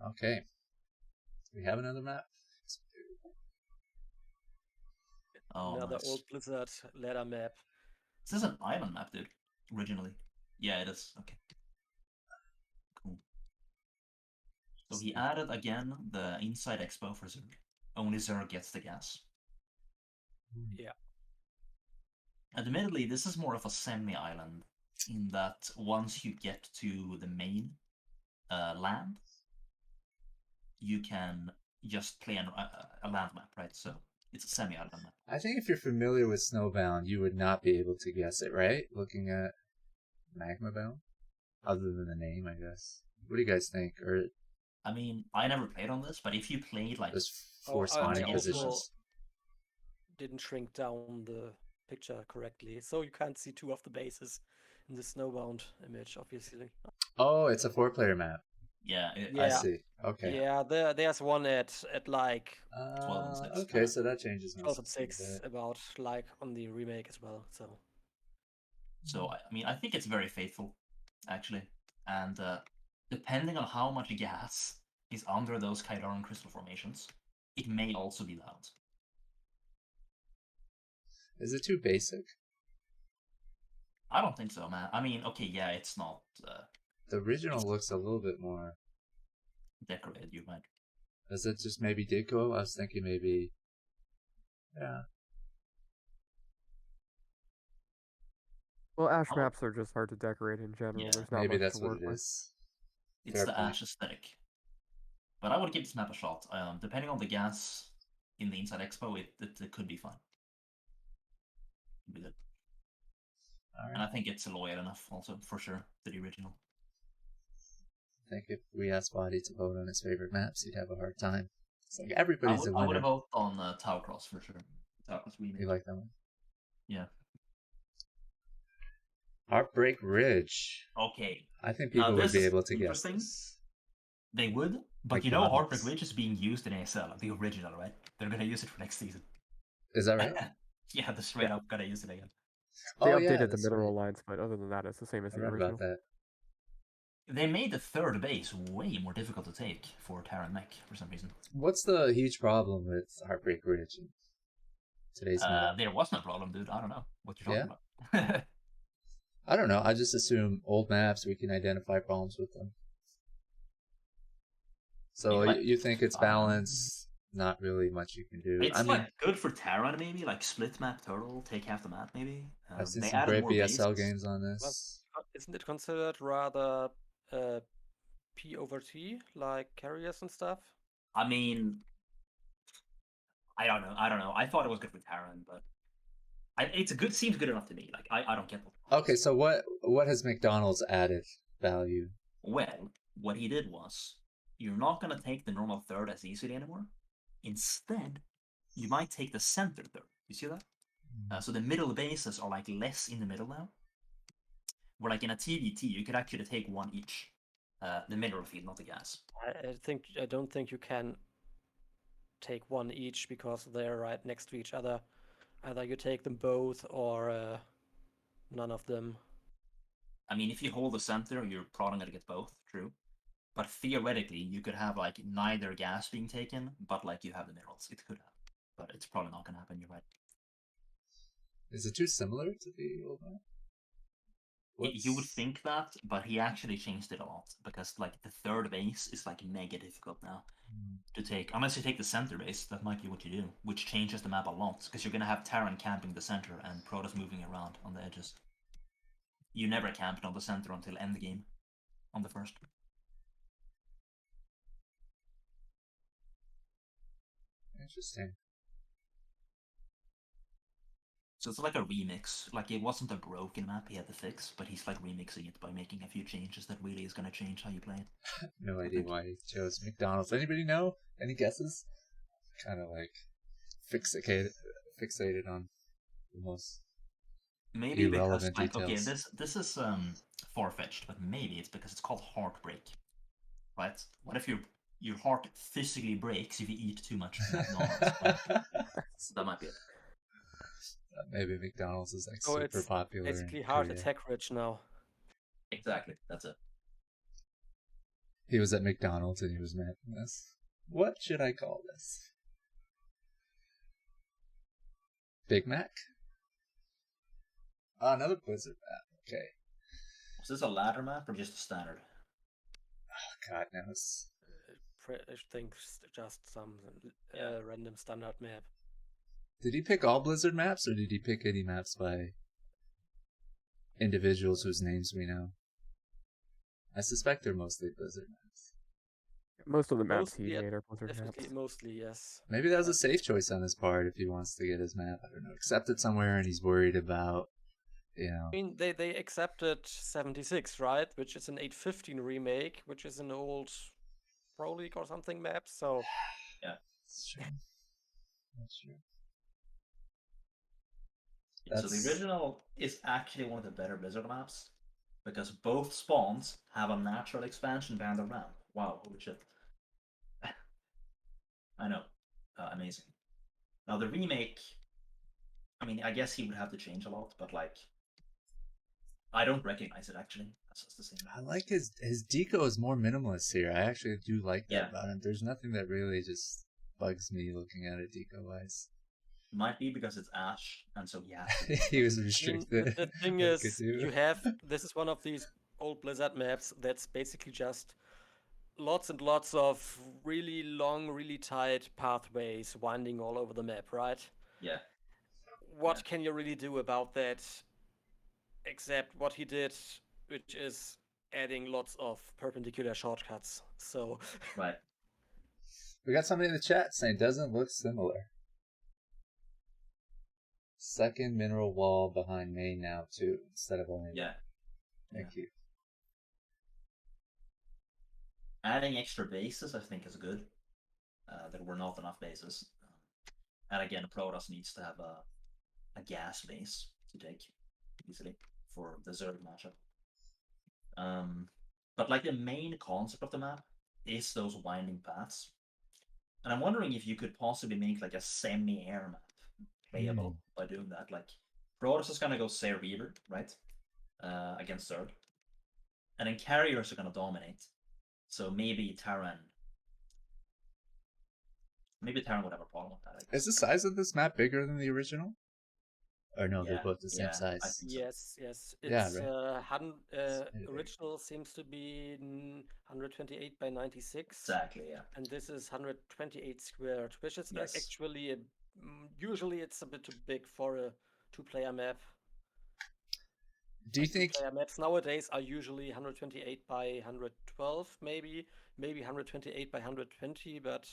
Okay. We have another map. Oh, Another nice. old Blizzard ladder map. This is an island map, dude. Originally. Yeah, it is. Okay. Cool. So he added again the inside expo for Zerg. Only Zerg gets the gas. Yeah. Admittedly, this is more of a semi-island in that once you get to the main land, you can just play a land map, right? So it's a semi-island map. I think if you're familiar with Snowbound, you would not be able to guess it, right? Looking at Magma Bound? Other than the name, I guess. What do you guys think? Or I mean, I never played on this, but if you played like there's four spawning positions. Didn't shrink down the picture correctly, so you can't see two of the bases in the Snowbound image, obviously. Oh, it's a 4-player map. Yeah, I see. Okay. Yeah, there's one at like 12 and 6. Okay, so that changes. 12 and 6 about like on the remake as well. So I mean, I think it's very faithful, actually, and depending on how much gas is under those Kaidaran crystal formations, it may also be loud. Is it too basic? I don't think so, man. I mean, okay, yeah, it's not. The original looks a little bit more decorated, you might. Is it just maybe deco? I was thinking maybe. Yeah. Well, Ash maps are just hard to decorate in general. Yeah, There's not maybe much that's to what work it with. is. It's the Ash aesthetic. But I would give this map a shot. Depending on the gas in the Inside Expo, it could be fun. Could be good. All right. And I think it's loyal enough, also, for sure, to the original. I think if we asked Waddy to vote on his favorite maps, he'd have a hard time. It's like everybody's a winner. I would vote on Tower Cross for sure. Tower Cross remake. You like that one? Yeah. Heartbreak Ridge. Okay. I think people would be able to guess interesting. this. They would, but Like you know, models. Heartbreak Ridge is being used in ASL, the original, right? They're gonna use it for next season. Is that right? Yeah, they're straight up gonna use it again. They Oh, yeah, updated the that's mineral lines, but other than that, it's the same as I the read original. about that. They made the third base way more difficult to take for Terran Mech for some reason. What's the huge problem with Heartbreak Ridge in today's meta? There was no problem, dude. I don't know what you're talking about. I don't know. I just assume old maps, we can identify problems with them. So you think it's balanced? Not really much you can do. It's I mean, like good for Terran, maybe like split map turtle, take half the map, maybe. I've seen they some added great more BSL bases. games on this. Isn't it considered rather P over T, like carriers and stuff? I mean, I don't know. I thought it was good for Terran, but seems good enough to me. Like I don't get the Okay, so what has McDonald's added value? Well, what he did was, you're not going to take the normal third as easily anymore. Instead, you might take the center third. You see that? So the middle bases are like less in the middle now. Where like in a TVT, you could actually take one each. The mineral field, not the gas. I don't think you can take one each because they're right next to each other. Either you take them both or none of them. I mean, if you hold the center, you're probably going to get both, true. But theoretically, you could have like neither gas being taken, but like you have the minerals. It could happen, but it's probably not going to happen. You're right. Is it too similar to the old map? You would think that, but he actually changed it a lot because like the third base is like mega difficult now to take. Unless you take the center base, that might be what you do, which changes the map a lot because you're going to have Terran camping the center and Protoss moving around on the edges. You never camped on the center until endgame on the first. Interesting. So it's like a remix. Like it wasn't a broken map he had to fix, but he's like remixing it by making a few changes that really is going to change how you play it. No idea why he chose McDonald's. Anybody know? Any guesses? Kind of like fixated on the most Maybe irrelevant because like, details. okay, this is far-fetched, but maybe it's because it's called heartbreak, right? What if your heart physically breaks if you eat too much McDonald's? So that might be it. Maybe McDonald's is like So super it's popular. basically in heart Korea. attack rich now. Exactly, that's it. He was at McDonald's and he was mad at this. What should I call this? Big Mac? Oh, another Blizzard map. Okay. Was this a ladder map or just a standard? Oh, God knows. I think just some random standard map. Did he pick all Blizzard maps, or did he pick any maps by individuals whose names we know? I suspect they're mostly Blizzard maps. Most of the maps Mostly, he made are Blizzard definitely, maps. mostly, yes. Maybe that was a safe choice on his part if he wants to get his map, I don't know, accepted somewhere and he's worried about, you know. I mean, they accepted 76, right? Which is an 815 remake, which is an old Pro League or something map, so... Yeah. That's true. That's true. So the original is actually one of the better Blizzard maps, because both spawns have a natural expansion behind the ramp. Wow, holy shit. I know. Amazing. Now the remake, I mean, I guess he would have to change a lot, but like, I don't recognize it actually. That's just the same. I like his deco is more minimalist here. I actually do like that about him. There's nothing that really just bugs me looking at it deco-wise. Might be because it's Ash, and so yeah. He was restricted. The thing is, this is one of these old Blizzard maps that's basically just lots and lots of really long, really tight pathways winding all over the map, right? Yeah. What can you really do about that except what he did, which is adding lots of perpendicular shortcuts? So right. We got somebody in the chat saying doesn't look similar. Second mineral wall behind main now too, instead of only. Yeah. Thank you. Adding extra bases, I think, is good. There were not enough bases, and again, Protoss needs to have a gas base to take easily for the Zerg matchup. But like the main concept of the map is those winding paths, and I'm wondering if you could possibly make like a semi-air map playable by doing that. Like Protoss is gonna go Say Reaver, right, against Zerg, and then carriers are gonna dominate. So maybe Terran would have a problem with that. Is the size of this map bigger than the original? Or no, they're both the same I size. think so. Yes. It's, yeah, right. Original seems to be 128 by 96. Exactly, yeah. And this is 128 squared, which is actually usually it's a bit too big for a two-player map. Do you think two-player maps nowadays are usually 128 by 112, maybe 128 by 120, but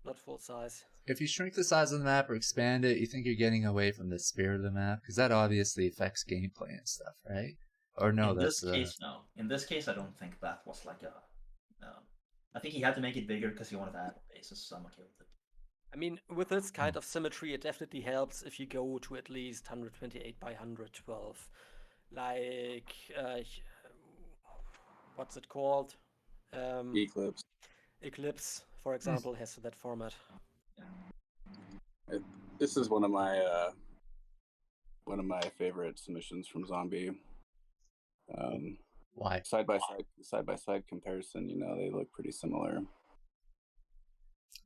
not full size. If you shrink the size of the map or expand it, you think you're getting away from the spirit of the map? Because that obviously affects gameplay and stuff, right? Or no, in that's this case, no. In this case, I don't think that was like a. I think he had to make it bigger because he wanted to add bases, so I'm okay with it. I mean, with this kind of symmetry, it definitely helps if you go to at least 128 by 112. Like, what's it called? Eclipse. Eclipse, for example, has that format. This is one of my favorite submissions from Zombie. Why? Side by side comparison, they look pretty similar.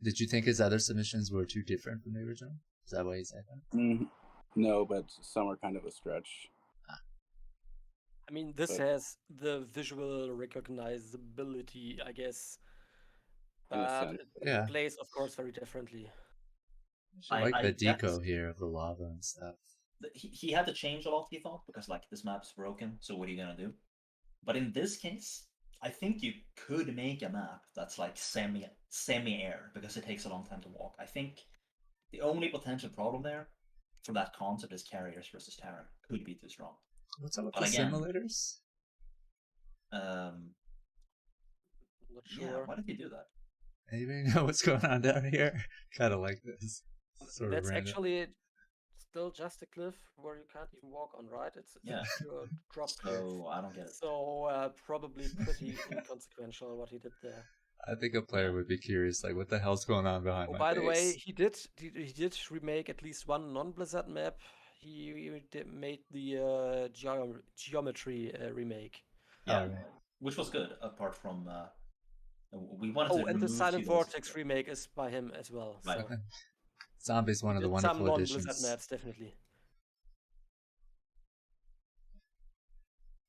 Did you think his other submissions were too different from the original? Is that why you said that? No, but some are kind of a stretch. I mean, this has the visual recognizability, I guess. But it plays, of course, very differently. I like the deco here of the lava and stuff. He had to change a lot, he thought, because like this map's broken, so what are you gonna do? But in this case, I think you could make a map that's like semi-air, because it takes a long time to walk. I think the only potential problem there for that concept as carriers versus Terran could be too strong. What's up with But the again, simulators? Not Yeah, sure. why did you do that? Anybody know what's going on down here? Kind of like this. Sort of That's random. actually still just a cliff where you can't even walk on, right? It's Yeah. a pure drop cliff. So I don't get it. So probably pretty inconsequential what he did there. I think a player would be curious, like, what the hell's going on behind Oh, my by face? the way, he did remake at least one non-Blizzard map. He made the geometry remake. Yeah, which was good. Apart from we wanted to Oh, and the remove Silent Geodes. Vortex remake is by him as well. Right. So Zombie's one of the did wonderful some non-Blizzard additions. maps, definitely.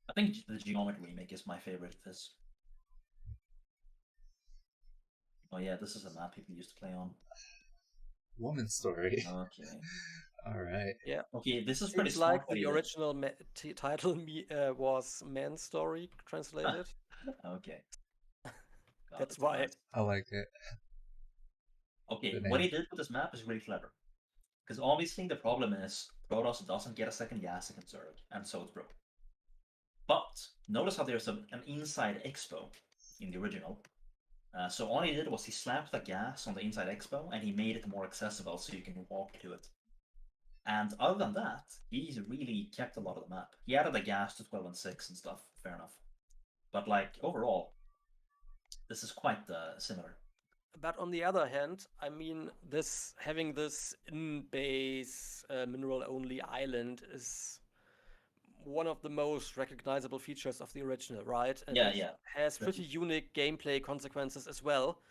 I think the geometry remake is my favorite of this. Oh yeah, this is a map people used to play on. Woman story. Okay. All right. Yeah. Okay, this is pretty Seems like smart what the he did. original title was "Man's Story" translated. Okay. That's why. I like it. Okay, The what name. he did with this map is really clever. Because obviously the problem is Protoss doesn't get a second gas against Zerg, and so it's broken. But notice how there's an inside expo in the original. So all he did was he slapped the gas on the inside expo and he made it more accessible so you can walk to it. And other than that, he's really kept a lot of the map. He added the gas to 12 and 6 and stuff, fair enough. But like overall, this is quite similar. But on the other hand, I mean, having this in-base mineral-only island is one of the most recognizable features of the original, right? And Yeah, it yeah. has pretty unique gameplay consequences as well.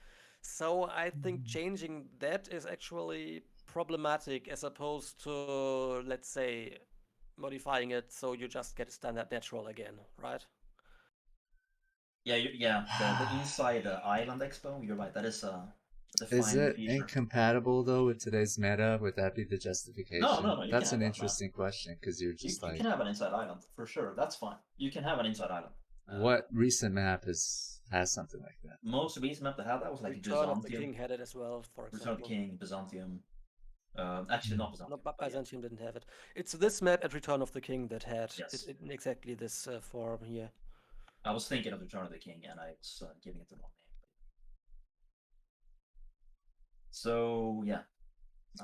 So I think changing that is actually problematic as opposed to, let's say, modifying it so you just get standard natural again, right? Yeah, the inside island expo, you're right, that is a Is defined it feature. incompatible though with today's meta? Would that be the justification? No, you That's can an have that, man. interesting question because you're just You like, can have an inside island, for sure, that's fine. You can have an inside island. what recent map has something like that? Most recent map that had that was like Return of the Byzantium. King had it as well, for Return example. of the King, Byzantium. Actually, not Byzantium. No, but Byzantium didn't have it. It's this map at Return of the King that had Yes. it in exactly this form here. I was thinking of Return of the King, and I was giving it the wrong name. So yeah.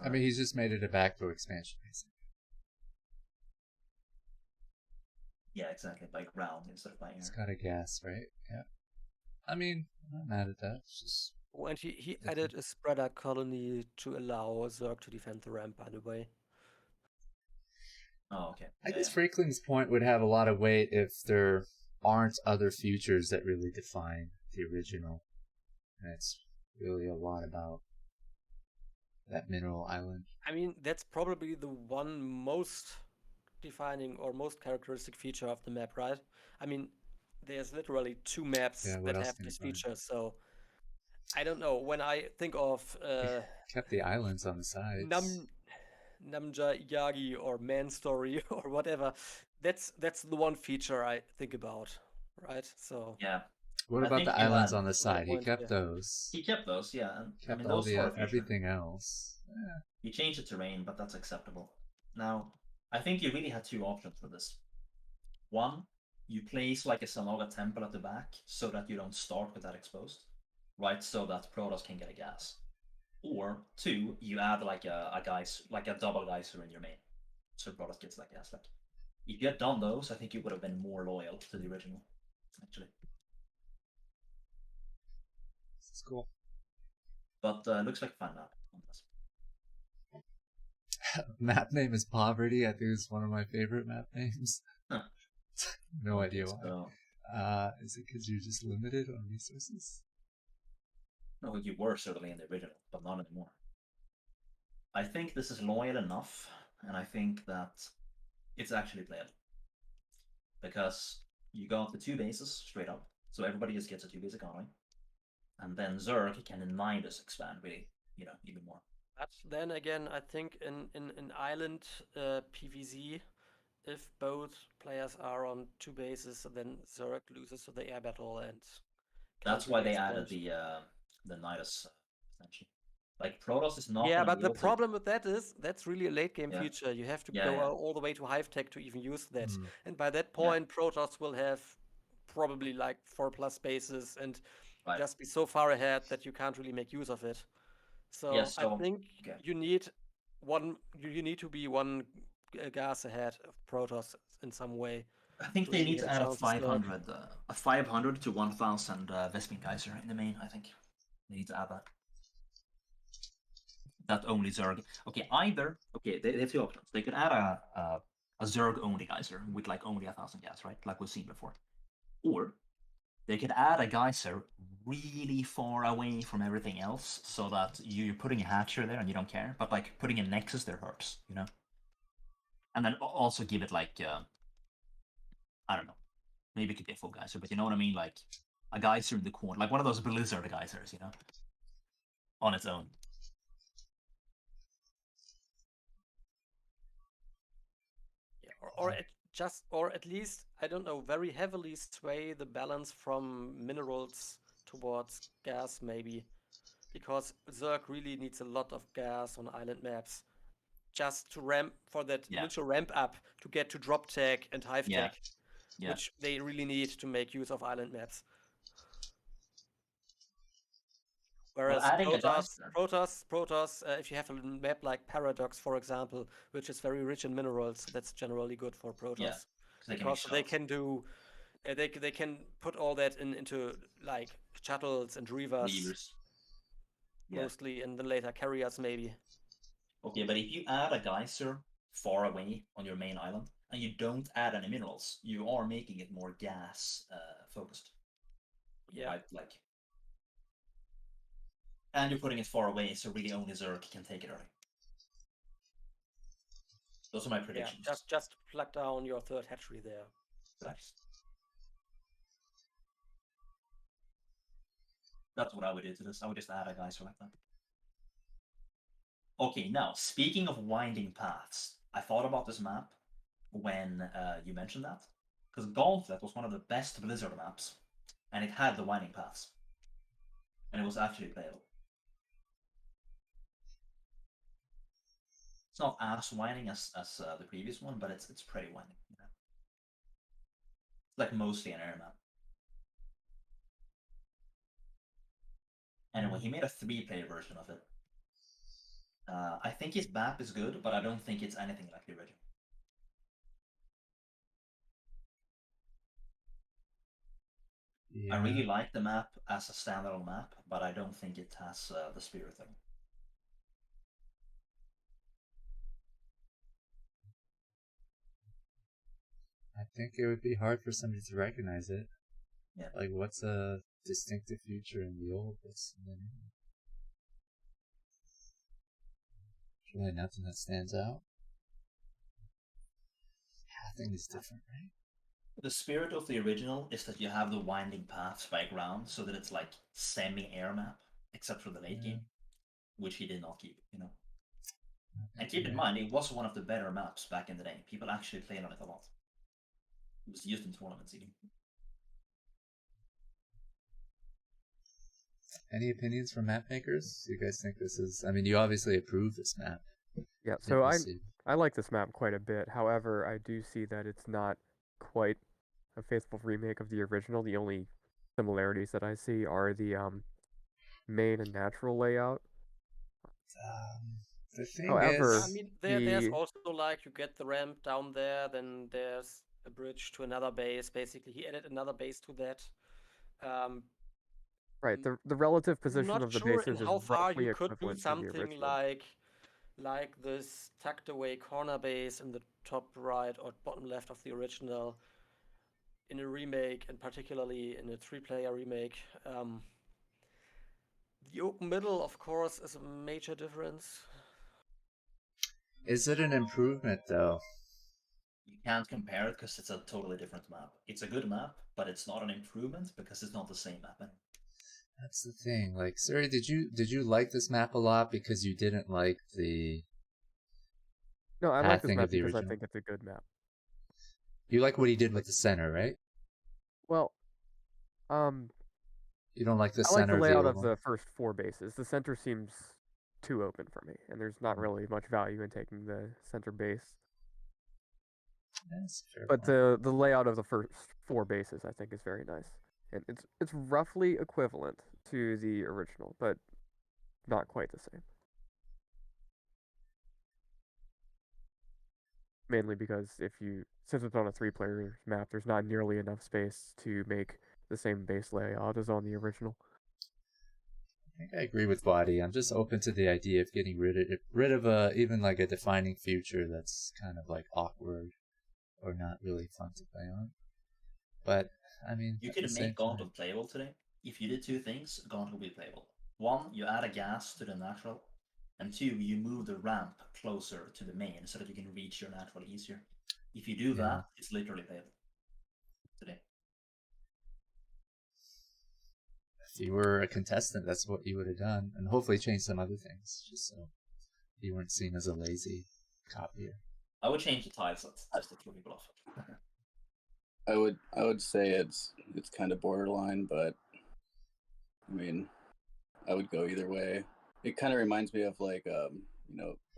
I mean, he's just made it a backdoor expansion, basically. Yeah, exactly. By ground instead of by air. It's got a gas, right? Yeah. I mean, I'm not mad at that. It's just Oh, and he added a spreader colony to allow Zerg to defend the ramp, by the way. Oh, okay. I guess Freakling's point would have a lot of weight if there aren't other features that really define the original. And it's really a lot about that mineral island. I mean, that's probably the one most defining or most characteristic feature of the map, right? I mean, there's literally two maps that have this feature, so I don't know. When I think of Kept the islands on the sides. Namja Yagi or Man Story or whatever, that's the one feature I think about, right? So yeah. What about the islands on the side? He kept those. He kept those, yeah. And, Kept I mean, all those the are a feature. everything else. Yeah. You changed the terrain, but that's acceptable. Now, I think you really had two options for this. One, you place like a Sanoga temple at the back so that you don't start with that exposed, right? So that Protoss can get a gas. Or two, you add like a double geyser in your main, so Protoss gets that gas. Like, if you had done those, I think you would have been more loyal to the original, actually. It's cool. But looks like a fun map. Map name is Poverty. I think it's one of my favorite map names. Huh. No idea why. So, is it because you're just limited on resources? no, you were certainly in the original, but not anymore. I think this is loyal enough, and I think that it's actually playable. Because you got the two bases straight up, so everybody just gets a 2 base economy. And then Zerg can in Midas expand really, even more. But then again, I think in Island PvZ, if both players are on 2 bases, then Zerg loses to the air battle, and that's why they added the Nidus extension. Like Protoss is not. Yeah, gonna but be the able to- problem with that is that's really a late game Yeah. feature. You have to Yeah, go yeah. all the way to Hive Tech to even use that. Mm. And by that point, Protoss will have probably like 4+ bases and Right. just be so far ahead that you can't really make use of it. So Yeah, I so- think okay. you need you need to be one gas ahead of Protoss in some way. I think to they really need get to a add a chance to slug. 500 to 1,000 Vespin Kaiser in the main. I think they need to add that. That only Zerg. Okay, they have two options. They could add a Zerg only Geyser with like only 1,000 gas, right? Like we've seen before. Or they could add a Geyser really far away from everything else, so that you're putting a Hatcher there and you don't care, but like putting a Nexus there hurts, you know. And then also give it like I don't know, maybe it could be a full Geyser, but you know what I mean, like a Geyser in the corner, like one of those Blizzard Geysers, you know, on its own. Yeah, or at least I don't know, very heavily sway the balance from minerals towards gas maybe, because Zerg really needs a lot of gas on island maps just to ramp for that initial ramp up to get to drop tech and hive tech, which they really need to make use of island maps. Whereas Protoss, if you have a map like Paradox, for example, which is very rich in minerals, that's generally good for Protoss. Because they can do, they can put all that into like shuttles and reavers, mostly, and then later carriers maybe. Okay, but if you add a Geyser far away on your main island and you don't add any minerals, you are making it more gas focused. Yeah. Right? Like. And you're putting it far away, so really only Zerg can take it early. Those are my predictions. Yeah, just plug down your third hatchery there. Nice. That's what I would do to this. I would just add a Geyser like that. Okay, now, speaking of winding paths, I thought about this map when you mentioned that. Because Gauntlet was one of the best Blizzard maps, and it had the winding paths. And it was actually playable. It's not as winding as the previous one, but it's pretty winding. You know? It's like mostly an air map. Anyway, he made a 3-player version of it. I think his map is good, but I don't think it's anything like the original. Yeah. I really like the map as a standalone map, but I don't think it has the spirit thing. I think it would be hard for somebody to recognize it. Yeah. Like, what's a distinctive feature in the old? What's in the new? There's really nothing that stands out. I think it's different, right? The spirit of the original is that you have the winding paths by ground, so that it's like semi-air map, except for the late game, which he did not keep, you know. And keep in mind, it was one of the better maps back in the day. People actually played on it a lot. It was used in tournaments even. Any opinions from map makers? Do you guys think this is... I mean, you obviously approve this map. Yeah, so I like this map quite a bit. However, I do see that it's not quite a faithful remake of the original. The only similarities that I see are the main and natural layout. The thing However, is... I mean, there's also like, you get the ramp down there, then there's a bridge to another base. Basically, he added another base to that. Right, the relative position Not of the sure bases in is how far roughly you could do equivalent to the something original. like this tucked away corner base in the top right or bottom left of the original in a remake, and particularly in a 3-player remake. The open middle, of course, is a major difference. Is it an improvement, though? You can't compare it because it's a totally different map. It's a good map, but it's not an improvement because it's not the same map anymore. That's the thing. Like, Suri, did you like this map a lot because you didn't like the... No, I like this pathing map of the because I original? think it's a good map. You like what he did with the center, right? Well, You don't like the I like center the layout view of the first 4 bases. The center seems too open for me, and there's not really much value in taking the center base. That's a fair But point. the layout of the first 4 bases, I think, is very nice. And it's roughly equivalent to the original, but not quite the same. Mainly because since it's on a 3-player map, there's not nearly enough space to make the same base layout as on the original. I think I agree with Wadi. I'm just open to the idea of getting rid of even like a defining future that's kind of like awkward or not really fun to play on. But I mean, You at the could same make time, Gauntlet playable today. If you did 2 things, Gauntlet will be playable. 1, you add a gas to the natural, and 2, you move the ramp closer to the main so that you can reach your natural easier. If you do that, it's literally playable today. if you were a contestant, that's what you would have done, and hopefully change some other things, just so you weren't seen as a lazy copier. I would change the tile sets just to throw people off. I would say it's kind of borderline, but I mean, I would go either way. It kind of reminds me of like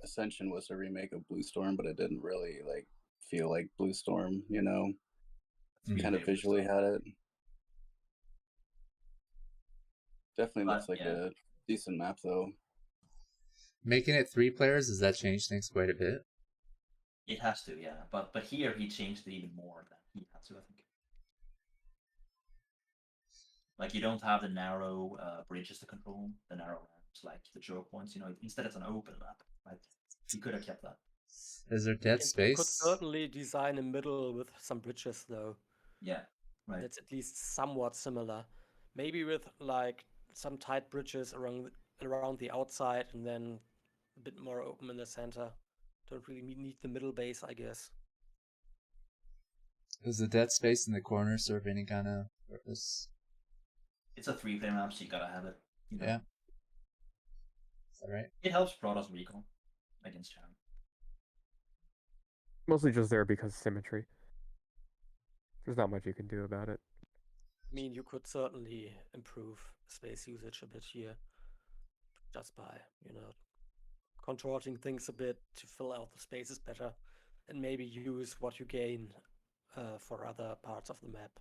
Ascension was a remake of Blue Storm, but it didn't really like feel like Blue Storm, kind of visually had it. Definitely looks like a decent map though. Making it 3 players, does that change things quite a bit? It has to, yeah. But here he changed it even more than he had to, I think. Like, you don't have the narrow bridges to control, the narrow ramps, like the choke points. Instead it's an open map. Right? You could have kept that. Is there dead space? You could certainly design a middle with some bridges, though. Yeah, right. That's at least somewhat similar. Maybe with like some tight bridges around the outside, and then a bit more open in the center. Don't really need the middle base, I guess. Does the dead space in the corner serve any kind of purpose? It's a 3-player map, so you gotta have it. Yeah. Is that right? It helps Protoss recon against Chan. Mostly just there because symmetry. There's not much you can do about it. I mean, you could certainly improve space usage a bit here, just by, contorting things a bit to fill out the spaces better, and maybe use what you gain for other parts of the map.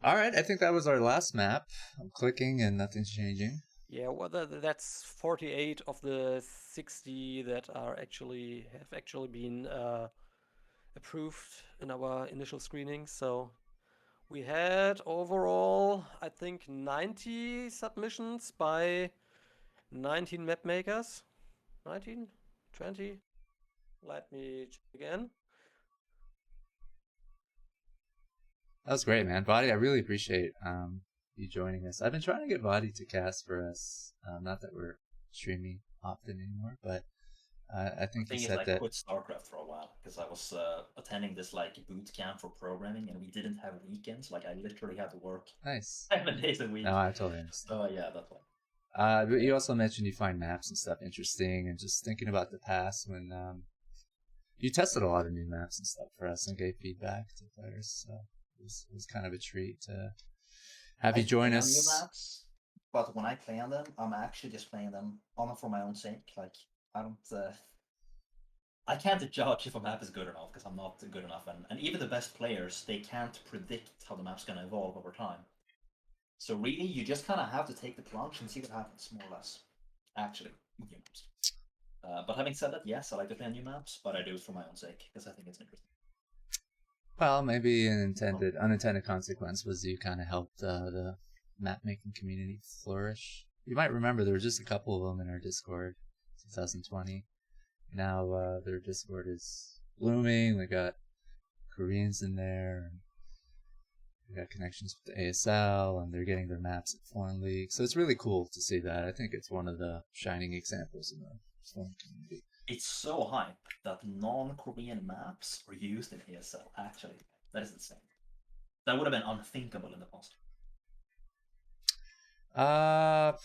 All right, I think that was our last map. I'm clicking and nothing's changing. Yeah, well, that's 48 of the 60 that have actually been approved in our initial screening. So we had overall, I think, 90 submissions by 19 map makers. 19? 20? Let me check again. That was great, man. Vadi, I really appreciate you joining us. I've been trying to get Vadi to cast for us. Not that we're streaming often anymore, but I think The he thing said is, I that. quit StarCraft for a while because I was attending this boot camp for programming, and we didn't have weekends. Like, I literally had to work Nice 7 days a week. No, I totally understand. So yeah, that's why. But you also mentioned you find maps and stuff interesting, and just thinking about the past when you tested a lot of new maps and stuff for us and gave feedback to players. So it was kind of a treat to have you join I us. play on new maps, but when I play on them, I'm actually just playing them for my own sake. Like, I don't. I can't judge if a map is good or not because I'm not good enough, and even the best players, they can't predict how the map's gonna evolve over time. So really, you just kind of have to take the plunge and see what happens, more or less. Actually, with new maps. But having said that, yes, I like to play on new maps, but I do it for my own sake because I think it's interesting. Well, maybe an unintended consequence was you kind of helped the map making community flourish. You might remember there were just a couple of them in our Discord, 2020. Now their Discord is blooming. They got Koreans in there. And they got connections with the ASL, and they're getting their maps at foreign leagues. So it's really cool to see that. I think it's one of the shining examples in the foreign community. It's so hype that non-Korean maps are used in ASL, actually. That is insane. That would have been unthinkable in the past. I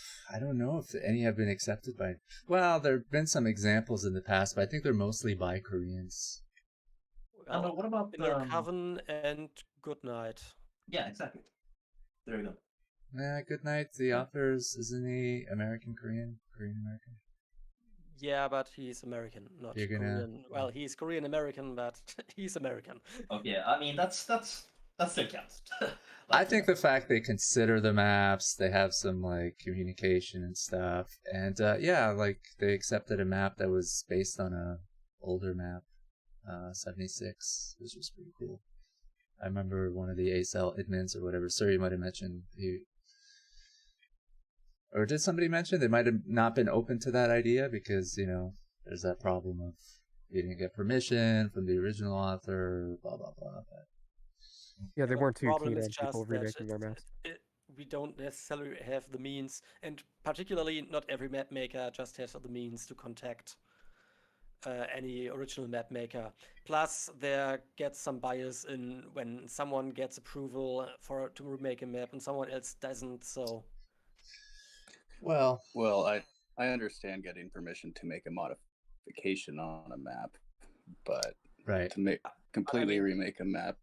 don't know if any have been accepted by... Well, there have been some examples in the past, but I think they're mostly by Koreans. Well, what about Inner Coven and Goodnight? Yeah, exactly. There you go. Nah, Good Night, the author's, isn't he American Korean? Korean American? Yeah, but he's American, not You're gonna- Korean. Well, he's Korean American, but he's American. Okay, I mean that still counts. I think the fact they consider the maps, they have some like communication and stuff, and yeah, like they accepted a map that was based on a older map, 76, which was pretty cool. I remember one of the ASL admins or whatever, sir, you might have mentioned, or did somebody mention they might have not been open to that idea because, you know, there's that problem of you didn't get permission from the original author, blah, blah, blah. But Yeah, they weren't too Problem keen is on people just that remaking their maps. we don't necessarily have the means, and particularly not every map maker just has the means to contact any original map maker. Plus, there gets some bias in when someone gets approval to remake a map and someone else doesn't. So, well, I understand getting permission to make a modification on a map, but right to completely remake a map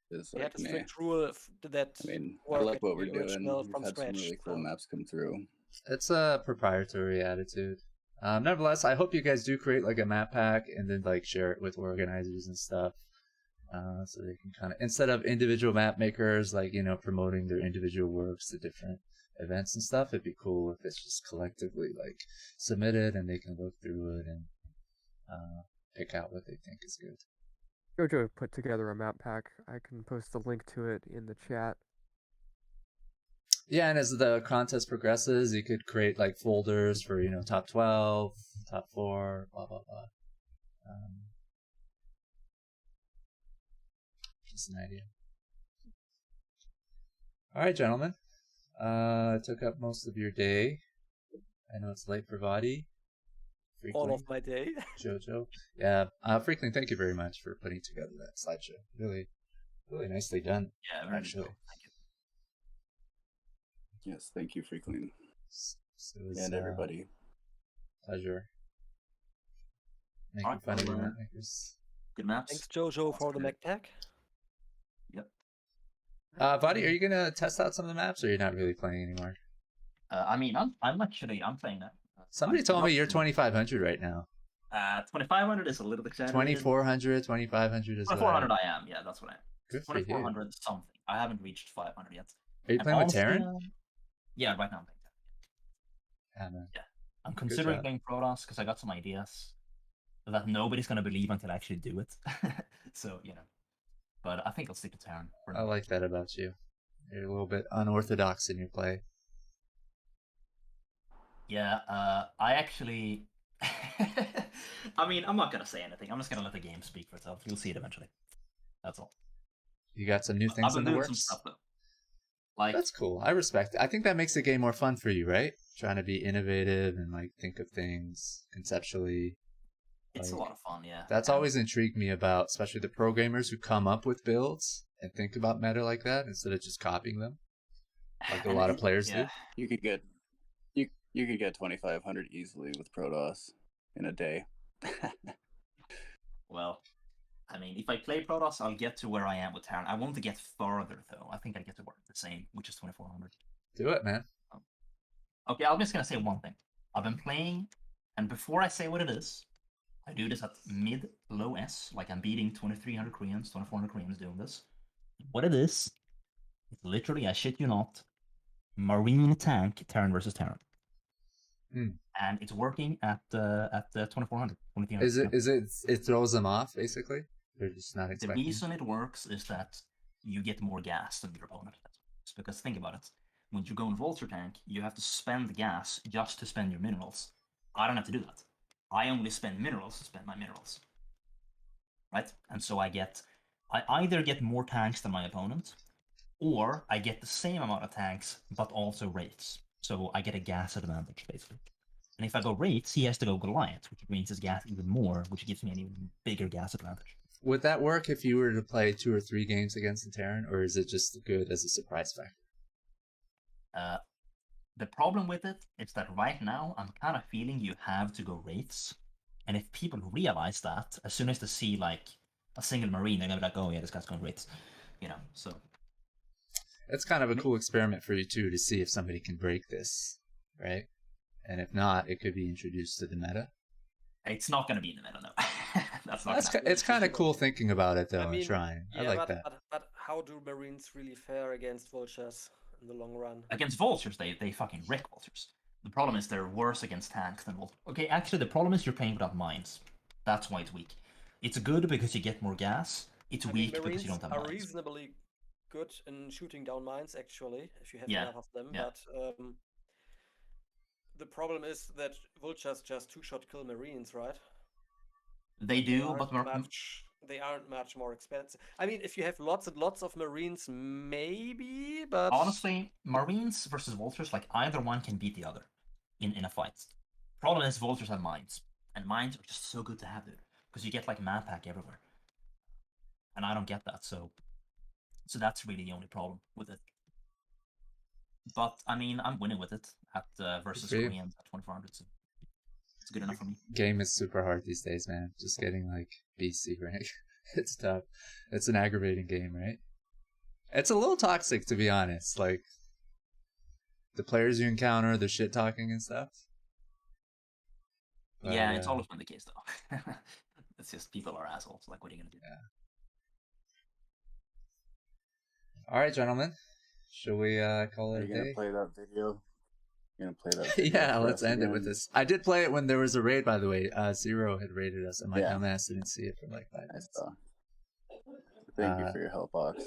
is we like had a meh. strict rule that. I mean, I work like what at we're the doing. original We've from had some scratch, really cool so. maps come through. It's a proprietary attitude. Nevertheless, I hope you guys do create like a map pack and then like share it with organizers and stuff. So they can kind of, instead of individual map makers, like, you know, promoting their individual works to different events and stuff, it'd be cool if it's just collectively like submitted and they can look through it and pick out what they think is good. Jojo put together a map pack. I can post the link to it in the chat. Yeah, and as the contest progresses, you could create like folders for, you know, top 12, top 4, blah, blah, blah. Just an idea. All right, gentlemen. I took up most of your day. I know it's late for Vadi. All Freakling, of my day. Jojo. Yeah, Freakling, thank you very much for putting together that slideshow. Really, really nicely done. Yeah, very actually. cool. Thank you. Yes, thank you, Freakling, So it was, and everybody. Pleasure. Making Alright, fun of well, you, map makers. Good maps. Thanks, Jojo, for the mech pack. Yep. Vadi, are you gonna test out some of the maps, or you're not really playing anymore? I mean, I'm playing that. Somebody told me you're 2,500 right now. 2,500 is a little exaggerated. 2,400, 2,500 is 2,400 I am, yeah, that's what I am. Good for you. 2,400 something. I haven't reached 500 yet. Are you playing with Terran? Yeah, right now I'm playing Terran. Yeah, man. Yeah. I'm considering playing Protoss because I got some ideas that nobody's going to believe until I actually do it. So, you know. But I think I'll stick to Terran. I like that about you. You're a little bit unorthodox in your play. Yeah, I actually... I mean, I'm not going to say anything. I'm just going to let the game speak for itself. You'll see it eventually. That's all. You got some new things in the works? Some stuff, though. Like, that's cool. I respect it. I think that makes the game more fun for you, right? Trying to be innovative and like think of things conceptually. It's a lot of fun, yeah. That's always intrigued me about, especially the programmers who come up with builds and think about meta like that instead of just copying them, like a lot of players do. You could get 2,500 easily with Protoss in a day. Well, I mean, if I play Protoss, I'll get to where I am with Terran. I want to get further, though. I think I get to where the same, which is 2,400. Do it, man. Okay, I'm just going to say one thing. I've been playing, and before I say what it is, I do this at mid-low S, like I'm beating 2,300 Koreans, 2,400 Koreans doing this. What it is literally, I shit you not, Marine tank, Terran versus Terran. And it's working at 2,400, 2,300. It throws them off, basically? They're just not expecting. The reason it works is that you get more gas than your opponent. It's because think about it. When you go in Vulture Tank, you have to spend gas just to spend your minerals. I don't have to do that. I only spend minerals to spend my minerals. Right? And so I either get more tanks than my opponent, or I get the same amount of tanks, but also wraiths. So I get a gas advantage, basically. And if I go wraiths, he has to go Goliath, which brings his gas even more, which gives me an even bigger gas advantage. Would that work if you were to play 2 or 3 games against the Terran, or is it just good as a surprise factor? The problem with it is that right now, I'm kind of feeling you have to go wraiths. And if people realize that, as soon as they see, like, a single Marine, they're going to be like, oh yeah, this guy's going wraiths. You know, so... It's kind of a cool experiment for you too to see if somebody can break this, right? And if not, it could be introduced to the meta. It's not going to be in the meta, no. That's not. It's kind of cool thinking about it though, I mean, and trying. yeah, I like that. But how do Marines really fare against vultures in the long run? Against vultures, they fucking wreck vultures. The problem is they're worse against tanks than vultures. Okay, actually, the problem is you're playing without mines. That's why it's weak. It's good because you get more gas. It's weak because you don't have Marines are mines. reasonably good in shooting down mines, actually, if you have Yeah, enough of them. yeah. But the problem is that vultures just two-shot kill Marines, right? They do, but they aren't much more expensive. I mean, if you have lots and lots of Marines, maybe, but honestly, Marines versus vultures, like either one can beat the other in a fight. Problem is vultures have mines, and mines are just so good to have, dude, because you get like man pack everywhere, and I don't get that, so that's really the only problem with it. But I mean, I'm winning with it at versus Koreans at 2400, so it's good enough for me. Game is super hard these days, man. Just getting like BC rank, it's tough. It's an aggravating game, right? It's a little toxic, to be honest. Like the players you encounter, the shit talking and stuff. But, yeah, it's always been the case though. It's just people are assholes. Like, what are you gonna do? Yeah. All right, gentlemen. Should we call it a day? Are you gonna play that video? You're gonna play that video Yeah, for let's us end it again? with this. I did play it when there was a raid, by the way. Zero had raided us, and my dumbass didn't see it for like 5 minutes. I saw. Thank you for your help, Ox.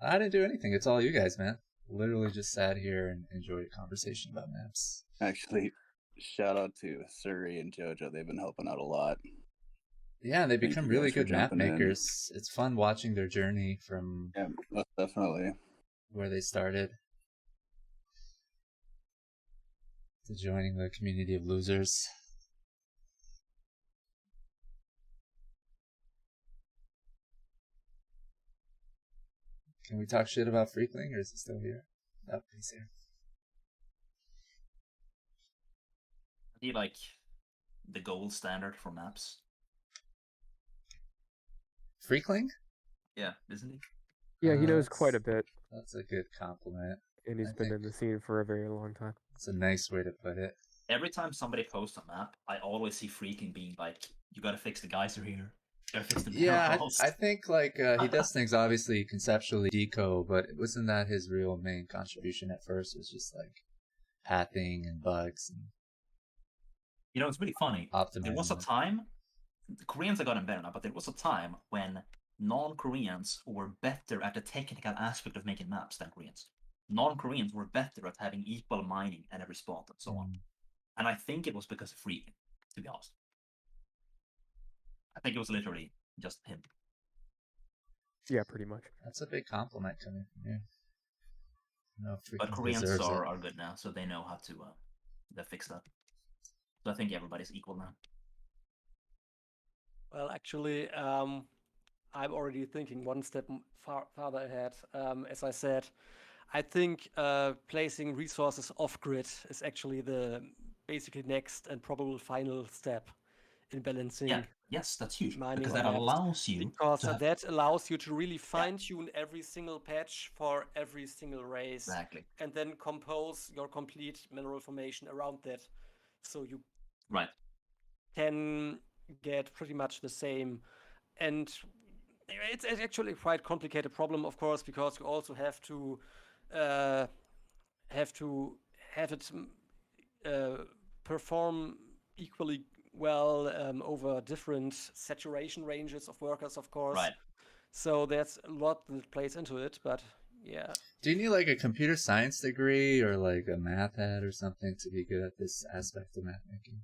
I didn't do anything. It's all you guys, man. Literally just sat here and enjoyed a conversation about maps. Actually, shout out to Suri and Jojo. They've been helping out a lot. Yeah, they Thank become you really guys for good map jumping in. makers. It's fun watching their journey from most definitely where they started to joining the community of losers. Can we talk shit about Freakling, or is he still here? Oh, he's here. He like the gold standard for maps. Freakling? Yeah, isn't he? Yeah, he knows quite a bit. That's a good compliment. And he's been in the scene for a very long time. It's a nice way to put it. Every time somebody posts a map, I always see Freaking being like, "You gotta fix the geyser here. You gotta fix the Yeah, minerals." I think like he does things obviously conceptually deco, but wasn't that his real main contribution at first? It was just like pathing and bugs and You know, it's really funny. There was a optimizing it. time, the Koreans have gotten better now, but there was a time when non-Koreans were better at the technical aspect of making maps than Koreans. Non-Koreans were better at having equal mining at every spot and so on. And I think it was because of Freaking, to be honest. I think it was literally just him. Yeah, pretty much. That's a big compliment coming from you. No, But Freaking Koreans deserves it. are good now, so they know how to they fix that. So I think everybody's equal now. well, actually, I'm already thinking one step farther ahead. As I said, I think placing resources off-grid is actually the basically next and probable final step in balancing. Yeah, yes, that's huge, mining because on that maps, allows you because to have... that allows you to really fine-tune every single patch for every single race. Exactly. And then compose your complete mineral formation around that, so you can get pretty much the same. And it's actually a quite complicated problem, of course, because you also have to have it perform equally well over different saturation ranges of workers, of course. Right. So there's a lot that plays into it, but yeah. Do you need like a computer science degree or like a math head or something to be good at this aspect of map making?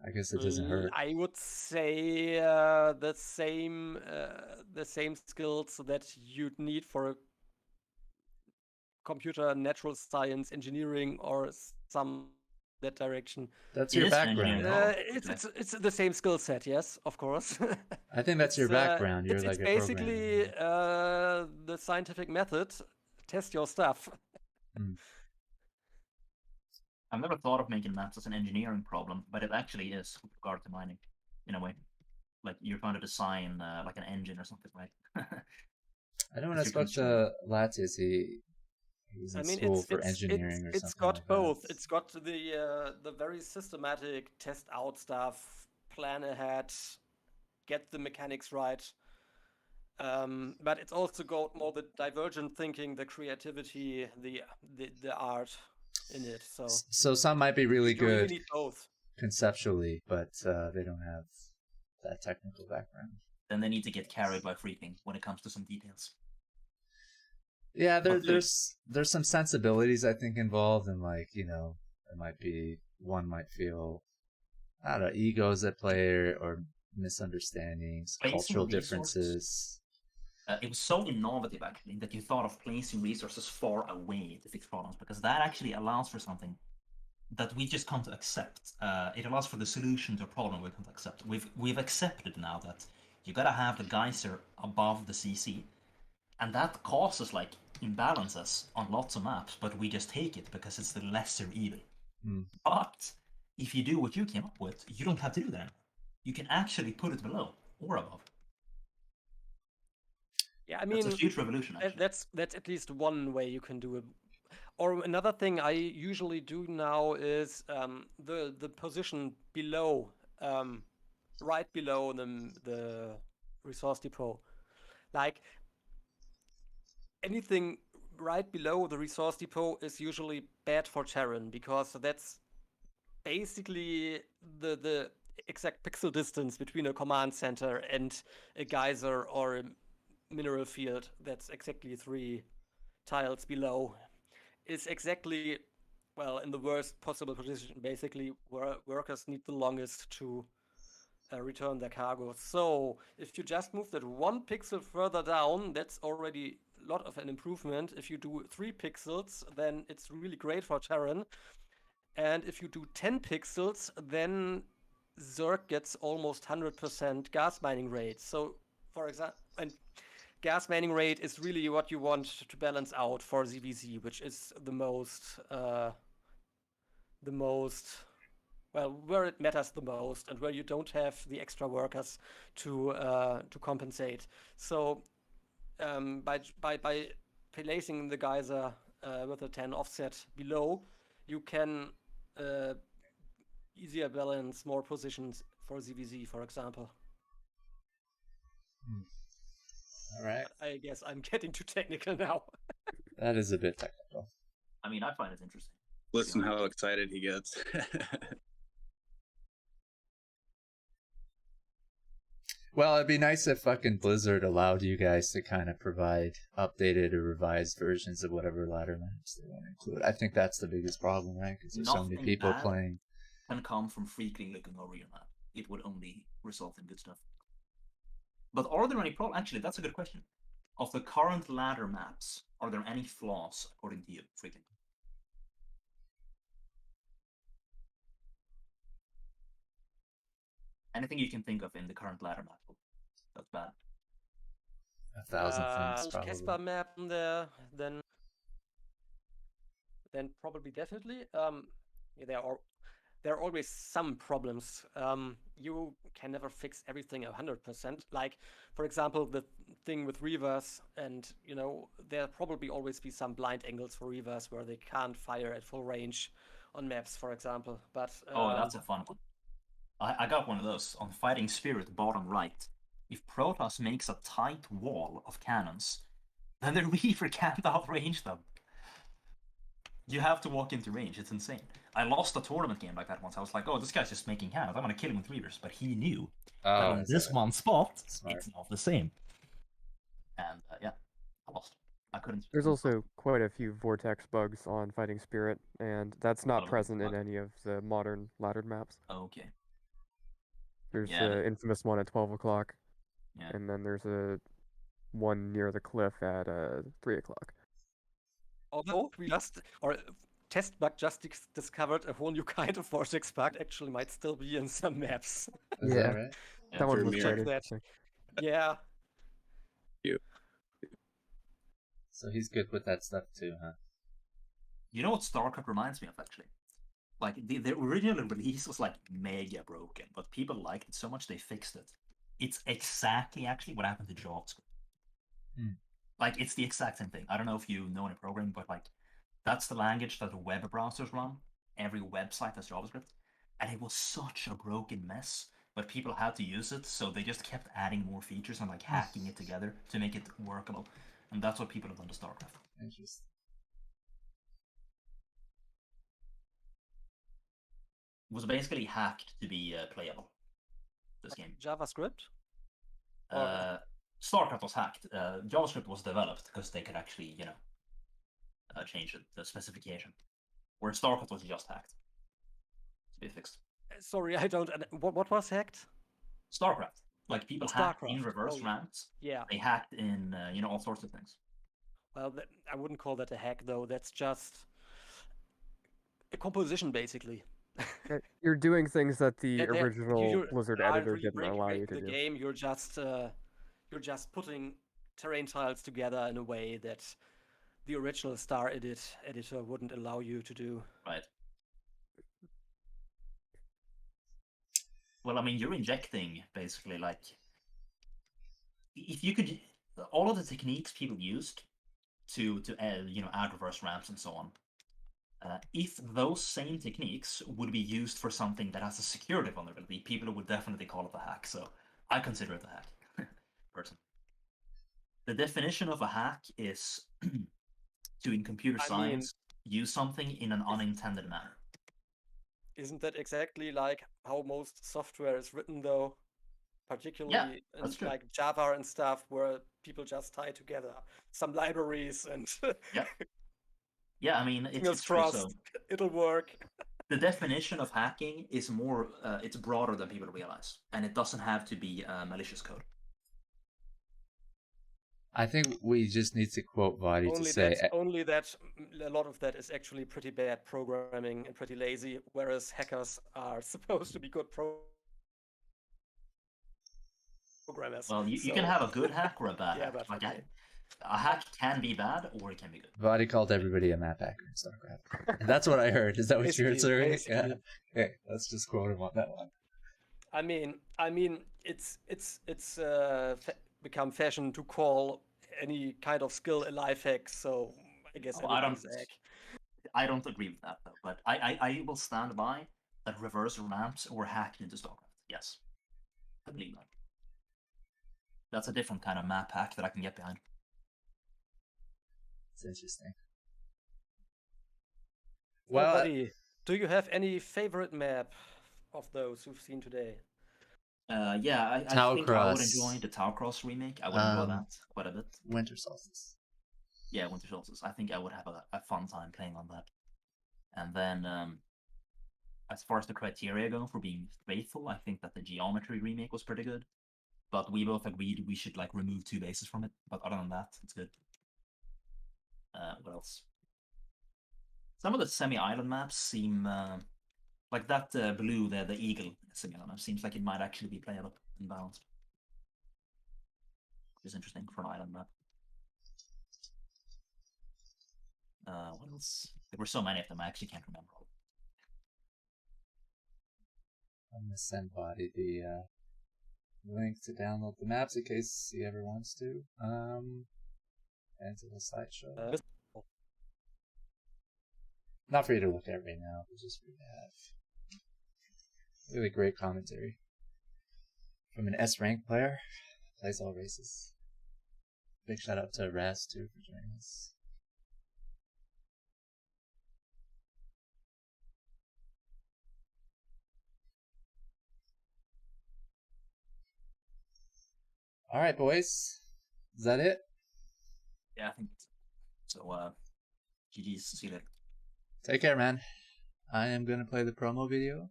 I guess it doesn't hurt. I would say the same skills that you'd need for a computer, natural science, engineering, or some that direction. That's your background. It's the same skill set, yes, of course. I think that's your background. You're it's like a basically the scientific method. Test your stuff. I've never thought of making maps as an engineering problem, but it actually is with regard to mining, in a way. Like you're trying to design like an engine or something, right? I know when I As you spoke consume. to Lattes, he's in I mean, school for engineering or it's something got like both. that. It's got the very systematic test out stuff, plan ahead, get the mechanics right. But it's also got more the divergent thinking, the creativity, the art in it. So some might be really you really good need both. conceptually, but they don't have that technical background. Then they need to get carried by Freakling when it comes to some details. Yeah, there's some sensibilities I think involved, and like, you know, there might be one might feel, I don't know, egos at play or misunderstandings, Placing cultural resources. differences. It was so innovative actually that you thought of placing resources far away to fix problems, because that actually allows for something that we just come to accept. It allows for the solution to a problem we come to accept. We've accepted now that you gotta have the geyser above the CC, and that causes like imbalances on lots of maps, but we just take it because it's the lesser evil. But if you do what you came up with, you don't have to do that. You can actually put it below or above. Yeah, I mean, that's a huge revolution. Actually. That's at least one way you can do it. Or another thing I usually do now is the position below, right below the resource depot, like anything right below the resource depot is usually bad for Terran, because that's basically the exact pixel distance between a command center and a geyser or a mineral field that's exactly 3 tiles below is exactly, well, in the worst possible position. Basically, where workers need the longest to return their cargo. So if you just move that 1 pixel further down, that's already a lot of an improvement. If you do 3 pixels, then it's really great for Terran. And if you do 10 pixels, then Zerg gets almost 100% gas mining rate. So, for example, and gas mining rate is really what you want to balance out for ZVZ, which is the most, well, where it matters the most and where you don't have the extra workers to compensate. So, by placing the geyser with a 10 offset below, you can easier balance more positions for ZVZ, for example. All right. I guess I'm getting too technical now. That is a bit technical. I mean, I find it interesting. Listen how excited he gets. Well, it'd be nice if fucking Blizzard allowed you guys to kind of provide updated or revised versions of whatever ladder maps they want to include. I think that's the biggest problem, right? Because there's so many people playing. Can come from Freakling looking over your map. It would only result in good stuff. But are there any problems? Actually, that's a good question. Of the current ladder maps, are there any flaws according to you, Freakling? Anything you can think of in the current ladder map that's bad? 1,000 things, probably. Casper map in there, then probably definitely. Yeah, there are always some problems. You can never fix everything 100%. Like, for example, the thing with reavers, and you know, there'll probably always be some blind angles for reavers where they can't fire at full range on maps, for example. But that's a fun one. I got one of those on Fighting Spirit, bottom right. If Protoss makes a tight wall of cannons, then the Reaver can't outrange them. You have to walk into range. It's insane. I lost a tournament game like that once. I was like, oh, this guy's just making cannons. I'm going to kill him with Reavers. But he knew that on this one spot, it's not the same. And yeah, I lost. I couldn't. There's also quite a few vortex bugs on Fighting Spirit, and that's not present in any of the modern laddered maps. Okay. There's an infamous one at 12 o'clock, and then there's a one near the cliff at 3 o'clock. Although test bug just discovered a whole new kind of vortex bug actually might still be in some maps. Is that right? That one was check quite that. interesting. Yeah. So he's good with that stuff too, huh? You know what StarCraft reminds me of, actually? Like, the original release was like mega broken, but people liked it so much they fixed it. It's exactly actually what happened to JavaScript. Like, it's the exact same thing. I don't know if you know any programming, but like, that's the language that the web browsers run. Every website has JavaScript. And it was such a broken mess, but people had to use it, so they just kept adding more features and like hacking it together to make it workable. And that's what people have done to StarCraft. Interesting. It was basically hacked to be playable, this game. JavaScript? StarCraft was hacked. JavaScript was developed because they could actually, change the specification. Where StarCraft was just hacked. To be fixed. Sorry, I don't. What was hacked? StarCraft. Like, people hacked in StarCraft. reverse Oh, ramps. yeah. They hacked in, all sorts of things. Well, I wouldn't call that a hack, though. That's just a composition, basically. You're doing things that the That- original you Blizzard aren't editor really didn't allow you to the do. game. You're just putting terrain tiles together in a way that the original Star editor wouldn't allow you to do. Right. Well, I mean, you're injecting, basically, like... If you could... All of the techniques people used to add reverse ramps and so on, if those same techniques would be used for something that has a security vulnerability, people would definitely call it a hack, so I consider it a hack, personally. The definition of a hack is to, in computer science, use something in an unintended manner. Isn't that exactly like how most software is written, though? Particularly in that's true. like Java and stuff, where people just tie together some libraries and Yeah, I mean, fingers it's true, crossed, so it'll work. the definition of hacking is more, it's broader than people realize, and it doesn't have to be malicious code. I think we just need to quote Vadi to say... Only that a lot of that is actually pretty bad programming and pretty lazy, whereas hackers are supposed to be good programmers. Well, you can have a good hack or a bad Yeah, hack. but Like, okay. a hack can be bad or it can be good. Vadi called everybody a map hacker in StarCraft. That's what I heard. Is that what you heard, sir? Yeah. Okay, let's just quote him on that one. I mean, it's become fashion to call any kind of skill a life hack. So I guess I everything's a hack. I don't agree with that, though. But I will stand by that reverse ramps were hacked into StarCraft. Yes, I believe that. That's a different kind of map hack that I can get behind. It's interesting. Well, buddy, do you have any favorite map of those we've seen today? Yeah, I think I would enjoy the Taucross remake. I would enjoy that quite a bit. Winter Solstice. Yeah, Winter Solstice. I think I would have a fun time playing on that. And then, as far as the criteria go for being faithful, I think that the Geometry remake was pretty good. But we both agreed we should like remove 2 bases from it. But other than that, it's good. What else? Some of the semi-island maps seem like that blue there, the eagle semi-island map seems like it might actually be playable and balanced. Which is interesting for an island map. What else? There were so many of them, I actually can't remember all. I'm gonna send Vadi the link to download the maps in case he ever wants to. And to the slideshow. Not for you to look at right now, but just for you to have. Really great commentary from an S-rank player. Plays all races. Big shout out to Raz too for joining us. All right, boys. Is that it? Yeah, I think so. GG's. See you later. Take care, man. I am gonna play the promo video.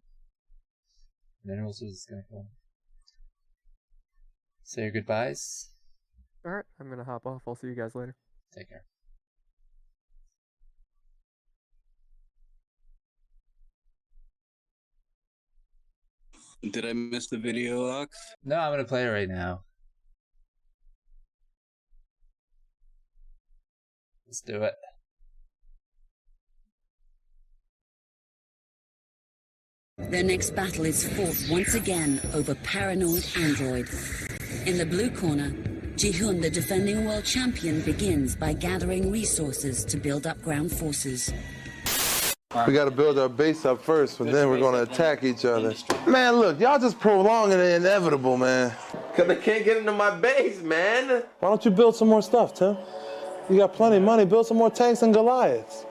Minerals is gonna come. Say your goodbyes. Alright, I'm gonna hop off. I'll see you guys later. Take care. Did I miss the video, Ox? No, I'm gonna play it right now. Let's do it. Their next battle is fought once again over Paranoid Android. In the blue corner, Ji-hoon, the defending world champion, begins by gathering resources to build up ground forces. We got to build our base up first, but then we're going to attack each other. Man, look, y'all just prolonging the inevitable, man. Because they can't get into my base, man. Why don't you build some more stuff, Tim? You got plenty of money. Build some more tanks and Goliaths.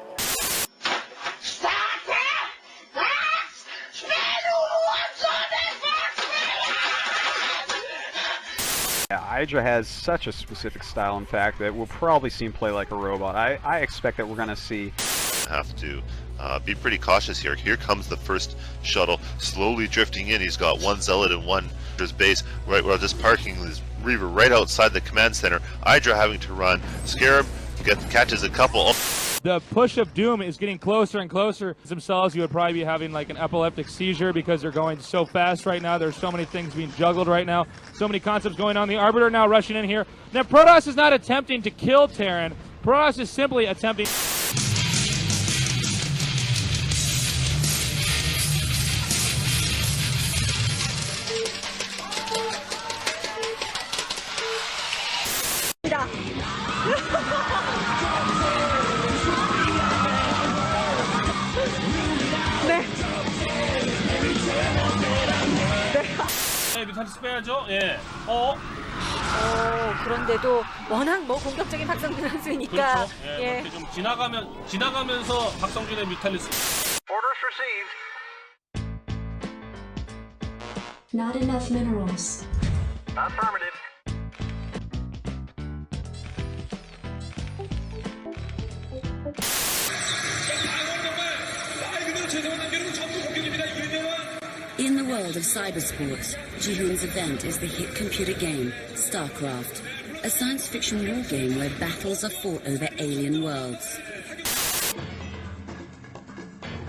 Yeah, Hydra has such a specific style, in fact, that we'll probably see him play like a robot. I expect that we're going to see... Have to be pretty cautious here. Here comes the first shuttle, slowly drifting in. He's got one Zealot and one his base. Right, we're just parking this Reaver right outside the command center. Hydra having to run. Scarab catches a couple. The push of doom is getting closer and closer. Themselves, you would probably be having like an epileptic seizure because they're going so fast right now. There's so many things being juggled right now. So many concepts going on. The Arbiter now rushing in here. Now, Protoss is not attempting to kill Terran. Protoss is simply attempting... 네, 뮤탈리스 빼야죠. 예. 그런데도 워낙 뭐 공격적인 박성준 선수이니까. 그렇죠. 예. 좀 지나가면서 박성준의 뮤탈리스. Orders received. Not enough minerals. Affirmative. In the world of cybersports, Ji-hoon's event is the hit computer game, StarCraft, a science fiction war game where battles are fought over alien worlds.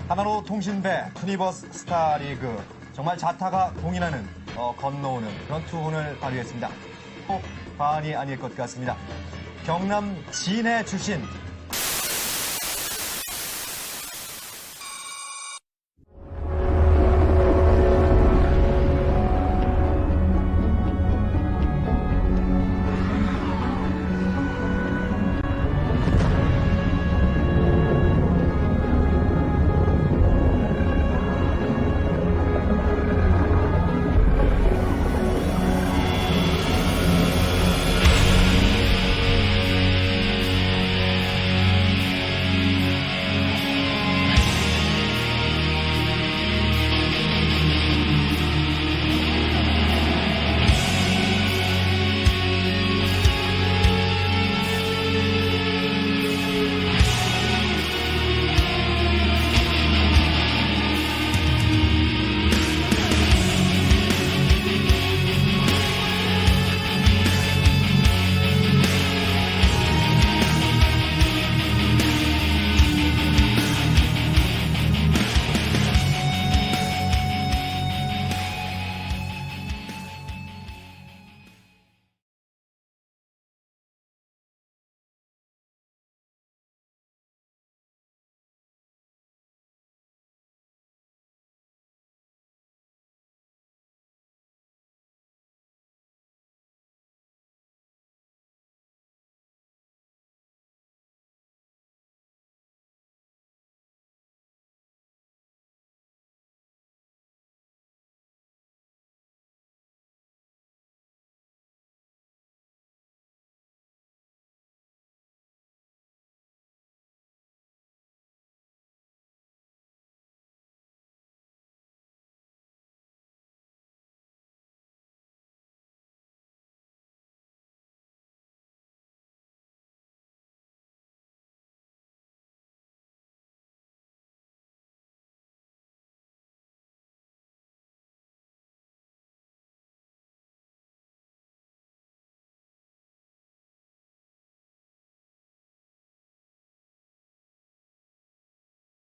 하나로 통신배 투니버스 스타리그 정말 자타가 공인하는 건너오는 그런 투혼을 발휘했습니다. 꼭 과언이 아닐 것 같습니다. 경남 진해 출신